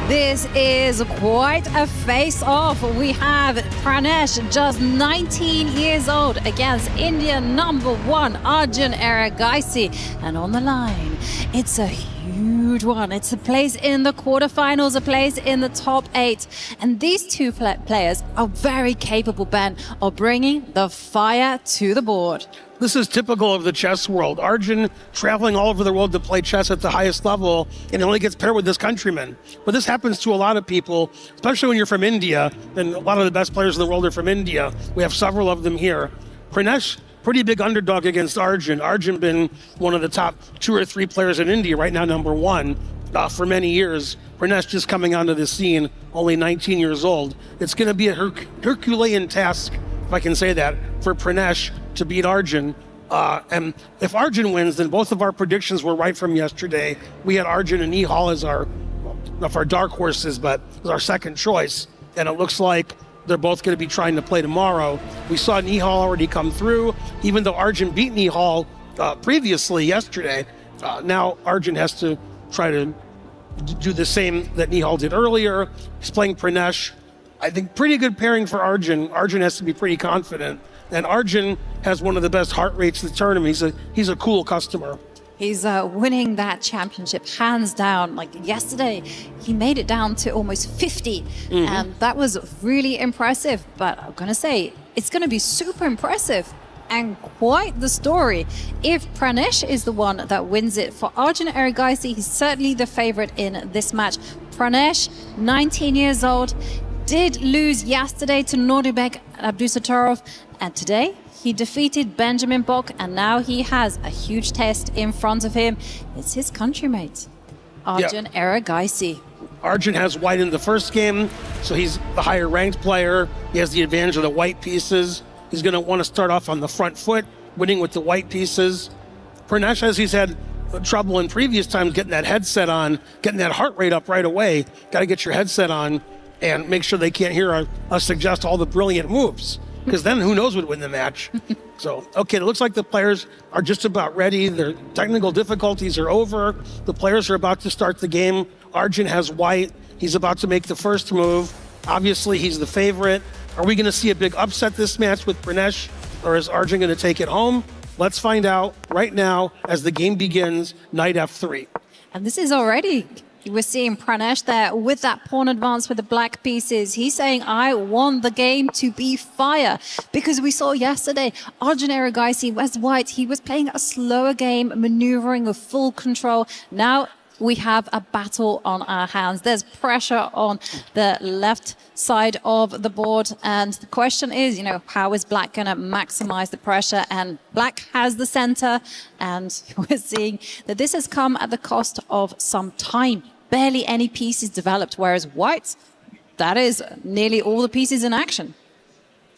this is quite a face-off. We have Pranesh, just 19 years old, against Indian #1 Arjun Erigaisi. And on the line, it's a huge one. It's a place in the quarterfinals, a place in the top 8. And these 2 players are very capable, Ben, of bringing the fire to the board. This is typical of the chess world. Arjun traveling all over the world to play chess at the highest level, and only gets paired with his countrymen. But this happens to a lot of people, especially when you're from India, and a lot of the best players in the world are from India. We have several of them here. Pranesh, pretty big underdog against Arjun. Arjun been one of the top 2 or 3 players in India, right now #1, for many years. Pranesh just coming onto the scene, only 19 years old. It's going to be a Herculean task, if I can say that, for Pranesh to beat Arjun. And if Arjun wins, then both of our predictions were right from yesterday. We had Arjun and Nihal as our dark horses, but as our second choice. And it looks like they're both going to be trying to play tomorrow. We saw Nihal already come through, even though Arjun beat Nihal previously yesterday. Now Arjun has to try to do the same that Nihal did earlier. He's playing Pranesh. I think pretty good pairing for Arjun. Arjun has to be pretty confident. And Arjun has one of the best heart rates in the tournament. He's a cool customer. He's winning that championship hands down. Like yesterday, he made it down to almost 50. And that was really impressive. But I'm going to say, it's going to be super impressive and quite the story if Pranesh is the one that wins it. For Arjun Erigaisi, he's certainly the favorite in this match. Pranesh, 19 years old, did lose yesterday to Nordibek Abdusattorov, and today he defeated Benjamin Bok, and now he has a huge test in front of him. It's his countrymate, Arjun Erigaisi. Arjun has white in the first game, so he's the higher ranked player. He has the advantage of the white pieces. He's going to want to start off on the front foot, winning with the white pieces. Pranesh, as he's had trouble in previous times getting that headset on, getting that heart rate up right away. Got to get your headset on and make sure they can't hear us suggest all the brilliant moves, because then who knows what would win the match. So, okay, it looks like the players are just about ready. Their technical difficulties are over. The players are about to start the game. Arjun has white. He's about to make the first move. Obviously, he's the favorite. Are we going to see a big upset this match with Pranesh, or is Arjun going to take it home? Let's find out right now as the game begins, knight f3. And this is already, we're seeing Pranesh there with that pawn advance with the black pieces. He's saying, I want the game to be fire. Because we saw yesterday, Arjun Erigaisi was white. He was playing a slower game, maneuvering with full control. Now we have a battle on our hands. There's pressure on the left side of the board. And the question is, how is Black going to maximize the pressure? And Black has the center. And we're seeing that this has come at the cost of some time. Barely any pieces developed, whereas White, that is nearly all the pieces in action.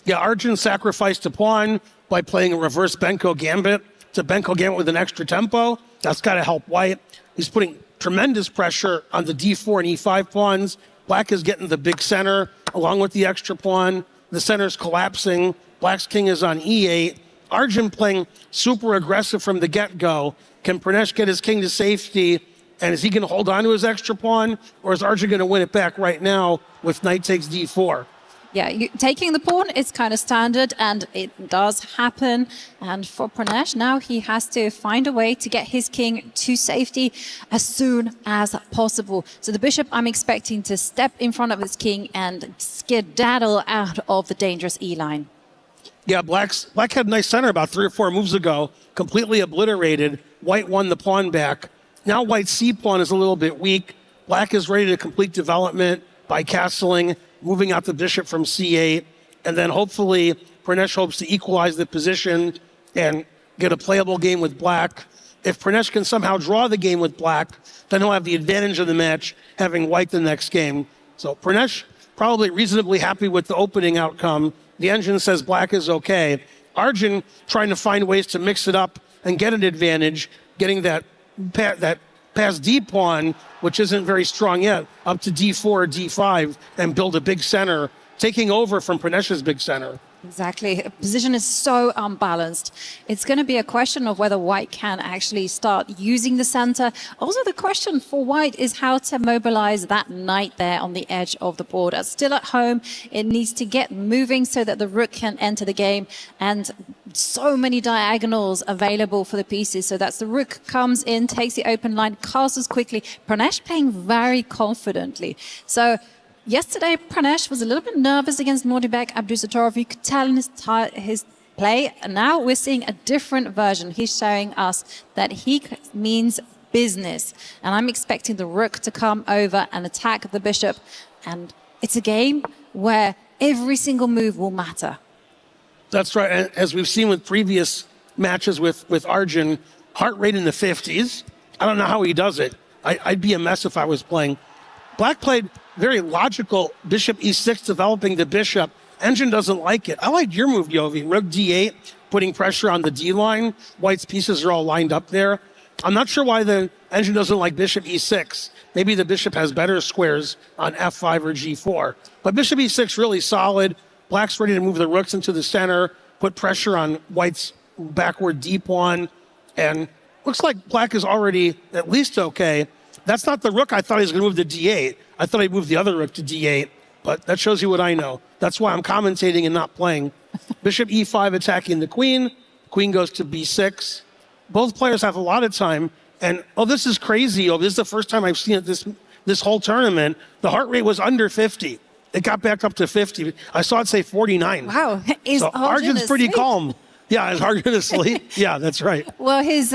Yeah, Arjun sacrificed a pawn by playing a reverse Benko Gambit. It's a Benko Gambit with an extra tempo. That's got to help White. He's putting tremendous pressure on the d4 and e5 pawns. Black is getting the big center along with the extra pawn. The center's collapsing. Black's king is on e8. Arjun playing super aggressive from the get-go. Can Pranesh get his king to safety? And is he going to hold on to his extra pawn? Or is Arjun going to win it back right now with knight takes d4? Yeah, taking the pawn is kind of standard, and it does happen. And for Pranesh, now he has to find a way to get his king to safety as soon as possible. So the bishop, I'm expecting to step in front of his king and skedaddle out of the dangerous E-line. Yeah, Black had a nice center about 3 or 4 moves ago, completely obliterated. White won the pawn back. Now White's c-pawn is a little bit weak. Black is ready to complete development by castling, moving out the bishop from c8, and then hopefully Pranesh hopes to equalize the position and get a playable game with Black. If Pranesh can somehow draw the game with Black, then he'll have the advantage of the match, having White the next game. So Pranesh probably reasonably happy with the opening outcome. The engine says Black is okay. Arjun trying to find ways to mix it up and get an advantage, getting that pass d pawn, which isn't very strong yet, up to d4 or d5 and build a big center, taking over from Pranesh's big center. Exactly. Position is so unbalanced. It's going to be a question of whether White can actually start using the center. Also, the question for White is how to mobilize that knight there on the edge of the board. It's still at home. It needs to get moving so that the rook can enter the game. And so many diagonals available for the pieces. So that's the rook comes in, takes the open line, castles quickly. Pranesh playing very confidently. So yesterday, Pranesh was a little bit nervous against Nordibek Abdusattorov. You could tell in his play. And now we're seeing a different version. He's showing us that he means business. And I'm expecting the rook to come over and attack the bishop. And it's a game where every single move will matter. That's right. And as we've seen with previous matches with Arjun, heart rate in the 50s. I don't know how he does it. I'd be a mess if I was playing. Black played very logical bishop e6, developing the bishop, Engine doesn't like it. I like your move, Yovi. Rook D8, putting pressure on the D line. White's pieces are all lined up there. I'm not sure why the Engine doesn't like bishop E6. Maybe the bishop has better squares on F5 or G4. But bishop E6 really solid. Black's ready to move the rooks into the center, put pressure on White's backward D pawn, and looks like Black is already at least okay. That's not the rook I thought he was going to move to D8. I thought he'd move the other rook to D8, but that shows you what I know. That's why I'm commentating and not playing. Bishop E5 attacking the queen. Queen goes to B6. Both players have a lot of time, and this is crazy. This is the first time I've seen it this whole tournament. The heart rate was under 50. It got back up to 50. I saw it say 49. Wow. So Arjun's pretty calm. Yeah, is Arjun asleep? Yeah, that's right. Well, his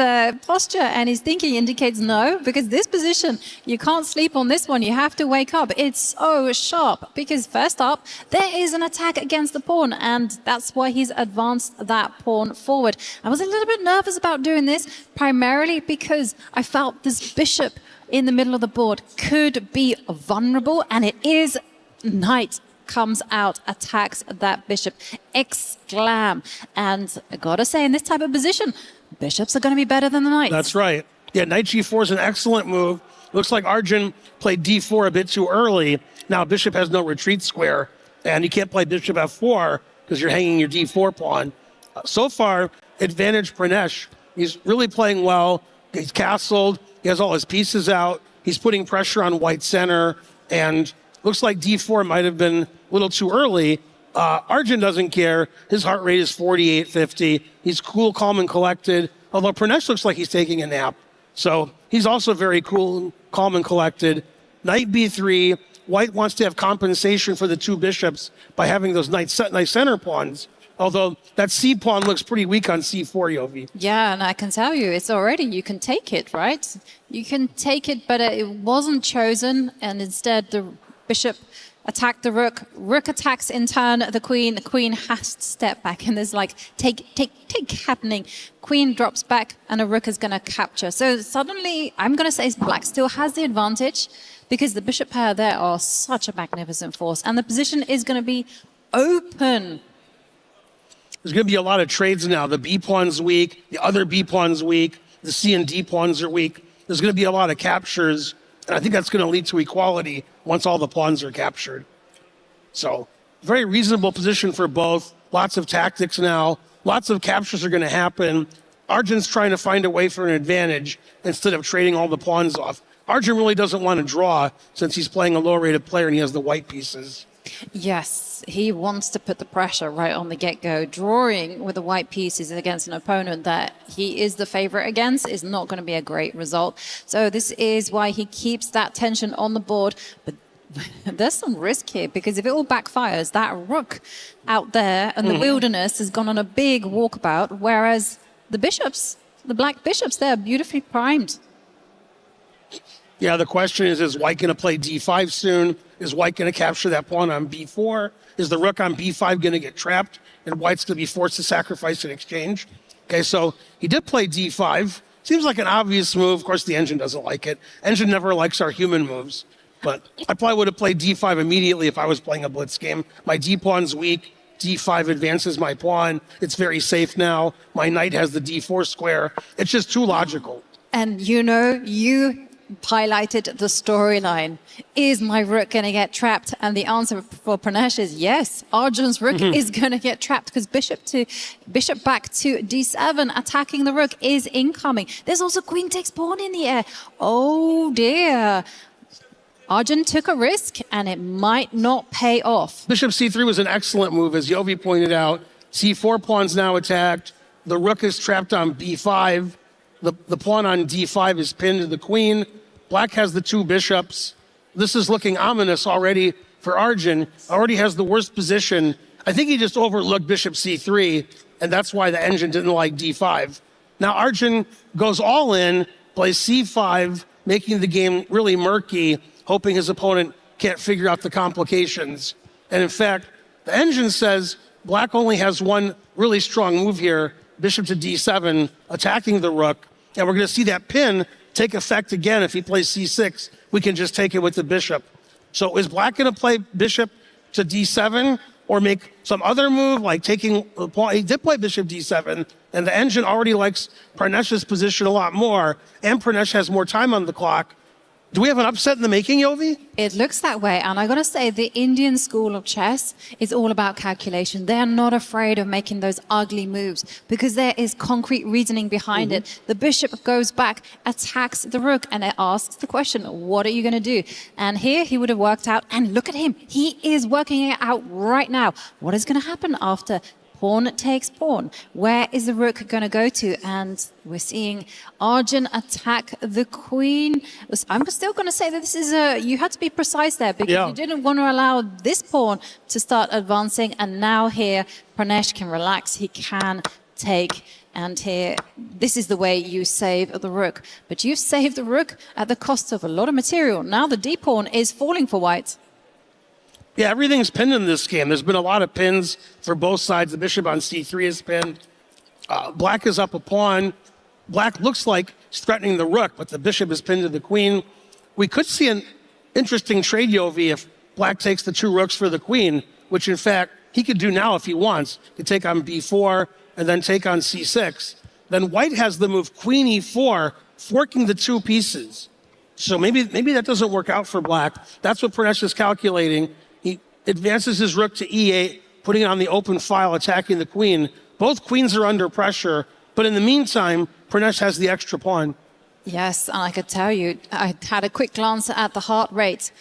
posture and his thinking indicates no, because this position, you can't sleep on this one. You have to wake up. It's so sharp, because first up, there is an attack against the pawn, and that's why he's advanced that pawn forward. I was a little bit nervous about doing this, primarily because I felt this bishop in the middle of the board could be vulnerable, and it is. Knight comes out, attacks that bishop, exclam. And I gotta say, in this type of position, bishops are going to be better than the knights. That's right. Yeah, knight G4 is an excellent move. Looks like Arjun played D4 a bit too early. Now bishop has no retreat square, and you can't play bishop F4 because you're hanging your D4 pawn. So far, advantage Pranesh. He's really playing well. He's castled. He has all his pieces out. He's putting pressure on white center, and looks like D4 might have been a little too early. Arjun doesn't care. His heart rate is 48-50. He's cool, calm, and collected. Although Pranesh looks like he's taking a nap. So he's also very cool, calm, and collected. Knight B3. White wants to have compensation for the two bishops by having those knight center pawns. Although that C pawn looks pretty weak on C4, Yovi. Yeah, and I can tell you, it's already, you can take it, right? You can take it, but it wasn't chosen, and instead the bishop attacked the rook. Rook attacks in turn the queen. The queen has to step back, and there's like take happening. Queen drops back, and a rook is going to capture. So suddenly, I'm going to say Black still has the advantage, because the bishop pair there are such a magnificent force, and the position is going to be open. There's going to be a lot of trades now. The B pawn's weak. The other B pawn's weak. The C and D pawns are weak. There's going to be a lot of captures. And I think that's going to lead to equality once all the pawns are captured. So, very reasonable position for both. Lots of tactics now. Lots of captures are going to happen. Arjun's trying to find a way for an advantage instead of trading all the pawns off. Arjun really doesn't want to draw since he's playing a low-rated player and he has the white pieces. Yes, he wants to put the pressure right on the get-go. Drawing with the white pieces against an opponent that he is the favorite against is not going to be a great result. So this is why he keeps that tension on the board. But there's some risk here, because if it all backfires, that rook out there in the wilderness has gone on a big walkabout, whereas the bishops, the black bishops, they're beautifully primed. Yeah, the question is White going to play D5 soon? Is White going to capture that pawn on B4? Is the rook on B5 going to get trapped and White's going to be forced to sacrifice in exchange? Okay, so he did play D5. Seems like an obvious move. Of course, the engine doesn't like it. Engine never likes our human moves. But I probably would have played D5 immediately if I was playing a blitz game. My D pawn's weak. D5 advances my pawn. It's very safe now. My knight has the D4 square. It's just too logical. And you know, you highlighted the storyline. Is my rook going to get trapped? And the answer for Pranesh is yes. Arjun's rook is going to get trapped, because bishop back to D7, attacking the rook is incoming. There's also queen takes pawn in the air. Oh dear. Arjun took a risk, and it might not pay off. Bishop C3 was an excellent move, as Yovi pointed out. C4 pawn's now attacked. The rook is trapped on B5. The pawn on D5 is pinned to the queen. Black has the two bishops. This is looking ominous already for Arjun. Already has the worst position. I think he just overlooked bishop C3, and that's why the engine didn't like D5. Now Arjun goes all in, plays C5, making the game really murky, hoping his opponent can't figure out the complications. And in fact, the engine says Black only has one really strong move here, bishop to D7, attacking the rook. And we're going to see that pin take effect again. If he plays C6, we can just take it with the bishop. So is Black going to play bishop to D7, or make some other move like taking the pawn. He did play bishop d7, and the engine already likes Pranesh's position a lot more, and Pranesh has more time on the clock. Do we have an upset in the making, Yovi? It looks that way. And I got to say, the Indian school of chess is all about calculation. They're not afraid of making those ugly moves because there is concrete reasoning behind it. The bishop goes back, attacks the rook, and it asks the question, what are you going to do? And here he would have worked out, and look at him. He is working it out right now. What is going to happen after pawn takes pawn? Where is the rook going to go to? And we're seeing Arjun attack the queen. I'm still going to say that this is you had to be precise there because you didn't want to allow this pawn to start advancing. And now here, Pranesh can relax. He can take. And here, this is the way you save the rook. But you saved the rook at the cost of a lot of material. Now the d pawn is falling for white. Yeah, everything's pinned in this game. There's been a lot of pins for both sides. The bishop on c3 is pinned. Black is up a pawn. Black looks like he's threatening the rook, but the bishop is pinned to the queen. We could see an interesting trade, Yovi, if Black takes the 2 rooks for the queen, which in fact he could do now if he wants. He could take on b4 and then take on c6. Then White has the move queen e4, forking the 2 pieces. So maybe that doesn't work out for Black. That's what Pranesh is calculating. He advances his rook to e8, putting it on the open file, attacking the queen. Both queens are under pressure, but in the meantime, Pranesh has the extra pawn. Yes, and I could tell you, I had a quick glance at the heart rate.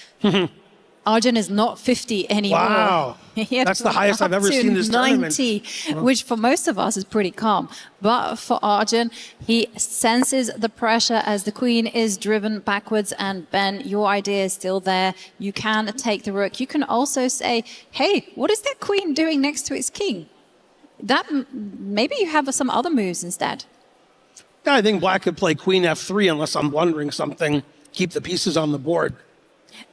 Arjun is not 50 anymore. Wow. That's the highest I've ever seen this 90, tournament. which for most of us is pretty calm. But for Arjun, he senses the pressure as the queen is driven backwards. And Ben, your idea is still there. You can take the rook. You can also say, hey, what is that queen doing next to its king? That maybe you have some other moves instead. Yeah, I think Black could play queen f3 unless I'm blundering something, keep the pieces on the board.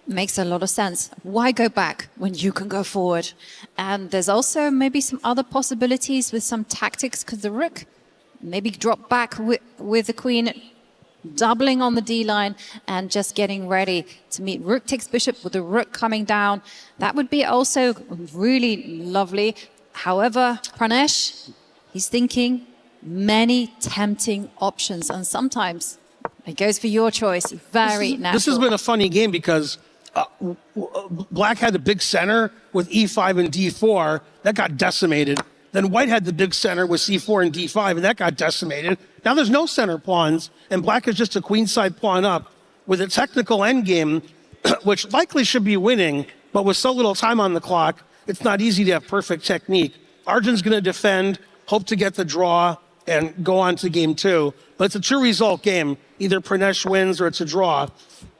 Makes a lot of sense. Why go back when you can go forward? And there's also maybe some other possibilities with some tactics, because the rook maybe drop back with the queen, doubling on the D line and just getting ready to meet rook takes bishop with the rook coming down. That would be also really lovely. However, Pranesh, he's thinking many tempting options, and sometimes it goes for your choice. Very natural. This has been a funny game because Black had the big center with e5 and d4. That got decimated. Then White had the big center with c4 and d5, and that got decimated. Now there's no center pawns, and Black is just a queenside pawn up with a technical endgame, which likely should be winning, but with so little time on the clock, it's not easy to have perfect technique. Arjun's going to defend, hope to get the draw, and go on to game 2. But it's a 2-result game. Either Pranesh wins or it's a draw.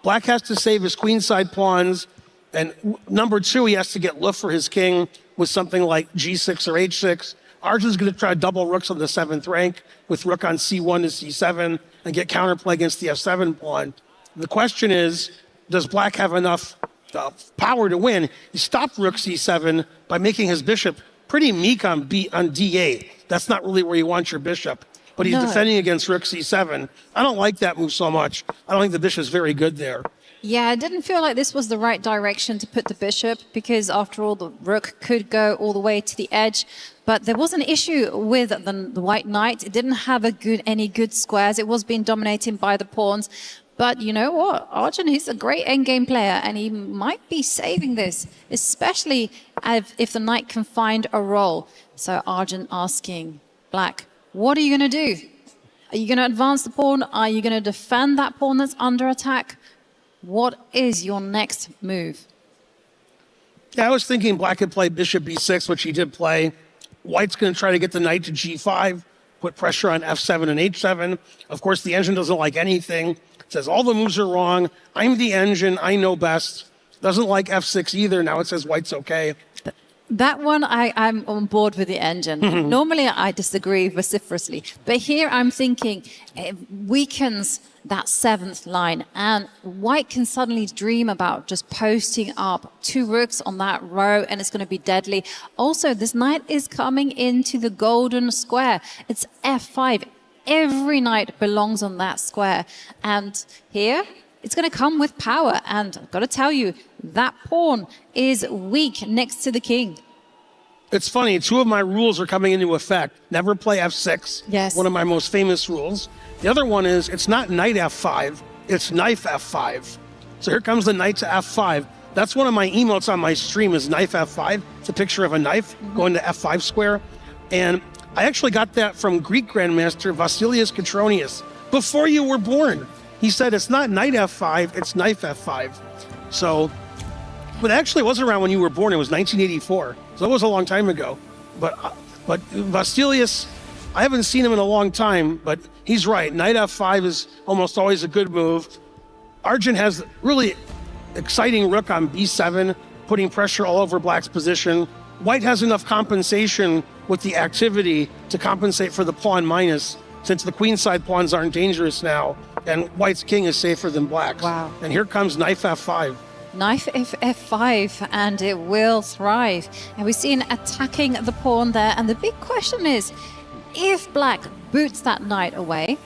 Black has to save his queenside pawns. And number 2, he has to get loof for his king with something like g6 or h6. Arjun's going to try double rooks on the 7th rank with rook on c1 to c7 and get counterplay against the f7 pawn. The question is, does Black have enough power to win? He stopped rook c7 by making his bishop pretty meek on d8. That's not really where you want your bishop. But he's defending against rook c7. I don't like that move so much. I don't think the bishop's very good there. Yeah, I didn't feel like this was the right direction to put the bishop because, after all, the rook could go all the way to the edge. But there was an issue with the white knight. It didn't have any good squares. It was being dominated by the pawns. But you know what? Arjun, he's a great endgame player, and he might be saving this, especially if the knight can find a role. So Arjun asking Black, what are you going to do? Are you going to advance the pawn? Are you going to defend that pawn that's under attack? What is your next move? Yeah, I was thinking Black could play bishop b6, which he did play. White's going to try to get the knight to g5, put pressure on f7 and h7. Of course, the engine doesn't like anything. It says all the moves are wrong. I'm the engine. I know best. Doesn't like f6 either. Now it says White's okay. That one, I'm on board with the engine. Normally, I disagree vociferously. But here I'm thinking it weakens that 7th line. And White can suddenly dream about just posting up 2 rooks on that row, and it's going to be deadly. Also, this knight is coming into the golden square. It's f5. Every knight belongs on that square. And here, it's going to come with power. And I've got to tell you, that pawn is weak next to the king. It's funny, two of my rules are coming into effect. Never play f6. Yes. One of my most famous rules. The other one is it's not knight f5, it's knife f5. So here comes the knight to f5. That's one of my emotes on my stream is knife f5. It's a picture of a knife going to f5 square. And I actually got that from Greek Grandmaster Vasilios Katronius before you were born. He said it's not knight f5, it's knife f5. So, but actually it wasn't around when you were born. It was 1984. So that was a long time ago. But Vasilios, I haven't seen him in a long time, but he's right. Knight f5 is almost always a good move. Arjun has really exciting rook on b7, putting pressure all over black's position. White has enough compensation with the activity to compensate for the pawn minus, since the queenside pawns aren't dangerous now, and white's king is safer than black's. Wow. And here comes knife f5. Knife f5, and it will thrive. And we've seen attacking the pawn there. And the big question is, if black boots that knight away,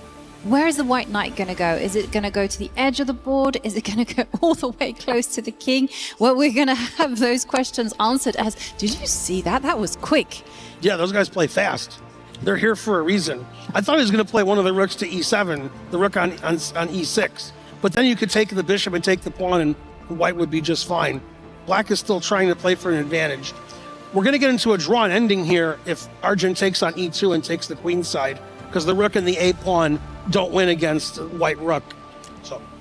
where is the white knight going to go? Is it going to go to the edge of the board? Is it going to go all the way close to the king? Well, we're going to have those questions answered as, did you see that? That was quick. Yeah, those guys play fast. They're here for a reason. I thought he was going to play one of the rooks to e7, the rook on e6. But then you could take the bishop and take the pawn, and white would be just fine. Black is still trying to play for an advantage. We're going to get into a drawn ending here if Arjun takes on e2 and takes the queen side, because the rook and the a pawn don't win against white rook.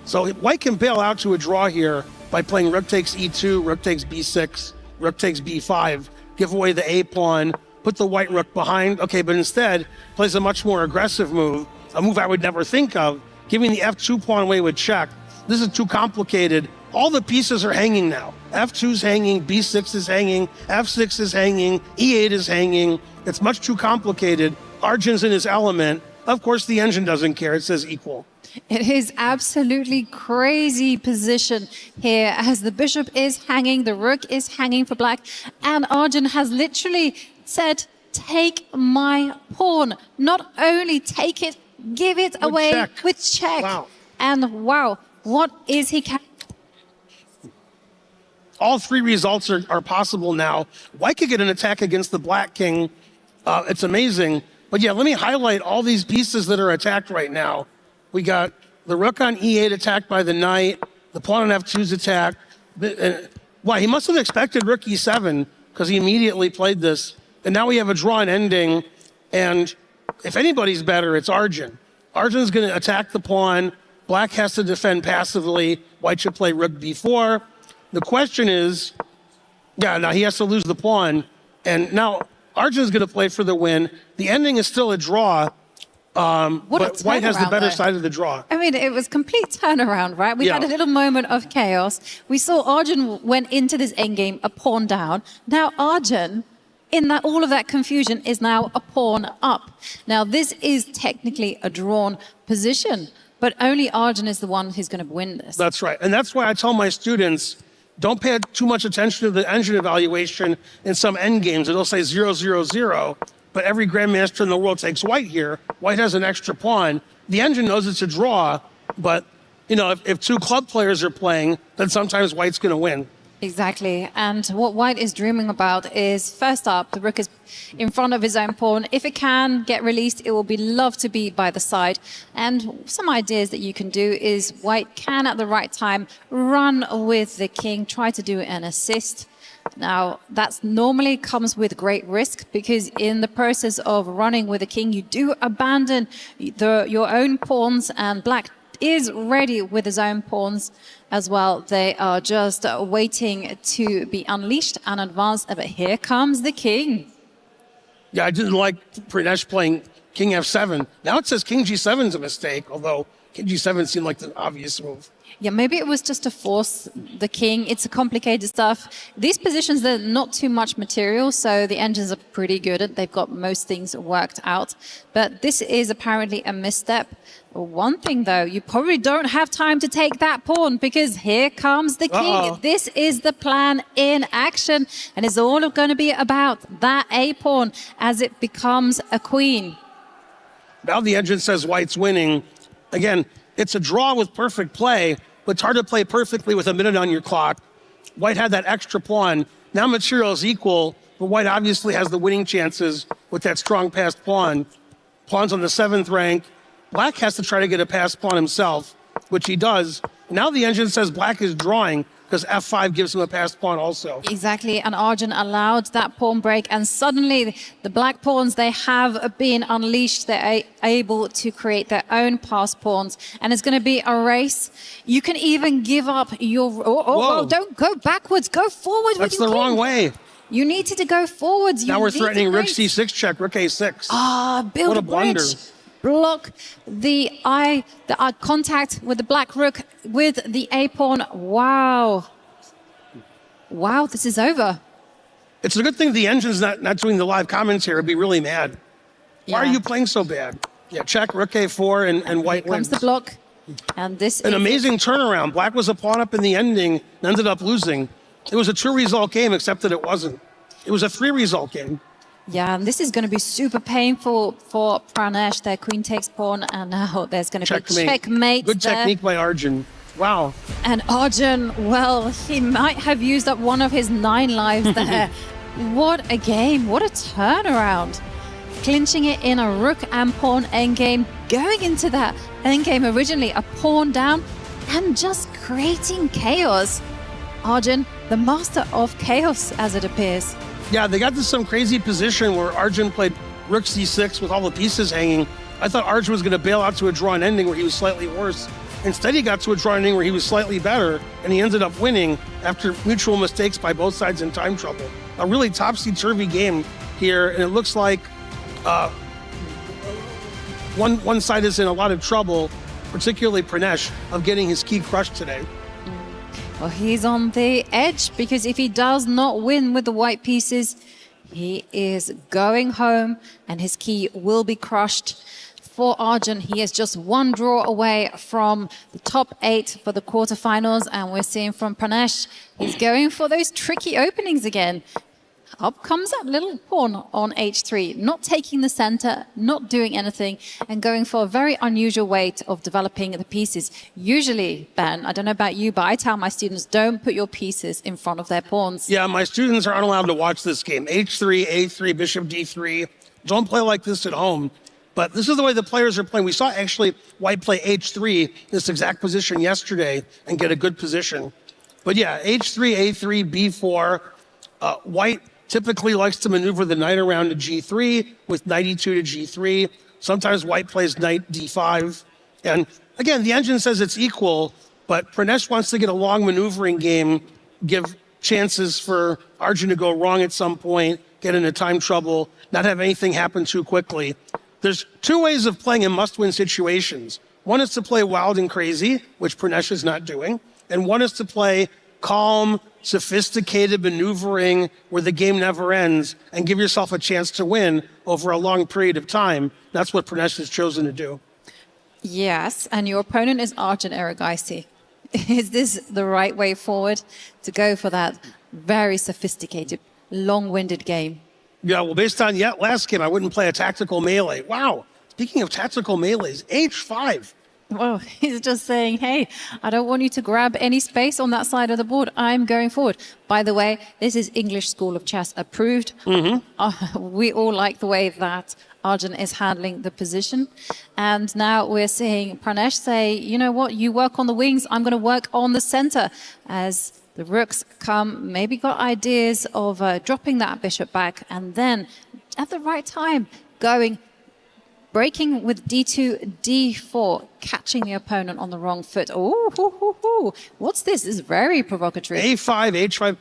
So white can bail out to a draw here by playing rook takes e2, rook takes b6, rook takes b5, give away the a pawn, put the white rook behind. Okay, but instead plays a much more aggressive move, a move I would never think of, giving the f2 pawn away with check. This is too complicated. All the pieces are hanging now. f2's hanging, b6 is hanging, f6 is hanging, e8 is hanging. It's much too complicated. Arjun's in his element. Of course, the engine doesn't care. It says equal. It is absolutely crazy position here as the bishop is hanging, the rook is hanging for black, and Arjun has literally said, take my pawn. Not only take it, give it away with check. Wow. And wow, what is he? All three results are possible now. White could get an attack against the black king. It's amazing. But yeah, let me highlight all these pieces that are attacked right now. We got the rook on e8 attacked by the knight, the pawn on f2 is attacked. Wow, he must have expected rook e7 because he immediately played this. And now we have a drawn ending. And if anybody's better, it's Arjun. Arjun's going to attack the pawn. Black has to defend passively. White should play rook b4. The question is, now he has to lose the pawn. And now Arjun's going to play for the win. The ending is still a draw, but white has the better side of the draw. I mean, it was complete turnaround, right? We had a little moment of chaos. We saw Arjun went into this endgame a pawn down. Now Arjun, in that all of that confusion, is now a pawn up. Now this is technically a drawn position, but only Arjun is the one who's going to win this. That's right. And that's why I tell my students, don't pay too much attention to the engine evaluation in some end games. It'll say 0-0-0, but every grandmaster in the world takes white here. White has an extra pawn. The engine knows it's a draw, but you know, if two club players are playing, then sometimes white's going to win. Exactly. And what white is dreaming about is, first up, the rook is in front of his own pawn. If it can get released, it will be loved to be by the side. And some ideas that you can do is white can, at the right time, run with the king, try to do an assist. Now, that normally comes with great risk because in the process of running with the king, you do abandon your own pawns, and black is ready with his own pawns as well. They are just waiting to be unleashed and advanced. But here comes the king. Yeah, I didn't like Pranesh playing king f7. Now it says king g7 is a mistake, although king g7 seemed like the obvious move. Yeah, maybe it was just to force the king. It's a complicated stuff. These positions, they're not too much material, so the engines are pretty good. They've got most things worked out. But this is apparently a misstep. One thing, though, you probably don't have time to take that pawn because here comes the king. This is the plan in action, and it's all going to be about that a pawn as it becomes a queen. Now the engine says white's winning. Again, it's a draw with perfect play, but it's hard to play perfectly with a minute on your clock. White had that extra pawn. Now material is equal. but white obviously has the winning chances with that strong passed pawn. Pawn's on the 7th rank. Black has to try to get a passed pawn himself, which he does. Now the engine says black is drawing because f5 gives him a passed pawn also. Exactly, and Arjun allowed that pawn break, and suddenly the black pawns, they have been unleashed. They're able to create their own passed pawns, and it's going to be a race. You can even give up your... Oh, don't go backwards, go forward. That's the wrong way. You needed to go forwards. Now we're threatening rook c6 check, rook a6. Build what a a blunder. bridge. Block the eye contact with the black rook with the a pawn. Wow, this is over. It's a good thing the engine's not doing the live comments here. I'd be really mad. Why are you playing so bad? Yeah, check rook a4 and white wins. Comes the block, and this an amazing turnaround. Black was a pawn up in the ending and ended up losing. It was a 2-result game, except that it wasn't. It was a 3-result game. Yeah, and this is going to be super painful for Pranesh. Their queen takes pawn, and now there's going to be checkmate. Good technique by Arjun. Wow. And Arjun, well, he might have used up one of his 9 lives there. What a game. What a turnaround. Clinching it in a rook and pawn endgame, going into that endgame originally a pawn down, and just creating chaos. Arjun, the master of chaos, as it appears. Yeah, they got to some crazy position where Arjun played rook c6 with all the pieces hanging. I thought Arjun was going to bail out to a drawn ending where he was slightly worse. Instead, he got to a drawn ending where he was slightly better, and he ended up winning after mutual mistakes by both sides in time trouble. A really topsy-turvy game here, and it looks like one side is in a lot of trouble, particularly Pranesh, of getting his key crushed today. Well, he's on the edge, because if he does not win with the white pieces, he is going home and his key will be crushed. For Arjun, he is just 1 draw away from the top 8 for the quarterfinals, and we're seeing from Pranesh, he's going for those tricky openings again. Up comes that little pawn on h3, not taking the center, not doing anything, and going for a very unusual way of developing the pieces. Usually, Ben, I don't know about you, but I tell my students, don't put your pieces in front of their pawns. Yeah, my students aren't allowed to watch this game. h3, a3, bishop d3. Don't play like this at home. But this is the way the players are playing. We saw actually white play h3, this exact position yesterday, and get a good position. But yeah, h3, a3, b4, white typically likes to maneuver the knight around to g3 with knight e2 to g3. Sometimes white plays knight d5. And again, the engine says it's equal, but Pranesh wants to get a long maneuvering game, give chances for Arjun to go wrong at some point, get into time trouble, not have anything happen too quickly. There's 2 ways of playing in must-win situations. One is to play wild and crazy, which Pranesh is not doing, and one is to play calm, sophisticated maneuvering where the game never ends and give yourself a chance to win over a long period of time. That's what Pranesh has chosen to do. Yes, and your opponent is Arjun Erigaisi. Is this the right way forward to go for that very sophisticated, long-winded game? Yeah, well, based on last game, I wouldn't play a tactical melee. Wow. Speaking of tactical melees, h5. Well, he's just saying, hey, I don't want you to grab any space on that side of the board. I'm going forward. By the way, this is English School of Chess approved. We all like the way that Arjun is handling the position. And now we're seeing Pranesh say, you know what, you work on the wings, I'm going to work on the center. As the rooks come, maybe got ideas of dropping that bishop back, and then at the right time, breaking with d2, d4, catching the opponent on the wrong foot. Oh, what's this? This is very provocative. a5, h5.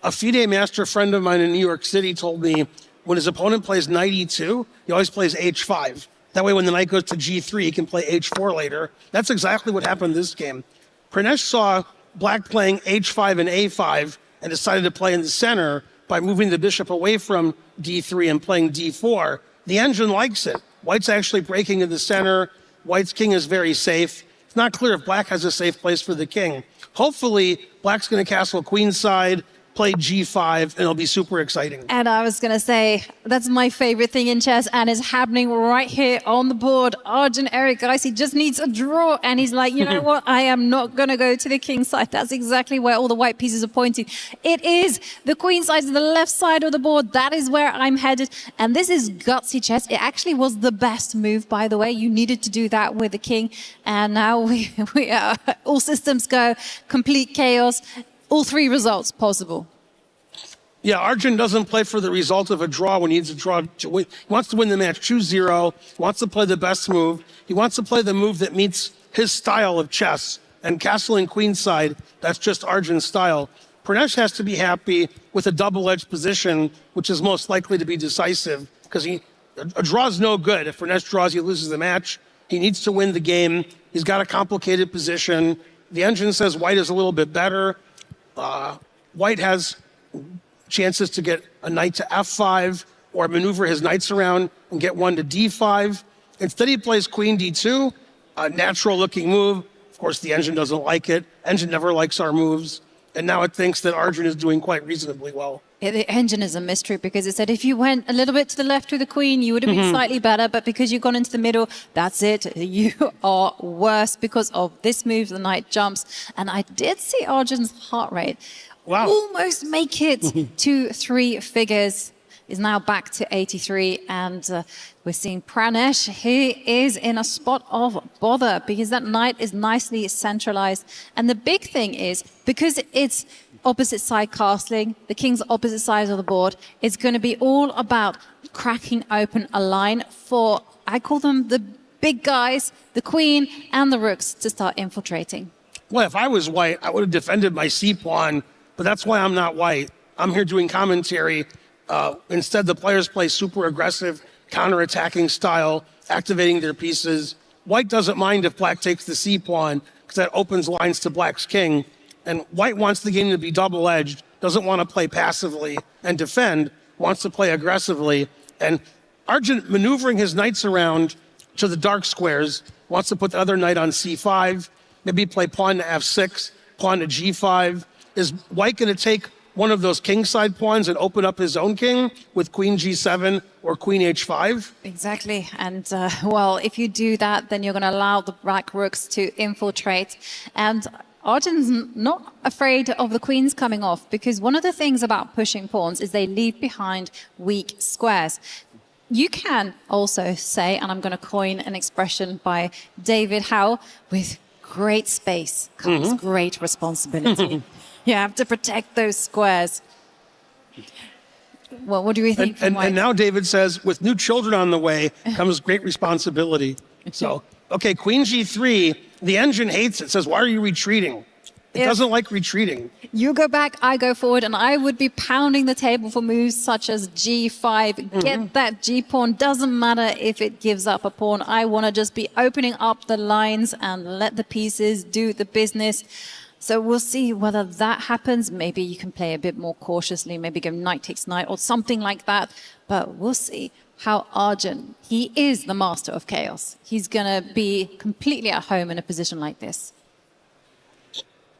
A FIDE master friend of mine in New York City told me when his opponent plays knight e2, he always plays h5. That way when the knight goes to g3, he can play h4 later. That's exactly what happened this game. Pranesh saw black playing h5 and a5 and decided to play in the center by moving the bishop away from d3 and playing d4. The engine likes it. White's actually breaking in the center. White's king is very safe. It's not clear if black has a safe place for the king. Hopefully, black's going to castle queenside, play G5, and it'll be super exciting. And I was going to say, that's my favorite thing in chess, and it's happening right here on the board. Arjun Eric, guys, he just needs a draw, and he's like, you know what? I am not going to go to the king side. That's exactly where all the white pieces are pointing. It is the queen side, the left side of the board. That is where I'm headed, and this is gutsy chess. It actually was the best move, by the way. You needed to do that with the king, and now we are all systems go, complete chaos. All three results possible. Yeah, Arjun doesn't play for the result of a draw when he needs a draw to win. He wants to win the match, choose 0. He wants to play the best move. He wants to play the move that meets his style of chess. And castle and queen side, that's just Arjun's style. Pranesh has to be happy with a double-edged position, which is most likely to be decisive, because a draw is no good. If Pranesh draws, he loses the match. He needs to win the game. He's got a complicated position. The engine says white is a little bit better. White has chances to get a knight to f5 or maneuver his knights around and get one to d5. Instead, he plays queen d2, a natural-looking move. Of course, the engine doesn't like it. Engine never likes our moves. And now it thinks that Arjun is doing quite reasonably well. The engine is a mystery because it said if you went a little bit to the left with the queen, you would have been slightly better. But because you've gone into the middle, that's it. You are worse because of this move, the knight jumps. And I did see Arjun's heart rate almost make it to 3 figures. Is now back to 83, and we're seeing Pranesh. He is in a spot of bother because that knight is nicely centralized. And the big thing is, because it's opposite side castling, the king's opposite side of the board, it's going to be all about cracking open a line for, I call them the big guys, the queen and the rooks, to start infiltrating. Well, if I was white, I would have defended my c-pawn, but that's why I'm not white. I'm here doing commentary. Instead, the players play super aggressive, counter-attacking style, activating their pieces. White doesn't mind if black takes the c-pawn, because that opens lines to black's king. And white wants the game to be double-edged, doesn't want to play passively and defend, wants to play aggressively. And Arjun, maneuvering his knights around to the dark squares, wants to put the other knight on c5, maybe play pawn to f6, pawn to g5. Is white going to take one of those kingside pawns and open up his own king with queen g7 or queen h5? Exactly. And, well, if you do that, then you're going to allow the black rooks to infiltrate. And Arjun's not afraid of the queens coming off, because one of the things about pushing pawns is they leave behind weak squares. You can also say, and I'm going to coin an expression by David Howe, with great space comes great responsibility. You have to protect those squares. Well, what do we think? And now David says, with new children on the way comes great responsibility. So, okay, queen g3, the engine hates it, says, why are you retreating? It doesn't like retreating. You go back, I go forward, and I would be pounding the table for moves such as g5. Get that g-pawn. Doesn't matter if it gives up a pawn. I want to just be opening up the lines and let the pieces do the business. So we'll see whether that happens. Maybe you can play a bit more cautiously, maybe go knight takes knight or something like that. But we'll see how Arjun, he is the master of chaos. He's going to be completely at home in a position like this.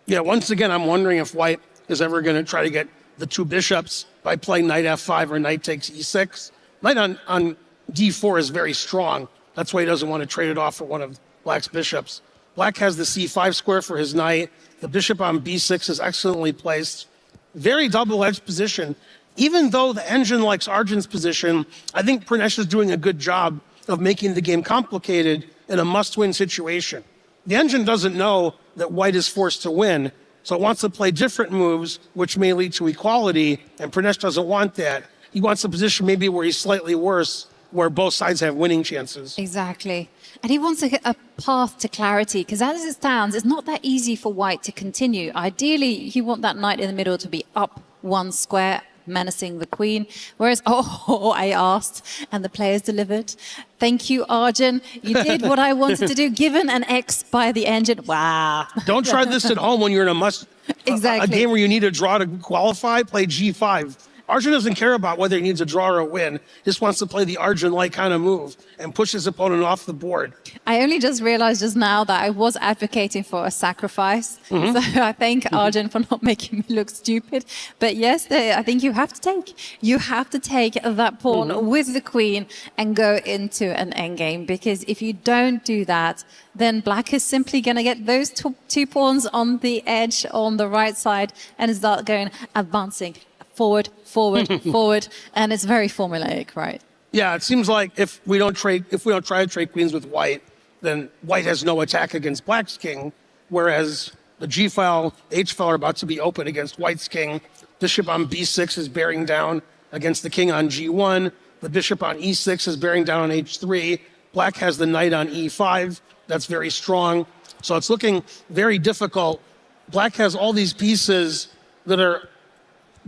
Yeah, once again, I'm wondering if white is ever going to try to get the 2 bishops by playing knight f5 or knight takes e6. Knight on d4 is very strong. That's why he doesn't want to trade it off for one of black's bishops. Black has the c5 square for his knight. The bishop on b6 is excellently placed. Very double-edged position. Even though the engine likes Arjun's position, I think Pranesh is doing a good job of making the game complicated in a must-win situation. The engine doesn't know that white is forced to win, so it wants to play different moves, which may lead to equality, and Pranesh doesn't want that. He wants a position maybe where he's slightly worse, where both sides have winning chances. Exactly. And he wants a path to clarity, because as it stands, it's not that easy for white to continue. Ideally, you want that knight in the middle to be up 1 square, menacing the queen. Whereas, I asked, and the players delivered. Thank you, Arjun. You did what I wanted to do, given an X by the engine. Wow. Don't try this at home when you're in a game where you need a draw to qualify. Play G5. Arjun doesn't care about whether he needs a draw or a win. Just wants to play the Arjun-like kind of move and push his opponent off the board. I only just realized just now that I was advocating for a sacrifice. Mhm. So I thank Arjun for not making me look stupid. But yes, I think you have to take that pawn with the queen and go into an endgame, because if you don't do that, then black is simply going to get those two pawns on the edge on the right side and start going advancing forward, forward, and it's very formulaic, right? Yeah, it seems like if we don't try to trade queens with white, then white has no attack against black's king, whereas the G file, H file are about to be open against white's king. Bishop on B6 is bearing down against the king on G1. The bishop on E6 is bearing down on H3. Black has the knight on E5. That's very strong. So it's looking very difficult. Black has all these pieces that are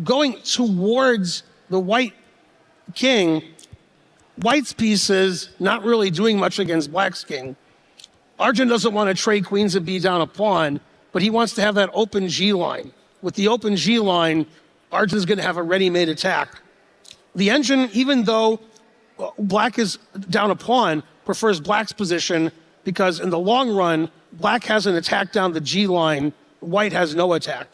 going towards the white king. White's pieces not really doing much against black's king. Arjun doesn't want to trade queens and be down a pawn, but he wants to have that open G line. With the open G line, Arjun's going to have a ready-made attack. The engine, even though black is down a pawn, prefers black's position because in the long run, black has an attack down the G line, white has no attack.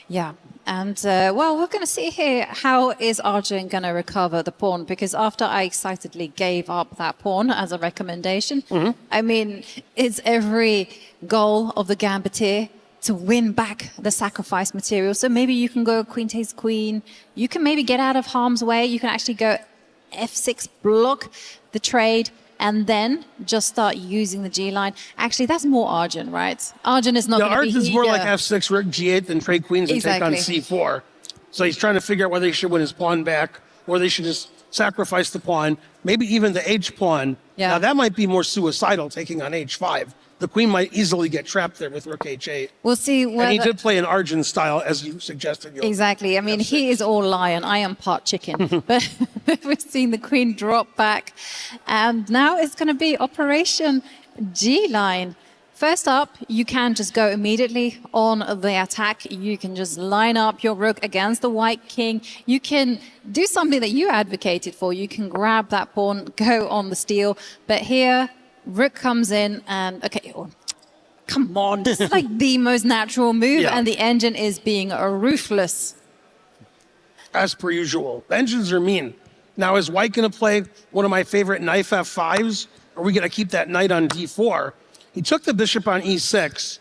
Yeah. And, well, we're going to see here how is Arjun going to recover the pawn, because after I excitedly gave up that pawn as a recommendation, I mean, it's every goal of the gambiteer to win back the sacrifice material. So maybe you can go queen takes queen. You can maybe get out of harm's way. You can actually go F6, block the trade, and then just start using the G line. Actually, that's more Arjun, right? Arjun is not going to be Arjun's more like F6, rook G8 than trade queens and take on C4. So he's trying to figure out whether he should win his pawn back or they should just sacrifice the pawn, maybe even the H pawn. Yeah. Now that might be more suicidal, taking on H5. The queen might easily get trapped there with rook H8. We'll see. And he did play an Arjun style, as you suggested. Exactly. I mean, he is all lion. I am part chicken. But we've seen the queen drop back. And now it's going to be Operation G-line. First up, you can just go immediately on the attack. You can just line up your rook against the white king. You can do something that you advocated for. You can grab that pawn, go on the steal. But here, rook comes in and, okay, come on. This is like the most natural move, and the engine is being ruthless. As per usual. The engines are mean. Now, is white going to play one of my favorite knife F5s? Or are we going to keep that knight on D4? He took the bishop on E6.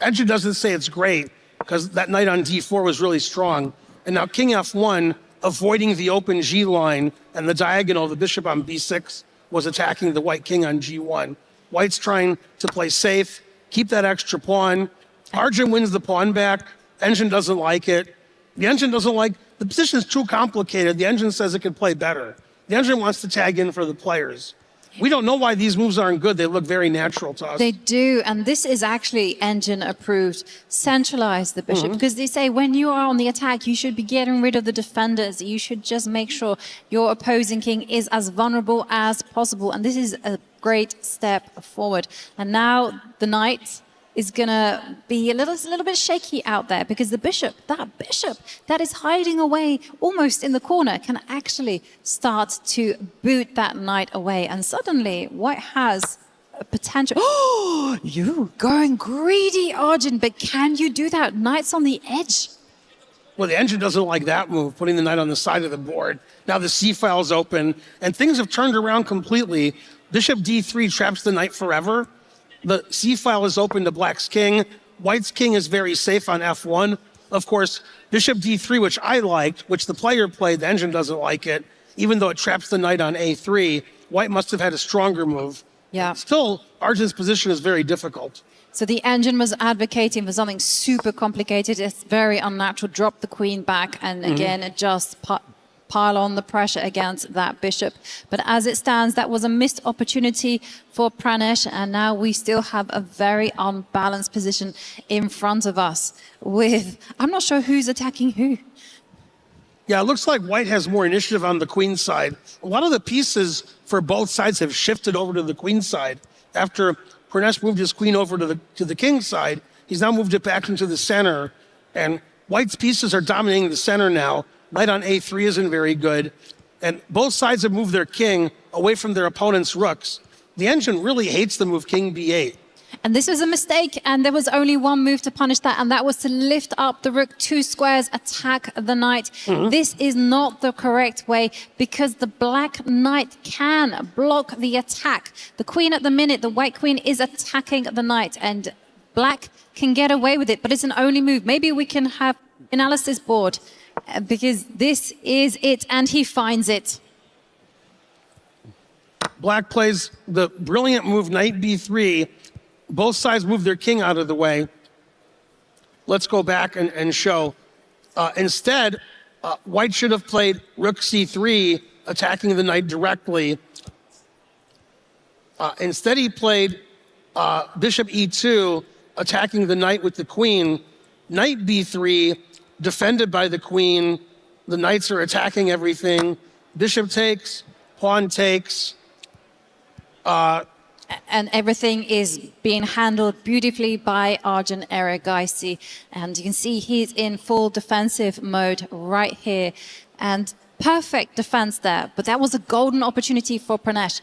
Engine doesn't say it's great because that knight on D4 was really strong. And now king F1, avoiding the open G line and the diagonal, the bishop on B6 was attacking the white king on G1. White's trying to play safe, keep that extra pawn. Arjun wins the pawn back. Engine doesn't like it. The engine doesn't like, the position is too complicated. The engine says it could play better. The engine wants to tag in for the players. We don't know why these moves aren't good. They look very natural to us. They do, and this is actually engine approved. Centralize the bishop, because they say when you are on the attack, you should be getting rid of the defenders. You should just make sure your opposing king is as vulnerable as possible, and this is a great step forward. And now the knight is going to be a little bit shaky out there, because the bishop that is hiding away almost in the corner can actually start to boot that knight away. And suddenly white has a potential. Oh, you going greedy, Arjun, but can you do that? Knight's on the edge. Well, the engine doesn't like that move, putting the knight on the side of the board. Now the C file is open, and things have turned around completely. Bishop D3 traps the knight forever. The C file is open to black's king. White's king is very safe on F1. Of course, bishop D3, which I liked, which the player played, the engine doesn't like it, even though it traps the knight on A3. White must have had a stronger move. Yeah. Still, Arjun's position is very difficult. So the engine was advocating for something super complicated. It's very unnatural. Drop the queen back, and again, it just pile on the pressure against that bishop. But as it stands, that was a missed opportunity for Pranesh, and now we still have a very unbalanced position in front of us with, I'm not sure who's attacking who. Yeah, it looks like white has more initiative on the queen side. A lot of the pieces for both sides have shifted over to the queen side. After Pranesh moved his queen over to the king side, he's now moved it back into the center, and white's pieces are dominating the center now. Knight on A3 isn't very good. And both sides have moved their king away from their opponent's rooks. The engine really hates the move king B8. And this was a mistake, and there was only one move to punish that, and that was to lift up the rook 2 squares, attack the knight. This is not the correct way, because the black knight can block the attack. The queen at the minute, the white queen, is attacking the knight, and black can get away with it, but it's an only move. Maybe we can have analysis board, because this is it, and he finds it. Black plays the brilliant move knight B3. Both sides move their king out of the way. Let's go back and show. Instead, white should have played rook C3, attacking the knight directly. Instead, he played bishop E2, attacking the knight with the queen. Knight B3, defended by the queen. The knights are attacking everything. Bishop takes, pawn takes. And everything is being handled beautifully by Arjun Erigaisi. And you can see he's in full defensive mode right here. And perfect defense there. But that was a golden opportunity for Pranesh.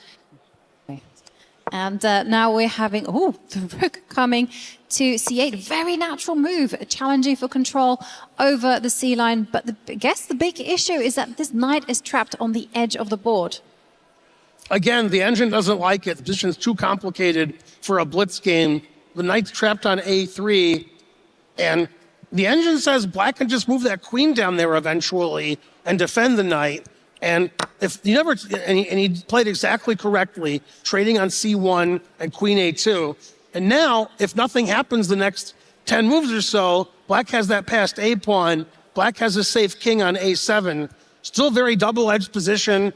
And now we're having, the rook coming to C8. Very natural move, challenging for control over the C-line. But I guess the big issue is that this knight is trapped on the edge of the board. Again, the engine doesn't like it. The position is too complicated for a blitz game. The knight's trapped on A3, and the engine says black can just move that queen down there eventually and defend the knight. And if you never, and he played exactly correctly, trading on C1 and queen A2. And now, if nothing happens the next 10 moves or so, black has that passed A pawn. Black has a safe king on A7. Still very double-edged position.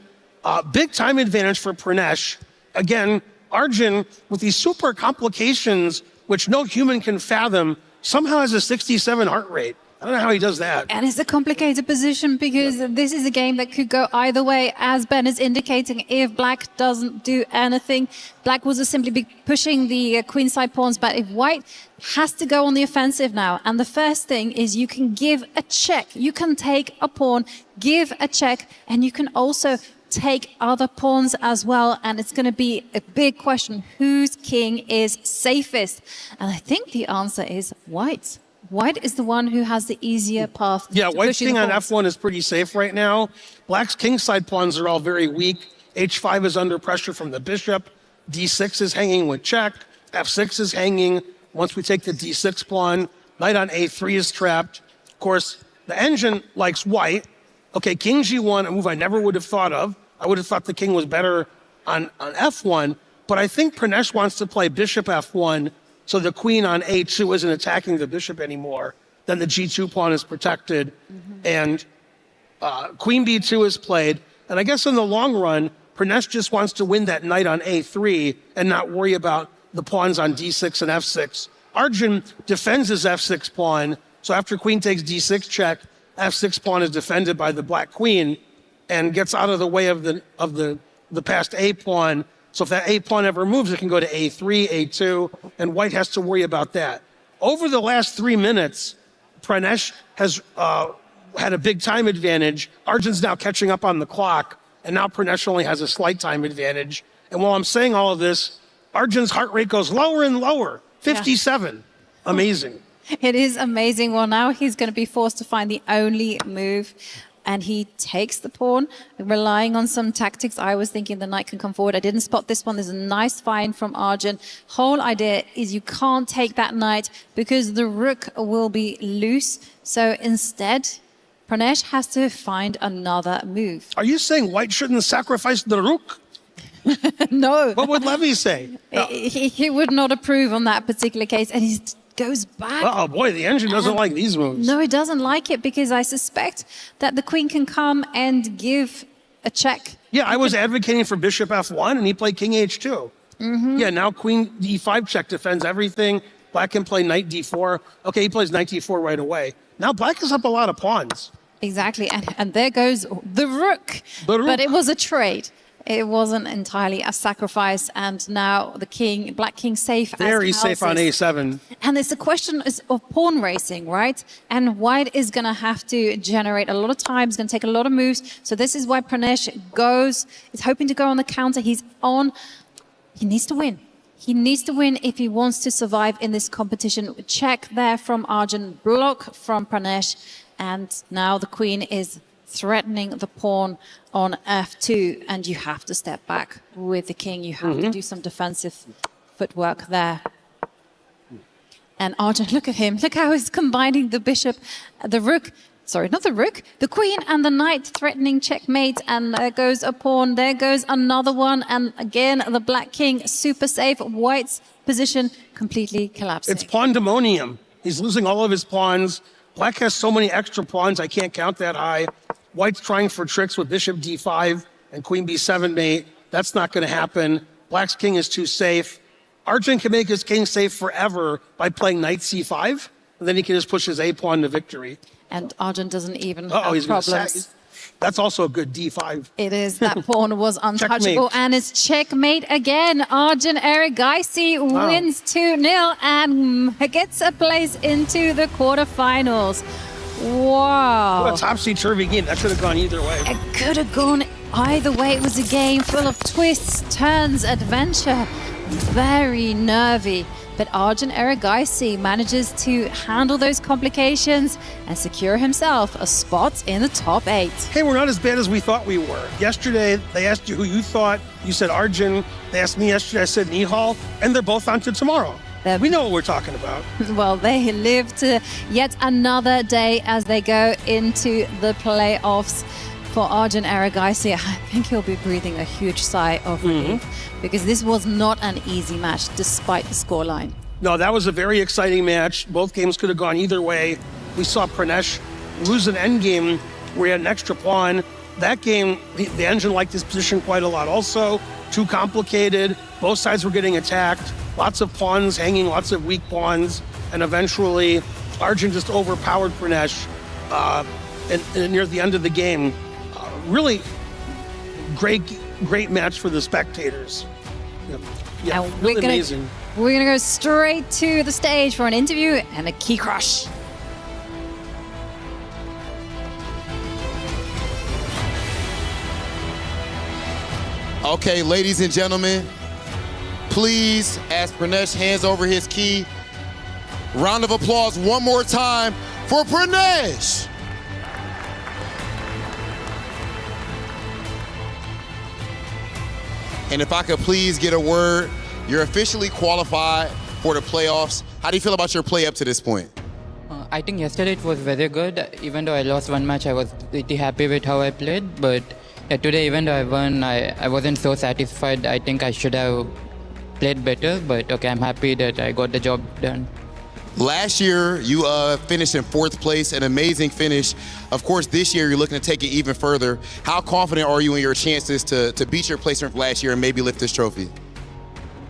Big time advantage for Pranesh. Again, Arjun, with these super complications, which no human can fathom, somehow has a 67 heart rate. I don't know how he does that. And it's a complicated position because this is a game that could go either way, as Ben is indicating. If black doesn't do anything, black will just simply be pushing the queenside pawns. But if white has to go on the offensive now, and the first thing is you can give a check. You can take a pawn, give a check, and you can also take other pawns as well. And it's going to be a big question. Whose king is safest? And I think the answer is white. White is the one who has the easier path. Yeah, white's king on F1 is pretty safe right now. Black's kingside pawns are all very weak. H5 is under pressure from the bishop. D6 is hanging with check. F6 is hanging. Once we take the D6 pawn, knight on A3 is trapped. Of course, the engine likes white. Okay, king G1, a move I never would have thought of. I would have thought the king was better on F1. But I think Pranesh wants to play bishop F1, so the queen on A2 isn't attacking the bishop anymore. Then the G2 pawn is protected. And queen B2 is played. And I guess in the long run, Pranesh just wants to win that knight on A3 and not worry about the pawns on D6 and F6. Arjun defends his F6 pawn. So after queen takes D6 check, F6 pawn is defended by the black queen and gets out of the way of the passed A pawn. So if that A pawn ever moves, it can go to A3, A2, and white has to worry about that. Over the last 3 minutes, Pranesh has had a big time advantage. Arjun's now catching up on the clock, and now Pranesh only has a slight time advantage. And while I'm saying all of this, Arjun's heart rate goes lower and lower, 57. Yeah. Amazing. It is amazing. Well, now he's going to be forced to find the only move. And he takes the pawn, relying on some tactics. I was thinking the knight can come forward. I didn't spot this one. There's a nice find from Arjun. Whole idea is you can't take that knight because the rook will be loose. So instead, Pranesh has to find another move. Are you saying white shouldn't sacrifice the rook? No. What would Levy say? He would not approve on that particular case. And he's goes back. Oh boy, the engine doesn't like these moves. No, it doesn't like it because I suspect that the queen can come and give a check. Yeah, I was advocating for bishop F1 and he played king H2. Yeah, now queen D5 check defends everything. Black can play knight D4. Okay, he plays knight D4 right away. Now black is up a lot of pawns. Exactly, and there goes the rook. But it was a trade. it wasn't entirely a sacrifice, and now the king, Black King, safe. Very as safe on houses. A7. And it's a question of pawn racing, right? And White is going to have to generate a lot of time. It's going to take a lot of moves. So this is why Pranesh is hoping to go on the counter. He needs to win. He needs to win if he wants to survive in this competition. Check there from Arjun, block from Pranesh. And now the queen is threatening the pawn on f2. And you have to step back with the king. You have to do some defensive footwork there. And Arjun, look at him. Look how he's combining the bishop, the rook. Sorry, not the rook, the queen and the knight threatening checkmate. And there goes a pawn. There goes another one. And again, the Black King, super safe. White's position completely collapsing. It's pandemonium. He's losing all of his pawns. Black has so many extra pawns, I can't count that high. White's trying for tricks with bishop d5 and queen b7 mate. That's not going to happen. Black's king is too safe. Arjun can make his king safe forever by playing knight c5, and then he can just push his a pawn to victory. And Arjun doesn't even Uh-oh, have he's gonna problems. That's also a good d5. It is. That pawn was untouchable. Checkmate. And it's checkmate again. Arjun Erigaisi wins 2-0 and gets a place into the quarterfinals. Wow. What a topsy-turvy game. That could have gone either way. It could have gone either way. It was a game full of twists, turns, adventure. Very nervy. But Arjun Erigaisi manages to handle those complications and secure himself a spot in the top 8. Hey, we're not as bad as we thought we were. Yesterday, they asked you who you thought. You said Arjun. They asked me yesterday. I said Nihal. And they're both on to tomorrow. We know what we're talking about. Well, they live to yet another day as they go into the playoffs. For Arjun Erigaisi, I think he'll be breathing a huge sigh of relief because this was not an easy match despite the scoreline. No, that was a very exciting match. Both games could have gone either way. We saw Pranesh lose an endgame where he had an extra pawn. That game, the engine liked his position quite a lot also. Too complicated. Both sides were getting attacked. Lots of pawns hanging, lots of weak pawns. And eventually, Arjun just overpowered Pranesh. And near the end of the game, really great match for the spectators. Yeah, And really amazing. We're going to go straight to the stage for an interview and a key crush. Okay, ladies and gentlemen, please, as Pranesh hands over his key, round of applause one more time for Pranesh. And if I could please get a word, you're officially qualified for the playoffs. How do you feel about your play up to this point? I think yesterday it was very good. Even though I lost one match, I was pretty happy with how I played. But today, even though I won, I wasn't so satisfied. I think I should have played better. But okay, I'm happy that I got the job done. Last year, you finished in 4th place, an amazing finish. Of course, this year, you're looking to take it even further. How confident are you in your chances to beat your placement from last year and maybe lift this trophy?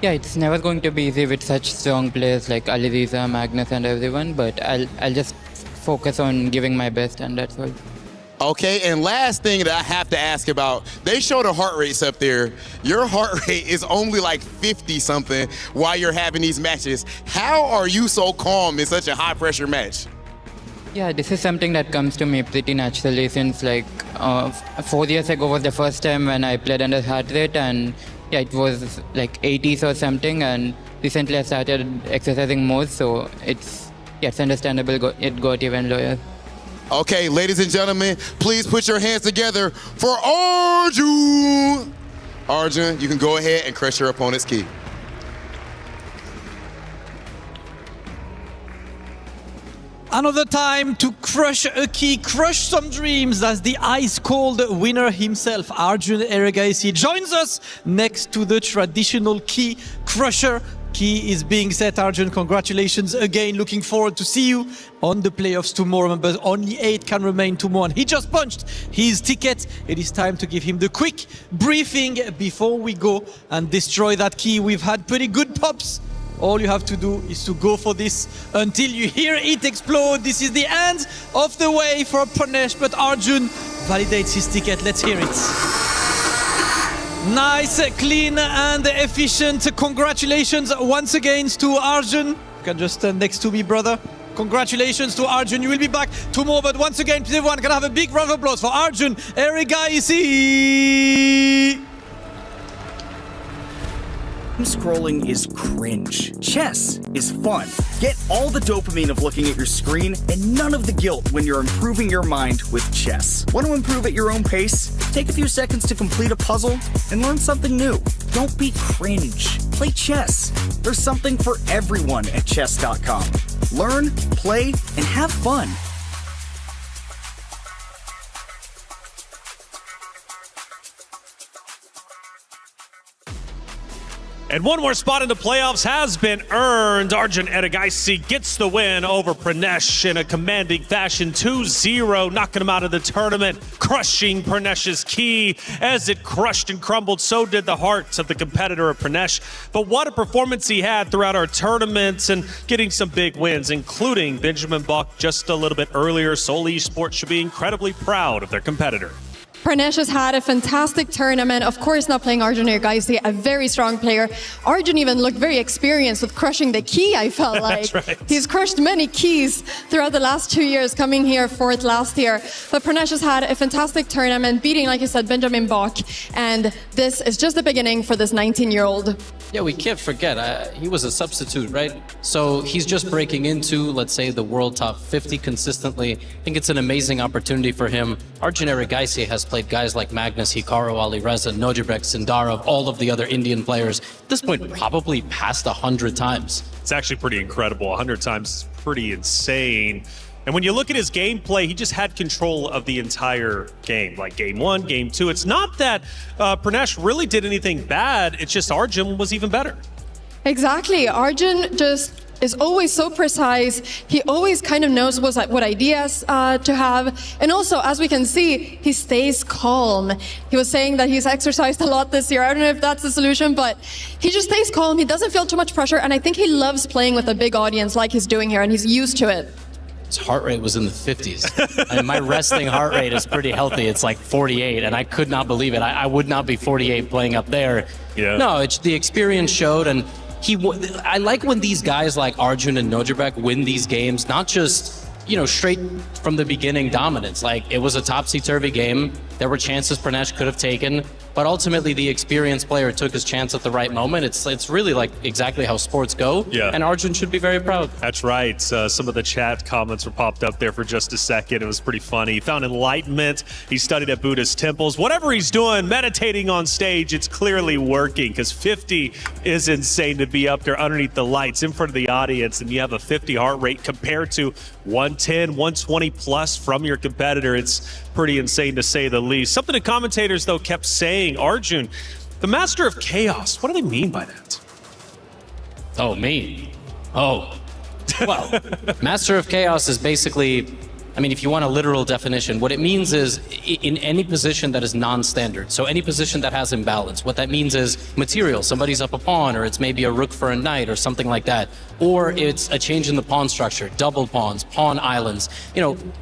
Yeah, it's never going to be easy with such strong players like Alireza, Magnus and everyone, but I'll just focus on giving my best and that's all. Okay, and last thing that I have to ask about, they show the heart rates up there. Your heart rate is only like 50-something while you're having these matches. How are you so calm in such a high-pressure match? Yeah, this is something that comes to me pretty naturally since like 4 years ago was the first time when I played under heart rate and yeah, it was like 80s or something and recently I started exercising more so it's understandable it got even lower. Okay, ladies and gentlemen, please put your hands together for Arjun. Arjun, you can go ahead and crush your opponent's key. Another time to crush a key, crush some dreams as the ice-cold winner himself, Arjun Erigaisi, joins us next to the traditional key crusher. Key is being set, Arjun. Congratulations again. Looking forward to see you on the playoffs tomorrow. Remember, only 8 can remain to 1. He just punched his ticket. It is time to give him the quick briefing before we go and destroy that key. We've had pretty good pops. All you have to do is to go for this until you hear it explode. This is the end of the way for Pranesh, but Arjun validates his ticket. Let's hear it. Nice, clean and efficient. Congratulations once again to Arjun. You can just stand next to me, brother. Congratulations to Arjun. You will be back tomorrow, but once again, please everyone can have a big round of applause for Arjun Erigaisi. Scrolling is cringe. Chess is fun. Get all the dopamine of looking at your screen and none of the guilt when you're improving your mind with chess. Want to improve at your own pace? Take a few seconds to complete a puzzle and learn something new. Don't be cringe. Play chess. There's something for everyone at chess.com. Learn, play, and have fun. And one more spot in the playoffs has been earned. Arjun Erigaisi gets the win over Pranesh in a commanding fashion, 2-0, knocking him out of the tournament, crushing Pranesh's key. As it crushed and crumbled, so did the heart of the competitor of Pranesh. But what a performance he had throughout our tournaments and getting some big wins, including Benjamin Buck just a little bit earlier. Seoul Esports should be incredibly proud of their competitor. Pranesh has had a fantastic tournament. Of course, not playing Arjun Erigaisi, a very strong player. Arjun even looked very experienced with crushing the key, I felt like. That's right. He's crushed many keys throughout the last 2 years, coming here fourth last year. But Pranesh has had a fantastic tournament, beating, like you said, Benjamin Bach. And this is just the beginning for this 19-year-old. Yeah, we can't forget, he was a substitute, right? So he's just breaking into, let's say, the world top 50 consistently. I think it's an amazing opportunity for him. Arjun Erigaisi has played guys like Magnus, Hikaru, Alireza, Nojibek, Sindarov, all of the other Indian players. At this point, probably past 100 times. It's actually pretty incredible. 100 times is pretty insane. And when you look at his gameplay, he just had control of the entire game, like game 1, game 2. It's not that Pranesh really did anything bad. It's just Arjun was even better. Exactly. Arjun just is always so precise. He always kind of knows what ideas to have. And also, as we can see, he stays calm. He was saying that he's exercised a lot this year. I don't know if that's the solution, but he just stays calm. He doesn't feel too much pressure. And I think he loves playing with a big audience like he's doing here, and he's used to it. His heart rate was in the 50s. I mean, my resting heart rate is pretty healthy. It's like 48, and I could not believe it. I would not be 48 playing up there. Yeah. No, it's the experience showed, and I like when these guys like Arjun and Nojibek win these games, not just, straight from the beginning dominance. Like, it was a topsy-turvy game. There were chances Pranesh could have taken, but ultimately the experienced player took his chance at the right moment. It's really like exactly how sports go. Yeah. And Arjun should be very proud. That's right. Some of the chat comments were popped up there for just a second. It was pretty funny. He found enlightenment. He studied at Buddhist temples. Whatever he's doing, meditating on stage, it's clearly working, because 50 is insane to be up there underneath the lights in front of the audience, and you have a 50 heart rate compared to 110, 120 plus from your competitor. It's pretty insane to say the least. Something the commentators, though, kept saying, Arjun, the master of chaos. What do they mean by that? Oh, me? Oh. Well, master of chaos is basically, if you want a literal definition, what it means is in any position that is non-standard. So any position that has imbalance. What that means is material. Somebody's up a pawn, or it's maybe a rook for a knight or something like that. Or it's a change in the pawn structure, double pawns, pawn islands.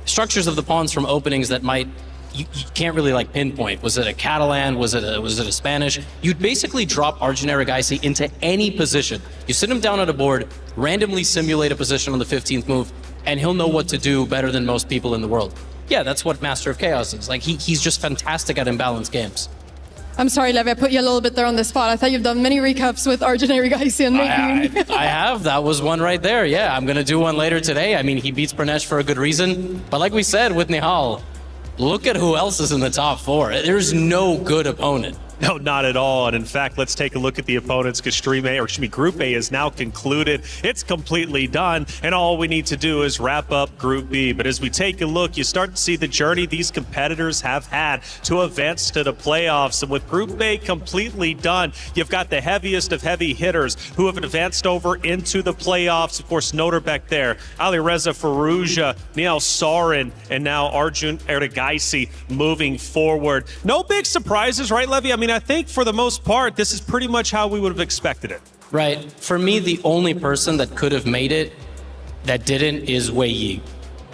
Structures of the pawns from openings that might, you can't really pinpoint. Was it a Catalan? Was it a Spanish? You'd basically drop Arjun Erigaisi into any position. You sit him down at a board, randomly simulate a position on the 15th move, and he'll know what to do better than most people in the world. Yeah, that's what Master of Chaos is. He's just fantastic at imbalanced games. I'm sorry, Levi, I put you a little bit there on the spot. I thought you've done many recaps with Arjun Erigaisi and I have. That was one right there. Yeah, I'm going to do one later today. He beats Pranesh for a good reason. But like we said with Nihal, look at who else is in the top 4. There's no good opponent. No, not at all. And in fact, let's take a look at the opponents, because Group A is now concluded. It's completely done, and all we need to do is wrap up Group B. But as we take a look, you start to see the journey these competitors have had to advance to the playoffs. And with Group A completely done, you've got the heaviest of heavy hitters who have advanced over into the playoffs. Of course, Noterbeck there, Alireza Firouzja, Niall Sorin, and now Arjun Erigaisi moving forward. No big surprises, right, Levy? I think for the most part, this is pretty much how we would have expected it. Right. For me, the only person that could have made it that didn't is Wei Yi.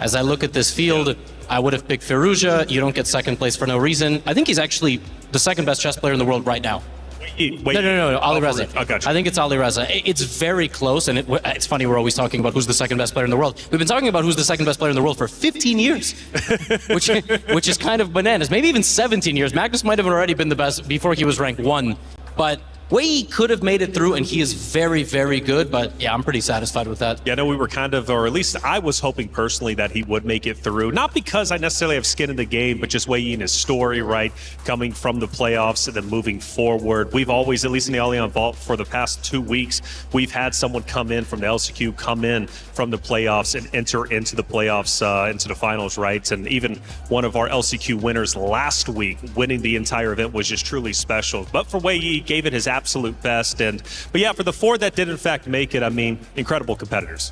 As I look at this field, I would have picked Firouzja. You don't get second place for no reason. I think he's actually the second best chess player in the world right now. Wait, No, Ali Reza. Oh, gotcha. I think it's Ali Reza. It's very close, and it's funny we're always talking about who's the second best player in the world. We've been talking about who's the second best player in the world for 15 years, which is kind of bananas. Maybe even 17 years. Magnus might have already been the best before he was ranked 1, but Wei could have made it through, and he is very, very good, but yeah, I'm pretty satisfied with that. Yeah, I know we were kind of, or at least I was hoping personally that he would make it through. Not because I necessarily have skin in the game, but just Wei in his story, right? Coming from the playoffs and then moving forward. We've always, at least in the Allianz Vault for the past 2 weeks, we've had someone come in from the LCQ, come in from the playoffs and enter into the playoffs, into the finals, right? And even one of our LCQ winners last week, winning the entire event was just truly special. But for Wei, he gave it his absolute best. But yeah, for the 4 that did in fact make it, I mean, incredible competitors.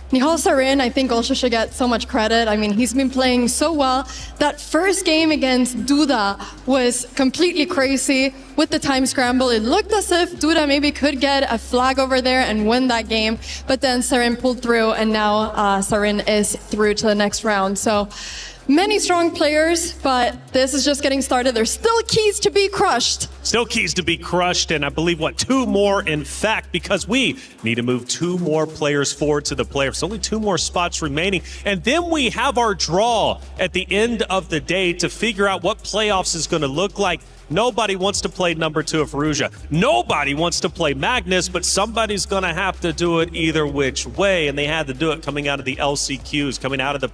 Nihal Sarin, I think, also should get so much credit. I mean, he's been playing so well. That first game against Duda was completely crazy with the time scramble. It looked as if Duda maybe could get a flag over there and win that game, but then Sarin pulled through, and now Sarin is through to the next round. So many strong players, but this is just getting started. There's still keys to be crushed. Still keys to be crushed, and I believe, 2 more, in fact, because we need to move 2 more players forward to the playoffs. Only 2 more spots remaining, and then we have our draw at the end of the day to figure out what playoffs is going to look like. Nobody wants to play number 2 of Farouja. Nobody wants to play Magnus, but somebody's going to have to do it either which way, and they had to do it coming out of the LCQs, coming out of the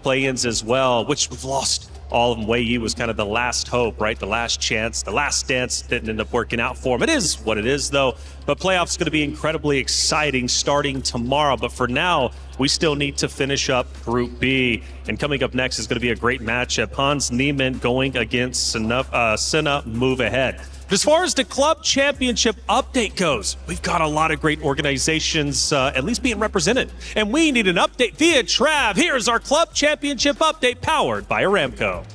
play-ins as well, which we've lost all of them. Wei Yi was kind of the last hope, right? The last chance, the last dance didn't end up working out for him. It is what it is, though. But playoffs going to be incredibly exciting starting tomorrow. But for now, we still need to finish up Group B. And coming up next is going to be a great matchup. Hans Niemann going against Senna Move Ahead. But as far as the club championship update goes, we've got a lot of great organizations at least being represented. And we need an update via Trav. Here's our club championship update powered by Aramco.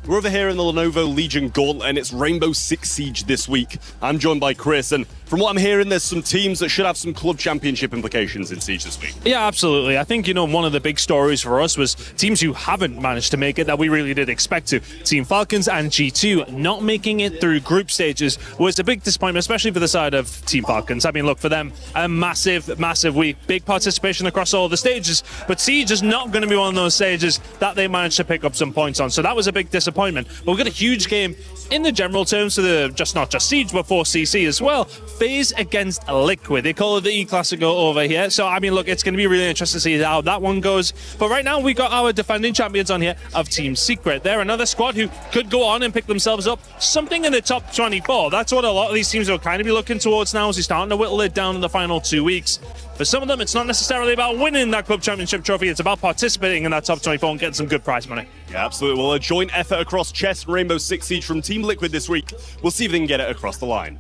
We're over here in the Lenovo Legion Gauntlet, and it's Rainbow Six Siege this week. I'm joined by Chris, and from what I'm hearing, there's some teams that should have some club championship implications in Siege this week. Yeah, absolutely. I think, one of the big stories for us was teams who haven't managed to make it that we really did expect to. Team Falcons and G2 not making it through group stages was a big disappointment, especially for the side of Team Falcons. I mean, look, for them, a massive week. Big participation across all the stages, but Siege is not going to be one of those stages that they managed to pick up some points on. So that was a big disappointment. But we've got a huge game in the general terms for not just Siege, but for CC as well. FaZe against Liquid. They call it the E-Classico over here. So, I mean, look, it's going to be really interesting to see how that one goes. But right now, we got our defending champions on here of Team Secret. They're another squad who could go on and pick themselves up something in the top 24. That's what a lot of these teams will kind of be looking towards now, as they're starting to whittle it down in the final 2 weeks. For some of them, it's not necessarily about winning that club championship trophy. It's about participating in that top 24 and getting some good prize money. Yeah, absolutely. Well, a joint effort across chess and Rainbow Six Siege from Team Liquid this week. We'll see if they can get it across the line.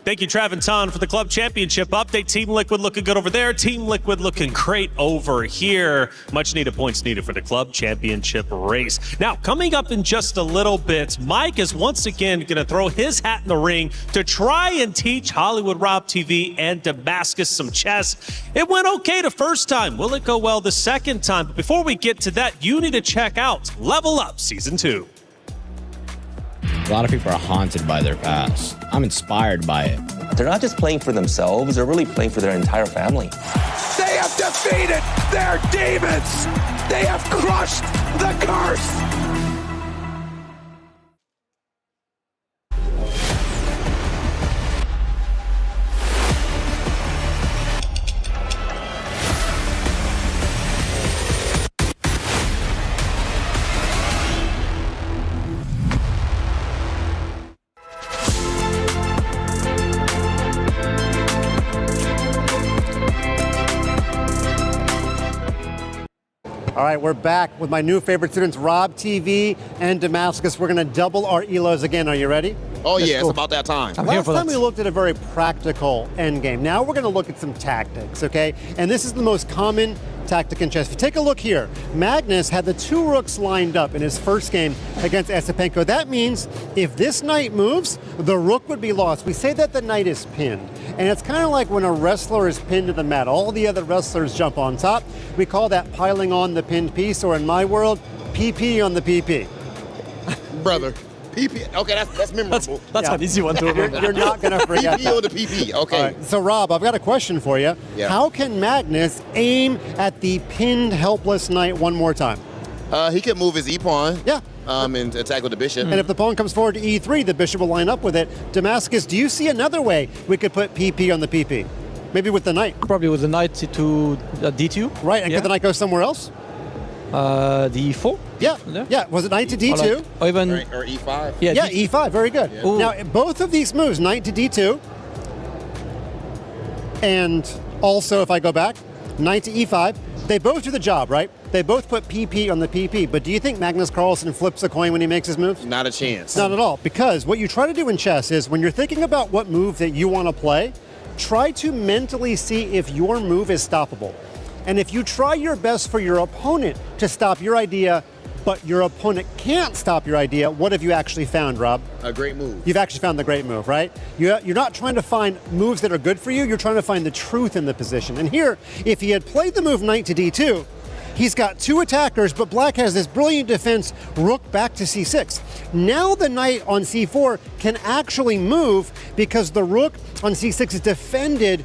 Thank you, Trav and Ton, for the club championship update. Team Liquid looking good over there. Team Liquid looking great over here. Much needed points needed for the club championship race. Now, coming up in just a little bit, Mike is once again going to throw his hat in the ring to try and teach Hollywood Rob TV and Damascus some chess. It went okay the first time. Will it go well the second time? But before we get to that, you need to check out Level Up Season 2. A lot of people are haunted by their past. I'm inspired by it. They're not just playing for themselves, they're really playing for their entire family. They have defeated their demons! They have crushed the curse! All right, we're back with my new favorite students, Rob TV and Damascus. We're going to double our ELOs again. Are you ready? Oh, That's yeah, cool. it's about that time. Last time we looked at a very practical end game. Now we're going to look at some tactics, okay? And this is the most common tactic in chess. If you take a look here, Magnus had the 2 rooks lined up in his first game against Esipenko. That means if this knight moves, the rook would be lost. We say that the knight is pinned. And it's kind of like when a wrestler is pinned to the mat. All the other wrestlers jump on top. We call that piling on the pinned piece, or in my world, PP on the PP. Brother. PP. Okay, that's memorable. That's an easy one to remember. You're not going to forget PP that. on the PP. Okay. All right, so, Rob, I've got a question for you. Yeah. How can Magnus aim at the pinned, helpless knight one more time? He could move his e-pawn. Yeah. And attack with the bishop. And if the pawn comes forward to e3, the bishop will line up with it. Damascus, do you see another way we could put PP on the PP? Maybe with the knight. Probably with the knight to d2. Right, and could the knight go somewhere else? D4? Yeah. Was it knight to d2? Or even or e5. Yeah, E5. Very good. Yeah. Now, both of these moves, knight to d2, and also, if I go back, knight to e5, they both do the job, right? They both put PP on the PP, but do you think Magnus Carlsen flips a coin when he makes his moves? Not a chance. Not at all, because what you try to do in chess is when you're thinking about what move that you want to play, try to mentally see if your move is stoppable. And if you try your best for your opponent to stop your idea, but your opponent can't stop your idea, what have you actually found, Rob? A great move. You've actually found the great move, right? You're not trying to find moves that are good for you, you're trying to find the truth in the position. And here, if he had played the move knight to d2, he's got 2 attackers, but black has this brilliant defense, rook back to c6. Now the knight on c4 can actually move because the rook on c6 is defended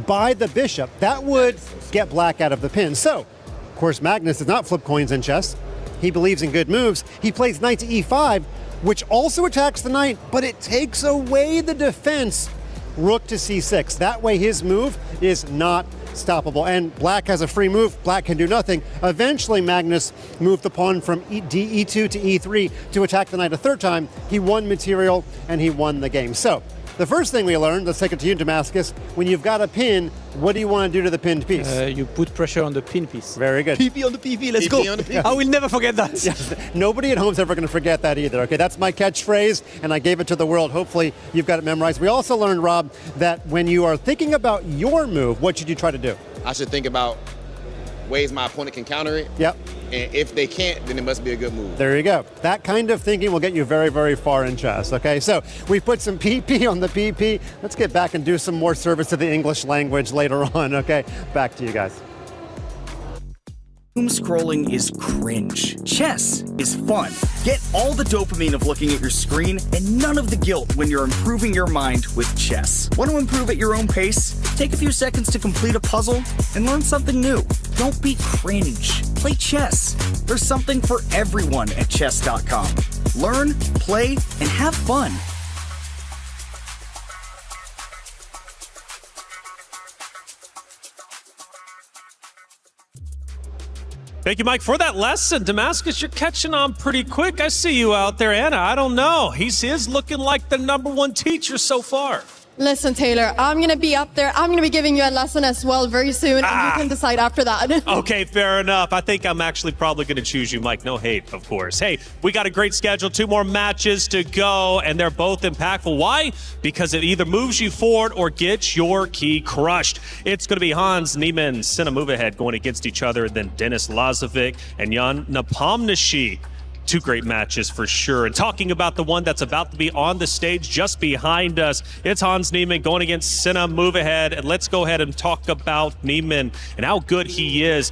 by the bishop. That would get black out of the pin. So, of course, Magnus does not flip coins in chess. He believes in good moves. He plays knight to e5, which also attacks the knight, but it takes away the defense, rook to c6. That way his move is not stoppable. And black has a free move. Black can do nothing. Eventually, Magnus moved the pawn from e2 to e3 to attack the knight a third time. He won material, and he won the game. So, the first thing we learned, let's take it to you, Damascus, when you've got a pin, what do you want to do to the pinned piece? You put pressure on the pin piece. Very good. PP on the PP, let's PP go. on the PP. I will never forget that. Yes. Nobody at home's ever going to forget that either, okay? That's my catchphrase, and I gave it to the world. Hopefully, you've got it memorized. We also learned, Rob, that when you are thinking about your move, what should you try to do? I should think about ways my opponent can counter it. Yep. And if they can't, then it must be a good move. There you go. That kind of thinking will get you very, very far in chess, okay? So we put some PP on the PP. Let's get back and do some more service to the English language later on, okay? Back to you guys. Doom scrolling is cringe. Chess is fun. Get all the dopamine of looking at your screen and none of the guilt when you're improving your mind with chess. Want to improve at your own pace? Take a few seconds to complete a puzzle and learn something new. Don't be cringe. Play chess. There's something for everyone at chess.com. Learn, play, and have fun. Thank you, Mike, for that lesson. Damascus, you're catching on pretty quick. I see you out there. Anna, I don't know. He is looking like the #1 teacher so far. Listen, Taylor, I'm going to be up there. I'm going to be giving you a lesson as well very soon, and you can decide after that. Okay, fair enough. I think I'm actually probably going to choose you, Mike. No hate, of course. Hey, we got a great schedule. 2 more matches to go, and they're both impactful. Why? Because it either moves you forward or gets your key crushed. It's going to be Hans Niemann, Senna Movahead going against each other, then Denis Lazovic and Jan Nepomniachtchi. 2 great matches for sure. And talking about the one that's about to be on the stage just behind us, it's Hans Niemann going against Senna Movahead. And let's go ahead and talk about Niemann and how good he is.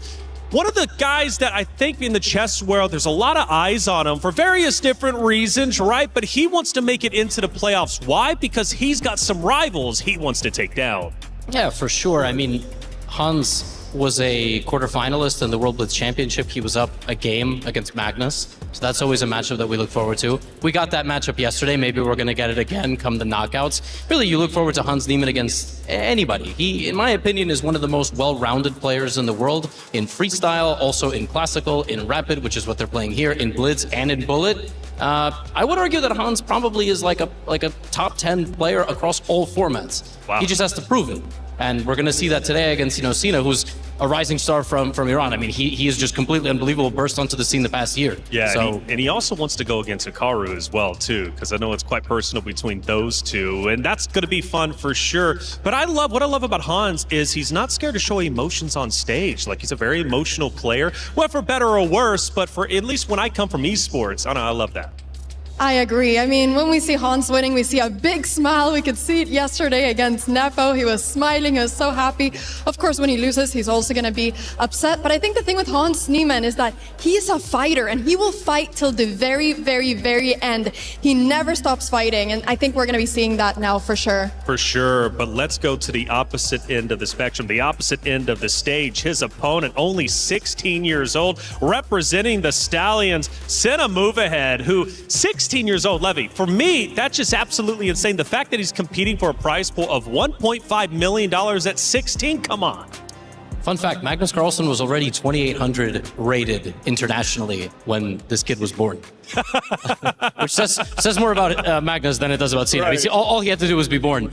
One of the guys that I think in the chess world, there's a lot of eyes on him for various different reasons, right? But he wants to make it into the playoffs. Why? Because he's got some rivals he wants to take down. Yeah, for sure. I mean, Hans was a quarterfinalist in the World Blitz Championship. He was up a game against Magnus. So that's always a matchup that we look forward to. We got that matchup yesterday. Maybe we're going to get it again come the knockouts. Really, you look forward to Hans Niemann against anybody. He, in my opinion, is one of the most well-rounded players in the world in freestyle, also in classical, in rapid, which is what they're playing here, in blitz and in bullet. I would argue that Hans probably is like a top 10 player across all formats. Wow. He just has to prove it. And we're going to see that today against, Sina, who's a rising star from Iran. I mean, he is just completely unbelievable, burst onto the scene the past year. Yeah, so and he also wants to go against Hikaru as well, too, because I know it's quite personal between those two, and that's going to be fun for sure. But what I love about Hans is he's not scared to show emotions on stage. Like, he's a very emotional player, whether for better or worse, but for at least when I come from esports, I don't know, I love that. I agree. I mean, when we see Hans winning, we see a big smile. We could see it yesterday against Nepo. He was smiling. He was so happy. Of course, when he loses, he's also going to be upset. But I think the thing with Hans Niemann is that he's a fighter, and he will fight till the very, very, very end. He never stops fighting, and I think we're going to be seeing that now for sure. For sure, but let's go to the opposite end of the spectrum, the opposite end of the stage. His opponent, only 16 years old, representing the Stallions, Senna Move Ahead, who 16 years old, Levy. For me, that's just absolutely insane. The fact that he's competing for a prize pool of $1.5 million at 16, come on. Fun fact, Magnus Carlsen was already 2,800 rated internationally when this kid was born. Which says more about Magnus than it does about Cena. Right. All he had to do was be born.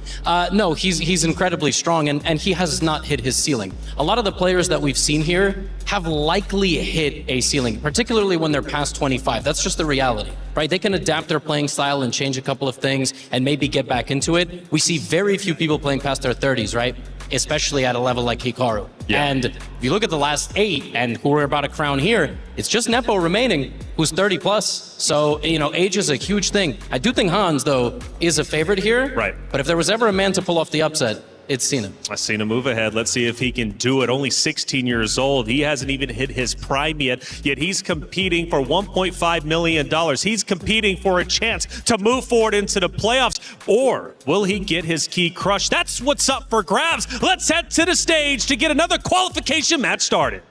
No, he's incredibly strong, and he has not hit his ceiling. A lot of the players that we've seen here have likely hit a ceiling, particularly when they're past 25. That's just the reality, right? They can adapt their playing style and change a couple of things and maybe get back into it. We see very few people playing past their 30s, right? Especially at a level like Hikaru. Yeah. And if you look at the last 8 and who we're about to crown here, it's just Nepo remaining, who's 30 plus. So, age is a huge thing. I do think Hans, though, is a favorite here. Right. But if there was ever a man to pull off the upset, it's Cena. Cena Move Ahead. Let's see if he can do it. Only 16 years old. He hasn't even hit his prime yet he's competing for $1.5 million. He's competing for a chance to move forward into the playoffs. Or will he get his key crushed? That's what's up for grabs. Let's head to the stage to get another qualification match started.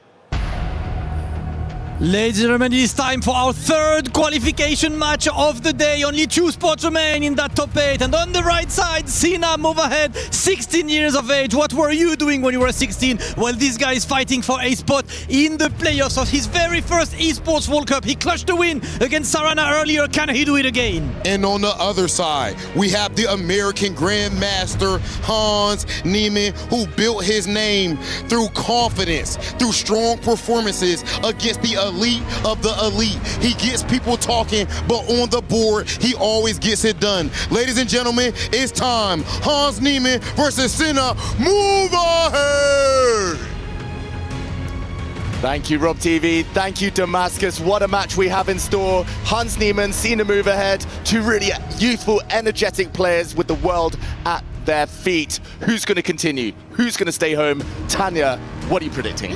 Ladies and gentlemen, it is time for our third qualification match of the day. Only 2 spots remain in that top 8. And on the right side, Cena Move Ahead, 16 years of age. What were you doing when you were 16? Well, this guy is fighting for a spot in the playoffs of his very first Esports World Cup. He clutched the win against Sarana earlier. Can he do it again? And on the other side, we have the American Grandmaster, Hans Niemann, who built his name through confidence, through strong performances against the elite of the elite. He gets people talking, but on the board, he always gets it done. Ladies and gentlemen, it's time. Hans Niemann versus Senna Move Ahead! Thank you, Rob TV. Thank you, Damascus. What a match we have in store. Hans Niemann, Cena Move Ahead, 2 really youthful, energetic players with the world at their feet. Who's going to continue? Who's going to stay home? Tanya, what are you predicting?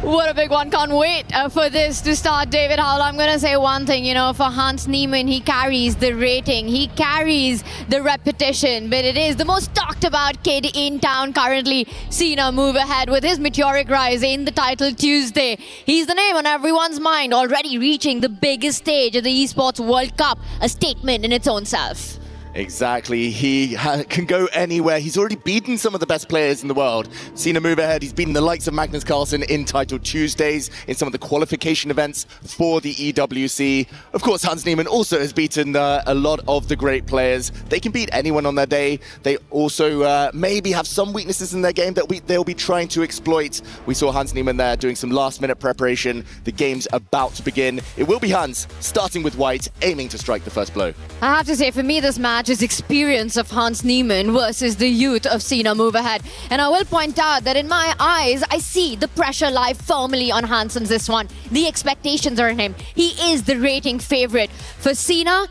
What a big one. Can't wait for this to start, David Howell. I'm going to say one thing, for Hans Niemann, he carries the rating. He carries the repetition, but it is the most talked about kid in town currently. Cena Move Ahead with his meteoric rise in the title Tuesday. He's the name on everyone's mind, already reaching the biggest stage of the Esports World Cup, a statement in its own self. Exactly. He can go anywhere. He's already beaten some of the best players in the world. Cena Move Ahead, he's beaten the likes of Magnus Carlsen in Title Tuesdays, in some of the qualification events for the EWC. Of course, Hans Niemann also has beaten a lot of the great players. They can beat anyone on their day. They also maybe have some weaknesses in their game that they'll be trying to exploit. We saw Hans Niemann there doing some last-minute preparation. The game's about to begin. It will be Hans, starting with white, aiming to strike the first blow. I have to say, for me, this match is experience of Hans Niemann versus the youth of Cena Move Ahead. And I will point out that in my eyes, I see the pressure lie firmly on Hans in this one. The expectations are on him. He is the rating favorite. For Cena,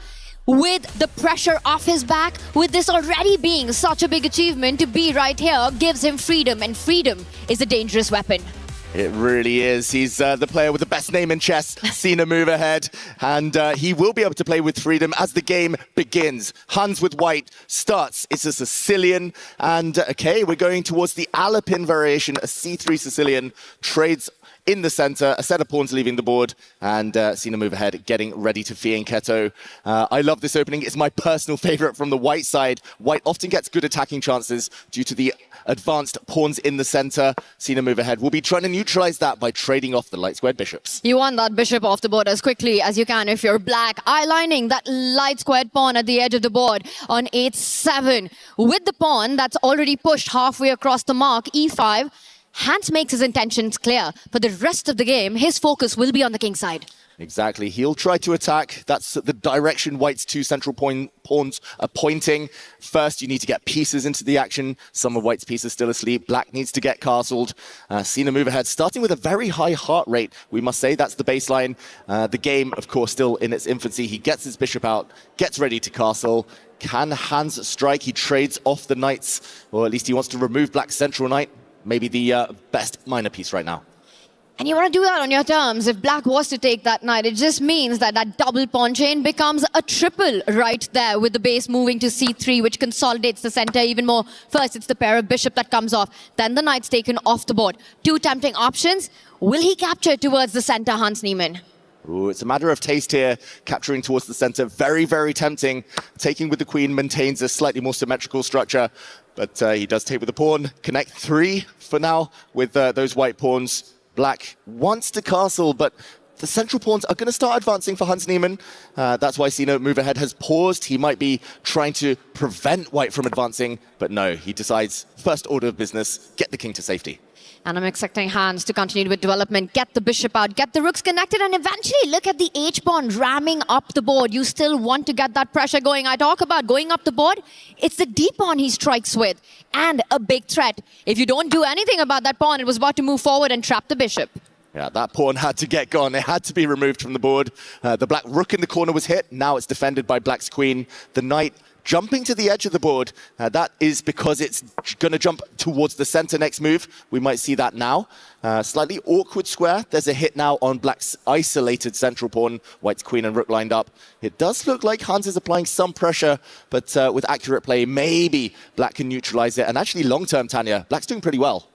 with the pressure off his back, with this already being such a big achievement, to be right here gives him freedom, and freedom is a dangerous weapon. It really is. He's the player with the best name in chess, Cena Move Ahead, and he will be able to play with freedom as the game begins. Hans with white starts. It's a Sicilian, and okay, we're going towards the Alapin variation, a C3 Sicilian, trades in the center, a set of pawns leaving the board, and Cena Move Ahead getting ready to Fianchetto. I love this opening. It's my personal favorite from the white side. White often gets good attacking chances due to the advanced pawns in the center. Cena Move Ahead will be trying to neutralize that by trading off the light squared bishops. You want that bishop off the board as quickly as you can if you're black. Eyelining that light squared pawn at the edge of the board on 8-7. With the pawn that's already pushed halfway across the mark, e5, Hans makes his intentions clear. For the rest of the game, his focus will be on the king side. Exactly. He'll try to attack. That's the direction White's two central pawns are pointing. First, you need to get pieces into the action. Some of White's pieces still asleep. Black needs to get castled. Cena move ahead, starting with a very high heart rate. We must say that's the baseline. The game, of course, still in its infancy. He gets his bishop out, gets ready to castle. Can Hans strike? He trades off the knights, or at least he wants to remove Black's central knight. Maybe the best minor piece right now. And you want to do that on your terms. If Black was to take that knight, it just means that that double pawn chain becomes a triple right there, with the base moving to c3, which consolidates the center even more. First, it's the pair of bishop that comes off. Then the knight's taken off the board. Two tempting options. Will he capture towards the center, Hans Niemann? Ooh, it's a matter of taste here, capturing towards the center. Very, very tempting. Taking with the queen maintains a slightly more symmetrical structure, but he does take with the pawn. Connect 3 for now with those white pawns. Black wants to castle, but the central pawns are going to start advancing for Hans Niemann. That's why Cena move ahead has paused. He might be trying to prevent White from advancing, but no, he decides first order of business, get the king to safety. And I'm expecting Hans to continue with development, get the bishop out, get the rooks connected, and eventually look at the H-pawn ramming up the board. You still want to get that pressure going. I talk about going up the board. It's the D-pawn he strikes with, and a big threat. If you don't do anything about that pawn, it was about to move forward and trap the bishop. Yeah, that pawn had to get gone. It had to be removed from the board. The black rook in the corner was hit. Now it's defended by Black's queen. The knight jumping to the edge of the board. That is because it's going to jump towards the center next move. We might see that now. Slightly awkward square. There's a hit now on Black's isolated central pawn. White's queen and rook lined up. It does look like Hans is applying some pressure, but with accurate play, maybe Black can neutralize it. And actually, long-term, Tanya, Black's doing pretty well.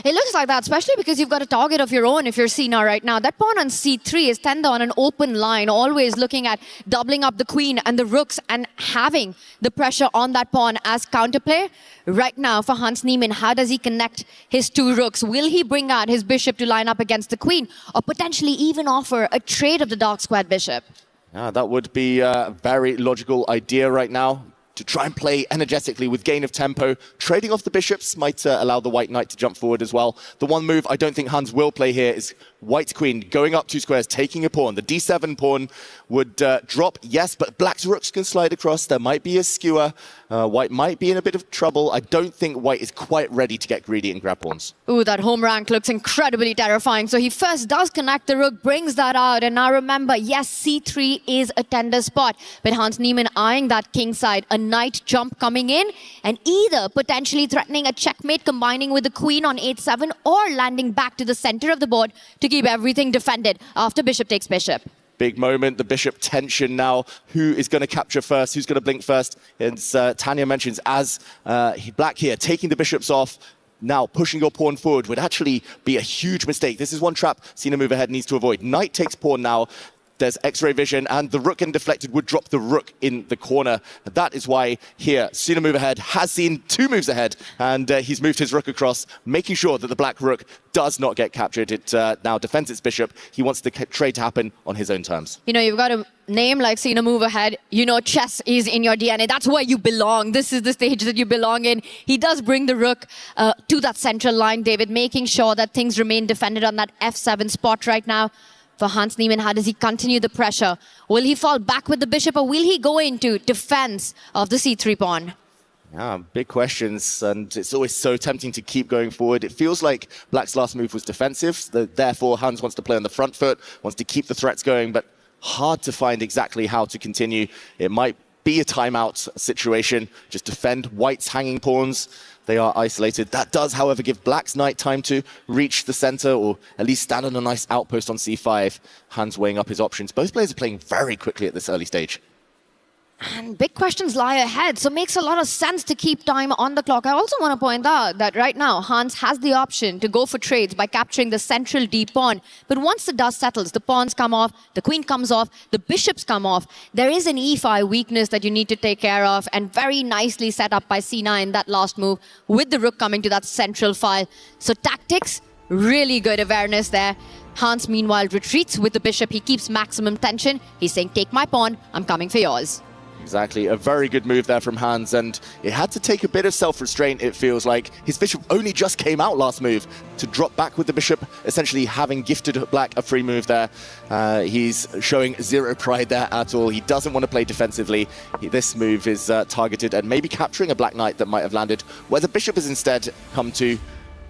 It looks like that, especially because you've got a target of your own if you're Cena right now. That pawn on c3 is tender on an open line, always looking at doubling up the queen and the rooks and having the pressure on that pawn as counterplay. Right now for Hans Niemann, how does he connect his two rooks? Will he bring out his bishop to line up against the queen, or potentially even offer a trade of the dark squared bishop? That would be a very logical idea right now, to try and play energetically with gain of tempo. Trading off the bishops might allow the white knight to jump forward as well. The one move I don't think Hans will play here is White's queen going up 2 squares, taking a pawn. The d7 pawn would drop, yes, but Black's rooks can slide across. There might be a skewer. White might be in a bit of trouble. I don't think White is quite ready to get greedy and grab pawns. Ooh, that home rank looks incredibly terrifying. So he first does connect the rook, brings that out. And now remember, yes, c3 is a tender spot. But Hans Niemann eyeing that king side, a knight jump coming in, and either potentially threatening a checkmate, combining with the queen on h7, or landing back to the center of the board to keep everything defended after bishop takes bishop. Big moment, the bishop tension now. Who is going to capture first? Who's going to blink first? As Tanya mentions, as Black here taking the bishops off, now pushing your pawn forward would actually be a huge mistake. This is one trap Cena move ahead needs to avoid. Knight takes pawn now. There's X-ray vision, and the rook and deflected would drop the rook in the corner. That is why here, Cena move ahead has seen 2 moves ahead, and he's moved his rook across, making sure that the black rook does not get captured. It now defends its bishop. He wants the trade to happen on his own terms. You know, you've got a name like Cena move ahead. You know, chess is in your DNA. That's where you belong. This is the stage that you belong in. He does bring the rook to that central line, David, making sure that things remain defended on that f7 spot right now. For Hans Niemann, how does he continue the pressure? Will he fall back with the bishop, or will he go into defense of the c3 pawn? Yeah, big questions, and it's always so tempting to keep going forward. It feels like Black's last move was defensive, therefore Hans wants to play on the front foot, wants to keep the threats going, but hard to find exactly how to continue. It might be a timeout situation, just defend White's hanging pawns. They are isolated. That does, however, give Black's knight time to reach the center, or at least stand on a nice outpost on c5. Hans weighing up his options. Both players are playing very quickly at this early stage. And big questions lie ahead, so it makes a lot of sense to keep time on the clock. I also want to point out that right now, Hans has the option to go for trades by capturing the central d pawn. But once the dust settles, the pawns come off, the queen comes off, the bishops come off. There is an e5 weakness that you need to take care of, and very nicely set up by Cena in that last move, with the rook coming to that central file. So tactics, really good awareness there. Hans, meanwhile, retreats with the bishop. He keeps maximum tension. He's saying, take my pawn, I'm coming for yours. Exactly, a very good move there from Hans, and it had to take a bit of self-restraint, it feels like. His bishop only just came out last move to drop back with the bishop, essentially having gifted black a free move there. He's showing zero pride there at all. He doesn't want to play defensively. This move is targeted and maybe capturing a black knight that might have landed, where the bishop has instead come to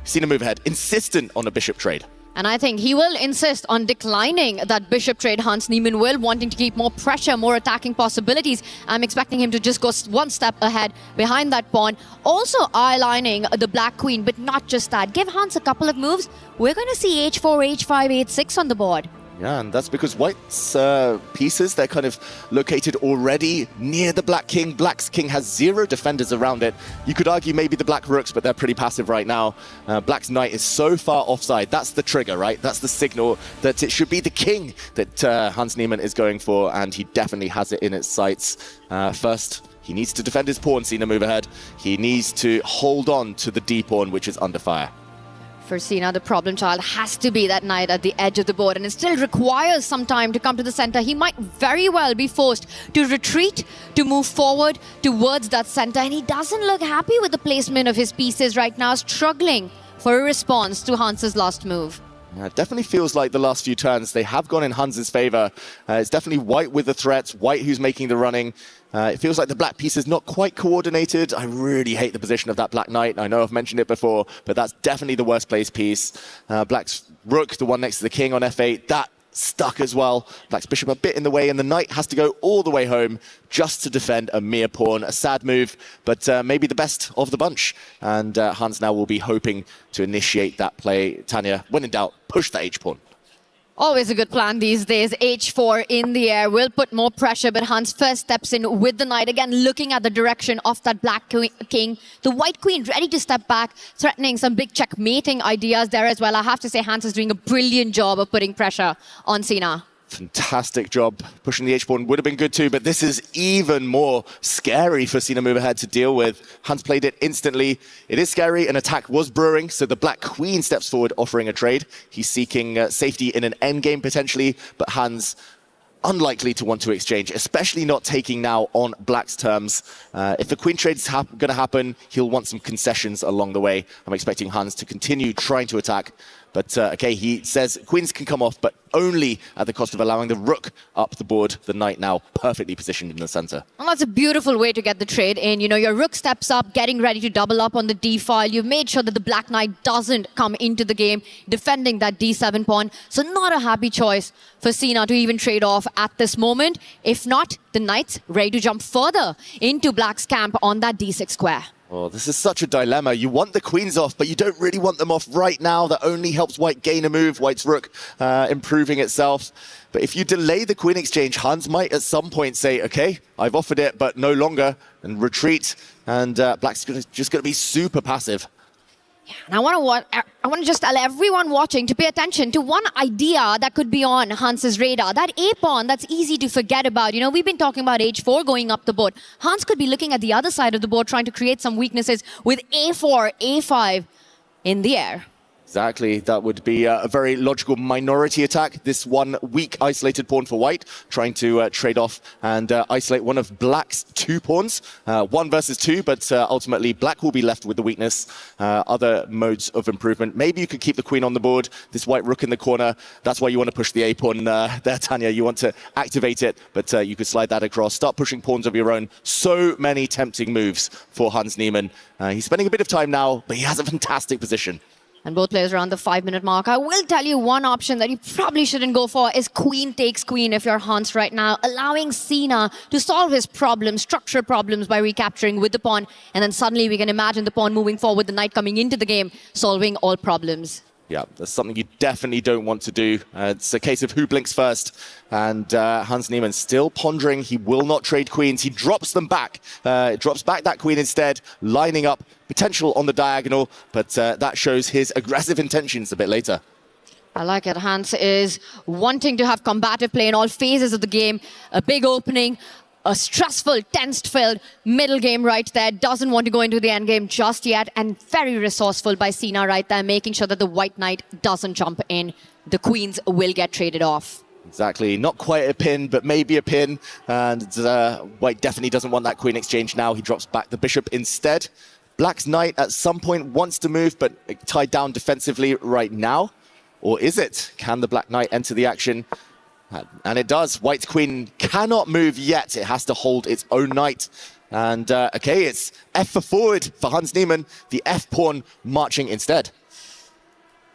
see a move ahead, insistent on a bishop trade. And I think he will insist on declining that bishop trade. Hans Niemann will, wanting to keep more pressure, more attacking possibilities. I'm expecting him to just go one step ahead behind that pawn. Also eye-lining the black queen, but not just that. Give Hans a couple of moves. We're going to see h4, h5, h6 on the board. Yeah, and that's because White's pieces, they're kind of located already near the Black King. Black's King has 0 defenders around it. You could argue maybe the Black Rooks, but they're pretty passive right now. Black's Knight is so far offside. That's the trigger, right? That's the signal that it should be the King that Hans Niemann is going for, and he definitely has it in its sights. First, he needs to defend his pawn, Sina move ahead. He needs to hold on to the D pawn, which is under fire. For Sina, the problem child has to be that knight at the edge of the board, and it still requires some time to come to the center. He might very well be forced to retreat, to move forward towards that center, and he doesn't look happy with the placement of his pieces right now, struggling for a response to Hans's last move. Yeah, it definitely feels like the last few turns, they have gone in Hans's favor. It's definitely White with the threats, White who's making the running. It feels like the black piece is not quite coordinated. I really hate the position of that black knight. I know I've mentioned it before, but that's definitely the worst placed piece. Black's rook, the one next to the king on f8, that stuck as well. Black's bishop a bit in the way, and the knight has to go all the way home just to defend a mere pawn. A sad move, but maybe the best of the bunch. And Hans now will be hoping to initiate that play. Tanya, when in doubt, push the h-pawn. Always a good plan these days. h4 in the air will put more pressure, but Hans first steps in with the knight. Again, looking at the direction of that black king. The white queen ready to step back, threatening some big checkmating ideas there as well. I have to say, Hans is doing a brilliant job of putting pressure on Sina. Fantastic job. Pushing the h-pawn would have been good too, but this is even more scary for Sina move ahead to deal with. Hans played it instantly. It is scary. An attack was brewing, so the black queen steps forward, offering a trade. He's seeking safety in an endgame potentially, but Hans unlikely to want to exchange, especially not taking now on black's terms. If the queen trade's going to happen, he'll want some concessions along the way. I'm expecting Hans to continue trying to attack. But okay, he says queens can come off, but only at the cost of allowing the rook up the board. The knight now perfectly positioned in the center. Well, that's a beautiful way to get the trade in. You know, your rook steps up, getting ready to double up on the d file. You've made sure that the black knight doesn't come into the game, defending that d7 pawn. So not a happy choice for Sina to even trade off at this moment. If not, the knight's ready to jump further into black's camp on that d6 square. Oh, this is such a dilemma. You want the queens off, but you don't really want them off right now. That only helps White gain a move. White's rook improving itself. But if you delay the queen exchange, Hans might at some point say, okay, I've offered it, but no longer, and retreat. And Black's just going to be super passive. And I want to just tell everyone watching to pay attention to one idea that could be on Hans's radar. That a-pawn that's easy to forget about. You know, we've been talking about h4 going up the board. Hans could be looking at the other side of the board, trying to create some weaknesses with a4, a5 in the air. Exactly. That would be a very logical minority attack. This one weak isolated pawn for White, trying to trade off and isolate one of Black's 2 pawns. 1 versus 2, but ultimately Black will be left with the weakness. Other modes of improvement. Maybe you could keep the queen on the board. This white rook in the corner. That's why you want to push the a-pawn there, Tanya. You want to activate it, but you could slide that across. Start pushing pawns of your own. So many tempting moves for Hans Niemann. He's spending a bit of time now, but he has a fantastic position. And both players around the 5-minute mark. I will tell you one option that you probably shouldn't go for is queen takes queen if you're Hans right now, allowing Sina to solve his problems, structural problems by recapturing with the pawn. And then suddenly we can imagine the pawn moving forward, the knight coming into the game, solving all problems. Yeah, that's something you definitely don't want to do. It's a case of who blinks first. And Hans Niemann still pondering. He will not trade queens. He drops them back. Drops back that queen instead, lining up potential on the diagonal. But that shows his aggressive intentions a bit later. I like it. Hans is wanting to have combative play in all phases of the game. A big opening. A stressful, tense-filled middle game right there. Doesn't want to go into the end game just yet. And very resourceful by Sina right there, making sure that the white knight doesn't jump in. The queens will get traded off. Exactly. Not quite a pin, but maybe a pin. And White definitely doesn't want that queen exchange now. He drops back the bishop instead. Black's knight at some point wants to move, but tied down defensively right now. Or is it? Can the black knight enter the action? And it does. White's queen cannot move yet. It has to hold its own knight. And okay, it's F for forward for Hans Niemann. The F pawn marching instead.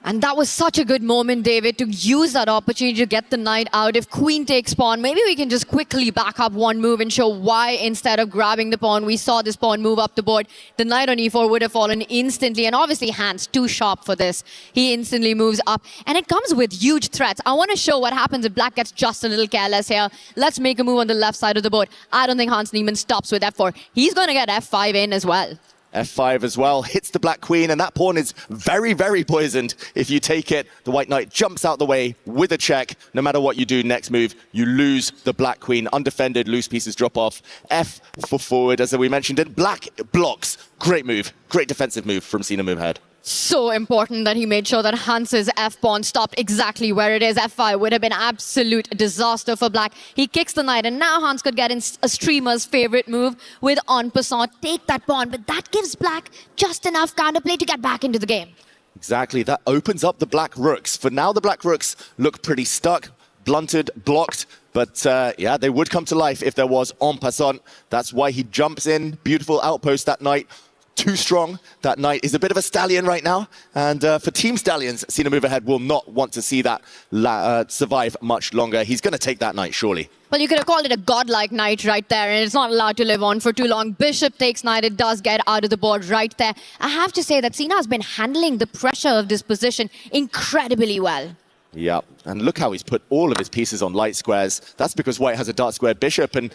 And that was such a good moment, David, to use that opportunity to get the knight out. If queen takes pawn, maybe we can just quickly back up one move and show why instead of grabbing the pawn, we saw this pawn move up the board. The knight on e4 would have fallen instantly. And obviously, Hans, too sharp for this. He instantly moves up. And it comes with huge threats. I want to show what happens if black gets just a little careless here. Let's make a move on the left side of the board. I don't think Hans Niemann stops with f4. He's going to get f5 in as well. F5 as well, hits the black queen, and that pawn is very, very poisoned. If you take it, the white knight jumps out the way with a check. No matter what you do next move, you lose the black queen. Undefended, loose pieces drop off. F for forward, as we mentioned, and black blocks. Great move, great defensive move from Sina Movehead. So important that he made sure that Hans's f-pawn stopped exactly where it is. f5 would have been absolute disaster for black. He kicks the knight, and now Hans could get in a streamer's favorite move with en passant, take that pawn, but that gives black just enough counterplay to get back into the game. Exactly, that opens up the black rooks. For now, the black rooks look pretty stuck, blunted, blocked, but yeah, they would come to life if there was en passant. That's why he jumps in, beautiful outpost that knight. Too strong. That knight is a bit of a stallion right now. And for Team Stallions, Sina Movehead will not want to see that survive much longer. He's going to take that knight, surely. Well, you could have called it a godlike knight right there, and it's not allowed to live on for too long. Bishop takes knight. It does get out of the board right there. I have to say that Sina has been handling the pressure of this position incredibly well. Yeah, and look how he's put all of his pieces on light squares. That's because White has a dark square bishop, and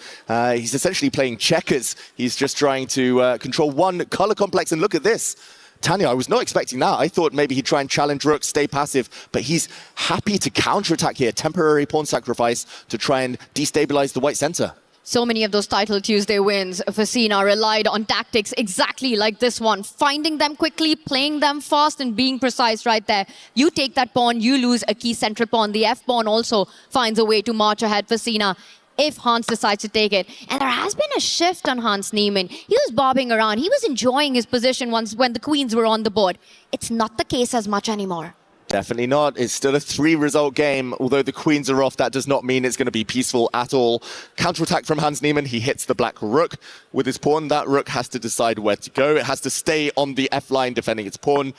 he's essentially playing checkers. He's just trying to control one color complex, and look at this. Tanya, I was not expecting that. I thought maybe he'd try and challenge rook, stay passive, but he's happy to counterattack here. Temporary pawn sacrifice to try and destabilize the white center. So many of those Title Tuesday wins for Sina relied on tactics exactly like this one. Finding them quickly, playing them fast, and being precise right there. You take that pawn, you lose a key central pawn. The F-pawn also finds a way to march ahead for Sina if Hans decides to take it. And there has been a shift on Hans Niemann. He was bobbing around. He was enjoying his position when the queens were on the board. It's not the case as much anymore. Definitely not. It's still a 3-result game. Although the queens are off, that does not mean it's going to be peaceful at all. Counterattack from Hans Niemann. He hits the black rook with his pawn. That rook has to decide where to go. It has to stay on the F line defending its pawn.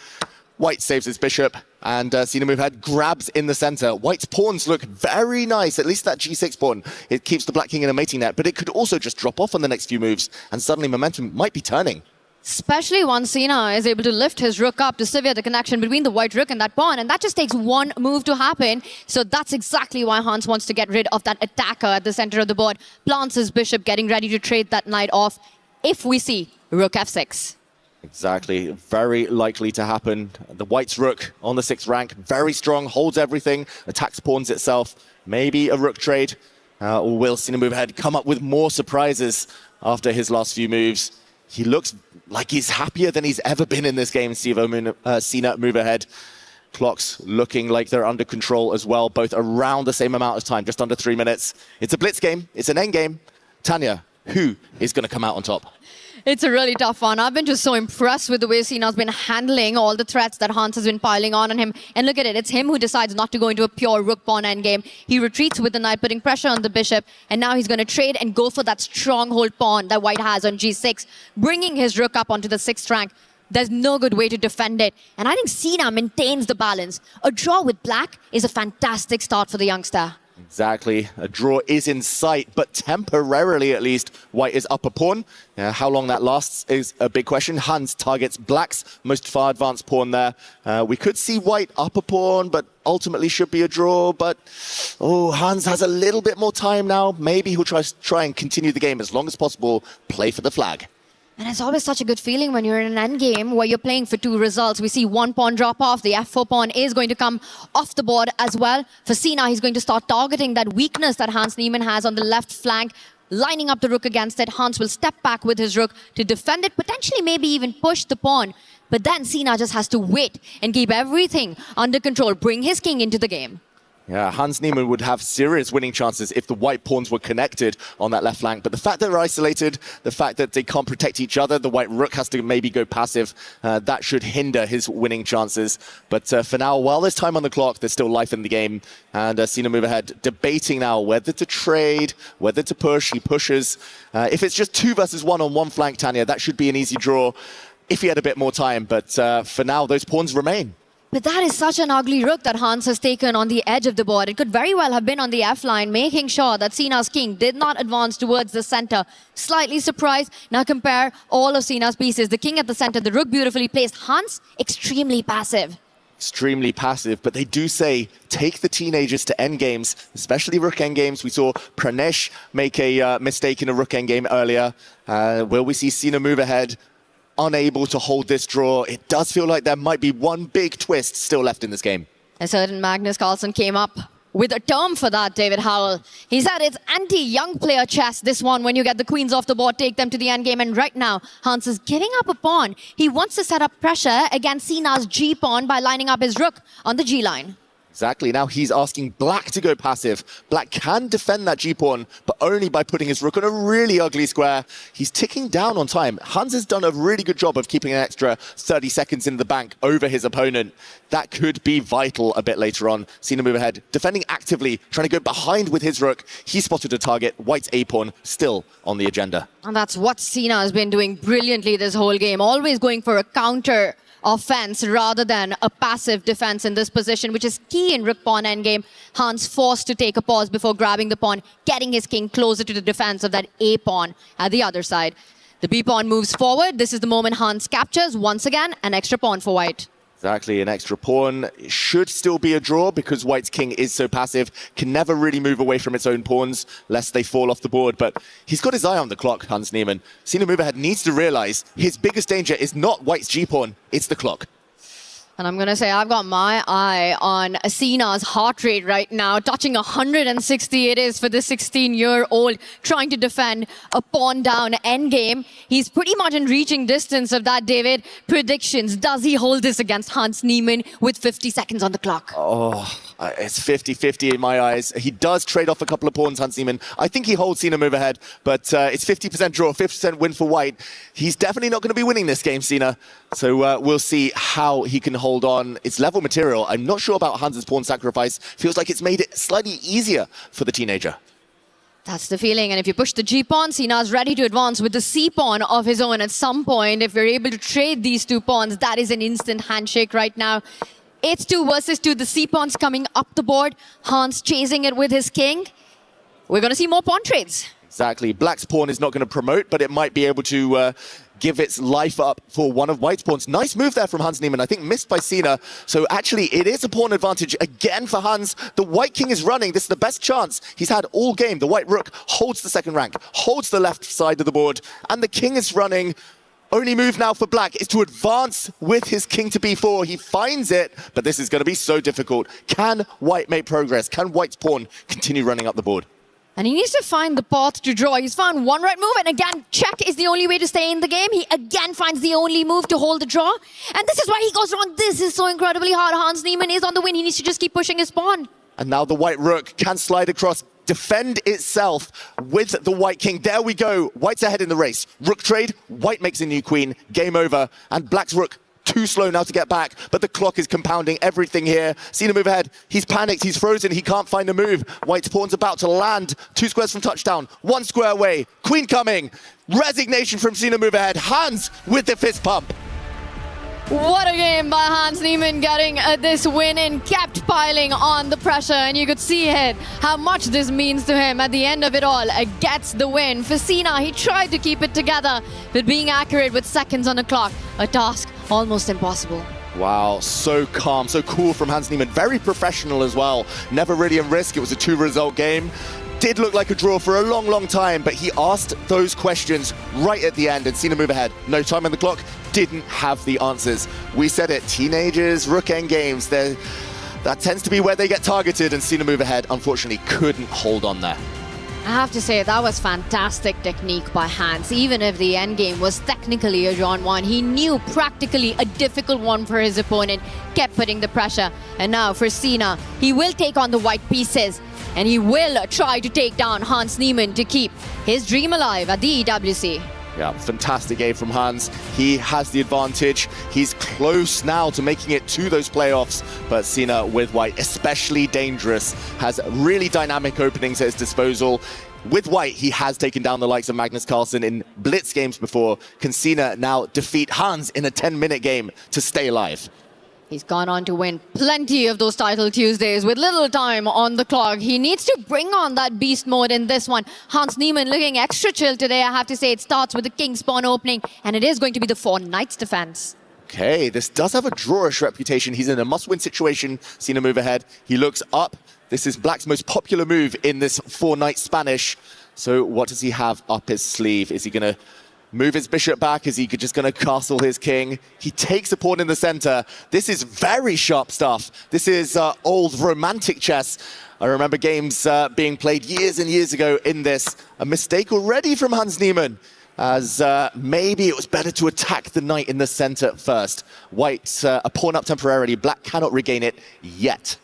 White saves his bishop, and Sina Movehead grabs in the center. White's pawns look very nice, at least that G6 pawn. It keeps the black king in a mating net, but it could also just drop off on the next few moves, and suddenly momentum might be turning. Especially once Sina is able to lift his rook up to sever the connection between the white rook and that pawn. And that just takes one move to happen. So that's exactly why Hans wants to get rid of that attacker at the center of the board. Plants his bishop, getting ready to trade that knight off if we see rook f6. Exactly. Very likely to happen. The white's rook on the 6th rank. Very strong, holds everything, attacks pawns itself. Maybe a rook trade. Or will Sina Movehead come up with more surprises after his last few moves? He looks like he's happier than he's ever been in this game, Sina Movehead. Clocks looking like they're under control as well, both around the same amount of time, just under 3 minutes. It's a blitz game. It's an end game. Tanya, who is going to come out on top? It's a really tough one. I've been just so impressed with the way Sina's been handling all the threats that Hans has been piling on him. And look at it. It's him who decides not to go into a pure rook-pawn endgame. He retreats with the knight, putting pressure on the bishop. And now he's going to trade and go for that stronghold pawn that White has on G6, bringing his rook up onto the 6th rank. There's no good way to defend it. And I think Sina maintains the balance. A draw with black is a fantastic start for the youngster. Exactly. A draw is in sight, but temporarily at least, White is up a pawn. How long that lasts is a big question. Hans targets black's most far advanced pawn there. We could see White up a pawn, but ultimately should be a draw. But Hans has a little bit more time now. Maybe he'll try and continue the game as long as possible. Play for the flag. And it's always such a good feeling when you're in an endgame where you're playing for 2 results. We see one pawn drop off. The f4 pawn is going to come off the board as well. For Sina, he's going to start targeting that weakness that Hans Niemann has on the left flank, lining up the rook against it. Hans will step back with his rook to defend it, potentially maybe even push the pawn. But then Sina just has to wait and keep everything under control, bring his king into the game. Yeah, Hans Niemann would have serious winning chances if the white pawns were connected on that left flank. But the fact that they're isolated, the fact that they can't protect each other, the white rook has to maybe go passive, that should hinder his winning chances. But for now, while there's time on the clock, there's still life in the game. And Cena move ahead, debating now whether to trade, whether to push. He pushes. If it's just 2 versus 1 on one flank, Tanya, that should be an easy draw if he had a bit more time. But for now, those pawns remain. But that is such an ugly rook that Hans has taken on the edge of the board. It could very well have been on the F line, making sure that Cena's king did not advance towards the center. Slightly surprised. Now compare all of Cena's pieces. The king at the center, the rook beautifully placed. Hans, extremely passive. Extremely passive, but they do say take the teenagers to endgames, especially rook endgames. We saw Pranesh make a mistake in a rook endgame earlier. Will we see Cena move ahead? Unable to hold this draw. It does feel like there might be one big twist still left in this game. A certain Magnus Carlsen came up with a term for that, David Howell. He said it's anti-young player chess, this one. When you get the queens off the board, take them to the endgame. And right now, Hans is giving up a pawn. He wants to set up pressure against Cena's G pawn by lining up his rook on the G line. Exactly. Now he's asking Black to go passive. Black can defend that G-pawn, but only by putting his rook on a really ugly square. He's ticking down on time. Hans has done a really good job of keeping an extra 30 seconds in the bank over his opponent. That could be vital a bit later on. Cena move ahead, defending actively, trying to go behind with his rook. He spotted a target. White's A-pawn still on the agenda. And that's what Cena has been doing brilliantly this whole game, always going for a counter offense rather than a passive defense in this position, which is key in rook pawn endgame. Hans forced to take a pause before grabbing the pawn, getting his king closer to the defense of that A pawn at the other side. The B pawn moves forward. This is the moment Hans captures once again an extra pawn for white. Exactly, an extra pawn. It should still be a draw because White's king is so passive, can never really move away from its own pawns lest they fall off the board. But he's got his eye on the clock, Hans Niemann. Cena move ahead needs to realize his biggest danger is not White's G-pawn, it's the clock. And I'm going to say I've got my eye on Cena's heart rate right now. Touching 160 it is for the 16-year-old trying to defend a pawn down endgame. He's pretty much in reaching distance of that, David. Predictions. Does he hold this against Hans Niemann with 50 seconds on the clock? Oh, it's 50-50 in my eyes. He does trade off a couple of pawns, Hans Niemann. I think he holds Cena move ahead, but it's 50% draw, 50% win for White. He's definitely not going to be winning this game, Cena. So we'll see how he can hold on. It's level material. I'm not sure about Hans's pawn sacrifice. Feels like it's made it slightly easier for the teenager. That's the feeling. And if you push the G-pawn, Cena's ready to advance with the C-pawn of his own at some point. If we're able to trade these two pawns, that is an instant handshake right now. It's 2 versus 2. The C-pawn's coming up the board. Hans chasing it with his king. We're going to see more pawn trades. Exactly. Black's pawn is not going to promote, but it might be able to give its life up for one of White's pawns. Nice move there from Hans Niemann. I think missed by Cena. So actually, it is a pawn advantage again for Hans. The White king is running. This is the best chance he's had all game. The White rook holds the second rank, holds the left side of the board, and the king is running. Only move now for Black is to advance with his king to b4. He finds it, but this is going to be so difficult. Can White make progress? Can White's pawn continue running up the board? And he needs to find the path to draw. He's found one right move, and again, check is the only way to stay in the game. He again finds the only move to hold the draw. And this is where he goes wrong. This is so incredibly hard. Hans Niemann is on the win. He needs to just keep pushing his pawn. And now the White rook can slide across, defend itself with the White king. There we go. White's ahead in the race. Rook trade. White makes a new queen. Game over. And Black's rook too slow now to get back, but the clock is compounding everything here. Cena move ahead. He's panicked. He's frozen. He can't find a move. White's pawn's about to land. 2 squares from touchdown. 1 square away. Queen coming. Resignation from Cena move ahead. Hans with the fist pump. What a game by Hans Niemann, getting this win and kept piling on the pressure. And you could see it, how much this means to him at the end of it all. Gets the win. For Cena, he tried to keep it together, but being accurate with seconds on the clock, a task almost impossible. Wow, so calm, so cool from Hans Niemann. Very professional as well. Never really in risk. It was a 2-result game. Did look like a draw for a long, long time, but he asked those questions right at the end, and Cena move ahead. No time on the clock, didn't have the answers. We said it, teenagers, rook end games, that tends to be where they get targeted, and Cena move ahead, unfortunately, couldn't hold on there. I have to say, that was fantastic technique by Hans. Even if the endgame was technically a drawn one, he knew practically a difficult one for his opponent, kept putting the pressure. And now for Cena, he will take on the white pieces, and he will try to take down Hans Niemann to keep his dream alive at the EWC. Yeah, fantastic game from Hans. He has the advantage. He's close now to making it to those playoffs, but Cena with white, especially dangerous, has really dynamic openings at his disposal. With white, he has taken down the likes of Magnus Carlsen in blitz games before. Can Cena now defeat Hans in a 10-minute game to stay alive? He's gone on to win plenty of those title Tuesdays with little time on the clock. He needs to bring on that beast mode in this one. Hans Niemann looking extra chill today. I have to say, it starts with the King's Pawn opening, and it is going to be the 4 Knights defense. Okay, this does have a drawish reputation. He's in a must-win situation. Cena move ahead. He looks up. This is Black's most popular move in this 4 Knight Spanish. So what does he have up his sleeve? Is he going to move his bishop back? Is he just going to castle his king? He takes a pawn in the center. This is very sharp stuff. This is old romantic chess. I remember games being played years and years ago in this. A mistake already from Hans Niemann, as maybe it was better to attack the knight in the center first. White a pawn up temporarily. Black cannot regain it yet.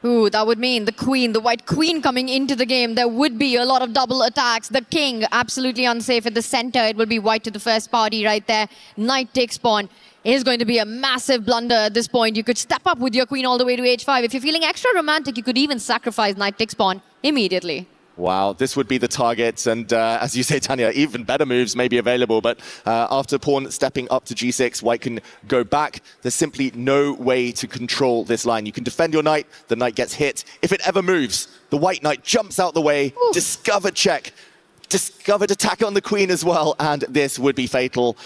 Ooh, that would mean the queen, the white queen coming into the game. There would be a lot of double attacks. The king, absolutely unsafe at the center. It will be white to the first party right there. Knight takes pawn. It is going to be a massive blunder at this point. You could step up with your queen all the way to h5. If you're feeling extra romantic, you could even sacrifice knight takes pawn immediately. Wow, this would be the target, and as you say, Tanya, even better moves may be available, but after pawn stepping up to g6, white can go back. There's simply no way to control this line. You can defend your knight, the knight gets hit. If it ever moves, the white knight jumps out the way, discovered check, discovered attack on the queen as well, and this would be fatal.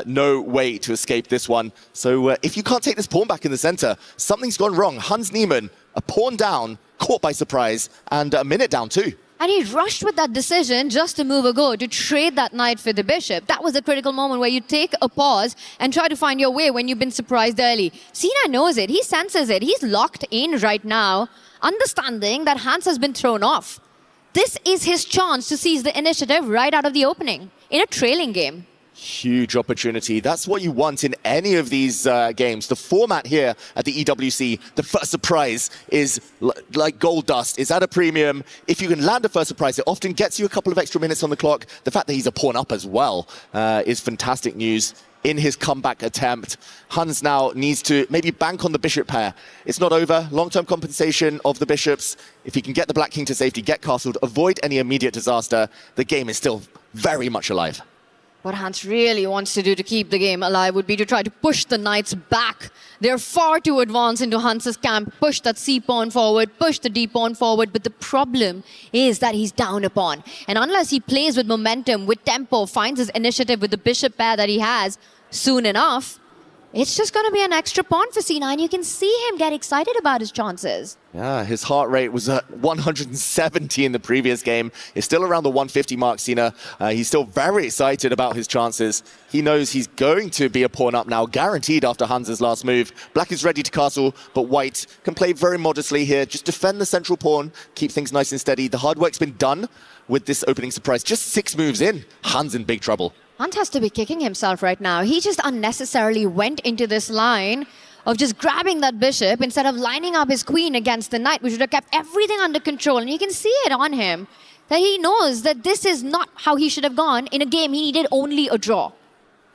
No way to escape this one. So if you can't take this pawn back in the center, something's gone wrong. Hans Niemann, a pawn down, caught by surprise, and a minute down too. And he rushed with that decision just a move ago to trade that knight for the bishop. That was a critical moment where you take a pause and try to find your way when you've been surprised early. Cena knows it. He senses it. He's locked in right now, understanding that Hans has been thrown off. This is his chance to seize the initiative right out of the opening in a trailing game. Huge opportunity. That's what you want in any of these games. The format here at the EWC, the first surprise is like gold dust. It's at a premium. If you can land a first surprise, it often gets you a couple of extra minutes on the clock. The fact that he's a pawn up as well is fantastic news in his comeback attempt. Hans now needs to maybe bank on the bishop pair. It's not over. Long-term compensation of the bishops. If he can get the black king to safety, get castled, avoid any immediate disaster, the game is still very much alive. What Hans really wants to do to keep the game alive would be to try to push the knights back. They're far too advanced into Hans's camp. Push that c-pawn forward, push the d-pawn forward. But the problem is that he's down a pawn. And unless he plays with momentum, with tempo, finds his initiative with the bishop pair that he has soon enough, it's just going to be an extra pawn for c9. You can see him get excited about his chances. Yeah, his heart rate was at 170 in the previous game. It's still around the 150 mark, Cena. He's still very excited about his chances. He knows he's going to be a pawn up now, guaranteed after Hans's last move. Black is ready to castle, but white can play very modestly here. Just defend the central pawn, keep things nice and steady. The hard work's been done with this opening surprise. Just 6 moves in, Hans in big trouble. Hans has to be kicking himself right now. He just unnecessarily went into this line of just grabbing that bishop instead of lining up his queen against the knight, which would have kept everything under control. And you can see it on him that he knows that this is not how he should have gone. In a game, he needed only a draw.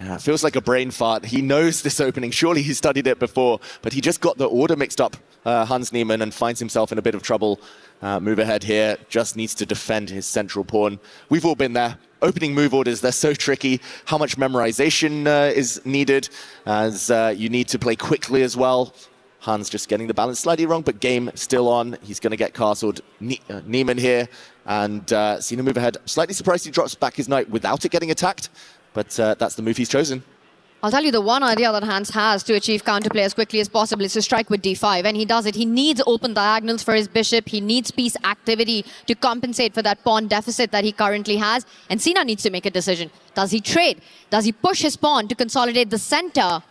Yeah, it feels like a brain fart. He knows this opening. Surely he studied it before, but he just got the order mixed up, Hans Niemann, and finds himself in a bit of trouble. Move ahead here, just needs to defend his central pawn. We've all been there. Opening move orders, they're so tricky. How much memorization is needed, as you need to play quickly as well. Hans just getting the balance slightly wrong, but game still on. He's going to get castled. Niemann here, and Cena move ahead. Slightly surprised he drops back his knight without it getting attacked, but that's the move he's chosen. I'll tell you the one idea that Hans has to achieve counterplay as quickly as possible is to strike with d5, and he does it. He needs open diagonals for his bishop. He needs piece activity to compensate for that pawn deficit that he currently has. And Cena needs to make a decision. Does he trade? Does he push his pawn to consolidate the center?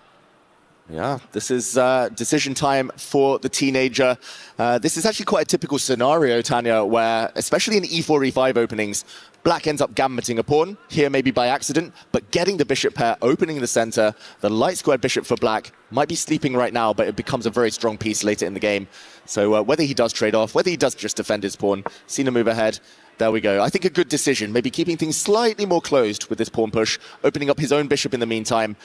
Yeah, this is decision time for the teenager. This is actually quite a typical scenario, Tanya, where, especially in E4, E5 openings, Black ends up gambeting a pawn, here maybe by accident, but getting the bishop pair, opening the center, the light squared bishop for Black might be sleeping right now, but it becomes a very strong piece later in the game. So whether he does trade off, whether he does just defend his pawn, Sina move ahead. There we go. I think a good decision, maybe keeping things slightly more closed with this pawn push, opening up his own bishop in the meantime.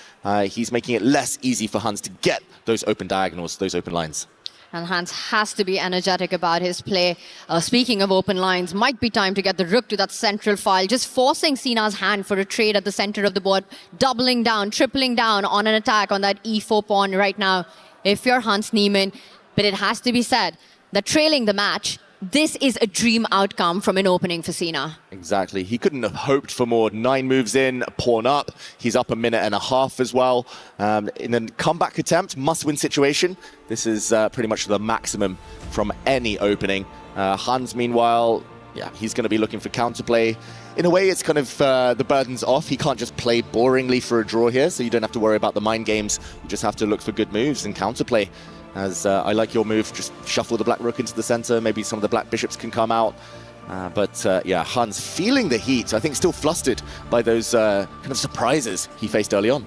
He's making it less easy for Hans to get those open diagonals, those open lines. And Hans has to be energetic about his play. Speaking of open lines, might be time to get the rook to that central file, just forcing Sina's hand for a trade at the center of the board, doubling down, tripling down on an attack on that E4 pawn right now, if you're Hans Niemann. But it has to be said that trailing the match, this is a dream outcome from an opening for Sina. Exactly. He couldn't have hoped for more. 9 moves in, pawn up. He's up a minute and a half as well. In a comeback attempt, must-win situation, this is pretty much the maximum from any opening. Hans, meanwhile, yeah, he's going to be looking for counterplay. In a way, it's kind of the burden's off. He can't just play boringly for a draw here, so you don't have to worry about the mind games. You just have to look for good moves and counterplay. As I like your move, just shuffle the black rook into the center. Maybe some of the black bishops can come out. Yeah, Hans feeling the heat. I think still flustered by those kind of surprises he faced early on.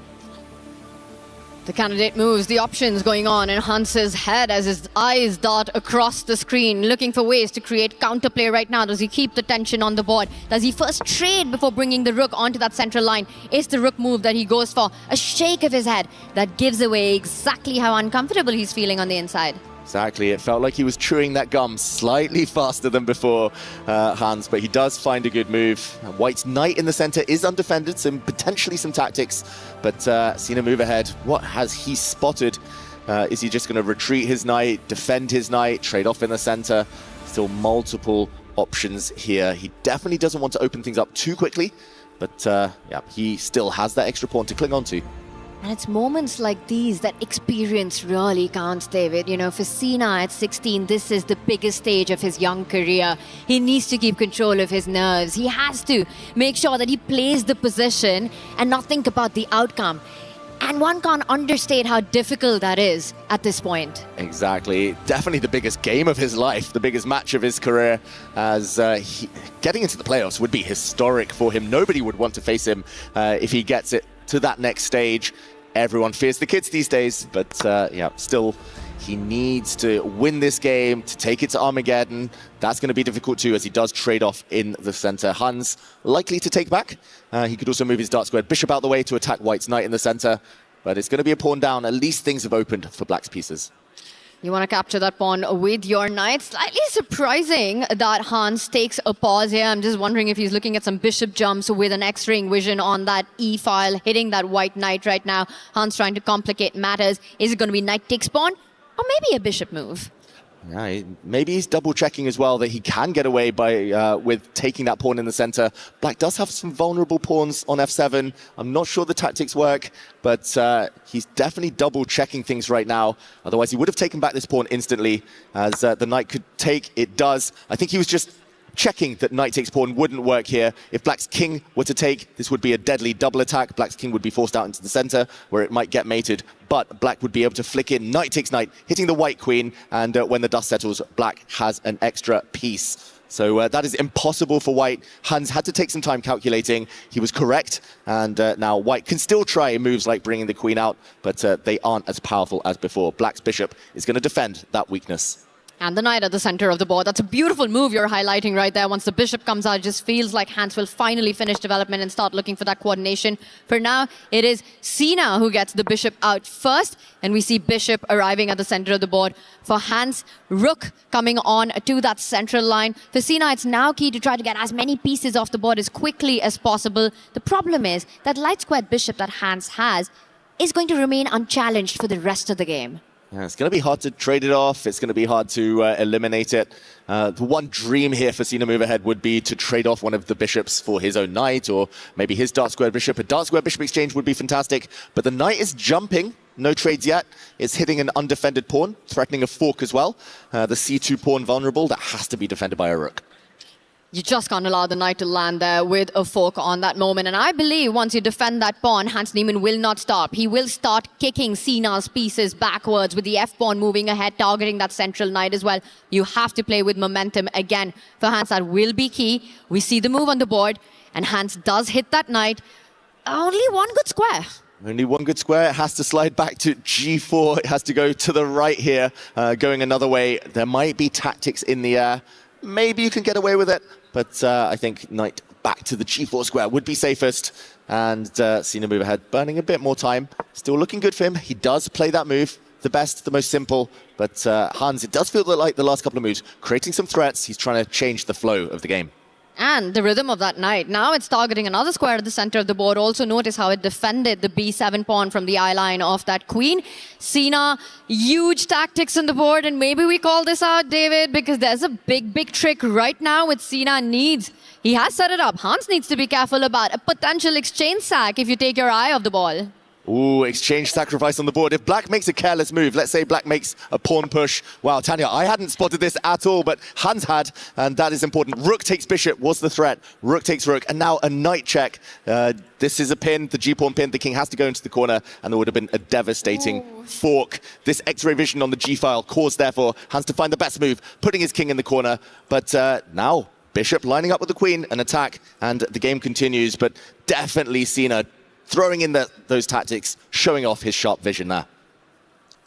The candidate moves, the options going on in Hans's head as his eyes dart across the screen, looking for ways to create counterplay right now. Does he keep the tension on the board? Does he first trade before bringing the rook onto that central line? Is the rook move that he goes for a shake of his head that gives away exactly how uncomfortable he's feeling on the inside? Exactly. It felt like he was chewing that gum slightly faster than before, Hans, but he does find a good move. White's knight in the center is undefended, so potentially some tactics, but Sina move ahead. What has he spotted? Is he just going to retreat his knight, defend his knight, trade off in the center? Still multiple options here. He definitely doesn't want to open things up too quickly, but yeah, he still has that extra pawn to cling on to. And it's moments like these that experience really counts, David. You know, for Sina at 16, this is the biggest stage of his young career. He needs to keep control of his nerves. He has to make sure that he plays the position and not think about the outcome. And one can't understate how difficult that is at this point. Exactly. Definitely the biggest game of his life, the biggest match of his career, as getting into the playoffs would be historic for him. Nobody would want to face him if he gets it to that next stage. Everyone fears the kids these days, but yeah, still, he needs to win this game to take it to Armageddon. That's going to be difficult too, as he does trade off in the center. Hans likely to take back. He could also move his dark squared bishop out the way to attack White's knight in the center, but it's going to be a pawn down. At least things have opened for Black's pieces. You want to capture that pawn with your knight. Slightly surprising that Hans takes a pause here. I'm just wondering if he's looking at some bishop jumps with an X-ring vision on that E-file, hitting that white knight right now. Hans trying to complicate matters. Is it going to be knight takes pawn? Or maybe a bishop move? Yeah, maybe he's double checking as well that he can get away by with taking that pawn in the center. Black does have some vulnerable pawns on f7. I'm not sure the tactics work, but he's definitely double checking things right now. Otherwise, he would have taken back this pawn instantly, as the knight could take. It does. I think he was just checking that knight takes pawn wouldn't work here. If Black's king were to take, this would be a deadly double attack. Black's king would be forced out into the center, where it might get mated, but Black would be able to flick in knight takes knight, hitting the white queen, and when the dust settles, Black has an extra piece. So that is impossible for White. Hans had to take some time calculating. He was correct, and now White can still try moves like bringing the queen out, but they aren't as powerful as before. Black's bishop is going to defend that weakness. And the knight at the center of the board. That's a beautiful move you're highlighting right there. Once the bishop comes out, it just feels like Hans will finally finish development and start looking for that coordination. For now, it is Sina who gets the bishop out first. And we see bishop arriving at the center of the board. For Hans, rook coming on to that central line. For Sina, it's now key to try to get as many pieces off the board as quickly as possible. The problem is that light squared bishop that Hans has is going to remain unchallenged for the rest of the game. Yeah, it's going to be hard to trade it off. It's going to be hard to eliminate it. The one dream here for Sina move ahead would be to trade off one of the bishops for his own knight, or maybe his dark square bishop. A dark square bishop exchange would be fantastic, but the knight is jumping. No trades yet. It's hitting an undefended pawn, threatening a fork as well. The c2 pawn vulnerable. That has to be defended by a rook. You just can't allow the knight to land there with a fork on that moment. And I believe once you defend that pawn, Hans Niemann will not stop. He will start kicking Sina's pieces backwards with the f-pawn moving ahead, targeting that central knight as well. You have to play with momentum again. For Hans, that will be key. We see the move on the board, and Hans does hit that knight. Only one good square. Only one good square. It has to slide back to g4. It has to go to the right here, going another way. There might be tactics in the air. Maybe you can get away with it. But I think knight back to the g4 square would be safest. And Sina move ahead, burning a bit more time. Still looking good for him. He does play that move. The best, the most simple. But Hans, it does feel like the last couple of moves, creating some threats. He's trying to change the flow of the game. And the rhythm of that knight. Now it's targeting another square at the center of the board. Also notice how it defended the b7 pawn from the eye line of that queen. Sina, huge tactics on the board. And maybe we call this out, David, because there's a big trick right now with Sina needs. He has set it up. Hans needs to be careful about a potential exchange sack if you take your eye off the ball. Ooh, exchange sacrifice on the board. If Black makes a careless move, let's say Black makes a pawn push. Wow, Tanya, I hadn't spotted this at all, but Hans had, and that is important. Rook takes bishop was the threat. Rook takes rook, and now a knight check. This is a pin, the g-pawn pin. The king has to go into the corner, and there would have been a devastating fork. This X-ray vision on the g-file caused, therefore, Hans to find the best move, putting his king in the corner. But now, bishop lining up with the queen, an attack, and the game continues. But definitely Sina throwing in those tactics, showing off his sharp vision there.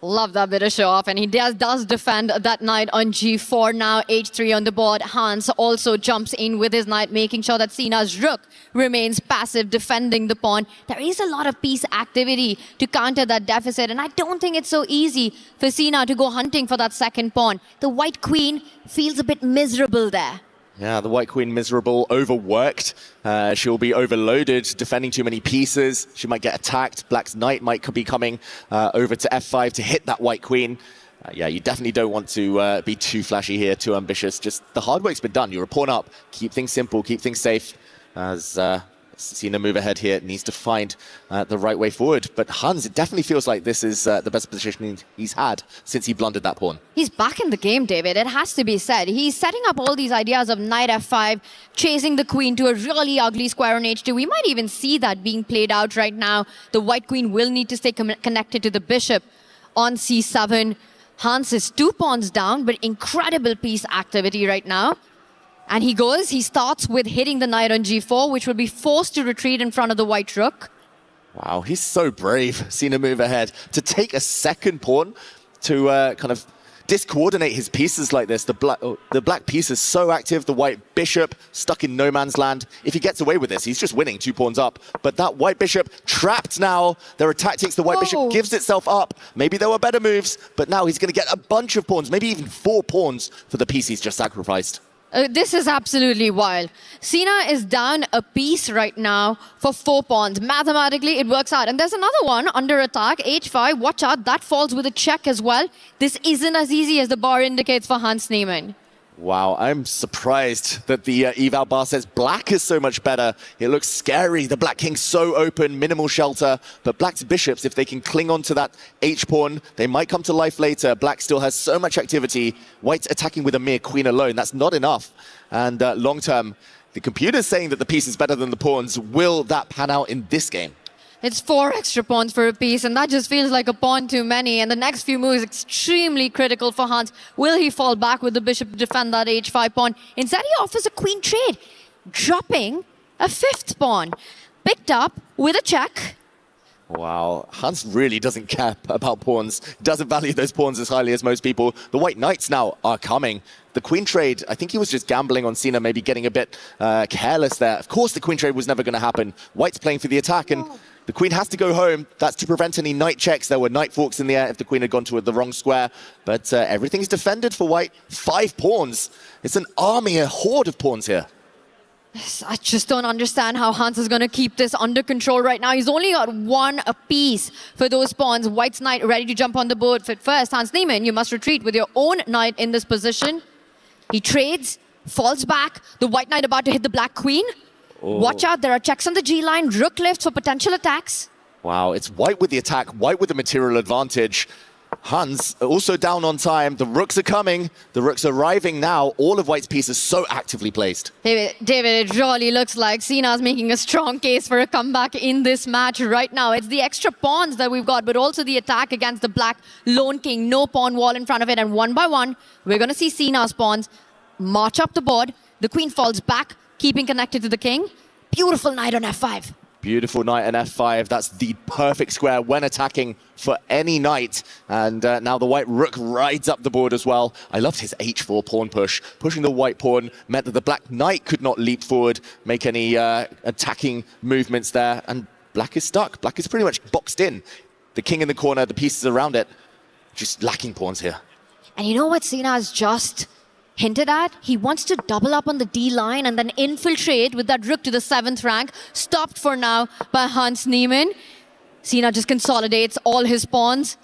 Love that bit of show off, and he does defend that knight on g4 now, h3 on the board. Hans also jumps in with his knight, making sure that Sina's rook remains passive, defending the pawn. There is a lot of piece activity to counter that deficit, and I don't think it's so easy for Sina to go hunting for that second pawn. The white queen feels a bit miserable there. Yeah, the white queen miserable, overworked. She'll be overloaded, defending too many pieces. She might get attacked. Black's knight might be coming over to f5 to hit that white queen. Yeah, you definitely don't want to be too flashy here, too ambitious. Just the hard work's been done. You're a pawn up. Keep things simple, keep things safe. As Sina move ahead here, needs to find the right way forward. But Hans, it definitely feels like this is the best positioning he's had since he blundered that pawn. He's back in the game, David. It has to be said. He's setting up all these ideas of knight f5, chasing the queen to a really ugly square on h2. We might even see that being played out right now. The white queen will need to stay connected to the bishop on c7. Hans is 2 pawns down, but incredible piece activity right now. And he starts with hitting the knight on g4, which will be forced to retreat in front of the white rook. Wow, he's so brave. Sina move ahead to take a second pawn to kind of discoordinate his pieces like this. The black piece is so active. The white bishop stuck in no man's land. If he gets away with this, he's just winning 2 pawns up. But that white bishop trapped now. There are tactics. The white bishop gives itself up. Maybe there were better moves, but now he's going to get a bunch of pawns, maybe even 4 pawns for the piece he's just sacrificed. This is absolutely wild. Sina is down a piece right now for 4 pawns. Mathematically, it works out. And there's another one under attack, h5. Watch out, that falls with a check as well. This isn't as easy as the bar indicates for Hans Niemann. Wow, I'm surprised that the eval bar says black is so much better. It looks scary. The black king's so open, minimal shelter. But black's bishops, if they can cling on to that h-pawn, they might come to life later. Black still has so much activity. White's attacking with a mere queen alone. That's not enough. And long term, the computer's saying that the piece is better than the pawns. Will that pan out in this game? It's 4 extra pawns for a piece, and that just feels like a pawn too many. And the next few moves extremely critical for Hans. Will he fall back with the bishop to defend that h5 pawn? Instead, he offers a queen trade, dropping a 5th pawn. Picked up with a check. Wow, Hans really doesn't care about pawns. Doesn't value those pawns as highly as most people. The white knights now are coming. The queen trade, I think he was just gambling on Sina, maybe getting a bit careless there. Of course, the queen trade was never going to happen. White's playing for the attack, and the queen has to go home. That's to prevent any knight checks. There were knight forks in the air if the queen had gone to the wrong square. But everything's defended for white. 5 pawns. It's an army, a horde of pawns here. I just don't understand how Hans is going to keep this under control right now. He's only got 1 apiece for those pawns. White's knight ready to jump on the board. But first, Hans Niemann, you must retreat with your own knight in this position. He trades, falls back. The white knight about to hit the black queen. Oh. Watch out, there are checks on the G line. Rook lifts for potential attacks. Wow, it's white with the attack, white with the material advantage. Hans also down on time. The rooks are coming. The rooks are arriving now. All of White's pieces so actively placed. David, it really looks like Sina's making a strong case for a comeback in this match right now. It's the extra pawns that we've got, but also the attack against the black lone king. No pawn wall in front of it, and one by one, we're going to see Sina's pawns march up the board. The queen falls back, keeping connected to the king. Beautiful knight on f5. Beautiful knight on f5. That's the perfect square when attacking for any knight. And now the white rook rides up the board as well. I loved his h4 pawn push. Pushing the white pawn meant that the black knight could not leap forward, make any attacking movements there. And black is stuck. Black is pretty much boxed in. The king in the corner, the pieces around it, just lacking pawns here. And you know what Sina's just hinted at? He wants to double up on the D line and then infiltrate with that rook to the 7th rank. Stopped for now by Hans Niemann. Sina just consolidates all his pawns.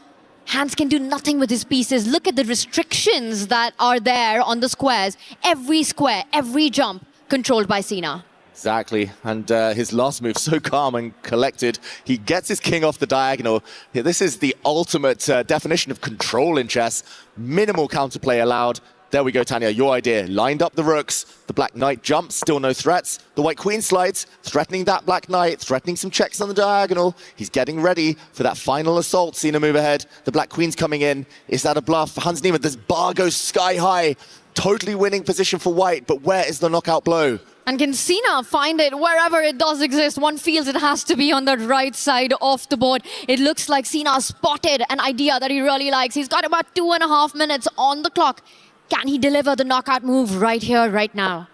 Hans can do nothing with his pieces. Look at the restrictions that are there on the squares. Every square, every jump controlled by Sina. Exactly, and his last move, so calm and collected. He gets his king off the diagonal. This is the ultimate definition of control in chess. Minimal counterplay allowed. There we go, Tanya, your idea. Lined up the rooks, the black knight jumps, still no threats. The white queen slides, threatening that black knight, threatening some checks on the diagonal. He's getting ready for that final assault. Sina move ahead. The black queen's coming in. Is that a bluff? Hans Niemann, this bar goes sky high. Totally winning position for white, but where is the knockout blow? And can Sina find it wherever it does exist? One feels it has to be on the right side of the board. It looks like Sina spotted an idea that he really likes. He's got about 2.5 minutes on the clock. Can he deliver the knockout move right here, right now?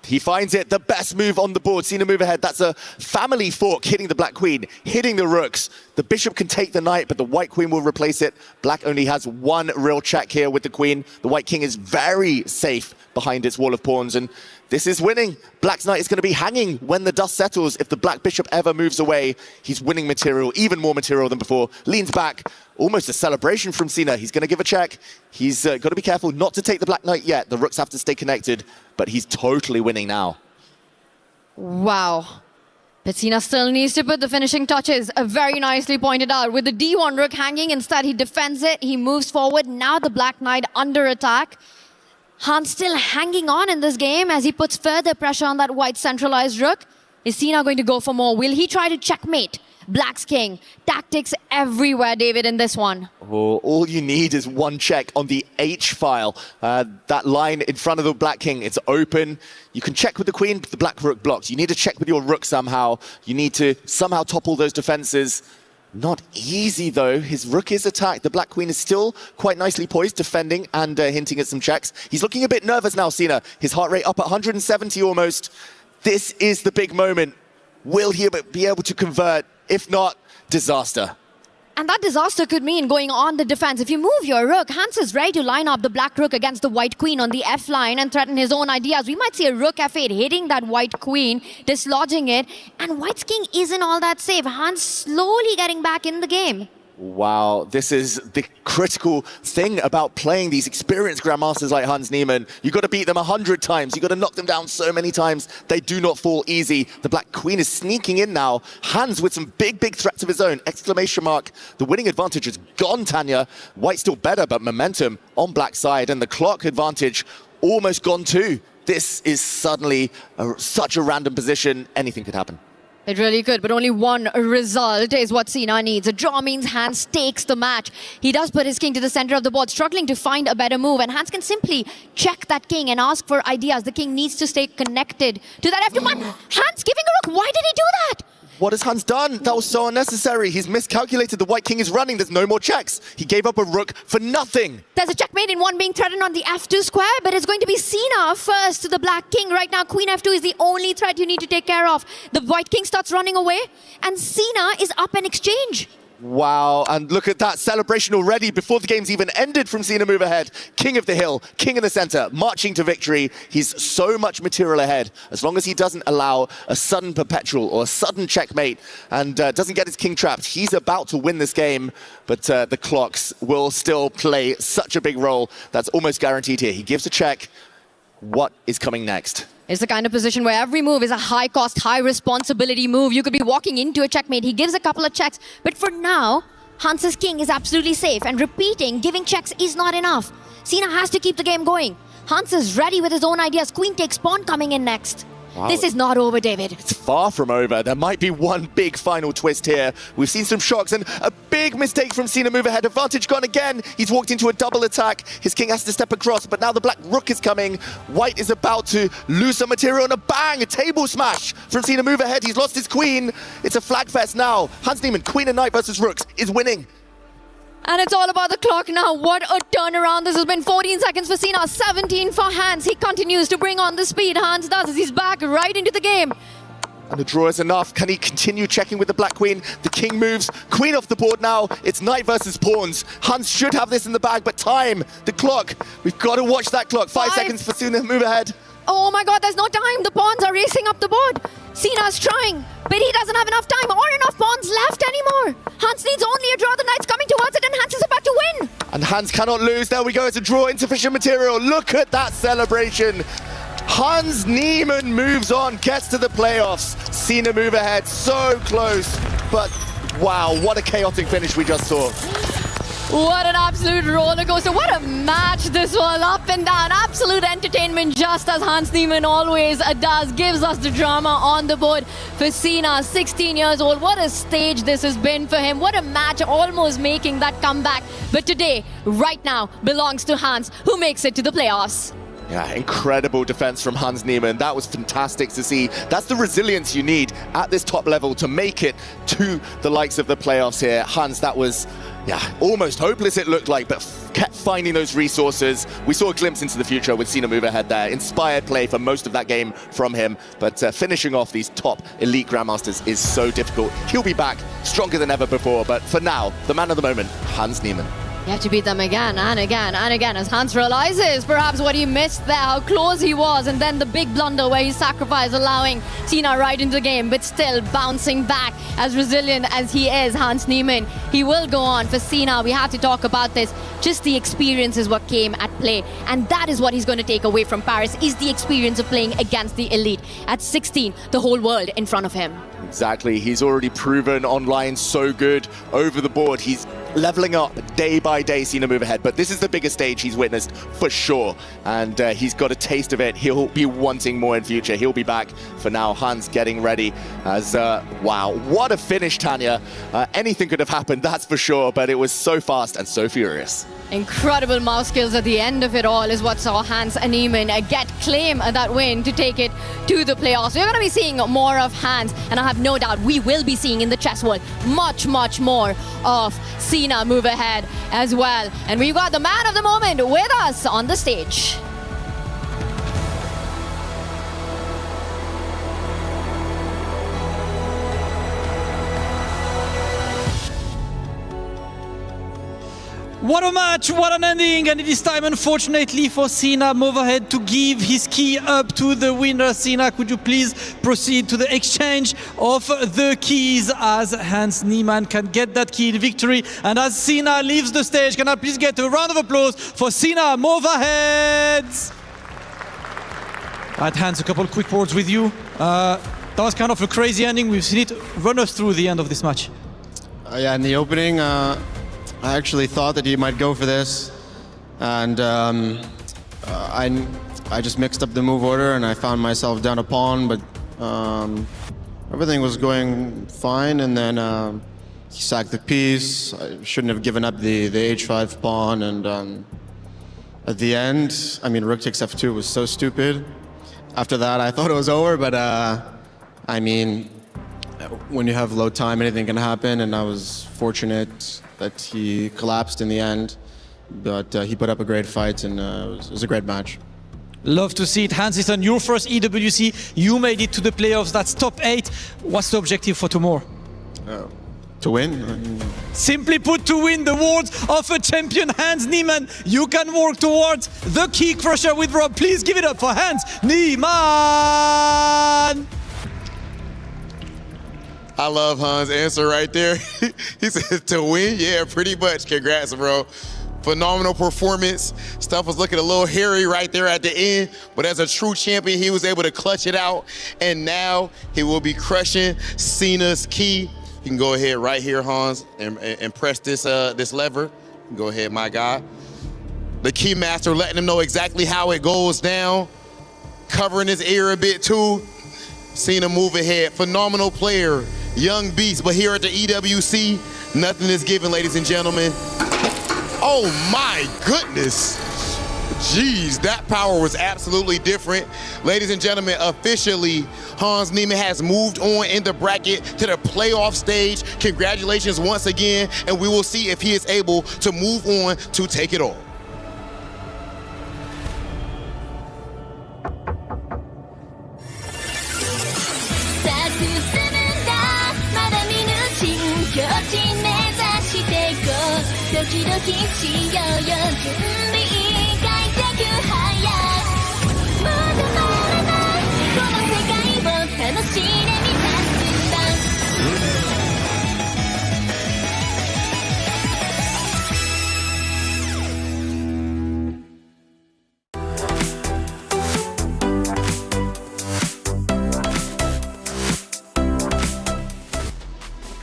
He finds it, the best move on the board. Sina move ahead. That's a family fork hitting the black queen, hitting the rooks. The bishop can take the knight, but the white queen will replace it. Black only has one real check here with the queen. The white king is very safe behind its wall of pawns, and this is winning. Black's knight is going to be hanging when the dust settles. If the black bishop ever moves away, he's winning material, even more material than before. Leans back, almost a celebration from Sina. He's going to give a check. He's got to be careful not to take the black knight yet. The rooks have to stay connected, but he's totally winning now. Wow. But Sina still needs to put the finishing touches. Very nicely pointed out. With the D1 rook hanging, instead he defends it. He moves forward. Now the black knight under attack. Hans still hanging on in this game as he puts further pressure on that white centralized rook. Is Sina going to go for more? Will he try to checkmate Black's king? Tactics everywhere, David, in this one. Oh, all you need is one check on the H file. That line in front of the black king, it's open. You can check with the queen, but the black rook blocks. You need to check with your rook somehow. You need to somehow topple those defenses. Not easy, though. His rook is attacked. The black queen is still quite nicely poised, defending and hinting at some checks. He's looking a bit nervous now, Sina. His heart rate up at 170 almost. This is the big moment. Will he be able to convert? If not, disaster. And that disaster could mean going on the defense. If you move your rook, Hans is ready to line up the black rook against the white queen on the F line and threaten his own ideas. We might see a rook F8 hitting that white queen, dislodging it. And white's king isn't all that safe. Hans slowly getting back in the game. Wow, this is the critical thing about playing these experienced grandmasters like Hans Niemann. You've got to beat them 100 times. You've got to knock them down so many times. They do not fall easy. The black queen is sneaking in now. Hans with some big, big threats of his own. Exclamation mark. The winning advantage is gone, Tanya. White's still better, but momentum on black side. And the clock advantage almost gone too. This is suddenly such a random position. Anything could happen. It really could, but only one result is what Sina needs. A draw means Hans takes the match. He does put his king to the center of the board, struggling to find a better move, and Hans can simply check that king and ask for ideas. The king needs to stay connected to that F2. Hans giving a rook. Why did he do that? What has Hans done? That was so unnecessary. He's miscalculated. The white king is running. There's no more checks. He gave up a rook for nothing. There's a checkmate in one being threatened on the F2 square, but it's going to be Sina first to the black king. Right now, queen F2 is the only threat you need to take care of. The white king starts running away, and Sina is up in exchange. Wow, and look at that celebration already before the game's even ended from Sina move ahead. King of the hill, king in the center, marching to victory. He's so much material ahead. As long as he doesn't allow a sudden perpetual or a sudden checkmate and doesn't get his king trapped, he's about to win this game. But the clocks will still play such a big role. That's almost guaranteed here. He gives a check. What is coming next? It's the kind of position where every move is a high-cost, high-responsibility move. You could be walking into a checkmate. He gives a couple of checks. But for now, Hans's king is absolutely safe, and repeating, giving checks is not enough. Cena has to keep the game going. Hans is ready with his own ideas. Queen takes pawn coming in next. Wow. This is not over, David. It's far from over. There might be one big final twist here. We've seen some shocks and a big mistake from Cena move ahead. Advantage gone again. He's walked into a double attack. His king has to step across, but now the black rook is coming. White is about to lose some material, and a bang, a table smash from Cena move ahead. He's lost his queen. It's a flag fest now. Hans Niemann, queen and knight versus rooks, is winning. And it's all about the clock now. What a turnaround. This has been 14 seconds for Cena, 17 for Hans. He continues to bring on the speed. Hans does as he's back right into the game. And the draw is enough. Can he continue checking with the black queen? The king moves. Queen off the board now. It's knight versus pawns. Hans should have this in the bag, but time, the clock. We've got to watch that clock. 5 seconds for Cena move ahead. Oh my god, there's no time. The pawns are racing up the board. Cena's trying, but he doesn't have enough time or enough pawns left anymore. Hans needs only a draw. The knight's coming towards it, and Hans is about to win. And Hans cannot lose. There we go. It's a draw. Insufficient material. Look at that celebration. Hans Niemann moves on, gets to the playoffs. Cena move ahead. So close. But wow, what a chaotic finish we just saw. What an absolute roller coaster. What a match this was. Up and down. Absolute entertainment, just as Hans Niemann always does. Gives us the drama on the board for Cena, 16 years old. What a stage this has been for him. What a match, almost making that comeback. But today, right now, belongs to Hans, who makes it to the playoffs. Yeah, incredible defense from Hans Niemann. That was fantastic to see. That's the resilience you need at this top level to make it to the likes of the playoffs here. Hans, that was, yeah, almost hopeless it looked like, but kept finding those resources. We saw a glimpse into the future with Cena move ahead there. Inspired play for most of that game from him, but finishing off these top elite Grandmasters is so difficult. He'll be back stronger than ever before, but for now, the man of the moment, Hans Niemann. You have to beat them again and again and again as Hans realizes perhaps what he missed there, how close he was, and then the big blunder where he sacrificed, allowing Cena right into the game, but still bouncing back as resilient as he is, Hans Niemann. He will go on. For Cena, we have to talk about this. Just the experience is what came at play, and that is what he's going to take away from Paris, is the experience of playing against the elite. At 16, the whole world in front of him. Exactly. He's already proven online so good over the board. He's leveling up day by day, Cena move ahead, but this is the biggest stage he's witnessed for sure, and he's got a taste of it. He'll be wanting more in future. He'll be back. For now, Hans getting ready as wow, what a finish, Tanya. Anything could have happened, that's for sure, but it was so fast and so furious. Incredible mouse skills at the end of it all is what saw Hans Niemann claim that win to take it to the playoffs. We're going to be seeing more of Hans, and I have no doubt we will be seeing in the chess world much more of Cena move ahead as well. And we've got the man of the moment with us on the stage. What a match, what an ending, and it is time, unfortunately, for Cena move ahead to give his key up to the winner. Cena, could you please proceed to the exchange of the keys as Hans Niemann can get that key in victory. And as Cena leaves the stage, can I please get a round of applause for Cena move ahead? Right, Hans, a couple of quick words with you. That was kind of a crazy ending. We've seen it. Run us through the end of this match. Yeah, in the opening, I actually thought that he might go for this, and I just mixed up the move order and I found myself down a pawn, but everything was going fine, and then he sacked the piece. I shouldn't have given up the h5 pawn, and at the end, I mean, rook takes f2 was so stupid. After that, I thought it was over, but I mean, when you have low time, anything can happen, and I was fortunate that he collapsed in the end, but he put up a great fight, and it was a great match. Love to see it. Hans, it's on your first EWC. You made it to the playoffs. That's top 8. What's the objective for tomorrow? To win. Simply put, to win the awards of a champion, Hans Niemann. You can work towards the key crusher with Rob. Please give it up for Hans Niemann. I love Hans' answer right there. He said, to win? Yeah, pretty much. Congrats, bro. Phenomenal performance. Stuff was looking a little hairy right there at the end, but as a true champion, he was able to clutch it out, and now he will be crushing Cena's key You can go ahead right here, Hans, and press this this lever. Go ahead, my guy. The Keymaster letting him know exactly how it goes down, covering his ear a bit too. Cena move ahead, phenomenal player, young beast, but here at the EWC, nothing is given, ladies and gentlemen. Oh my goodness. Jeez, that power was absolutely different. Ladies and gentlemen, officially, Hans Niemann has moved on in the bracket to the playoff stage. Congratulations once again, and we will see if he is able to move on to take it all.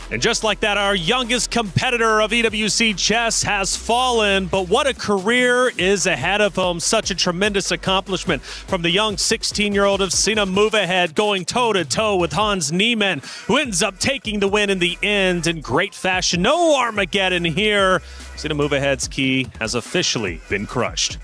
And just like that, our youngest competitor of EWC chess has fallen, but what a career is ahead of him. Such a tremendous accomplishment from the young 16-year-old of Cena Move Ahead, going toe-to-toe with Hans Niemann, who ends up taking the win in the end in great fashion. No Armageddon here. Cena Move Ahead's key has officially been crushed.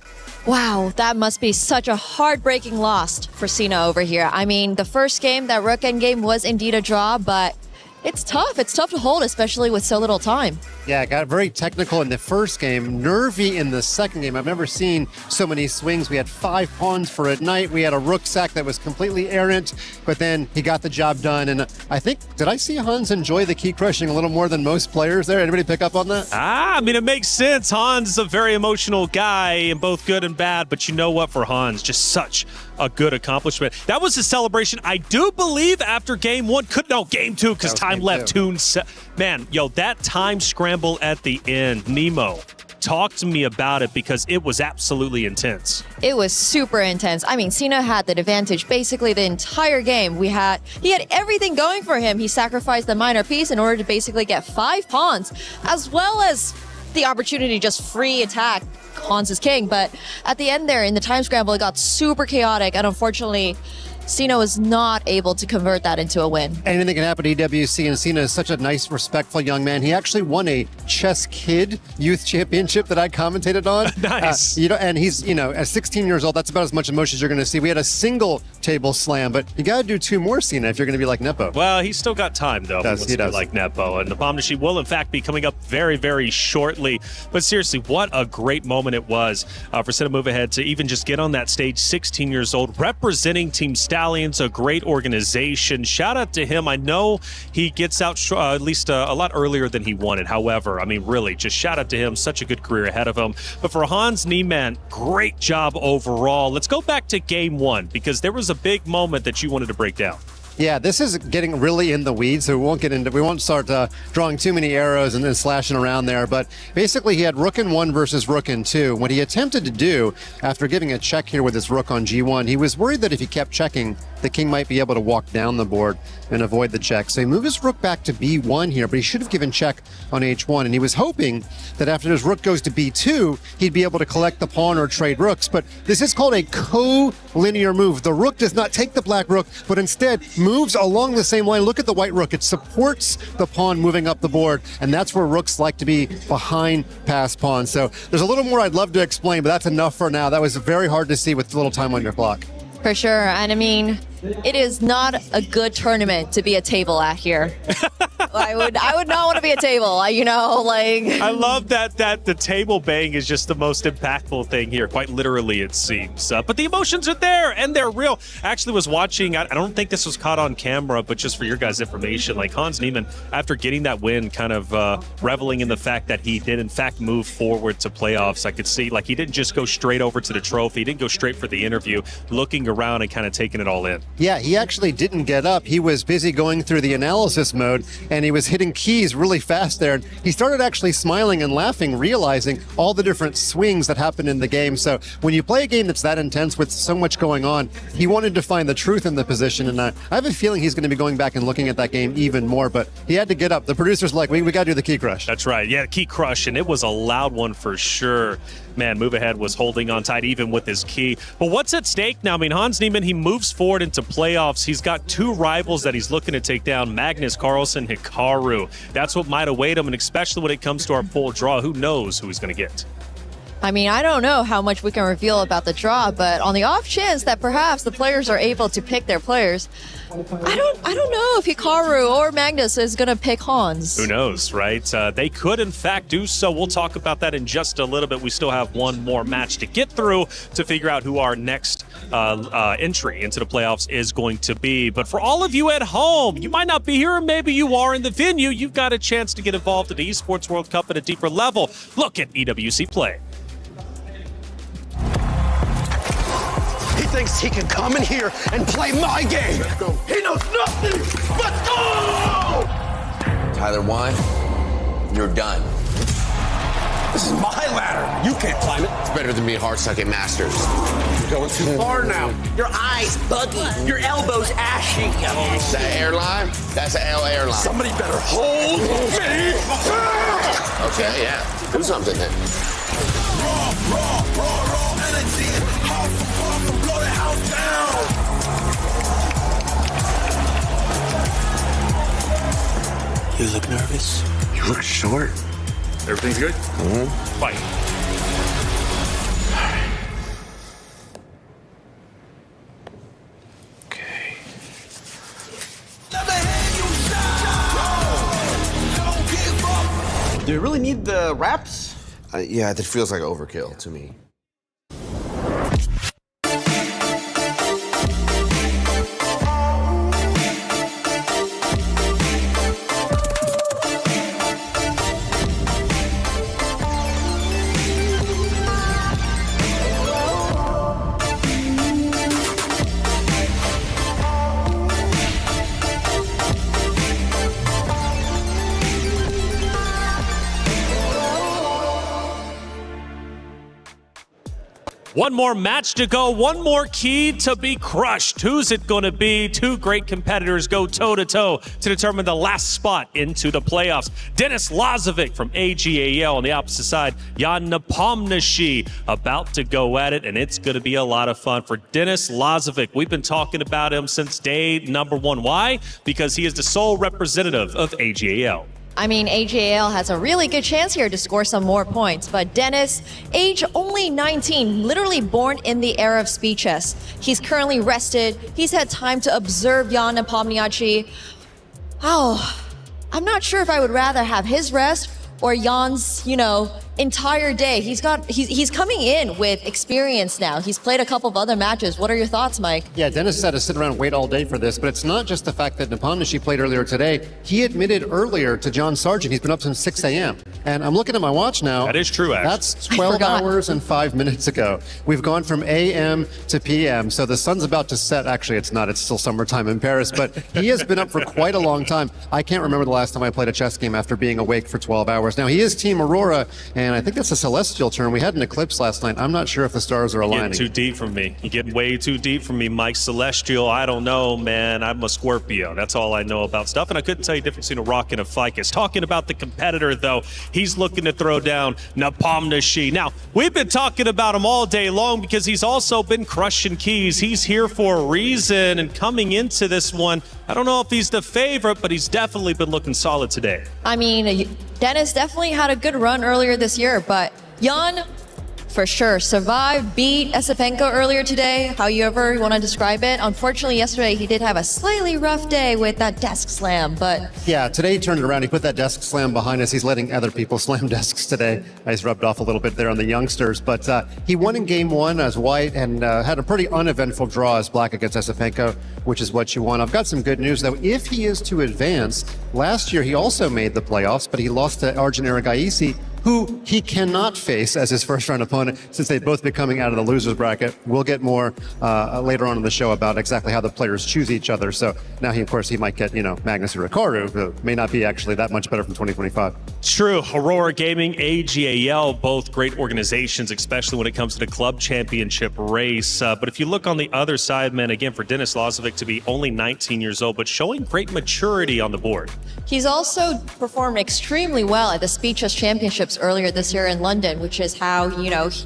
Wow, that must be such a heartbreaking loss for Cena over here. I mean, the first game, that Rook endgame, was indeed a draw, but it's tough. It's tough to hold, especially with so little time. Yeah, it got very technical in the first game, nervy in the second game. I've never seen so many swings. We had 5 pawns for a knight. We had a rook sack that was completely errant, but then he got the job done. And I think, did I see Hans enjoy the key crushing a little more than most players there? Anybody pick up on that? I mean, it makes sense. Hans is a very emotional guy, in both good and bad, but you know what, for Hans, just such a good accomplishment. That was his celebration, I do believe, after game 1. Game 2, because time left. Man, yo, that time scramble at the end, Nemo, talk to me about it, because it was absolutely intense. It was super intense. I mean, Cena had the advantage basically the entire game. He had everything going for him. He sacrificed the minor piece in order to basically get 5 pawns, as well as the opportunity to just free attack Hans' king. But at the end there, in the time scramble, it got super chaotic, and unfortunately, Cena was not able to convert that into a win. Anything can happen to EWC, and Cena is such a nice, respectful young man. He actually won a Chess Kid Youth Championship that I commentated on. Nice. And he's, at 16 years old, that's about as much emotion as you're going to see. We had a single table slam, but you got to do 2 more, Cena, if you're going to be like Nepo. Well, he's still got time, though. He does. Like Nepo. And the bomb machine will, in fact, be coming up very, very shortly. But seriously, what a great moment it was for Cena Move Ahead to even just get on that stage, 16 years old, representing Team Stallions, a great organization. Shout out to him. I know he gets out at least a lot earlier than he wanted. However, I mean, really, just shout out to him. Such a good career ahead of him. But for Hans Niemann, great job overall. Let's go back to game 1, because there was a big moment that you wanted to break down. Yeah, this is getting really in the weeds, so we won't start drawing too many arrows and then slashing around there. But basically, he had rook in 1 versus rook in 2. What he attempted to do, after giving a check here with his rook on g1, he was worried that if he kept checking, the king might be able to walk down the board and avoid the check. So he moved his rook back to b1 here, but he should have given check on h1. And he was hoping that after his rook goes to b2, he'd be able to collect the pawn or trade rooks. But this is called a co-linear move. The rook does not take the black rook, but instead moves along the same line. Look at the white rook. It supports the pawn moving up the board, and that's where rooks like to be, behind passed pawns. So there's a little more I'd love to explain, but that's enough for now. That was very hard to see with little time on your clock. For sure. And I mean, it is not a good tournament to be a table at here. I would not want to be a table, I love that the table bang is just the most impactful thing here, quite literally, it seems. But the emotions are there, and they're real. Actually was watching, I don't think this was caught on camera, but just for your guys' information, like Hans Niemann, after getting that win, kind of reveling in the fact that he did in fact move forward to playoffs. I could see, like, he didn't just go straight over to the trophy. He didn't go straight for the interview, looking around and kind of taking it all in. Yeah, he actually didn't get up. He was busy going through the analysis mode, and and he was hitting keys really fast there. And he started actually smiling and laughing, realizing all the different swings that happen in the game. So when you play a game that's that intense with so much going on, he wanted to find the truth in the position. And I have a feeling he's going to be going back and looking at that game even more, but he had to get up. The producer's like, we got to do the key crush. That's right. Yeah, key crush, and it was a loud one for sure. Man, Move Ahead was holding on tight even with his key. But what's at stake now? I mean, Hans Niemann, he moves forward into playoffs. He's got two rivals that he's looking to take down, Magnus Carlsen, Hikaru. That's what might await him, and especially when it comes to our full draw, who knows who he's going to get. I mean, I don't know how much we can reveal about the draw, but on the off chance that perhaps the players are able to pick their players, I don't know if Hikaru or Magnus is going to pick Hans. Who knows, right? They could, in fact, do so. We'll talk about that in just a little bit. We still have one more match to get through to figure out who our next entry into the playoffs is going to be. But for all of you at home, you might not be here, or maybe you are in the venue. You've got a chance to get involved in the Esports World Cup at a deeper level. Look at EWC play. He thinks he can come in here and play my game. He knows nothing. Let's go! Tyler 1, you're done. This is my ladder. You can't climb it. It's better than being hard-suck at Masters. You're going too far now. Your eyes buggy. Your elbows ashy. That airline? That's an L airline. Somebody better hold me. Okay, yeah. Do something then. Raw energy. Blow the house down. You look nervous. You look short. Everything's good? Mm-hmm. Fight. Okay. Do you really need the wraps? Yeah, that feels like overkill to me. One more match to go, one more key to be crushed. Who's it going to be? Two great competitors go toe-to-toe to determine the last spot into the playoffs. Denis Lazovic from AGAL on the opposite side. Jan Nepomniachtchi about to go at it, and it's going to be a lot of fun for Denis Lazovic. We've been talking about him since day number one. Why? Because he is the sole representative of AGAL. I mean, AGAL has a really good chance here to score some more points, but Denis, age only 19, literally born in the era of speed chess. He's currently rested. He's had time to observe Jan Nepomniachtchi. Oh, I'm not sure if I would rather have his rest or Jan's, entire day. He's coming in with experience now. He's played a couple of other matches. What are your thoughts, Mike? Yeah, Denis had to sit around and wait all day for this, but it's not just the fact that Nepomniachtchi played earlier today. He admitted earlier to John Sargent he's been up since 6 a.m. And I'm looking at my watch now. That is true, actually. That's 12 hours and 5 minutes ago. We've gone from a.m. to p.m., so the sun's about to set. Actually, it's not. It's still summertime in Paris, but he has been up for quite a long time. I can't remember the last time I played a chess game after being awake for 12 hours. Now, he is Team Aurora, and I think that's a celestial term. We had an eclipse last night. I'm not sure if the stars are aligning. Getting too deep from me. You get way too deep from me, Mike. Celestial, I don't know, man. I'm a Scorpio. That's all I know about stuff. And I couldn't tell you the difference between a rock and a ficus. Talking about the competitor, though, he's looking to throw down Nepomniachtchi. Now, we've been talking about him all day long because he's also been crushing keys. He's here for a reason. And coming into this one, I don't know if he's the favorite, but he's definitely been looking solid today. I mean, Denis definitely had a good run earlier this year, but Jan, for sure, survived, beat Esipenko earlier today, however you want to describe it. Unfortunately, yesterday he did have a slightly rough day with that desk slam, but... Yeah, today he turned it around. He put that desk slam behind us. He's letting other people slam desks today. He's rubbed off a little bit there on the youngsters, but he won in game one as white and had a pretty uneventful draw as black against Esipenko, which is what you want. I've got some good news, though. If he is to advance, last year he also made the playoffs, but he lost to Arjun Erigaisi, who he cannot face as his first round opponent since they've both been coming out of the losers bracket. We'll get more later on in the show about exactly how the players choose each other. So now he might get, Magnus or Hikaru, who may not be actually that much better from 2025. True. Aurora Gaming, AGAL, both great organizations, especially when it comes to the club championship race. But if you look on the other side, man, again, for Denis Lazovic to be only 19 years old, but showing great maturity on the board. He's also performed extremely well at the Speechless Championships earlier this year in London, which is how,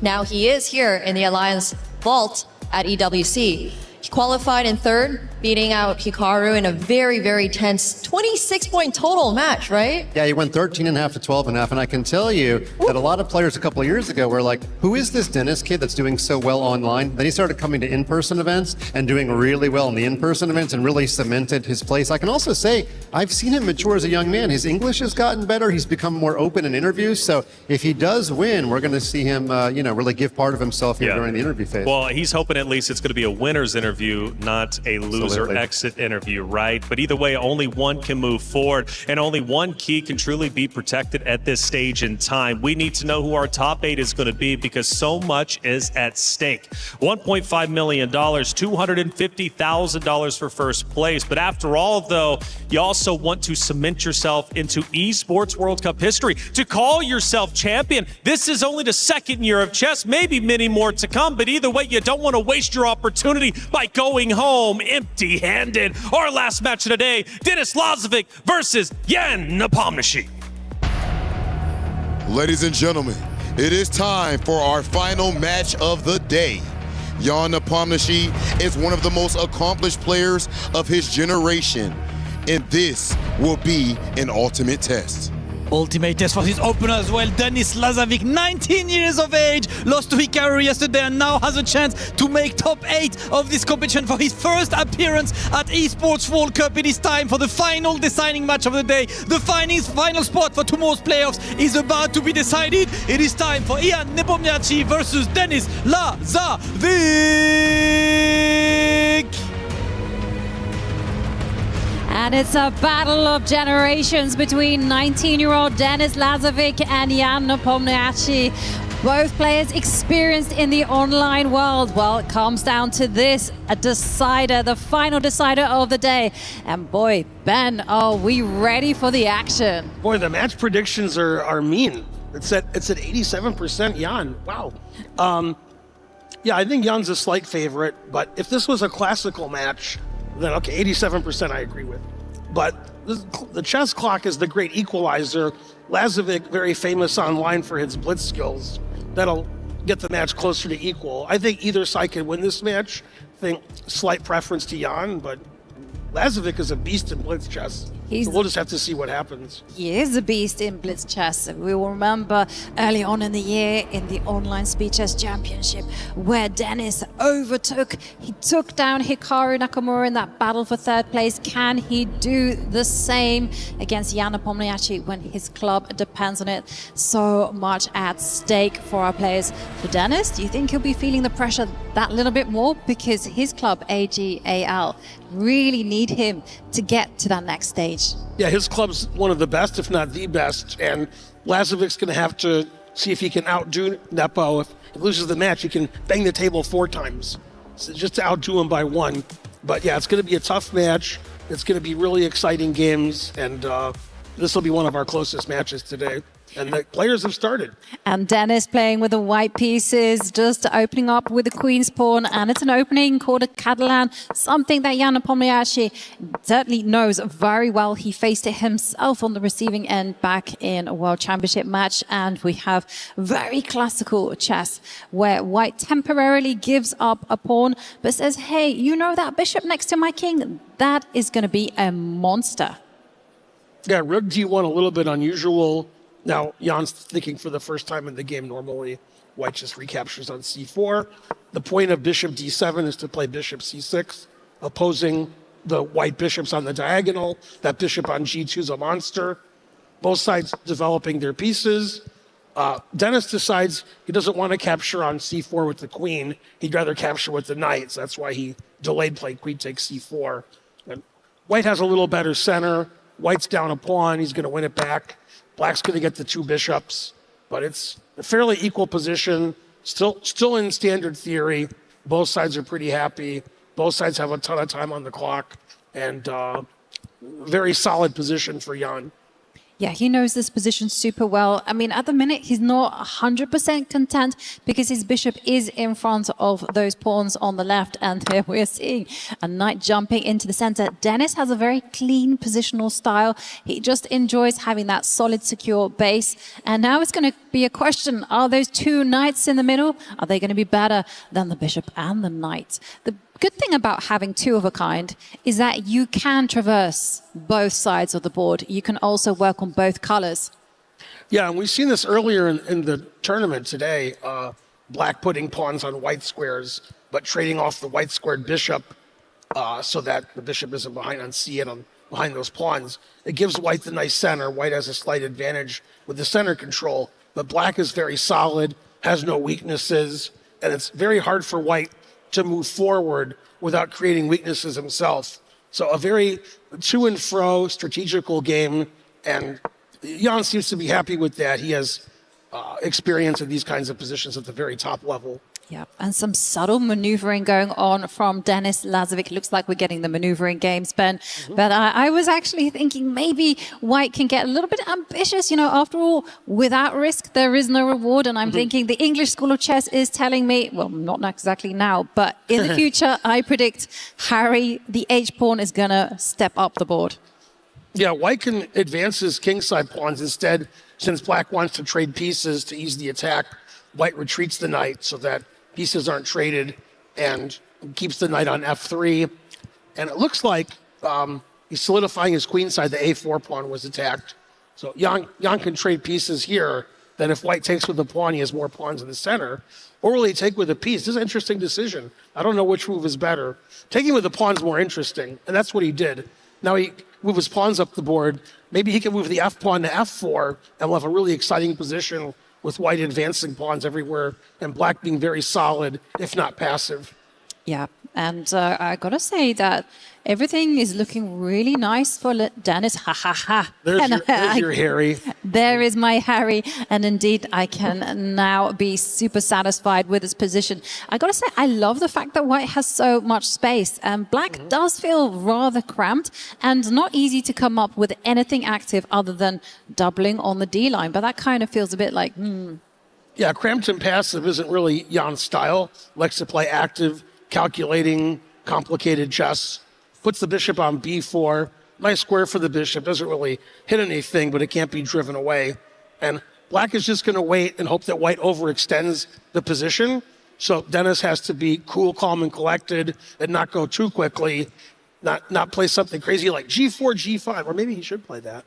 now he is here in the Alliance Vault at EWC. He qualified in third, beating out Hikaru in a very, very tense 26-point total match, right? Yeah, he went 13.5 to 12.5, and I can tell you that a lot of players a couple of years ago were like, who is this Denis kid that's doing so well online? Then he started coming to in-person events and doing really well in the in-person events and really cemented his place. I can also say, I've seen him mature as a young man. His English has gotten better. He's become more open in interviews. So if he does win, we're going to see him, really give part of himself here during the interview phase. Well, he's hoping at least it's going to be a winner's interview, not a loser exit interview, right? But either way, only one can move forward, and only one key can truly be protected at this stage in time. We need to know who our top 8 is going to be because so much is at stake. $1.5 million, $250,000 for first place. But after all, though, you also want to cement yourself into Esports World Cup history. To call yourself champion, this is only the second year of chess, maybe many more to come. But either way, you don't want to waste your opportunity by going home empty-handed. Our last match of the day, Denis Lazovic versus Jan Nepomniachtchi. Ladies and gentlemen, it is time for our final match of the day. Jan Nepomniachtchi is one of the most accomplished players of his generation, and this will be an ultimate test. Ultimate test for his opener as well. Denis Lazovic, 19 years of age, lost to Hikaru yesterday and now has a chance to make top 8 of this competition for his first appearance at Esports World Cup. It is time for the final deciding match of the day. The final spot for tomorrow's playoffs is about to be decided. It is time for Jan Nepomniachtchi versus Denis Lazovic. And it's a battle of generations between 19-year-old Denis Lazovic and Jan Nepomniachtchi. Both players experienced in the online world. Well, it comes down to this, a decider, the final decider of the day. And boy, Ben, are we ready for the action? Boy, the match predictions are mean. It's at 87% Jan. Wow. Yeah, I think Jan's a slight favorite, but if this was a classical match, then okay, 87% I agree with. But the chess clock is the great equalizer. Lazovic, very famous online for his blitz skills. That'll get the match closer to equal. I think either side can win this match. I think slight preference to Jan, but Lazovic is a beast in blitz chess. So we'll just have to see what happens. He is a beast in blitz chess. We will remember early on in the year in the online speed chess championship where Denis he took down Hikaru Nakamura in that battle for third place. Can he do the same against Jan Nepomniachtchi when his club depends on it? So much at stake for our players. For Denis, do you think he'll be feeling the pressure that little bit more? Because his club, AGAL, really need him to get to that next stage. Yeah, his club's one of the best, if not the best, and Lazovic's going to have to see if he can outdo Nepo. If he loses the match, he can bang the table 4 times, so just to outdo him by 1. But yeah, it's going to be a tough match. It's going to be really exciting games, and this will be one of our closest matches today. And the players have started. And Denis playing with the white pieces, just opening up with the queen's pawn. And it's an opening called a Catalan, something that Jan Nepomniachtchi certainly knows very well. He faced it himself on the receiving end back in a World Championship match. And we have very classical chess where white temporarily gives up a pawn, but says, hey, you know that bishop next to my king? That is going to be a monster. Yeah, rook d1 a little bit unusual. Now, Jan's thinking for the first time in the game. Normally, white just recaptures on c4. The point of bishop d7 is to play bishop c6, opposing the white bishops on the diagonal. That bishop on g2 is a monster. Both sides developing their pieces. Denis decides he doesn't want to capture on c4 with the queen. He'd rather capture with the knight. So that's why he delayed play queen takes c4. And white has a little better center. White's down a pawn. He's going to win it back. Black's going to get the 2 bishops. but it's a fairly equal position, still in standard theory. Both sides are pretty happy. Both sides have a ton of time on the clock, and very solid position for Jan. Yeah, he knows this position super well. I mean, at the minute, he's not 100% content because his bishop is in front of those pawns on the left. And there we're seeing a knight jumping into the center. Dennis has a very clean positional style. He just enjoys having that solid, secure base. And now it's going to be a question. Are those two knights in the middle, are they going to be better than the bishop and the knight? The good thing about having two of a kind is that you can traverse both sides of the board. You can also work on both colors. Yeah, and we've seen this earlier in the tournament today. Black putting pawns on white squares, but trading off the white squared bishop so that the bishop isn't behind on c8 behind those pawns. It gives white the nice center. White has a slight advantage with the center control, but black is very solid, has no weaknesses, and it's very hard for white to move forward without creating weaknesses himself. So a very to and fro strategical game, and Jan seems to be happy with that. He has experience in these kinds of positions at the very top level. Yeah, and some subtle maneuvering going on from Denis Lazovic. Looks like we're getting the maneuvering games, Ben. But I was actually thinking maybe White can get a little bit ambitious. You know, after all, without risk, there is no reward. And I'm thinking the English School of Chess is telling me, well, not exactly now, but in the future, I predict Harry, the H-pawn, is going to step up the board. Yeah, White can advance his kingside pawns instead. Since Black wants to trade pieces to ease the attack, White retreats the knight so that pieces aren't traded and keeps the knight on f3. And it looks like he's solidifying his queenside. The a4 pawn was attacked. So Jan can trade pieces here. Then if White takes with the pawn, he has more pawns in the center. Or will he take with a piece? This is an interesting decision. I don't know which move is better. Taking with the pawn is more interesting, and that's what he did. Now he move his pawns up the board. Maybe he can move the f pawn to f4, and we'll have a really exciting position with White advancing pawns everywhere and Black being very solid, if not passive. Yeah, and I gotta say that everything is looking really nice for Dennis. Ha ha ha. There's your Harry. There is my Harry, and indeed I can now be super satisfied with his position. I gotta say, I love the fact that White has so much space, and Black does feel rather cramped and not easy to come up with anything active other than doubling on the D line. But that kind of feels a bit like, Yeah, cramped and passive isn't really Jan's style. Likes to play active, calculating, complicated chess. Puts the bishop on b4. Nice square for the bishop. Doesn't really hit anything, but it can't be driven away. And Black is just going to wait and hope that White overextends the position. So Dennis has to be cool, calm, and collected and not go too quickly. Not play something crazy like g4, g5. Or maybe he should play that.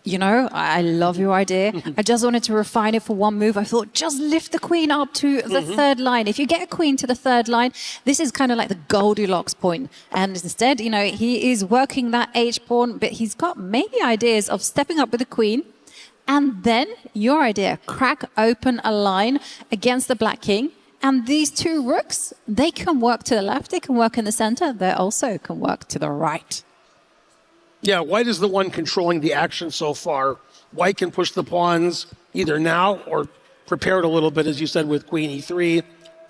You know, I love your idea. I just wanted to refine it for one move. I thought, just lift the queen up to the third line. If you get a queen to the third line, this is kind of like the Goldilocks point. And instead, you know, he is working that H-pawn, but he's got maybe ideas of stepping up with the queen. And then your idea, crack open a line against the Black king. And these two rooks, they can work to the left, they can work in the center, they also can work to the right. Yeah, White is the one controlling the action so far. White can push the pawns either now or prepare it a little bit, as you said, with queen e3,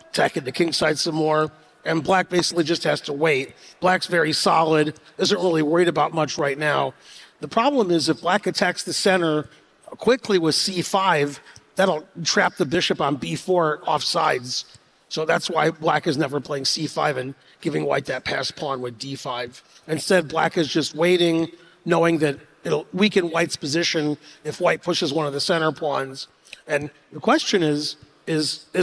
attacking the king side some more, and Black basically just has to wait. Black's very solid, isn't really worried about much right now. The problem is if Black attacks the center quickly with c5, that'll trap the bishop on b4 off sides. So that's why Black is never playing c5 and giving White that passed pawn with d5. Instead, Black is just waiting, knowing that it'll weaken White's position if White pushes one of the center pawns. And the question is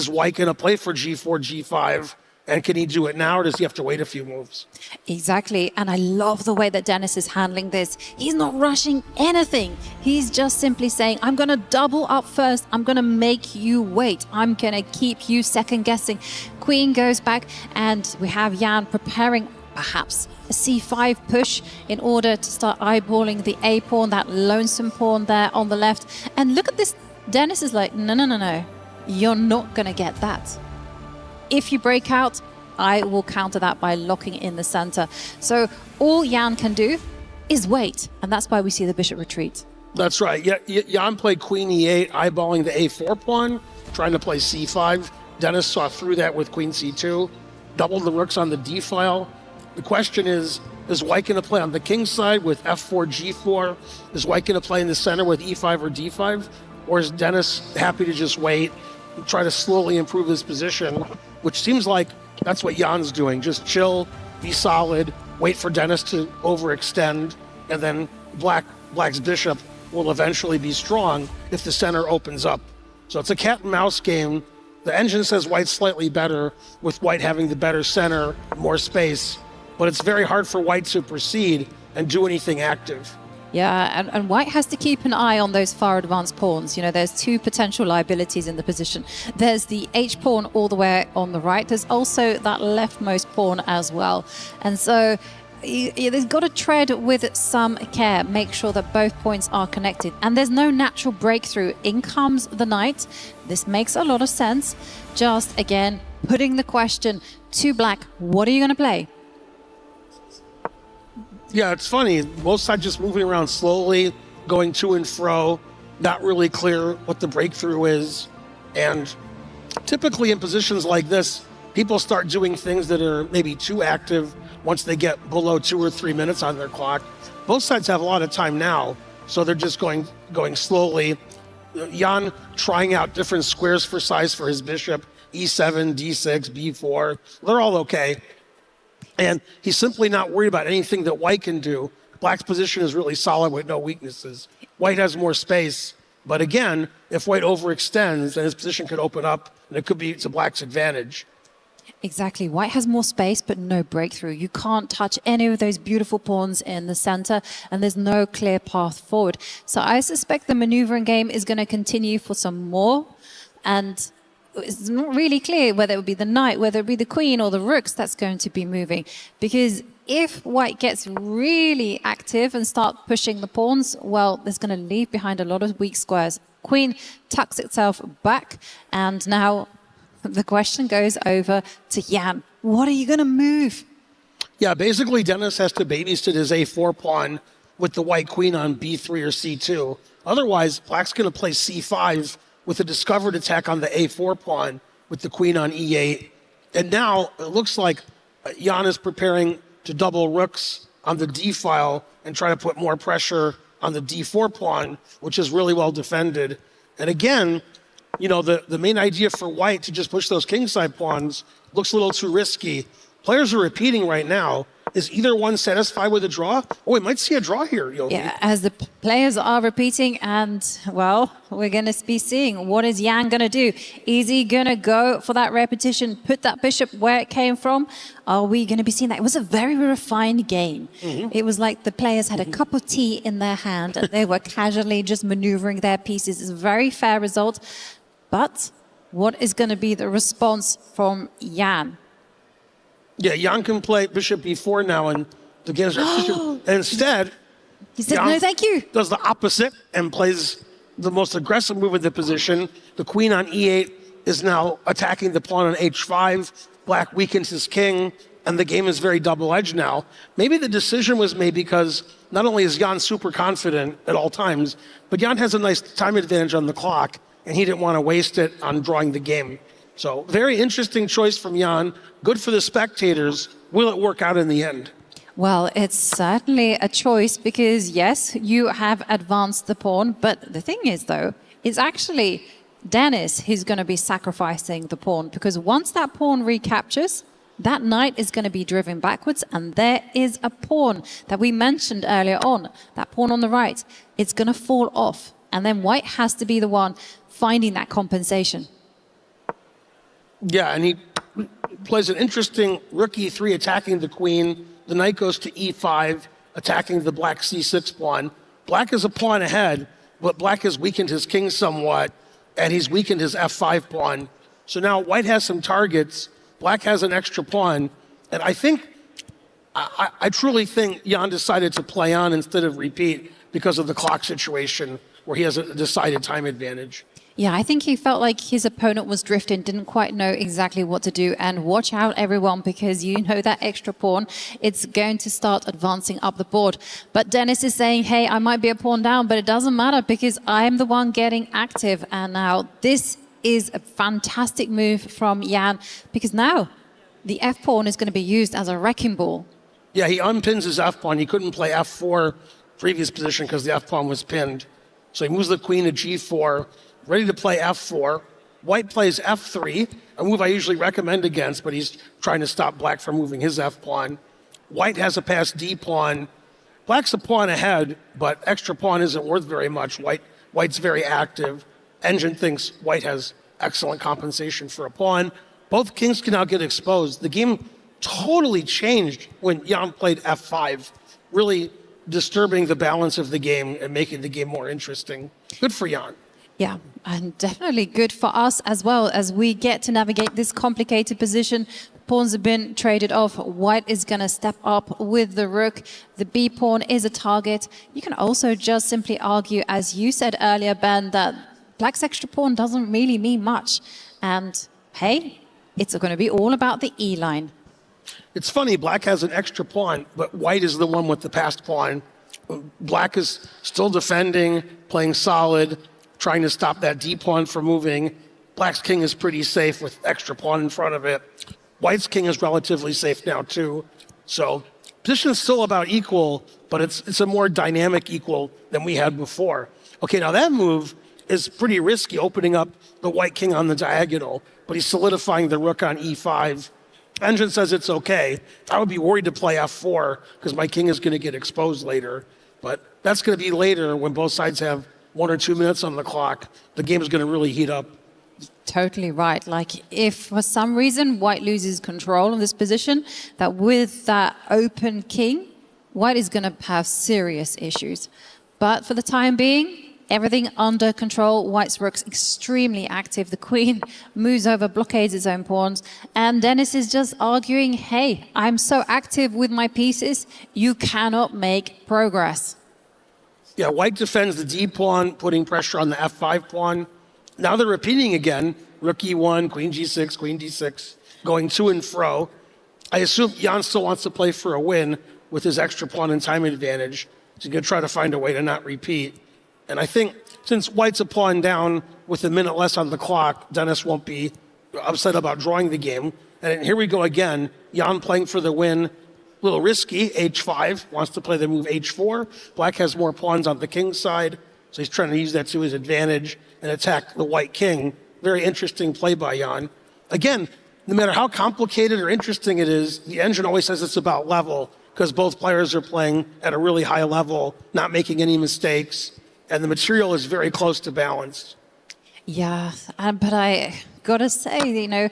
White going to play for g4, g5? And can he do it now, or does he have to wait a few moves? Exactly. And I love the way that Dennis is handling this. He's not rushing anything. He's just simply saying, I'm going to double up first. I'm going to make you wait. I'm going to keep you second guessing. Queen goes back, and we have Jan preparing perhaps a c5 push in order to start eyeballing the a pawn, that lonesome pawn there on the left. And look at this. Dennis is like, no. You're not going to get that. If you break out, I will counter that by locking in the center. So all Jan can do is wait. And that's why we see the bishop retreat. That's right. Yeah, Jan played queen e8, eyeballing the a4 pawn, trying to play c5. Dennis saw through that with queen c2, doubled the rooks on the d file. The question is White going to play on the king side with f4, g4? Is White going to play in the center with e5 or d5? Or is Dennis happy to just wait and try to slowly improve his position, which seems like that's what Jan's doing. Just chill, be solid, wait for Dennis to overextend, and then Black's bishop will eventually be strong if the center opens up. So it's a cat and mouse game. The engine says White's slightly better, with White having the better center, more space, but it's very hard for White to proceed and do anything active. Yeah, and White has to keep an eye on those far advanced pawns. You know, there's two potential liabilities in the position. There's the H pawn all the way on the right. There's also that leftmost pawn as well. And so they've got to tread with some care, make sure that both points are connected. And there's no natural breakthrough. In comes the knight. This makes a lot of sense. Just, again, putting the question to Black, what are you going to play? Yeah, it's funny. Both sides just moving around slowly, going to and fro, not really clear what the breakthrough is. And typically in positions like this, people start doing things that are maybe too active once they get below 2 or 3 minutes on their clock. Both sides have a lot of time now, so they're just going slowly. Jan trying out different squares for size for his bishop, e7, d6, b4. They're all okay. And he's simply not worried about anything that White can do. Black's position is really solid with no weaknesses. White has more space. But again, if White overextends, then his position could open up, and it could be to Black's advantage. Exactly. White has more space, but no breakthrough. You can't touch any of those beautiful pawns in the center, and there's no clear path forward. So I suspect the maneuvering game is going to continue for some more. And it's not really clear whether it would be the knight, whether it be the queen or the rooks that's going to be moving. Because if White gets really active and start pushing the pawns, well, there's going to leave behind a lot of weak squares. Queen tucks itself back, and now the question goes over to Jan. What are you going to move? Yeah, basically Dennis has to babysit his a4 pawn with the White queen on b3 or c2. Otherwise, Black's going to play c5 with a discovered attack on the a4 pawn with the queen on e8. And now it looks like Jan is preparing to double rooks on the d file and try to put more pressure on the d4 pawn, which is really well defended. And again, you know, the main idea for White to just push those kingside pawns looks a little too risky. Players are repeating right now. Is either one satisfied with a draw? Oh, we might see a draw here, Yogi. Yeah, as the players are repeating, and, well, we're going to be seeing what is Jan going to do. Is he going to go for that repetition, put that bishop where it came from? Are we going to be seeing that? It was a very refined game. It was like the players had a cup of tea in their hand, and they were casually just maneuvering their pieces. It's a very fair result. But what is going to be the response from Jan? Yeah, Jan can play bishop b4 now and against bishop. And instead, he said, Jan no, thank you. Does the opposite and plays the most aggressive move in the position. The queen on e8 is now attacking the pawn on h5. Black weakens his king, and the game is very double-edged now. Maybe the decision was made because not only is Jan super confident at all times, but Jan has a nice time advantage on the clock, and he didn't want to waste it on drawing the game. So very interesting choice from Jan. Good for the spectators. Will it work out in the end? Well, it's certainly a choice because, yes, you have advanced the pawn. But the thing is, though, it's actually Dennis who's going to be sacrificing the pawn because once that pawn recaptures, that knight is going to be driven backwards. And there is a pawn that we mentioned earlier on, that pawn on the right. It's going to fall off. And then White has to be the one finding that compensation. Yeah, and he plays an interesting rook e3 attacking the queen. The knight goes to e5, attacking the black c6 pawn. Black is a pawn ahead, but Black has weakened his king somewhat, and he's weakened his f5 pawn. So now White has some targets. Black has an extra pawn. And I truly think Jan decided to play on instead of repeat because of the clock situation where he has a decided time advantage. Yeah, I think he felt like his opponent was drifting, didn't quite know exactly what to do. And watch out, everyone, because you know that extra pawn, it's going to start advancing up the board. But Dennis is saying, hey, I might be a pawn down, but it doesn't matter because I am the one getting active. And now this is a fantastic move from Jan, because now the f-pawn is going to be used as a wrecking ball. Yeah, he unpins his f-pawn. He couldn't play f4 previous position because the f-pawn was pinned. So he moves the queen to g4, ready to play f4. White plays f3, a move I usually recommend against, but he's trying to stop black from moving his f-pawn. White has a passed d-pawn. Black's a pawn ahead, but extra pawn isn't worth very much. White's very active. Engine thinks white has excellent compensation for a pawn. Both kings can now get exposed. The game totally changed when Jan played f5, really disturbing the balance of the game and making the game more interesting. Good for Jan. Yeah, and definitely good for us as well as we get to navigate this complicated position. Pawns have been traded off. White is going to step up with the rook. The B pawn is a target. You can also just simply argue, as you said earlier, Ben, that black's extra pawn doesn't really mean much. And hey, it's going to be all about the E line. It's funny, black has an extra pawn, but white is the one with the passed pawn. Black is still defending, playing solid, trying to stop that D pawn from moving. Black's king is pretty safe with extra pawn in front of it. White's king is relatively safe now too. So position is still about equal, but it's a more dynamic equal than we had before. Okay, now that move is pretty risky, opening up the white king on the diagonal, but he's solidifying the rook on e5. Engine says it's okay. I would be worried to play f4 because my king is going to get exposed later. But that's going to be later when both sides have 1 or 2 minutes on the clock. The game is going to really heat up. Totally right. Like if for some reason white loses control of this position, that with that open king, white is going to have serious issues. But for the time being, everything under control. White's rook's extremely active. The queen moves over, blockades its own pawns. And Dennis is just arguing, hey, I'm so active with my pieces, you cannot make progress. Yeah, white defends the D pawn, putting pressure on the F5 pawn. Now they're repeating again. Rook E1, Queen G6, Queen D6, going to and fro. I assume Jan still wants to play for a win with his extra pawn and time advantage. So he's going to try to find a way to not repeat. And I think since white's a pawn down with a minute less on the clock, Dennis won't be upset about drawing the game. And here we go again. Jan playing for the win. A little risky, h5, wants to play the move h4. Black has more pawns on the king's side, so he's trying to use that to his advantage and attack the white king. Very interesting play by Jan. Again, no matter how complicated or interesting it is, the engine always says it's about level because both players are playing at a really high level, not making any mistakes, and the material is very close to balanced. Yeah, but I gotta say,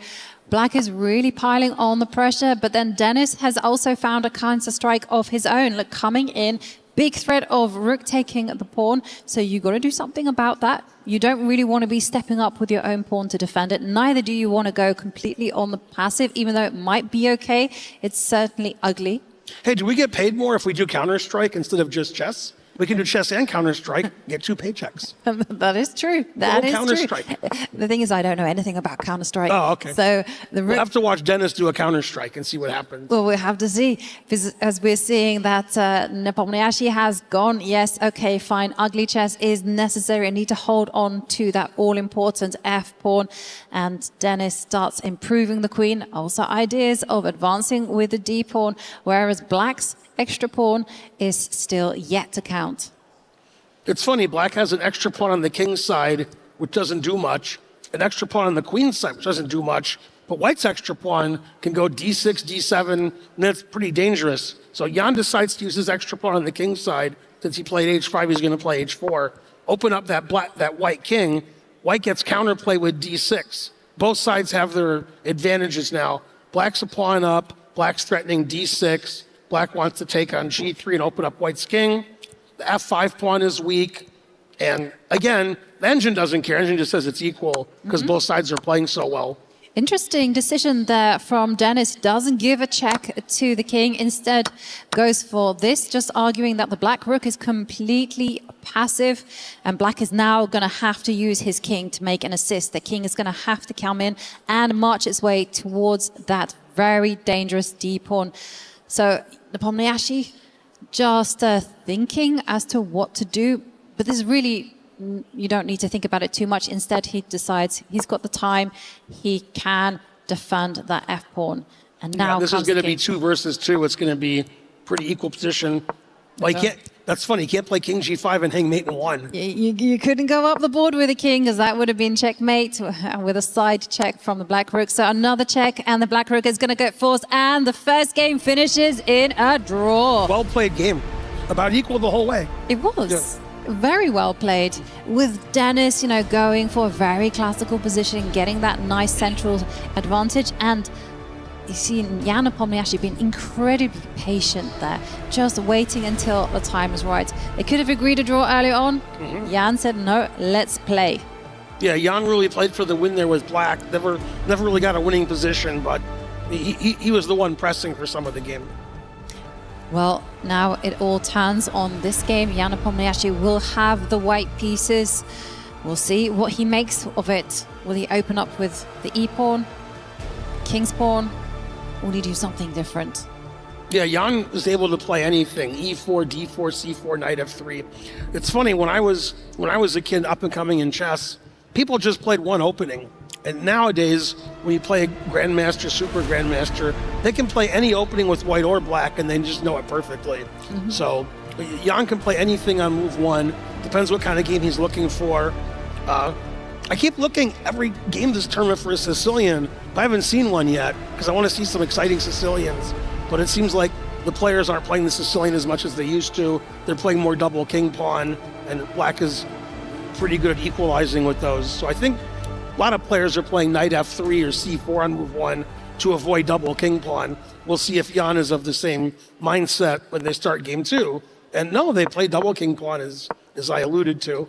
Black is really piling on the pressure, but then Dennis has also found a counter strike of his own, like coming in, big threat of rook taking the pawn. So you got to do something about that. You don't really want to be stepping up with your own pawn to defend it. Neither do you want to go completely on the passive, even though it might be okay. It's certainly ugly. Hey, do we get paid more if we do Counter-Strike instead of just chess? We can do chess and Counter-Strike, get 2 paychecks. That is true. That is Counter-Strike. true. The thing is, I don't know anything about Counter-Strike. Oh, okay. So we'll have to watch Dennis do a Counter-Strike and see what happens. Well, we'll have to see. Because as we're seeing that Nepomniachtchi has gone, yes, okay, fine, ugly chess is necessary. I need to hold on to that all-important F-pawn. And Dennis starts improving the queen. Also ideas of advancing with the D-pawn, whereas Black's extra pawn is still yet to count. It's funny, Black has an extra pawn on the king's side, which doesn't do much, an extra pawn on the queen's side, which doesn't do much, but White's extra pawn can go D6, D7, and that's pretty dangerous. So Jan decides to use his extra pawn on the king's side. Since he played H5, he's going to play H4. Open up that white king. White gets counterplay with D6. Both sides have their advantages now. Black's a pawn up, Black's threatening D6. Black wants to take on G3 and open up White's king. The F5 pawn is weak. And again, the engine doesn't care. The engine just says it's equal because both sides are playing so well. Interesting decision there from Dennis. Doesn't give a check to the king. Instead goes for this, just arguing that the black rook is completely passive. And black is now going to have to use his king to make an assist. The king is going to have to come in and march its way towards that very dangerous D pawn. So Nepomniachtchi just thinking as to what to do. But this is really... you don't need to think about it too much. Instead, he decides he's got the time. He can defend that F-pawn. And now this is going to be 2 versus 2. It's going to be pretty equal position. Like, that's funny. You can't play king g5 and hang mate in 1. You couldn't go up the board with a king, because that would have been checkmate with a side check from the black rook. So another check, and the black rook is going to get forced. And the first game finishes in a draw. Well played game. About equal the whole way. It was. Yeah. Very well played, with Dennis, going for a very classical position, getting that nice central advantage. And you see Jan Nepomniachtchi being incredibly patient there, just waiting until the time is right. They could have agreed to draw earlier on. Jan said, no, let's play. Yeah, Jan really played for the win there with black. Never really got a winning position, but he was the one pressing for some of the game. Well, now it all turns on this game. Jan Nepomniachtchi will have the white pieces. We'll see what he makes of it. Will he open up with the e-pawn, king's pawn? Will he do something different? Yeah, Jan was able to play anything: e4, d4, c4, knight f3. It's funny, when I was a kid up and coming in chess, people just played one opening. And nowadays, when you play a grandmaster, super grandmaster, they can play any opening with white or black, and they just know it perfectly. So Jan can play anything on move 1. Depends what kind of game he's looking for. I keep looking every game this tournament for a Sicilian, but I haven't seen one yet, because I want to see some exciting Sicilians. But it seems like the players aren't playing the Sicilian as much as they used to. They're playing more double king pawn, and black is pretty good at equalizing with those. So I think a lot of players are playing knight f3 or c4 on move 1 to avoid double king pawn. We'll see if Jan is of the same mindset when they start game 2. And no, they play double king pawn, as I alluded to.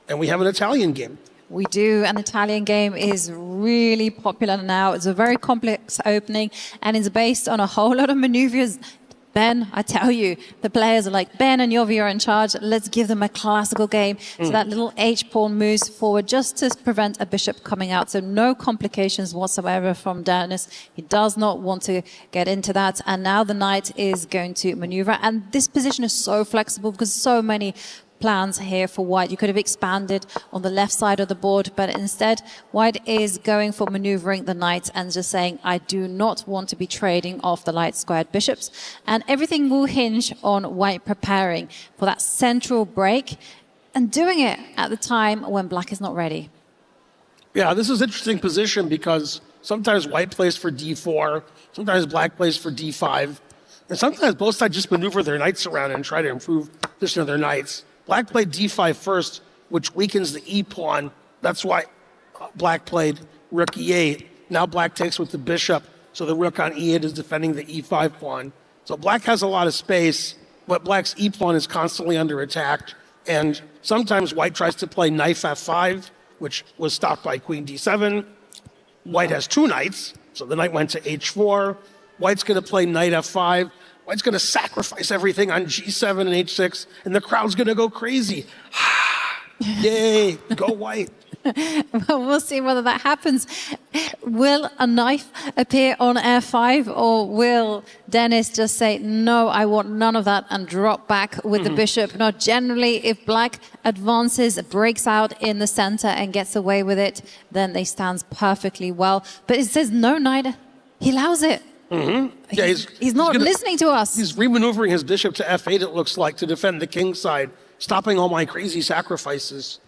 And we have an Italian game. We do. An Italian game is really popular now. It's a very complex opening, and it's based on a whole lot of maneuvers. Ben, I tell you, the players are like, Ben and Jovi are in charge. Let's give them a classical game. So that little h-pawn moves forward just to prevent a bishop coming out. So no complications whatsoever from Dennis. He does not want to get into that. And now the knight is going to maneuver. And this position is so flexible because so many plans here for white. You could have expanded on the left side of the board, but instead white is going for maneuvering the knight and just saying, I do not want to be trading off the light squared bishops. And everything will hinge on white preparing for that central break and doing it at the time when black is not ready. Yeah, this is an interesting position because sometimes white plays for d4, sometimes black plays for d5, and sometimes both sides just maneuver their knights around and try to improve the position of their knights. Black played d5 first, which weakens the e-pawn. That's why black played rook e8. Now black takes with the bishop, so the rook on e8 is defending the e5 pawn. So black has a lot of space, but black's e-pawn is constantly under attack. And sometimes white tries to play knight f5, which was stopped by queen d7. White has 2 knights, so the knight went to h4. White's going to play knight f5. White's going to sacrifice everything on g7 and h6, and the crowd's going to go crazy. Yay, go white. Well, we'll see whether that happens. Will a knife appear on f5, or will Dennis just say, no, I want none of that, and drop back with the bishop? Now, generally, if black advances, breaks out in the center and gets away with it, then they stand perfectly well. But it says no knight. He allows it. Yeah, he's not listening to us. He's remaneuvering his bishop to f8, it looks like, to defend the king side, stopping all my crazy sacrifices.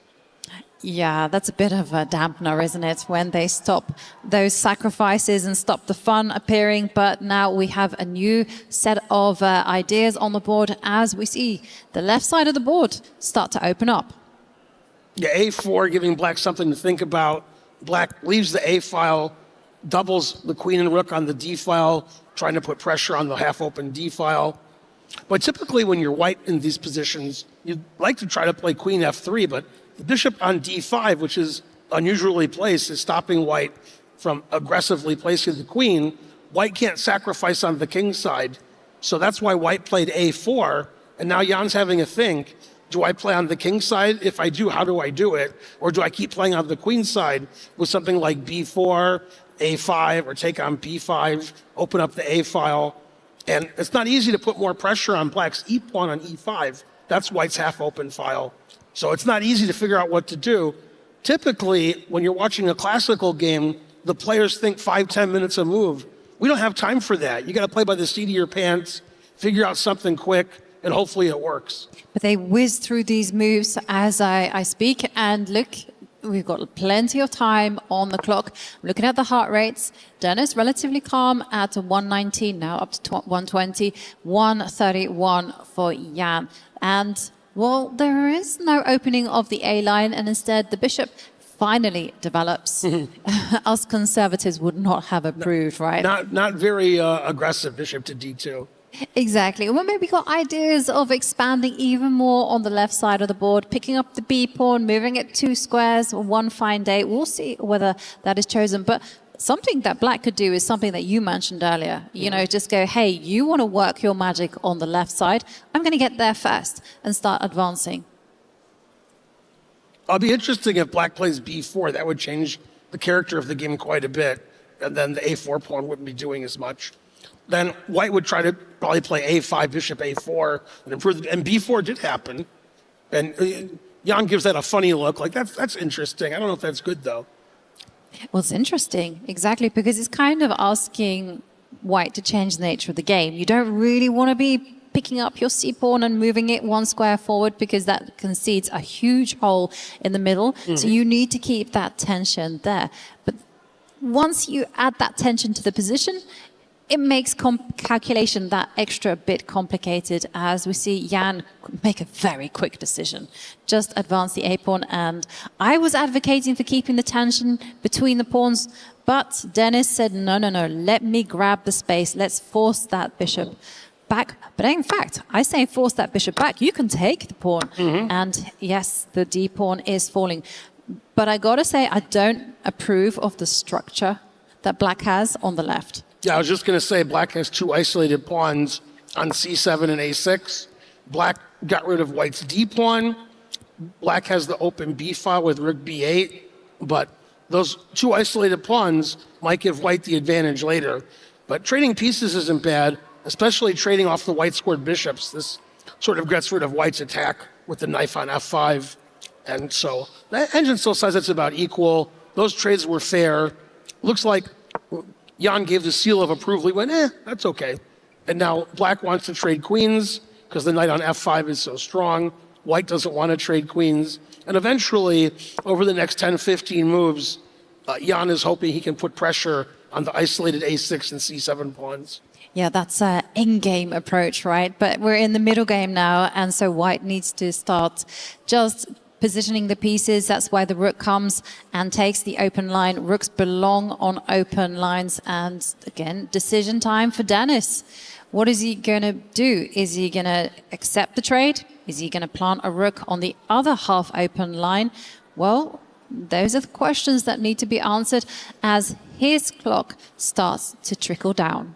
Yeah, that's a bit of a dampener, isn't it, when they stop those sacrifices and stop the fun appearing. But now we have a new set of ideas on the board as we see the left side of the board start to open up. Yeah, a4, giving black something to think about. Black leaves the a file, doubles the queen and rook on the d file, trying to put pressure on the half-open d file. But typically when you're white in these positions, you'd like to try to play queen f3, but the bishop on d5, which is unusually placed, is stopping white. from aggressively placing the queen, white can't sacrifice on the king side. So that's why white played a4, and now Jan's having a think. Do I play on the king side? If I do, how do I do it? Or do I keep playing on the queen side with something like b4, a5, or take on b5, open up the a file? And it's not easy to put more pressure on black's e pawn on e5. That's white's half open file. So it's not easy to figure out what to do. Typically, when you're watching a classical game, the players think 5-10 minutes a move. We don't have time for that. You got to play by the seat of your pants, figure out something quick, and hopefully it works. But they whiz through these moves as I speak, and look, we've got plenty of time on the clock. I'm looking at the heart rates. Dennis relatively calm at 119, now up to 120, 131 for Jan. And, well, there is no opening of the A line, and instead the bishop finally develops. Us conservatives would not have approved, right? Not very aggressive bishop to d2. Exactly. Well, maybe got ideas of expanding even more on the left side of the board, picking up the B pawn, moving it 2 squares on one fine day. We'll see whether that is chosen. But something that black could do is something that you mentioned earlier. You know, just go, hey, you want to work your magic on the left side. I'm going to get there first and start advancing. It'll be interesting if black plays b4. That would change the character of the game quite a bit. And then the a4 pawn wouldn't be doing as much. Then white would try to probably play a5, bishop a4, and improve. And b4 did happen. And Jan gives that a funny look. Like, that's interesting. I don't know if that's good, though. Well, it's interesting, exactly, because it's kind of asking white to change the nature of the game. You don't really want to be picking up your c-pawn and moving it 1 square forward, because that concedes a huge hole in the middle. So you need to keep that tension there. But once you add that tension to the position, it makes calculation that extra bit complicated, as we see Jan make a very quick decision. Just advance the a-pawn, and I was advocating for keeping the tension between the pawns, but Dennis said, no, let me grab the space. Let's force that bishop back. But in fact, I say force that bishop back. You can take the pawn. And yes, the d-pawn is falling. But I gotta say, I don't approve of the structure that black has on the left. Yeah, I was just going to say black has 2 isolated pawns on c7 and a6. Black got rid of white's d pawn. Black has the open b file with rook b8. But those 2 isolated pawns might give white the advantage later. But trading pieces isn't bad, especially trading off the white-squared bishops. This sort of gets rid of white's attack with the knife on f5. And so that engine still says it's about equal. Those trades were fair. Looks like Jan gave the seal of approval. He went, that's okay. And now black wants to trade queens because the knight on f5 is so strong. White doesn't want to trade queens. And eventually, over the next 10, 15 moves, Jan is hoping he can put pressure on the isolated a6 and c7 pawns. Yeah, that's an in-game approach, right? But we're in the middle game now, and so white needs to start just positioning the pieces. That's why the rook comes and takes the open line. Rooks belong on open lines. And again, decision time for Dennis. What is he going to do? Is he going to accept the trade? Is he going to plant a rook on the other half open line? Well, those are the questions that need to be answered as his clock starts to trickle down.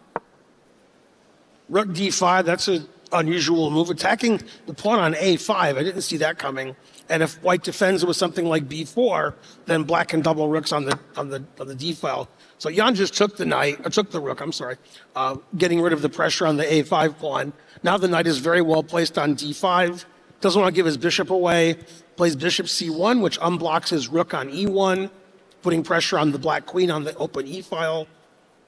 Rook d5, that's an unusual move. Attacking the pawn on a5, I didn't see that coming. And if white defends with something like b4, then black can double rooks on the d file. So Jan just took the knight, or took the rook, I'm sorry, getting rid of the pressure on the a5 pawn. Now the knight is very well placed on d5. Doesn't want to give his bishop away. Plays bishop c1, which unblocks his rook on e1, putting pressure on the black queen on the open e file.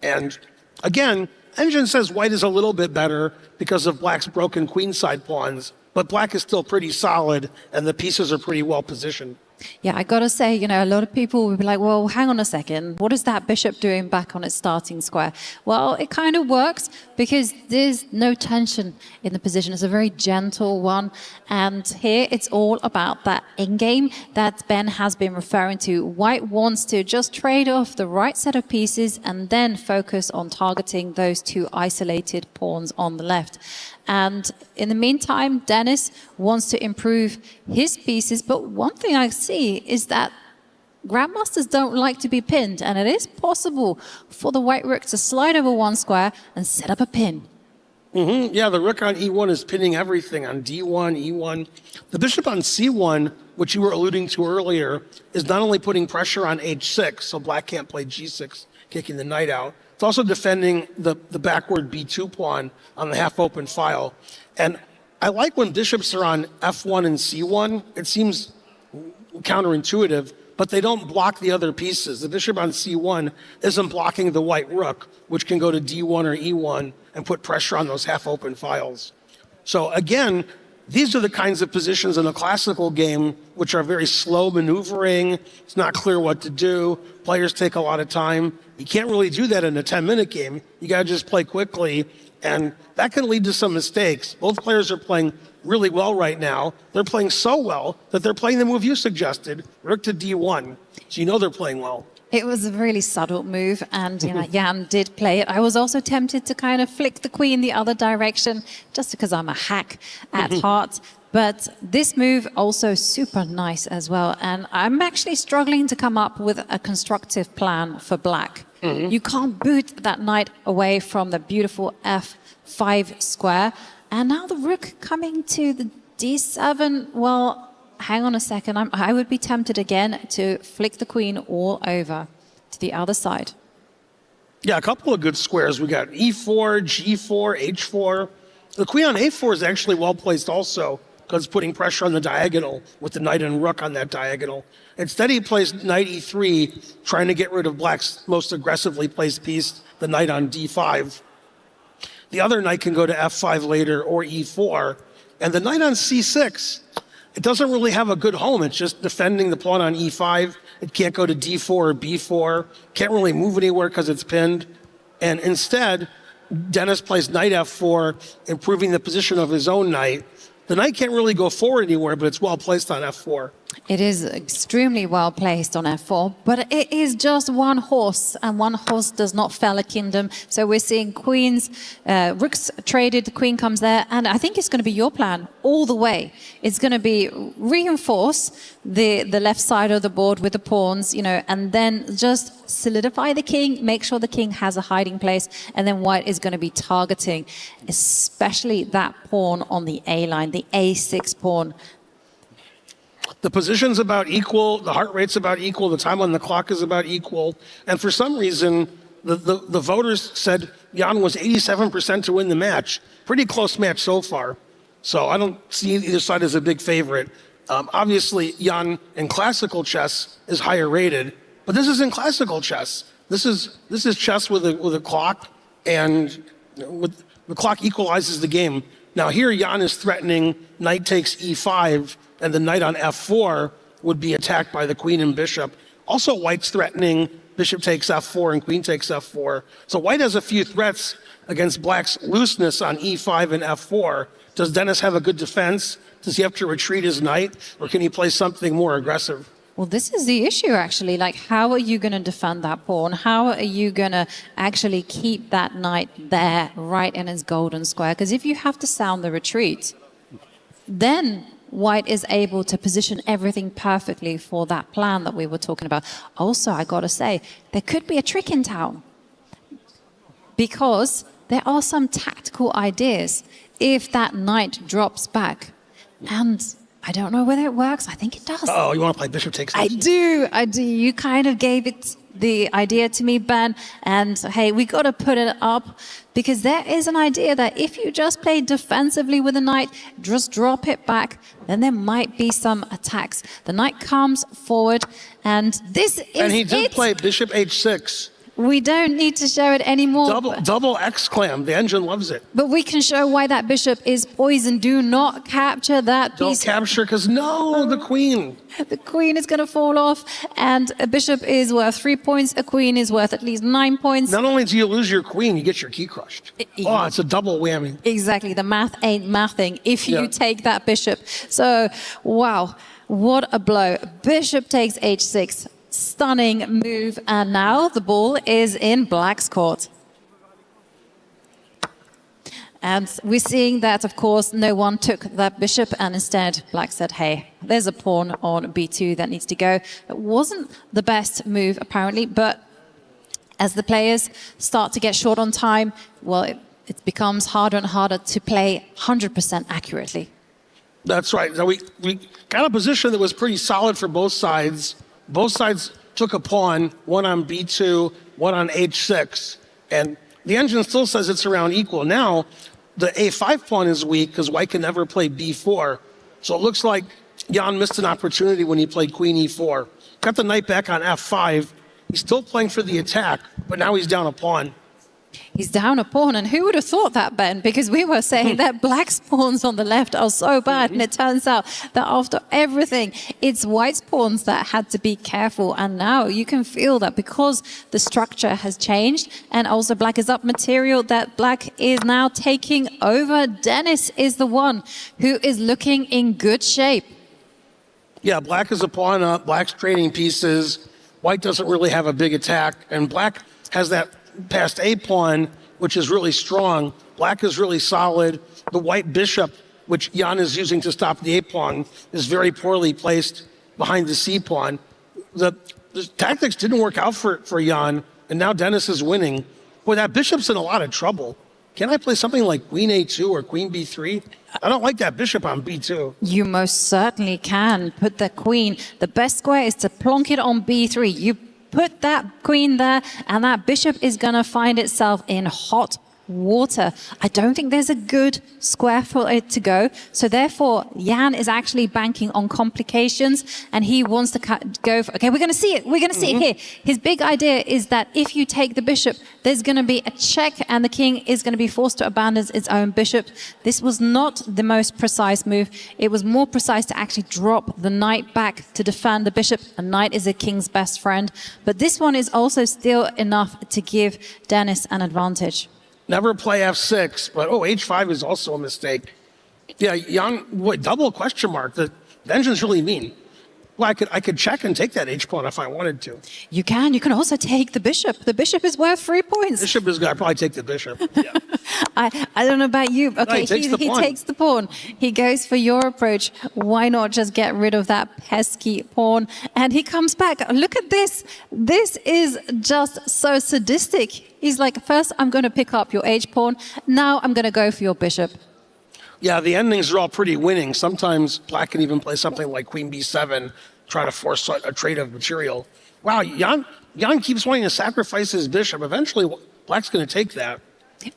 And again, engine says white is a little bit better because of black's broken queenside pawns. But black is still pretty solid, and the pieces are pretty well positioned. Yeah, I got to say, you know, a lot of people will be like, well, hang on a second. What is that bishop doing back on its starting square? Well, it kind of works because there's no tension in the position. It's a very gentle one. And here it's all about that in-game that Ben has been referring to. White wants to just trade off the right set of pieces and then focus on targeting those 2 isolated pawns on the left. And in the meantime, Dennis wants to improve his pieces. But one thing I see is that Grandmasters don't like to be pinned, and it is possible for the white rook to slide over one square and set up a pin. Yeah, the rook on e1 is pinning everything on d1, e1. The bishop on c1, which you were alluding to earlier, is not only putting pressure on h6, so black can't play g6, kicking the knight out. It's also defending the backward b2 pawn on the half-open file. And I like when bishops are on f1 and c1. It seems counterintuitive, but they don't block the other pieces. The bishop on c1 isn't blocking the white rook, which can go to d1 or e1 and put pressure on those half-open files. So again, these are the kinds of positions in a classical game which are very slow maneuvering. It's not clear what to do. Players take a lot of time. You can't really do that in a 10-minute game. You got to just play quickly, and that can lead to some mistakes. Both players are playing really well right now. They're playing so well that they're playing the move you suggested, rook to d1. So you know they're playing well. It was a really subtle move, and Jan did play it. I was also tempted to kind of flick the queen the other direction, just because I'm a hack at heart. But this move also super nice as well. And I'm actually struggling to come up with a constructive plan for black. You can't boot that knight away from the beautiful f5 square. And now the rook coming to the d7, well, hang on a second. I would be tempted again to flick the queen all over to the other side. Yeah, a couple of good squares. We got e4, g4, h4. The queen on a4 is actually well placed also, because it's putting pressure on the diagonal with the knight and rook on that diagonal. Instead, he plays knight e3, trying to get rid of black's most aggressively placed piece, the knight on d5. The other knight can go to f5 later or e4. And the knight on c6, it doesn't really have a good home. It's just defending the pawn on e5. It can't go to d4 or b4. Can't really move anywhere because it's pinned. And instead, Dennis plays knight f4, improving the position of his own knight. The knight can't really go forward anywhere, but it's well placed on f4. It is extremely well placed on f4, but it is just one horse, and one horse does not fell a kingdom. So we're seeing queens, rooks traded, the queen comes there, and I think it's going to be your plan all the way. It's going to be reinforce the left side of the board with the pawns, and then just solidify the king, make sure the king has a hiding place, and then white is going to be targeting, especially that pawn on the A line, the A6 pawn. The position's about equal, the heart rate's about equal, the time on the clock is about equal. And for some reason, the voters said Jan was 87% to win the match. Pretty close match so far. So I don't see either side as a big favorite. Obviously, Jan in classical chess is higher rated, but this is in classical chess. This is chess with a clock, and the clock equalizes the game. Now here, Jan is threatening knight takes e5, and the knight on f4 would be attacked by the queen and bishop. Also, white's threatening bishop takes f4 and queen takes f4. So white has a few threats against black's looseness on e5 and f4. Does Dennis have a good defense? Does he have to retreat his knight, or can he play something more aggressive? Well, this is the issue, actually. Like, how are you going to defend that pawn? How are you going to actually keep that knight there, right in his golden square? Because if you have to sound the retreat, then white is able to position everything perfectly for that plan that we were talking about. Also, I got to say, there could be a trick in town, because there are some tactical ideas if that knight drops back. And I don't know whether it works. I think it does. Oh, you want to play bishop takes? I do. You kind of gave it the idea to me, Ben. And hey, we got to put it up, because there is an idea that if you just play defensively with the knight, just drop it back, then there might be some attacks. The knight comes forward, and this is And he did play bishop h6. We don't need to show it anymore. Double exclam. The engine loves it. But we can show why that bishop is poisoned. Do not capture that piece. Don't capture, because no, the queen. The queen is going to fall off, and a bishop is worth 3 points. A queen is worth at least 9 points. Not only do you lose your queen, you get your key crushed. Oh, it's a double whammy. Exactly. The math ain't mathing if you take that bishop. So, wow, what a blow. Bishop takes h6. Stunning move, and now the ball is in black's court. And we're seeing that, of course, no one took that bishop, and instead Black said, hey, there's a pawn on b2 that needs to go. It wasn't the best move, apparently, but as the players start to get short on time, well, it becomes harder and harder to play 100% accurately. That's right. So we got a position that was pretty solid for both sides. Both sides took a pawn, one on b2, one on h6, and the engine still says it's around equal. Now, the a5 pawn is weak because white can never play b4. So it looks like Jan missed an opportunity when he played queen e4. Got the knight back on f5. He's still playing for the attack, but now he's down a pawn. He's down a pawn, and who would have thought that, Ben? Because we were saying that black's pawns on the left are so bad, and it turns out that after everything, it's white's pawns that had to be careful. And now you can feel that because the structure has changed, and also black is up material, that black is now taking over. Dennis is the one who is looking in good shape. Yeah, black is a pawn up, black's trading pieces. White doesn't really have a big attack, and black has that past a pawn, which is really strong. Black is really solid. The white bishop, which Jan is using to stop the a pawn, is very poorly placed behind the c pawn. The tactics didn't work out for Jan, and now Dennis is winning. Boy, that bishop's in a lot of trouble. Can I play something like queen a2 or queen b3? I don't like that bishop on b2. You most certainly can put the queen. The best square is to plonk it on b3. You put that queen there, and that bishop is going to find itself in hot water. I don't think there's a good square for it to go. So therefore, Jan is actually banking on complications, and he wants to go for, okay, we're going to see it. We're going to see it here. His big idea is that if you take the bishop, there's going to be a check, and the king is going to be forced to abandon its own bishop. This was not the most precise move. It was more precise to actually drop the knight back to defend the bishop. A knight is a king's best friend. But this one is also still enough to give Dennis an advantage. Never play f6, but h5 is also a mistake. Yeah, Jan, double question mark. The engine's really mean. Well, I could check and take that h pawn if I wanted to. You can. You can also take the bishop. The bishop is worth 3 points. Bishop is good. I'd probably take the bishop. Yeah. I don't know about you. Okay, No, he takes the pawn. He goes for your approach. Why not just get rid of that pesky pawn? And he comes back. Look at this. This is just so sadistic. He's like, first I'm going to pick up your h pawn. Now I'm going to go for your bishop. Yeah, the endings are all pretty winning. Sometimes black can even play something like queen b7, try to force a trade of material. Wow, Jan keeps wanting to sacrifice his bishop. Eventually, black's going to take that.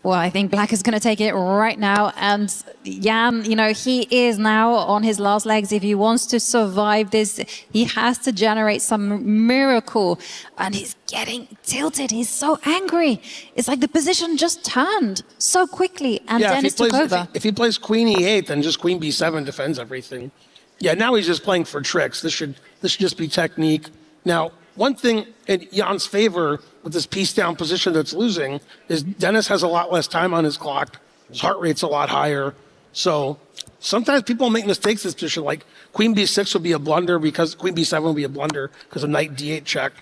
Well, I think black is going to take it right now. And Jan, he is now on his last legs. If he wants to survive this, he has to generate some miracle. And he's getting tilted. He's so angry. It's like the position just turned so quickly, and Dennis took over. If he plays queen e8, then just queen b7 defends everything. Yeah, now he's just playing for tricks. This should just be technique. Now, one thing in Jan's favor with this piece down position that's losing is Dennis has a lot less time on his clock. His heart rate's a lot higher. So sometimes people make mistakes in this position, like queen b6 would be a blunder because queen b7 would be a blunder because of knight d8 check.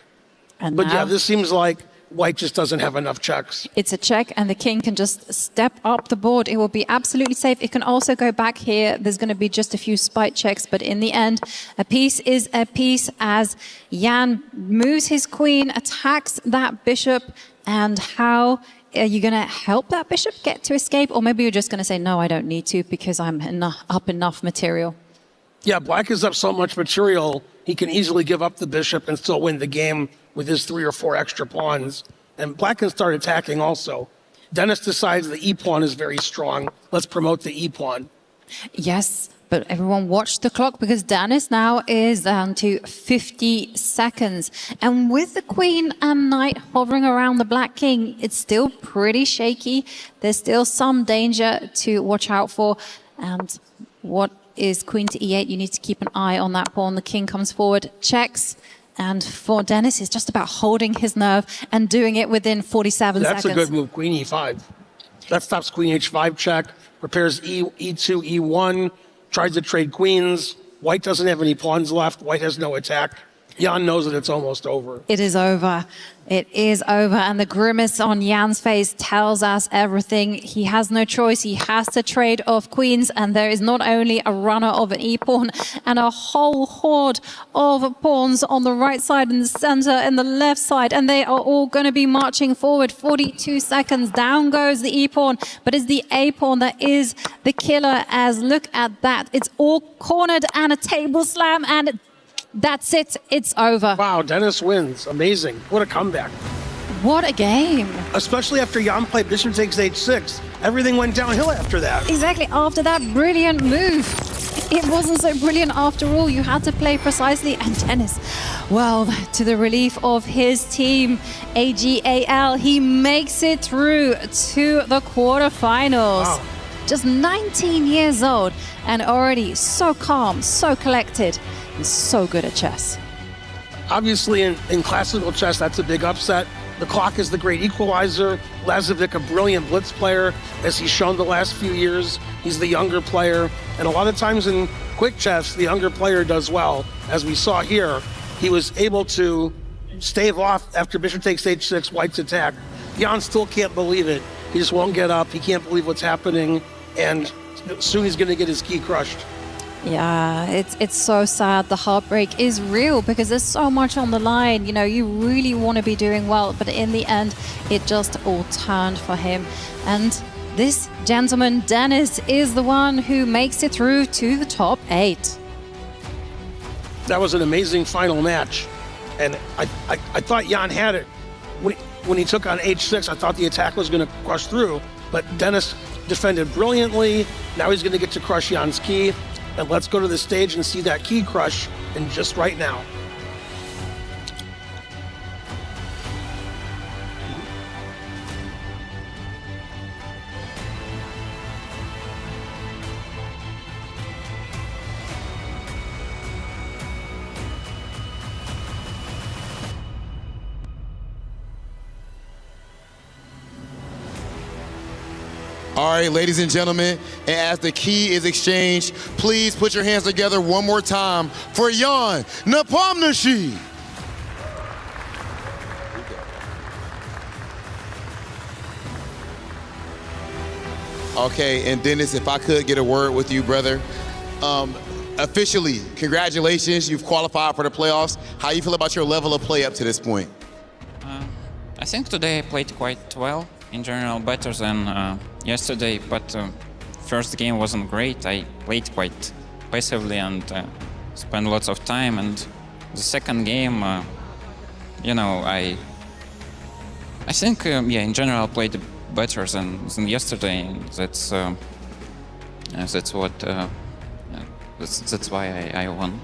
But yeah, this seems like white just doesn't have enough checks. It's a check, and the king can just step up the board. It will be absolutely safe. It can also go back here. There's going to be just a few spite checks, but in the end, a piece is a piece as Jan moves his queen, attacks that bishop. And how are you going to help that bishop get to escape? Or maybe you're just going to say, no, I don't need to because I'm up enough material. Yeah, black is up so much material, he can easily give up the bishop and still win the game with his 3 or 4 extra pawns. And black can start attacking also. Dennis decides the e-pawn is very strong. Let's promote the e-pawn. Yes, but everyone watch the clock because Dennis now is down to 50 seconds. And with the queen and knight hovering around the black king, it's still pretty shaky. There's still some danger to watch out for. And what is queen to e8? You need to keep an eye on that pawn. The king comes forward, checks. And for Dennis, it's just about holding his nerve and doing it within 47 seconds. That's a good move, queen e5. That stops queen h5 check, prepares e2, e1, tries to trade queens. White doesn't have any pawns left. White has no attack. Jan knows that it's almost over. It is over. It is over. And the grimace on Jan's face tells us everything. He has no choice. He has to trade off queens. And there is not only a runner of an e-pawn and a whole horde of pawns on the right side, in the center, and the left side. And they are all going to be marching forward. 42 seconds. Down goes the e-pawn. But it's the a-pawn that is the killer, as look at that. It's all cornered and a table slam, and that's it. It's over. Wow, Dennis wins. Amazing. What a comeback. What a game. Especially after Jan played bishop takes h6. Everything went downhill after that. Exactly. After that brilliant move. It wasn't so brilliant after all. You had to play precisely. And Dennis, well, to the relief of his team, AGAL, he makes it through to the quarterfinals. Wow. Just 19 years old and already so calm, so collected, and so good at chess. Obviously, in classical chess, that's a big upset. The clock is the great equalizer. Lazovic, a brilliant blitz player, as he's shown the last few years. He's the younger player. And a lot of times in quick chess, the younger player does well. As we saw here, he was able to stave off after bishop takes h6, white's attack. Jan still can't believe it. He just won't get up. He can't believe what's happening. And soon he's going to get his key crushed. Yeah, it's so sad. The heartbreak is real because there's so much on the line. You know, you really want to be doing well, but in the end, it just all turned for him. And this gentleman, Dennis, is the one who makes it through to the top 8. That was an amazing final match. And I thought Jan had it. When he took on h6, I thought the attack was going to crush through, but Dennis defended brilliantly. Now he's going to get to crush Jan's key. And let's go to the stage and see that key crush in just right now. All right, ladies and gentlemen, and as the key is exchanged, please put your hands together one more time for Jan Nepomniachtchi. Okay, and Dennis, if I could get a word with you, brother. Officially, congratulations, you've qualified for the playoffs. How you feel about your level of play up to this point? I think today I played quite well. In general, better than yesterday, but first game wasn't great. I played quite passively and spent lots of time. And the second game, you know, I think, yeah, in general, played better than yesterday. And that's what that's why I won.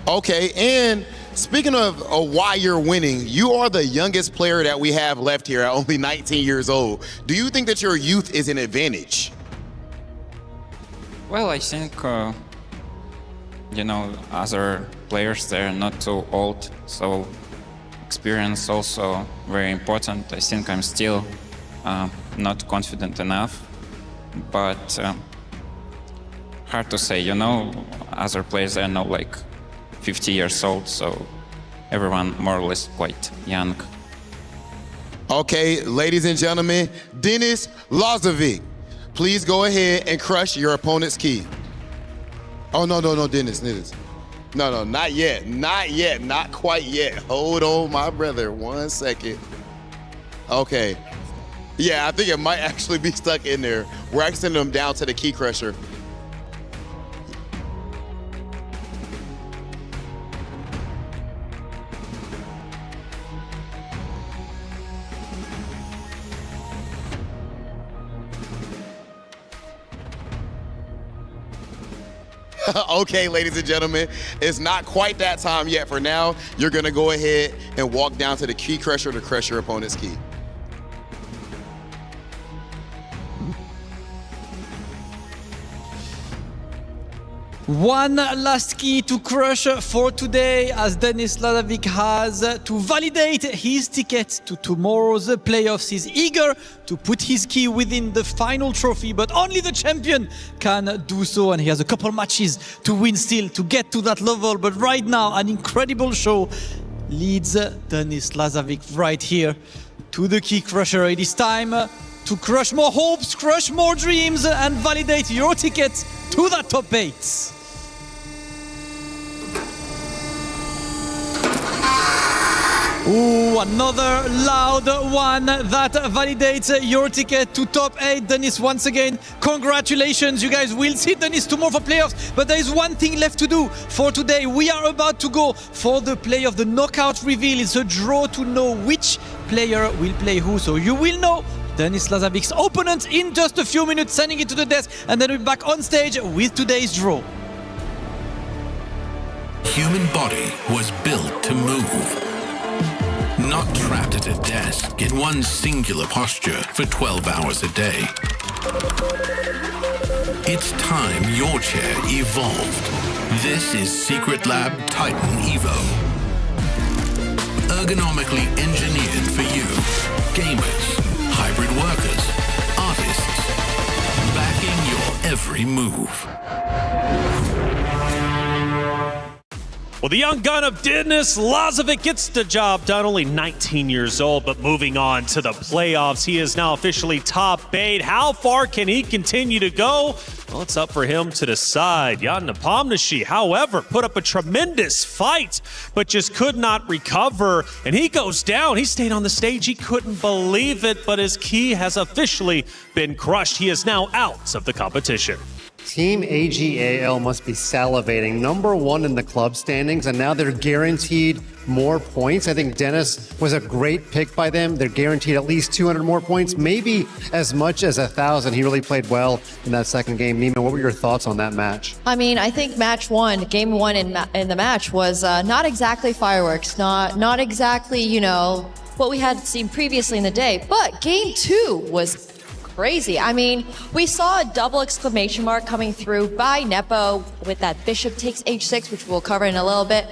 Okay, and speaking of why you're winning, you are the youngest player that we have left here at only 19 years old. Do you think that your youth is an advantage? Well, I think, you know, other players, they're not too old, so experience also very important. I think I'm still not confident enough, but hard to say, you know, other players, they're not like 50 years old, so everyone more or less quite young. Okay, ladies and gentlemen, Dennis Lazovic, please go ahead and crush your opponent's key. Oh, no, Dennis. No, not yet, not quite yet. Hold on, my brother, 1 second. Okay, yeah, I think it might actually be stuck in there. We're actually sending them down to the key crusher. Okay, ladies and gentlemen, it's not quite that time yet. For now, you're gonna go ahead and walk down to the key crusher to crush your opponent's key. One last key to crush for today, as Denis Lazovic has to validate his ticket to tomorrow's playoffs. He's eager to put his key within the final trophy, but only the champion can do so, and he has a couple matches to win still to get to that level. But right now, an incredible show leads Denis Lazovic right here to the key crusher. It is time to crush more hopes, crush more dreams, and validate your ticket to that top 8. Ooh, another loud one that validates your ticket to top 8. Denis, once again, congratulations. You guys will see Denis tomorrow for playoffs, but there is one thing left to do for today. We are about to go for the play of the knockout reveal. It's a draw to know which player will play who, so you will know Denis Lazovic's opponent in just a few minutes, sending it to the desk, and then we'll be back on stage with today's draw. Human body was built to move. Not trapped at a desk in one singular posture for 12 hours a day. It's time your chair evolved. This is Secret Lab Titan Evo. Ergonomically engineered for you, gamers, hybrid workers, artists, backing your every move. Well, the young gun of Denis Lazovic gets the job done, only 19 years old, but moving on to the playoffs. He is now officially top 8. How far can he continue to go? Well, it's up for him to decide. Jan Nepomniachtchi, however, put up a tremendous fight, but just could not recover, and he goes down. He stayed on the stage. He couldn't believe it, but his key has officially been crushed. He is now out of the competition. Team AGAL must be salivating. #1 in the club standings, and now they're guaranteed more points. I think Denis was a great pick by them. They're guaranteed at least 200 more points, maybe as much as 1,000. He really played well in that second game. Nima, what were your thoughts on that match? I mean, I think game one in the match was not exactly fireworks, not exactly, you know, what we had seen previously in the day, but game 2 was crazy. I mean, we saw a double exclamation mark coming through by Nepo with that bishop takes h6, which we'll cover in a little bit.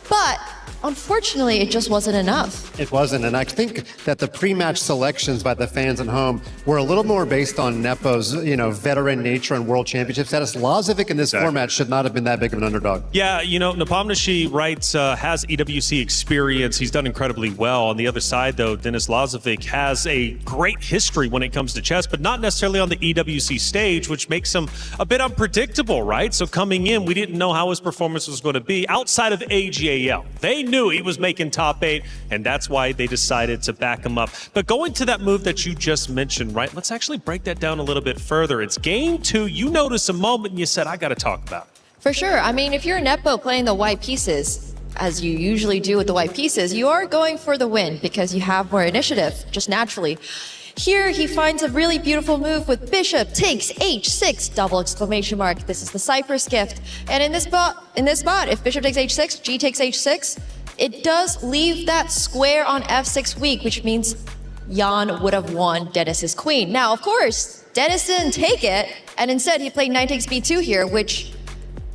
But unfortunately, it just wasn't enough. It wasn't, and I think that the pre-match selections by the fans at home were a little more based on Nepo's, veteran nature and world championship status. Lazovic in this format should not have been that big of an underdog. Yeah, Nepomniachtchi writes has EWC experience. He's done incredibly well. On the other side, though, Denis Lazovic has a great history when it comes to chess, but not necessarily on the EWC stage, which makes him a bit unpredictable, right? So coming in, we didn't know how his performance was going to be outside of AGAL. They knew he was making top 8, and that's why they decided to back him up. But going to that move that you just mentioned, right, let's actually break that down a little bit further. It's game 2. You noticed a moment and you said, I got to talk about it. For sure. I mean, if you're Nepo playing the white pieces, as you usually do with the white pieces, you are going for the win because you have more initiative, just naturally. Here, he finds a really beautiful move with bishop takes h6, double exclamation mark. This is the Cypress gift. And in this spot, if bishop takes h6, g takes h6, it does leave that square on f6 weak, which means Jan would have won Denis's queen. Now, of course, Denis didn't take it, and instead he played knight takes b2 here, which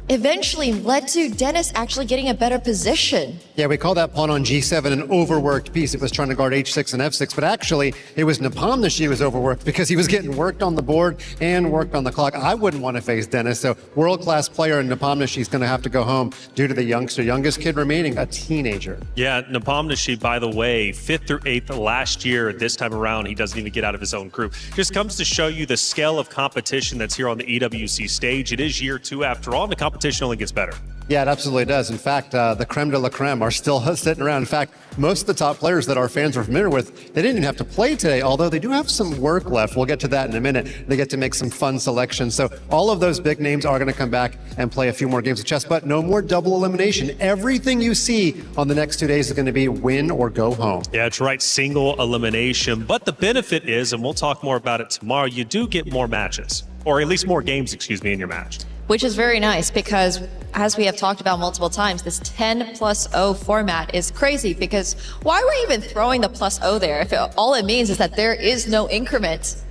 eventually led to Denis actually getting a better position. Yeah, we call that pawn on g7 an overworked piece. It was trying to guard h6 and f6, but actually it was Nepomniachtchi who was overworked because he was getting worked on the board and worked on the clock. I wouldn't want to face Denis, so world-class player, and Nepomniachtchi's going to have to go home due to the youngest kid remaining, a teenager. Yeah, Nepomniachtchi, by the way, 5th through 8th last year. This time around, he doesn't even get out of his own group. Just comes to show you the scale of competition that's here on the EWC stage. It is year 2 after all, and the competition only gets better. Yeah, it absolutely does. In fact, the creme de la creme are still sitting around. In fact, most of the top players that our fans are familiar with, they didn't even have to play today, although they do have some work left. We'll get to that in a minute. They get to make some fun selections. So all of those big names are going to come back and play a few more games of chess, but no more double elimination. Everything you see on the next 2 days is going to be win or go home. Yeah, that's right, single elimination. But the benefit is, and we'll talk more about it tomorrow, you do get more matches, or at least more games, in your match. Which is very nice because, as we have talked about multiple times, this 10+0 format is crazy because why are we even throwing the +0 there if all it means is that there is no increment?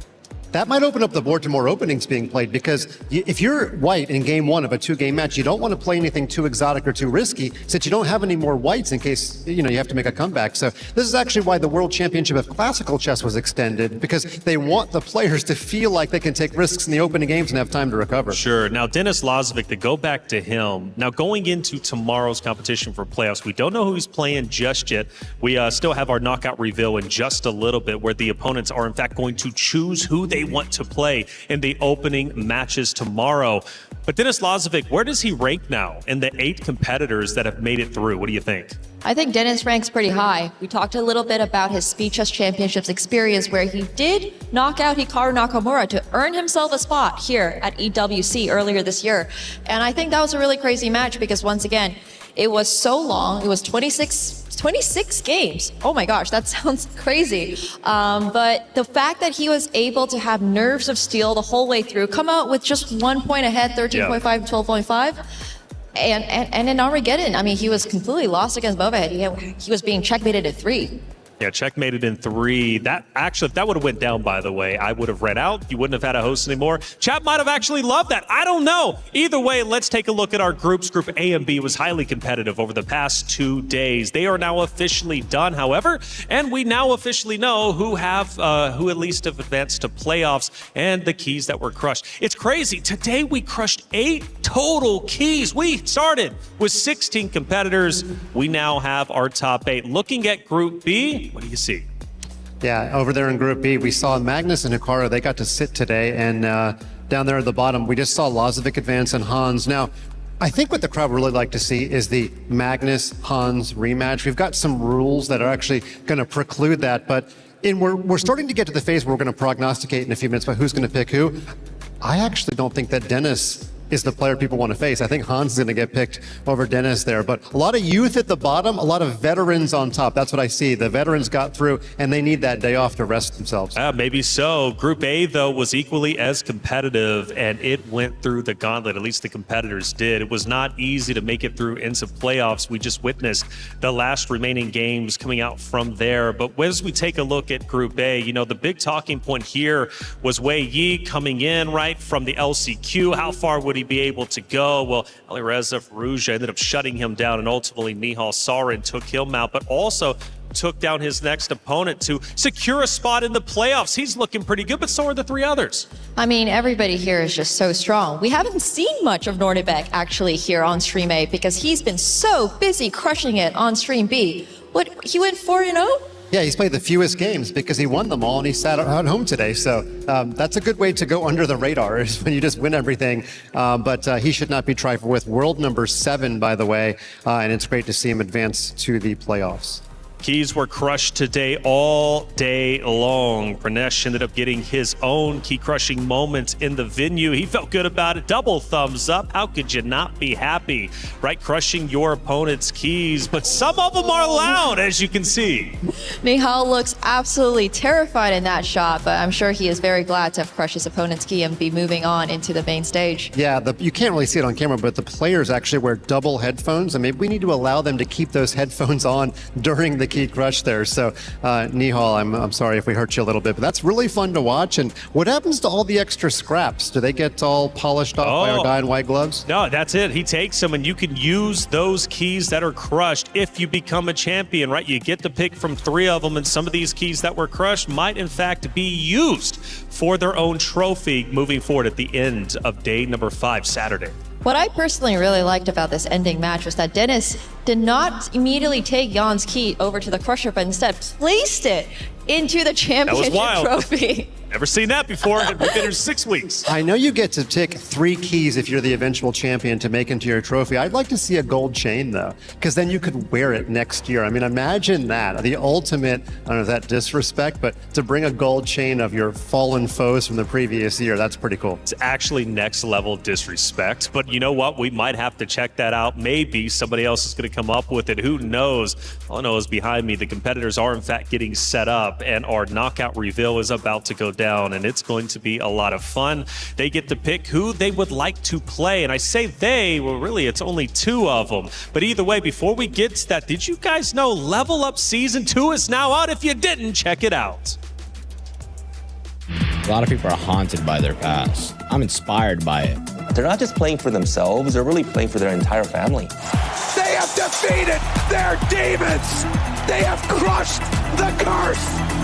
that might open up the board to more openings being played, because if you're white in game one of a 2-game match, you don't want to play anything too exotic or too risky, since you don't have any more whites in case you have to make a comeback. So this is actually why the World Championship of Classical Chess was extended, because they want the players to feel like they can take risks in the opening games and have time to recover. Sure. Now, Denis Lazovic, to go back to him, now going into tomorrow's competition for playoffs, we don't know who he's playing just yet. We still have our knockout reveal in just a little bit, where the opponents are in fact going to choose who they want to play in the opening matches tomorrow. But Denis Lazovic, where does he rank now in the 8 competitors that have made it through? What do you think? I think Denis ranks pretty high. We talked a little bit about his Speed Chess Championships experience, where he did knock out Hikaru Nakamura to earn himself a spot here at EWC earlier this year. And I think that was a really crazy match, because once again, it was so long. It was 26 games. Oh my gosh, that sounds crazy. But the fact that he was able to have nerves of steel the whole way through, come out with just 1 point ahead, 13.5, 12.5, and in Armageddon, I mean, he was completely lost against Bovahead. He was being checkmated at 3. Yeah, checkmated in 3. That actually, if that would have went down, by the way, I would have read out. You wouldn't have had a host anymore. Chat might have actually loved that. I don't know. Either way, let's take a look at our groups. Group A and B was highly competitive over the past 2 days. They are now officially done, however, and we now officially know who at least have advanced to playoffs and the keys that were crushed. It's crazy. Today we crushed 8 total keys. We started with 16 competitors. We now have our top 8. Looking at Group B, what do you see? Yeah, over there in Group B, we saw Magnus and Hikaru. They got to sit today, and down there at the bottom, we just saw Lazovic advance and Hans. Now, I think what the crowd would really like to see is the Magnus-Hans rematch. We've got some rules that are actually going to preclude that, but we're starting to get to the phase where we're going to prognosticate in a few minutes about who's going to pick who. I actually don't think that Denis is the player people want to face. I think Hans is going to get picked over Denis there. But a lot of youth at the bottom, a lot of veterans on top. That's what I see. The veterans got through, and they need that day off to rest themselves. Maybe so. Group A, though, was equally as competitive, and it went through the gauntlet. At least the competitors did. It was not easy to make it through into playoffs. We just witnessed the last remaining games coming out from there. But as we take a look at Group A, the big talking point here was Wei Yi coming in, right, from the LCQ. How far would he be able to go? Well, Alireza Farouja ended up shutting him down, and ultimately Nihal Sarin took him out, but also took down his next opponent to secure a spot in the playoffs. He's looking pretty good, but so are the 3 others. I mean, everybody here is just so strong. We haven't seen much of Nordebek actually here on Stream A, because he's been so busy crushing it on Stream B. He went 4-0? Yeah, he's played the fewest games because he won them all, and he sat at home today. So that's a good way to go under the radar, is when you just win everything. But he should not be trifled with. World number 7, by the way, and it's great to see him advance to the playoffs. Keys were crushed today all day long. Pranesh ended up getting his own key-crushing moment in the venue. He felt good about it. Double thumbs up. How could you not be happy, right? Crushing your opponent's keys. But some of them are loud, as you can see. Nihal looks absolutely terrified in that shot, but I'm sure he is very glad to have crushed his opponent's key and be moving on into the main stage. Yeah, you can't really see it on camera, but the players actually wear double headphones, and maybe we need to allow them to keep those headphones on during the key crush there. So Nihal, I'm sorry if we hurt you a little bit, but that's really fun to watch. And what happens to all the extra scraps? Do they get all polished off by our guy in white gloves? No, that's it. He takes them, and you can use those keys that are crushed if you become a champion, right? You get to pick from 3 of them, and some of these keys that were crushed might in fact be used for their own trophy moving forward at the end of day number 5, Saturday. What I personally really liked about this ending match was that Denis did not immediately take Jan's key over to the crusher, but instead placed it into the championship trophy. Never seen that before. We've been here 6 weeks. I know you get to pick 3 keys if you're the eventual champion to make into your trophy. I'd like to see a gold chain, though, because then you could wear it next year. I mean, imagine that. The ultimate, I don't know if that disrespect, but to bring a gold chain of your fallen foes from the previous year, that's pretty cool. It's actually next level disrespect, but you know what? We might have to check that out. Maybe somebody else is going to come up with it. Who knows? All I know is behind me, the competitors are in fact getting set up, and our knockout reveal is about to go down, and it's going to be a lot of fun. They get to pick who they would like to play, and I say they, well really it's only 2 of them. But either way, before we get to that, did you guys know Level Up Season 2 is now out? If you didn't, check it out. A lot of people are haunted by their past. I'm inspired by it. They're not just playing for themselves, they're really playing for their entire family. They have defeated their demons. They have crushed the curse.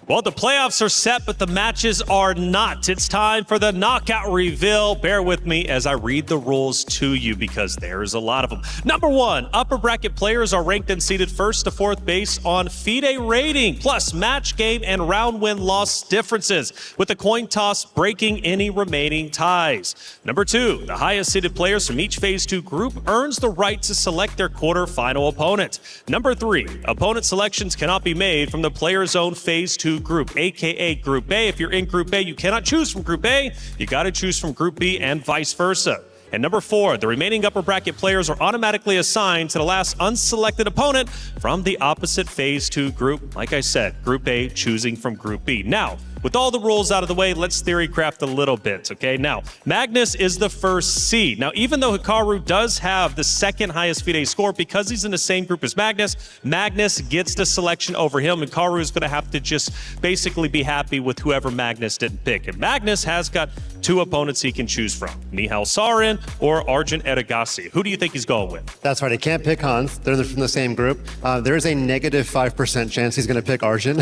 Well, the playoffs are set, but the matches are not. It's time for the knockout reveal. Bear with me as I read the rules to you because there's a lot of them. Number one, upper bracket players are ranked and seeded first to fourth based on FIDE rating, plus match game and round win-loss differences, with the coin toss breaking any remaining ties. Number two, the highest seeded players from each Phase 2 group earns the right to select their quarterfinal opponent. Number three, opponent selections cannot be made from the player's own Phase 2 group, aka Group A. If you're in Group A, you cannot choose from Group A. You got to choose from Group B and vice versa. And number four, the remaining upper bracket players are automatically assigned to the last unselected opponent from the opposite Phase 2 group. Like I said, Group A choosing from Group B. Now, with all the rules out of the way, let's theory craft a little bit, okay? Now, Magnus is the first seed. Now, even though Hikaru does have the second highest FIDE score, because he's in the same group as Magnus, Magnus gets the selection over him, and Hikaru is going to have to just basically be happy with whoever Magnus didn't pick. And Magnus has got two opponents he can choose from, Nihal Sarin or Arjun Edagasi. Who do you think he's going with? That's right. He can't pick Hans. They're from the same group. There is a negative 5% chance he's going to pick Arjun.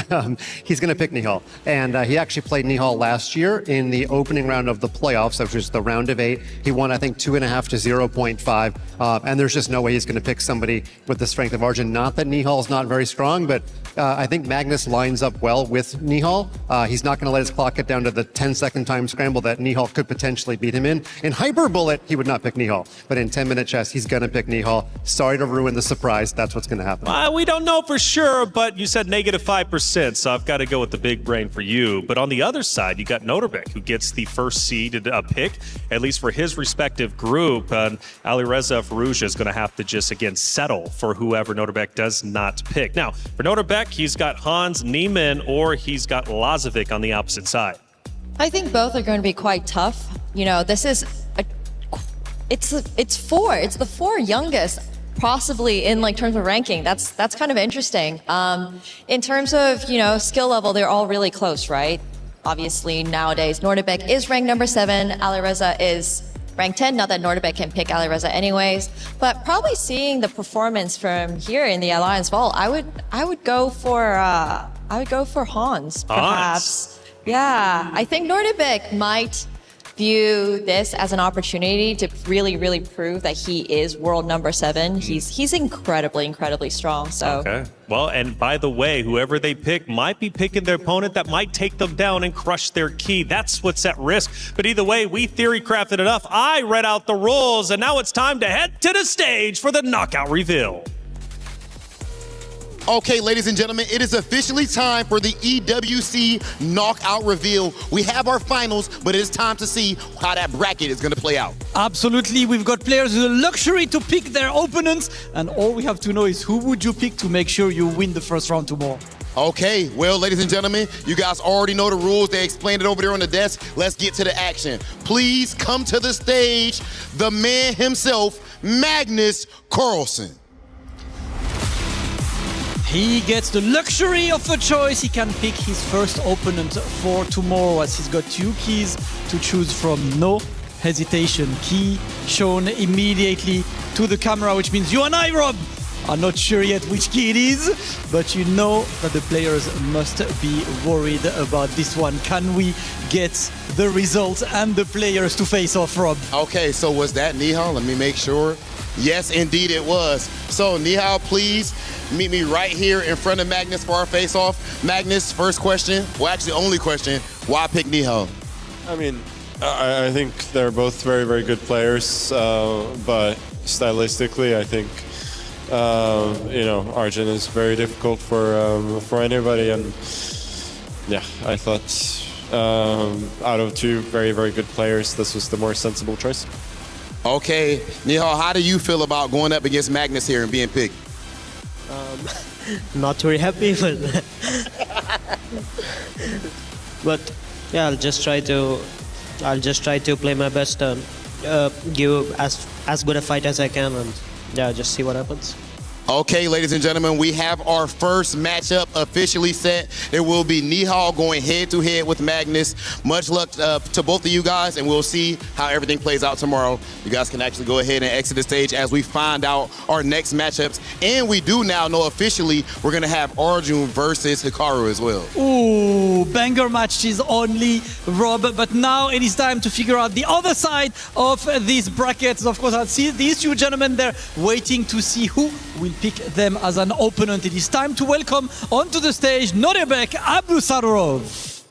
He's going to pick Nihal. And he actually played Nihal last year in the opening round of the playoffs, which was the round of 8. He won, I think, 2.5 to 0.5. And there's just no way he's going to pick somebody with the strength of Arjun. Not that Nihal's not very strong, but I think Magnus lines up well with Nihal. He's not going to let his clock get down to the 10-second time scramble that Nihal could potentially beat him in. In Hyper Bullet, he would not pick Nihal. But in 10-minute chess, he's going to pick Nihal. Sorry to ruin the surprise. That's what's going to happen. We don't know for sure, but you said negative 5%, so I've got to go with the big brain for you. But on the other side, you got Noterbek, who gets the first seeded pick, at least for his respective group. Alireza Farouja is going to have to just, again, settle for whoever Noterbek does not pick. Now, for Noterbek, he's got Hans Niemann or he's got Lazovic on the opposite side. I think both are going to be quite tough. You know, this is it's the four youngest possibly in like terms of ranking. That's kind of interesting. In terms of, you know, skill level, they're all really close, right? Obviously nowadays Noterbek is ranked number 7, Alireza is ranked 10. Not that Noterbek can pick Alireza anyways, but probably seeing the performance from here in the Alliance Vault, I would go for Hans, perhaps. Yeah, I think Noterbek might view this as an opportunity to really, really prove that he is world number 7. He's incredibly strong. So. Okay. Well, and by the way, whoever they pick might be picking their opponent that might take them down and crush their key. That's what's at risk. But either way, we theory crafted enough. I read out the rules, and now it's time to head to the stage for the knockout reveal. Okay, ladies and gentlemen, it is officially time for the EWC knockout reveal. We have our finals, but it is time to see how that bracket is going to play out. Absolutely, we've got players with the luxury to pick their opponents, and all we have to know is who would you pick to make sure you win the first round tomorrow. Okay, well, ladies and gentlemen, you guys already know the rules. They explained it over there on the desk. Let's get to the action. Please come to the stage, the man himself, Magnus Carlsen. He gets the luxury of a choice. He can pick his first opponent for tomorrow, as he's got 2 keys to choose from. No hesitation. Key shown immediately to the camera, which means you and I, Rob, are not sure yet which key it is, but you know that the players must be worried about this one. Can we get the results and the players to face off, Rob? Okay, so was that Nihal? Let me make sure. Yes, indeed it was. So Nihal, please meet me right here in front of Magnus for our face-off. Magnus, first question, well actually only question, why pick Nihal? I mean, I think they're both very, very good players, but stylistically, I think, you know, Arjun is very difficult for anybody, and yeah, I thought out of 2 very, very good players, this was the more sensible choice. Okay, Nihal, how do you feel about going up against Magnus here and being picked? Not very happy, but But yeah, I'll just try to play my best and give as good a fight as I can, and yeah, just see what happens. Okay, ladies and gentlemen, we have our first matchup officially set. It will be Nihal going head-to-head with Magnus. Much luck to both of you guys, and we'll see how everything plays out tomorrow. You guys can actually go ahead and exit the stage as we find out our next matchups. And we do now know officially we're going to have Arjun versus Hikaru as well. Ooh, banger matches only, Rob. But now it is time to figure out the other side of these brackets. Of course, I'll see these two gentlemen there waiting to see who will pick them as an opponent. It is time to welcome onto the stage Norebek Abdusarov.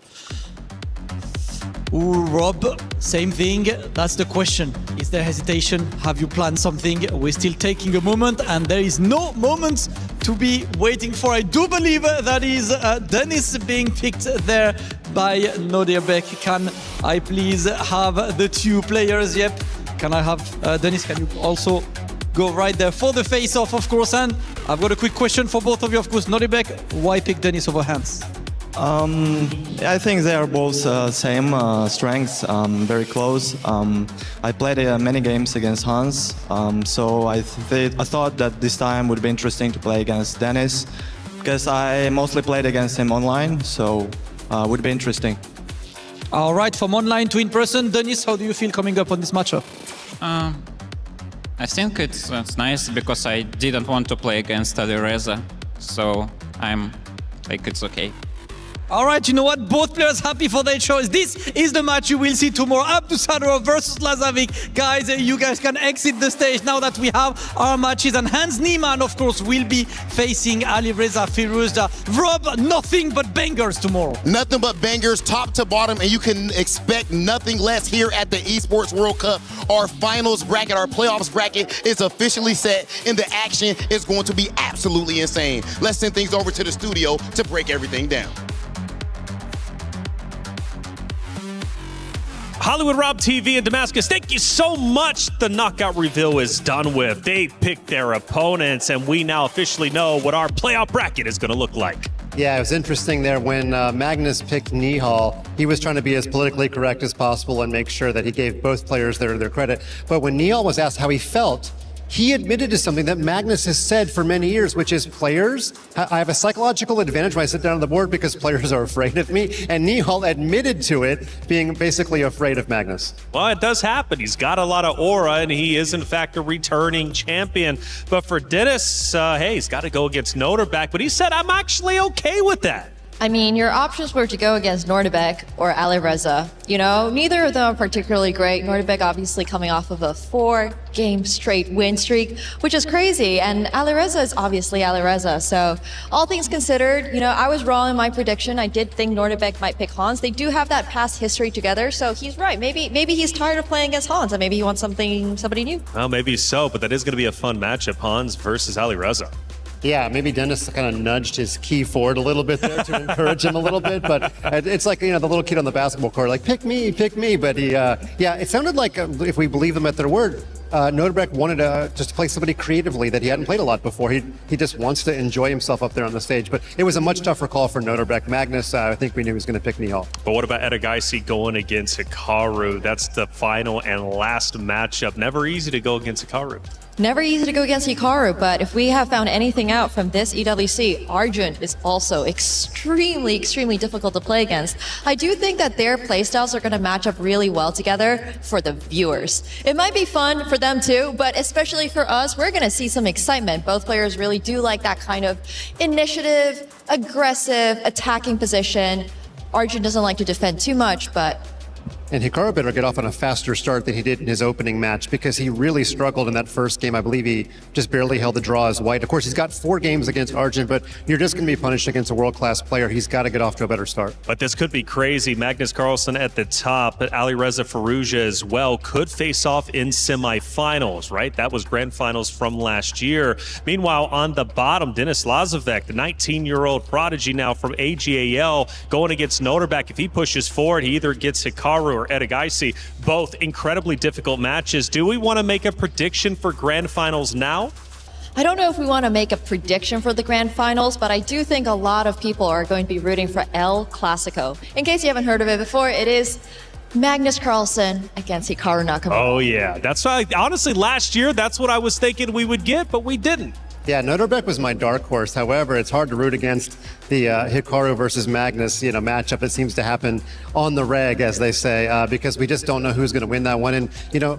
Ooh, Rob, same thing. That's the question. Is there hesitation? Have you planned something? We're still taking a moment, and there is no moment to be waiting for. I do believe that is Dennis being picked there by Norebek. Can I please have the two players? Yep. Can I have Dennis? Can you also go right there for the face-off, of course? And I've got a quick question for both of you, of course. Norebek, why pick Dennis over Hans? I think they are both same strengths, very close. I played many games against Hans, so I thought that this time would be interesting to play against Dennis, because I mostly played against him online, so would be interesting. All right, from online to in-person, Dennis, how do you feel coming up on this matchup? I think it's nice because I didn't want to play against Alireza, so I'm like, it's okay. All right, you know what? Both players happy for their choice. This is the match you will see tomorrow. Abdusarov versus Lazavic. Guys, you guys can exit the stage now that we have our matches. And Hans Niemann, of course, will be facing Alireza Firouzja. Rob, nothing but bangers tomorrow. Nothing but bangers, top to bottom, and you can expect nothing less here at the Esports World Cup. Our finals bracket, our playoffs bracket is officially set, and the action is going to be absolutely insane. Let's send things over to the studio to break everything down. Hollywood Rob TV in Damascus, thank you so much. The knockout reveal is done with. They picked their opponents, and we now officially know what our playoff bracket is going to look like. Yeah, it was interesting there when Magnus picked Nihal. He was trying to be as politically correct as possible and make sure that he gave both players their credit. But when Nihal was asked how he felt, he admitted to something that Magnus has said for many years, which is players, I have a psychological advantage when I sit down on the board because players are afraid of me. And Nihal admitted to it, being basically afraid of Magnus. Well, it does happen. He's got a lot of aura, and he is, in fact, a returning champion. But for Dennis, hey, he's got to go against Norebek. But he said, I'm actually okay with that. I mean, your options were to go against Norebek or Alireza. You know, neither of them are particularly great. Norebek obviously coming off of a 4-game straight win streak, which is crazy. And Alireza is obviously Alireza. So all things considered, you know, I was wrong in my prediction. I did think Norebek might pick Hans. They do have that past history together. So he's right. Maybe he's tired of playing against Hans and maybe he wants somebody new. Well, maybe so, but that is going to be a fun matchup, Hans versus Alireza. Yeah, maybe Dennis kind of nudged his key forward a little bit there to encourage him a little bit, but it's like, you know, the little kid on the basketball court, like, pick me, but he, yeah, it sounded like, if we believe them at their word, Norebek wanted to just play somebody creatively that he hadn't played a lot before. He just wants to enjoy himself up there on the stage, but it was a much tougher call for Norebek. Magnus, I think we knew he was going to pick Nihal. But what about Edegaisi going against Hikaru? That's the final and last matchup. Never easy to go against Hikaru. Never easy to go against Hikaru, but if we have found anything out from this EWC, Arjun is also extremely, extremely difficult to play against. I do think that their playstyles are going to match up really well together for the viewers. It might be fun for them too, but especially for us, we're going to see some excitement. Both players really do like that kind of initiative, aggressive, attacking position. Arjun doesn't like to defend too much, but And Hikaru better get off on a faster start than he did in his opening match because he really struggled in that first game. I believe he just barely held the draw as white. Of course, he's got 4 games against Arjun, but you're just going to be punished against a world-class player. He's got to get off to a better start. But this could be crazy. Magnus Carlsen at the top, but Alireza Firouzja as well could face off in semifinals, right? That was grand finals from last year. Meanwhile, on the bottom, Denis Lazovic, the 19-year-old prodigy now from AGAL, going against Norebek. If he pushes forward, he either gets Hikaru or Edegaisi. Both incredibly difficult matches. Do we want to make a prediction for grand finals now? I don't know if we want to make a prediction for the grand finals, but I do think a lot of people are going to be rooting for El Clasico. In case you haven't heard of it before, it is Magnus Carlsen against Hikaru Nakamura. Oh, yeah. That's why, honestly, last year, that's what I was thinking we would get, but we didn't. Yeah, Noterbeck was my dark horse. However, it's hard to root against the Hikaru versus Magnus, matchup that seems to happen on the reg, as they say, because we just don't know who's going to win that one. And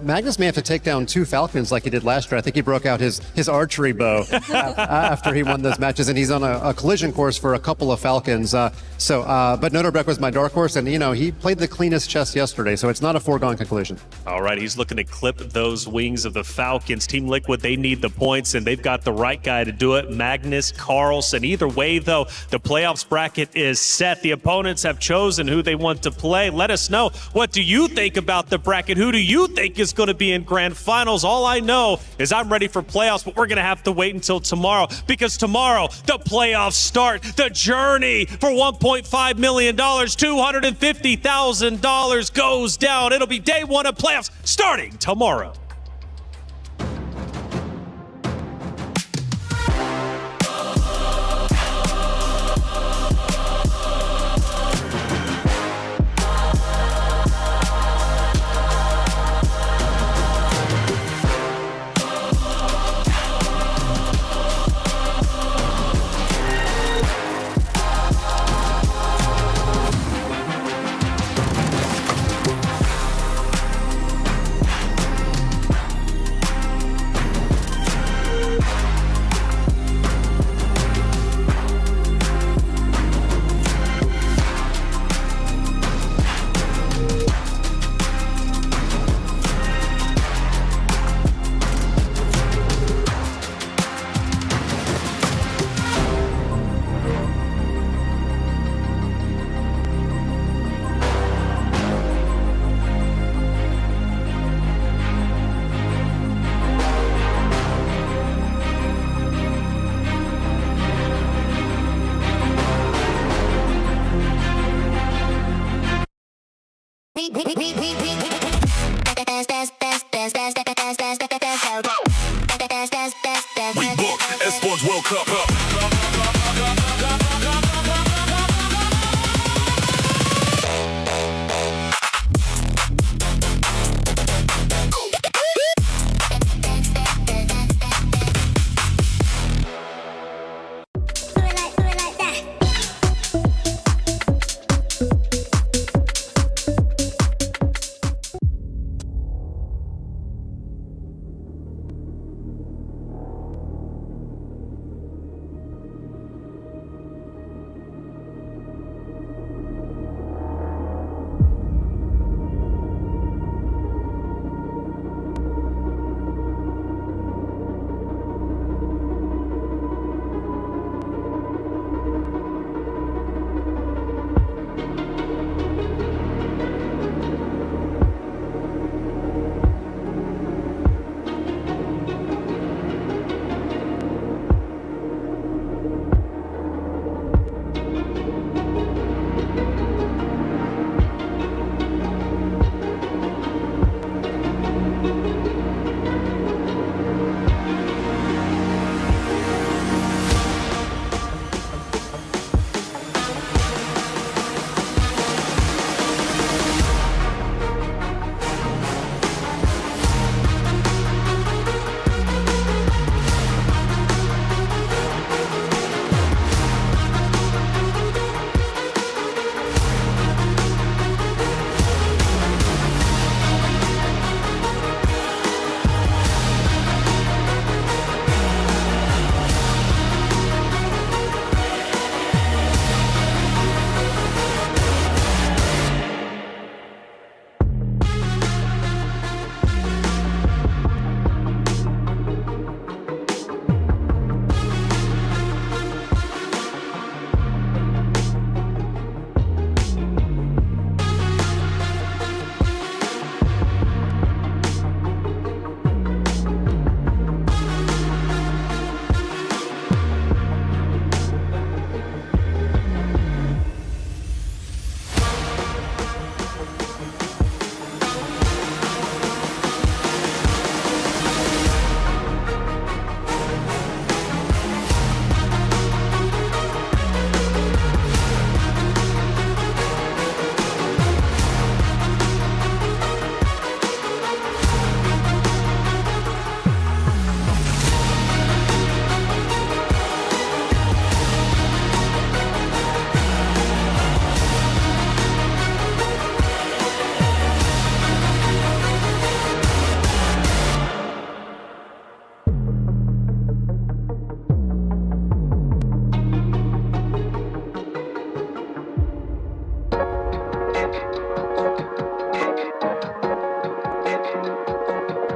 Magnus may have to take down 2 Falcons like he did last year. I think he broke out his archery bow after he won those matches, and he's on a collision course for a couple of Falcons. But Noterbeck was my dark horse, and he played the cleanest chess yesterday, so it's not a foregone conclusion. All right, he's looking to clip those wings of the Falcons. Team Liquid, they need the points, and they've got the right guy to do it, Magnus Carlsen. Either way, though, the playoffs bracket is set. The opponents have chosen who they want to play. Let us know, what do you think about the bracket? Who do you think is going to be in grand finals? All I know is I'm ready for playoffs, but we're going to have to wait until tomorrow, because tomorrow the playoffs start. The journey for $1.5 million, $250,000 goes down. It'll be day 1 of playoffs starting tomorrow.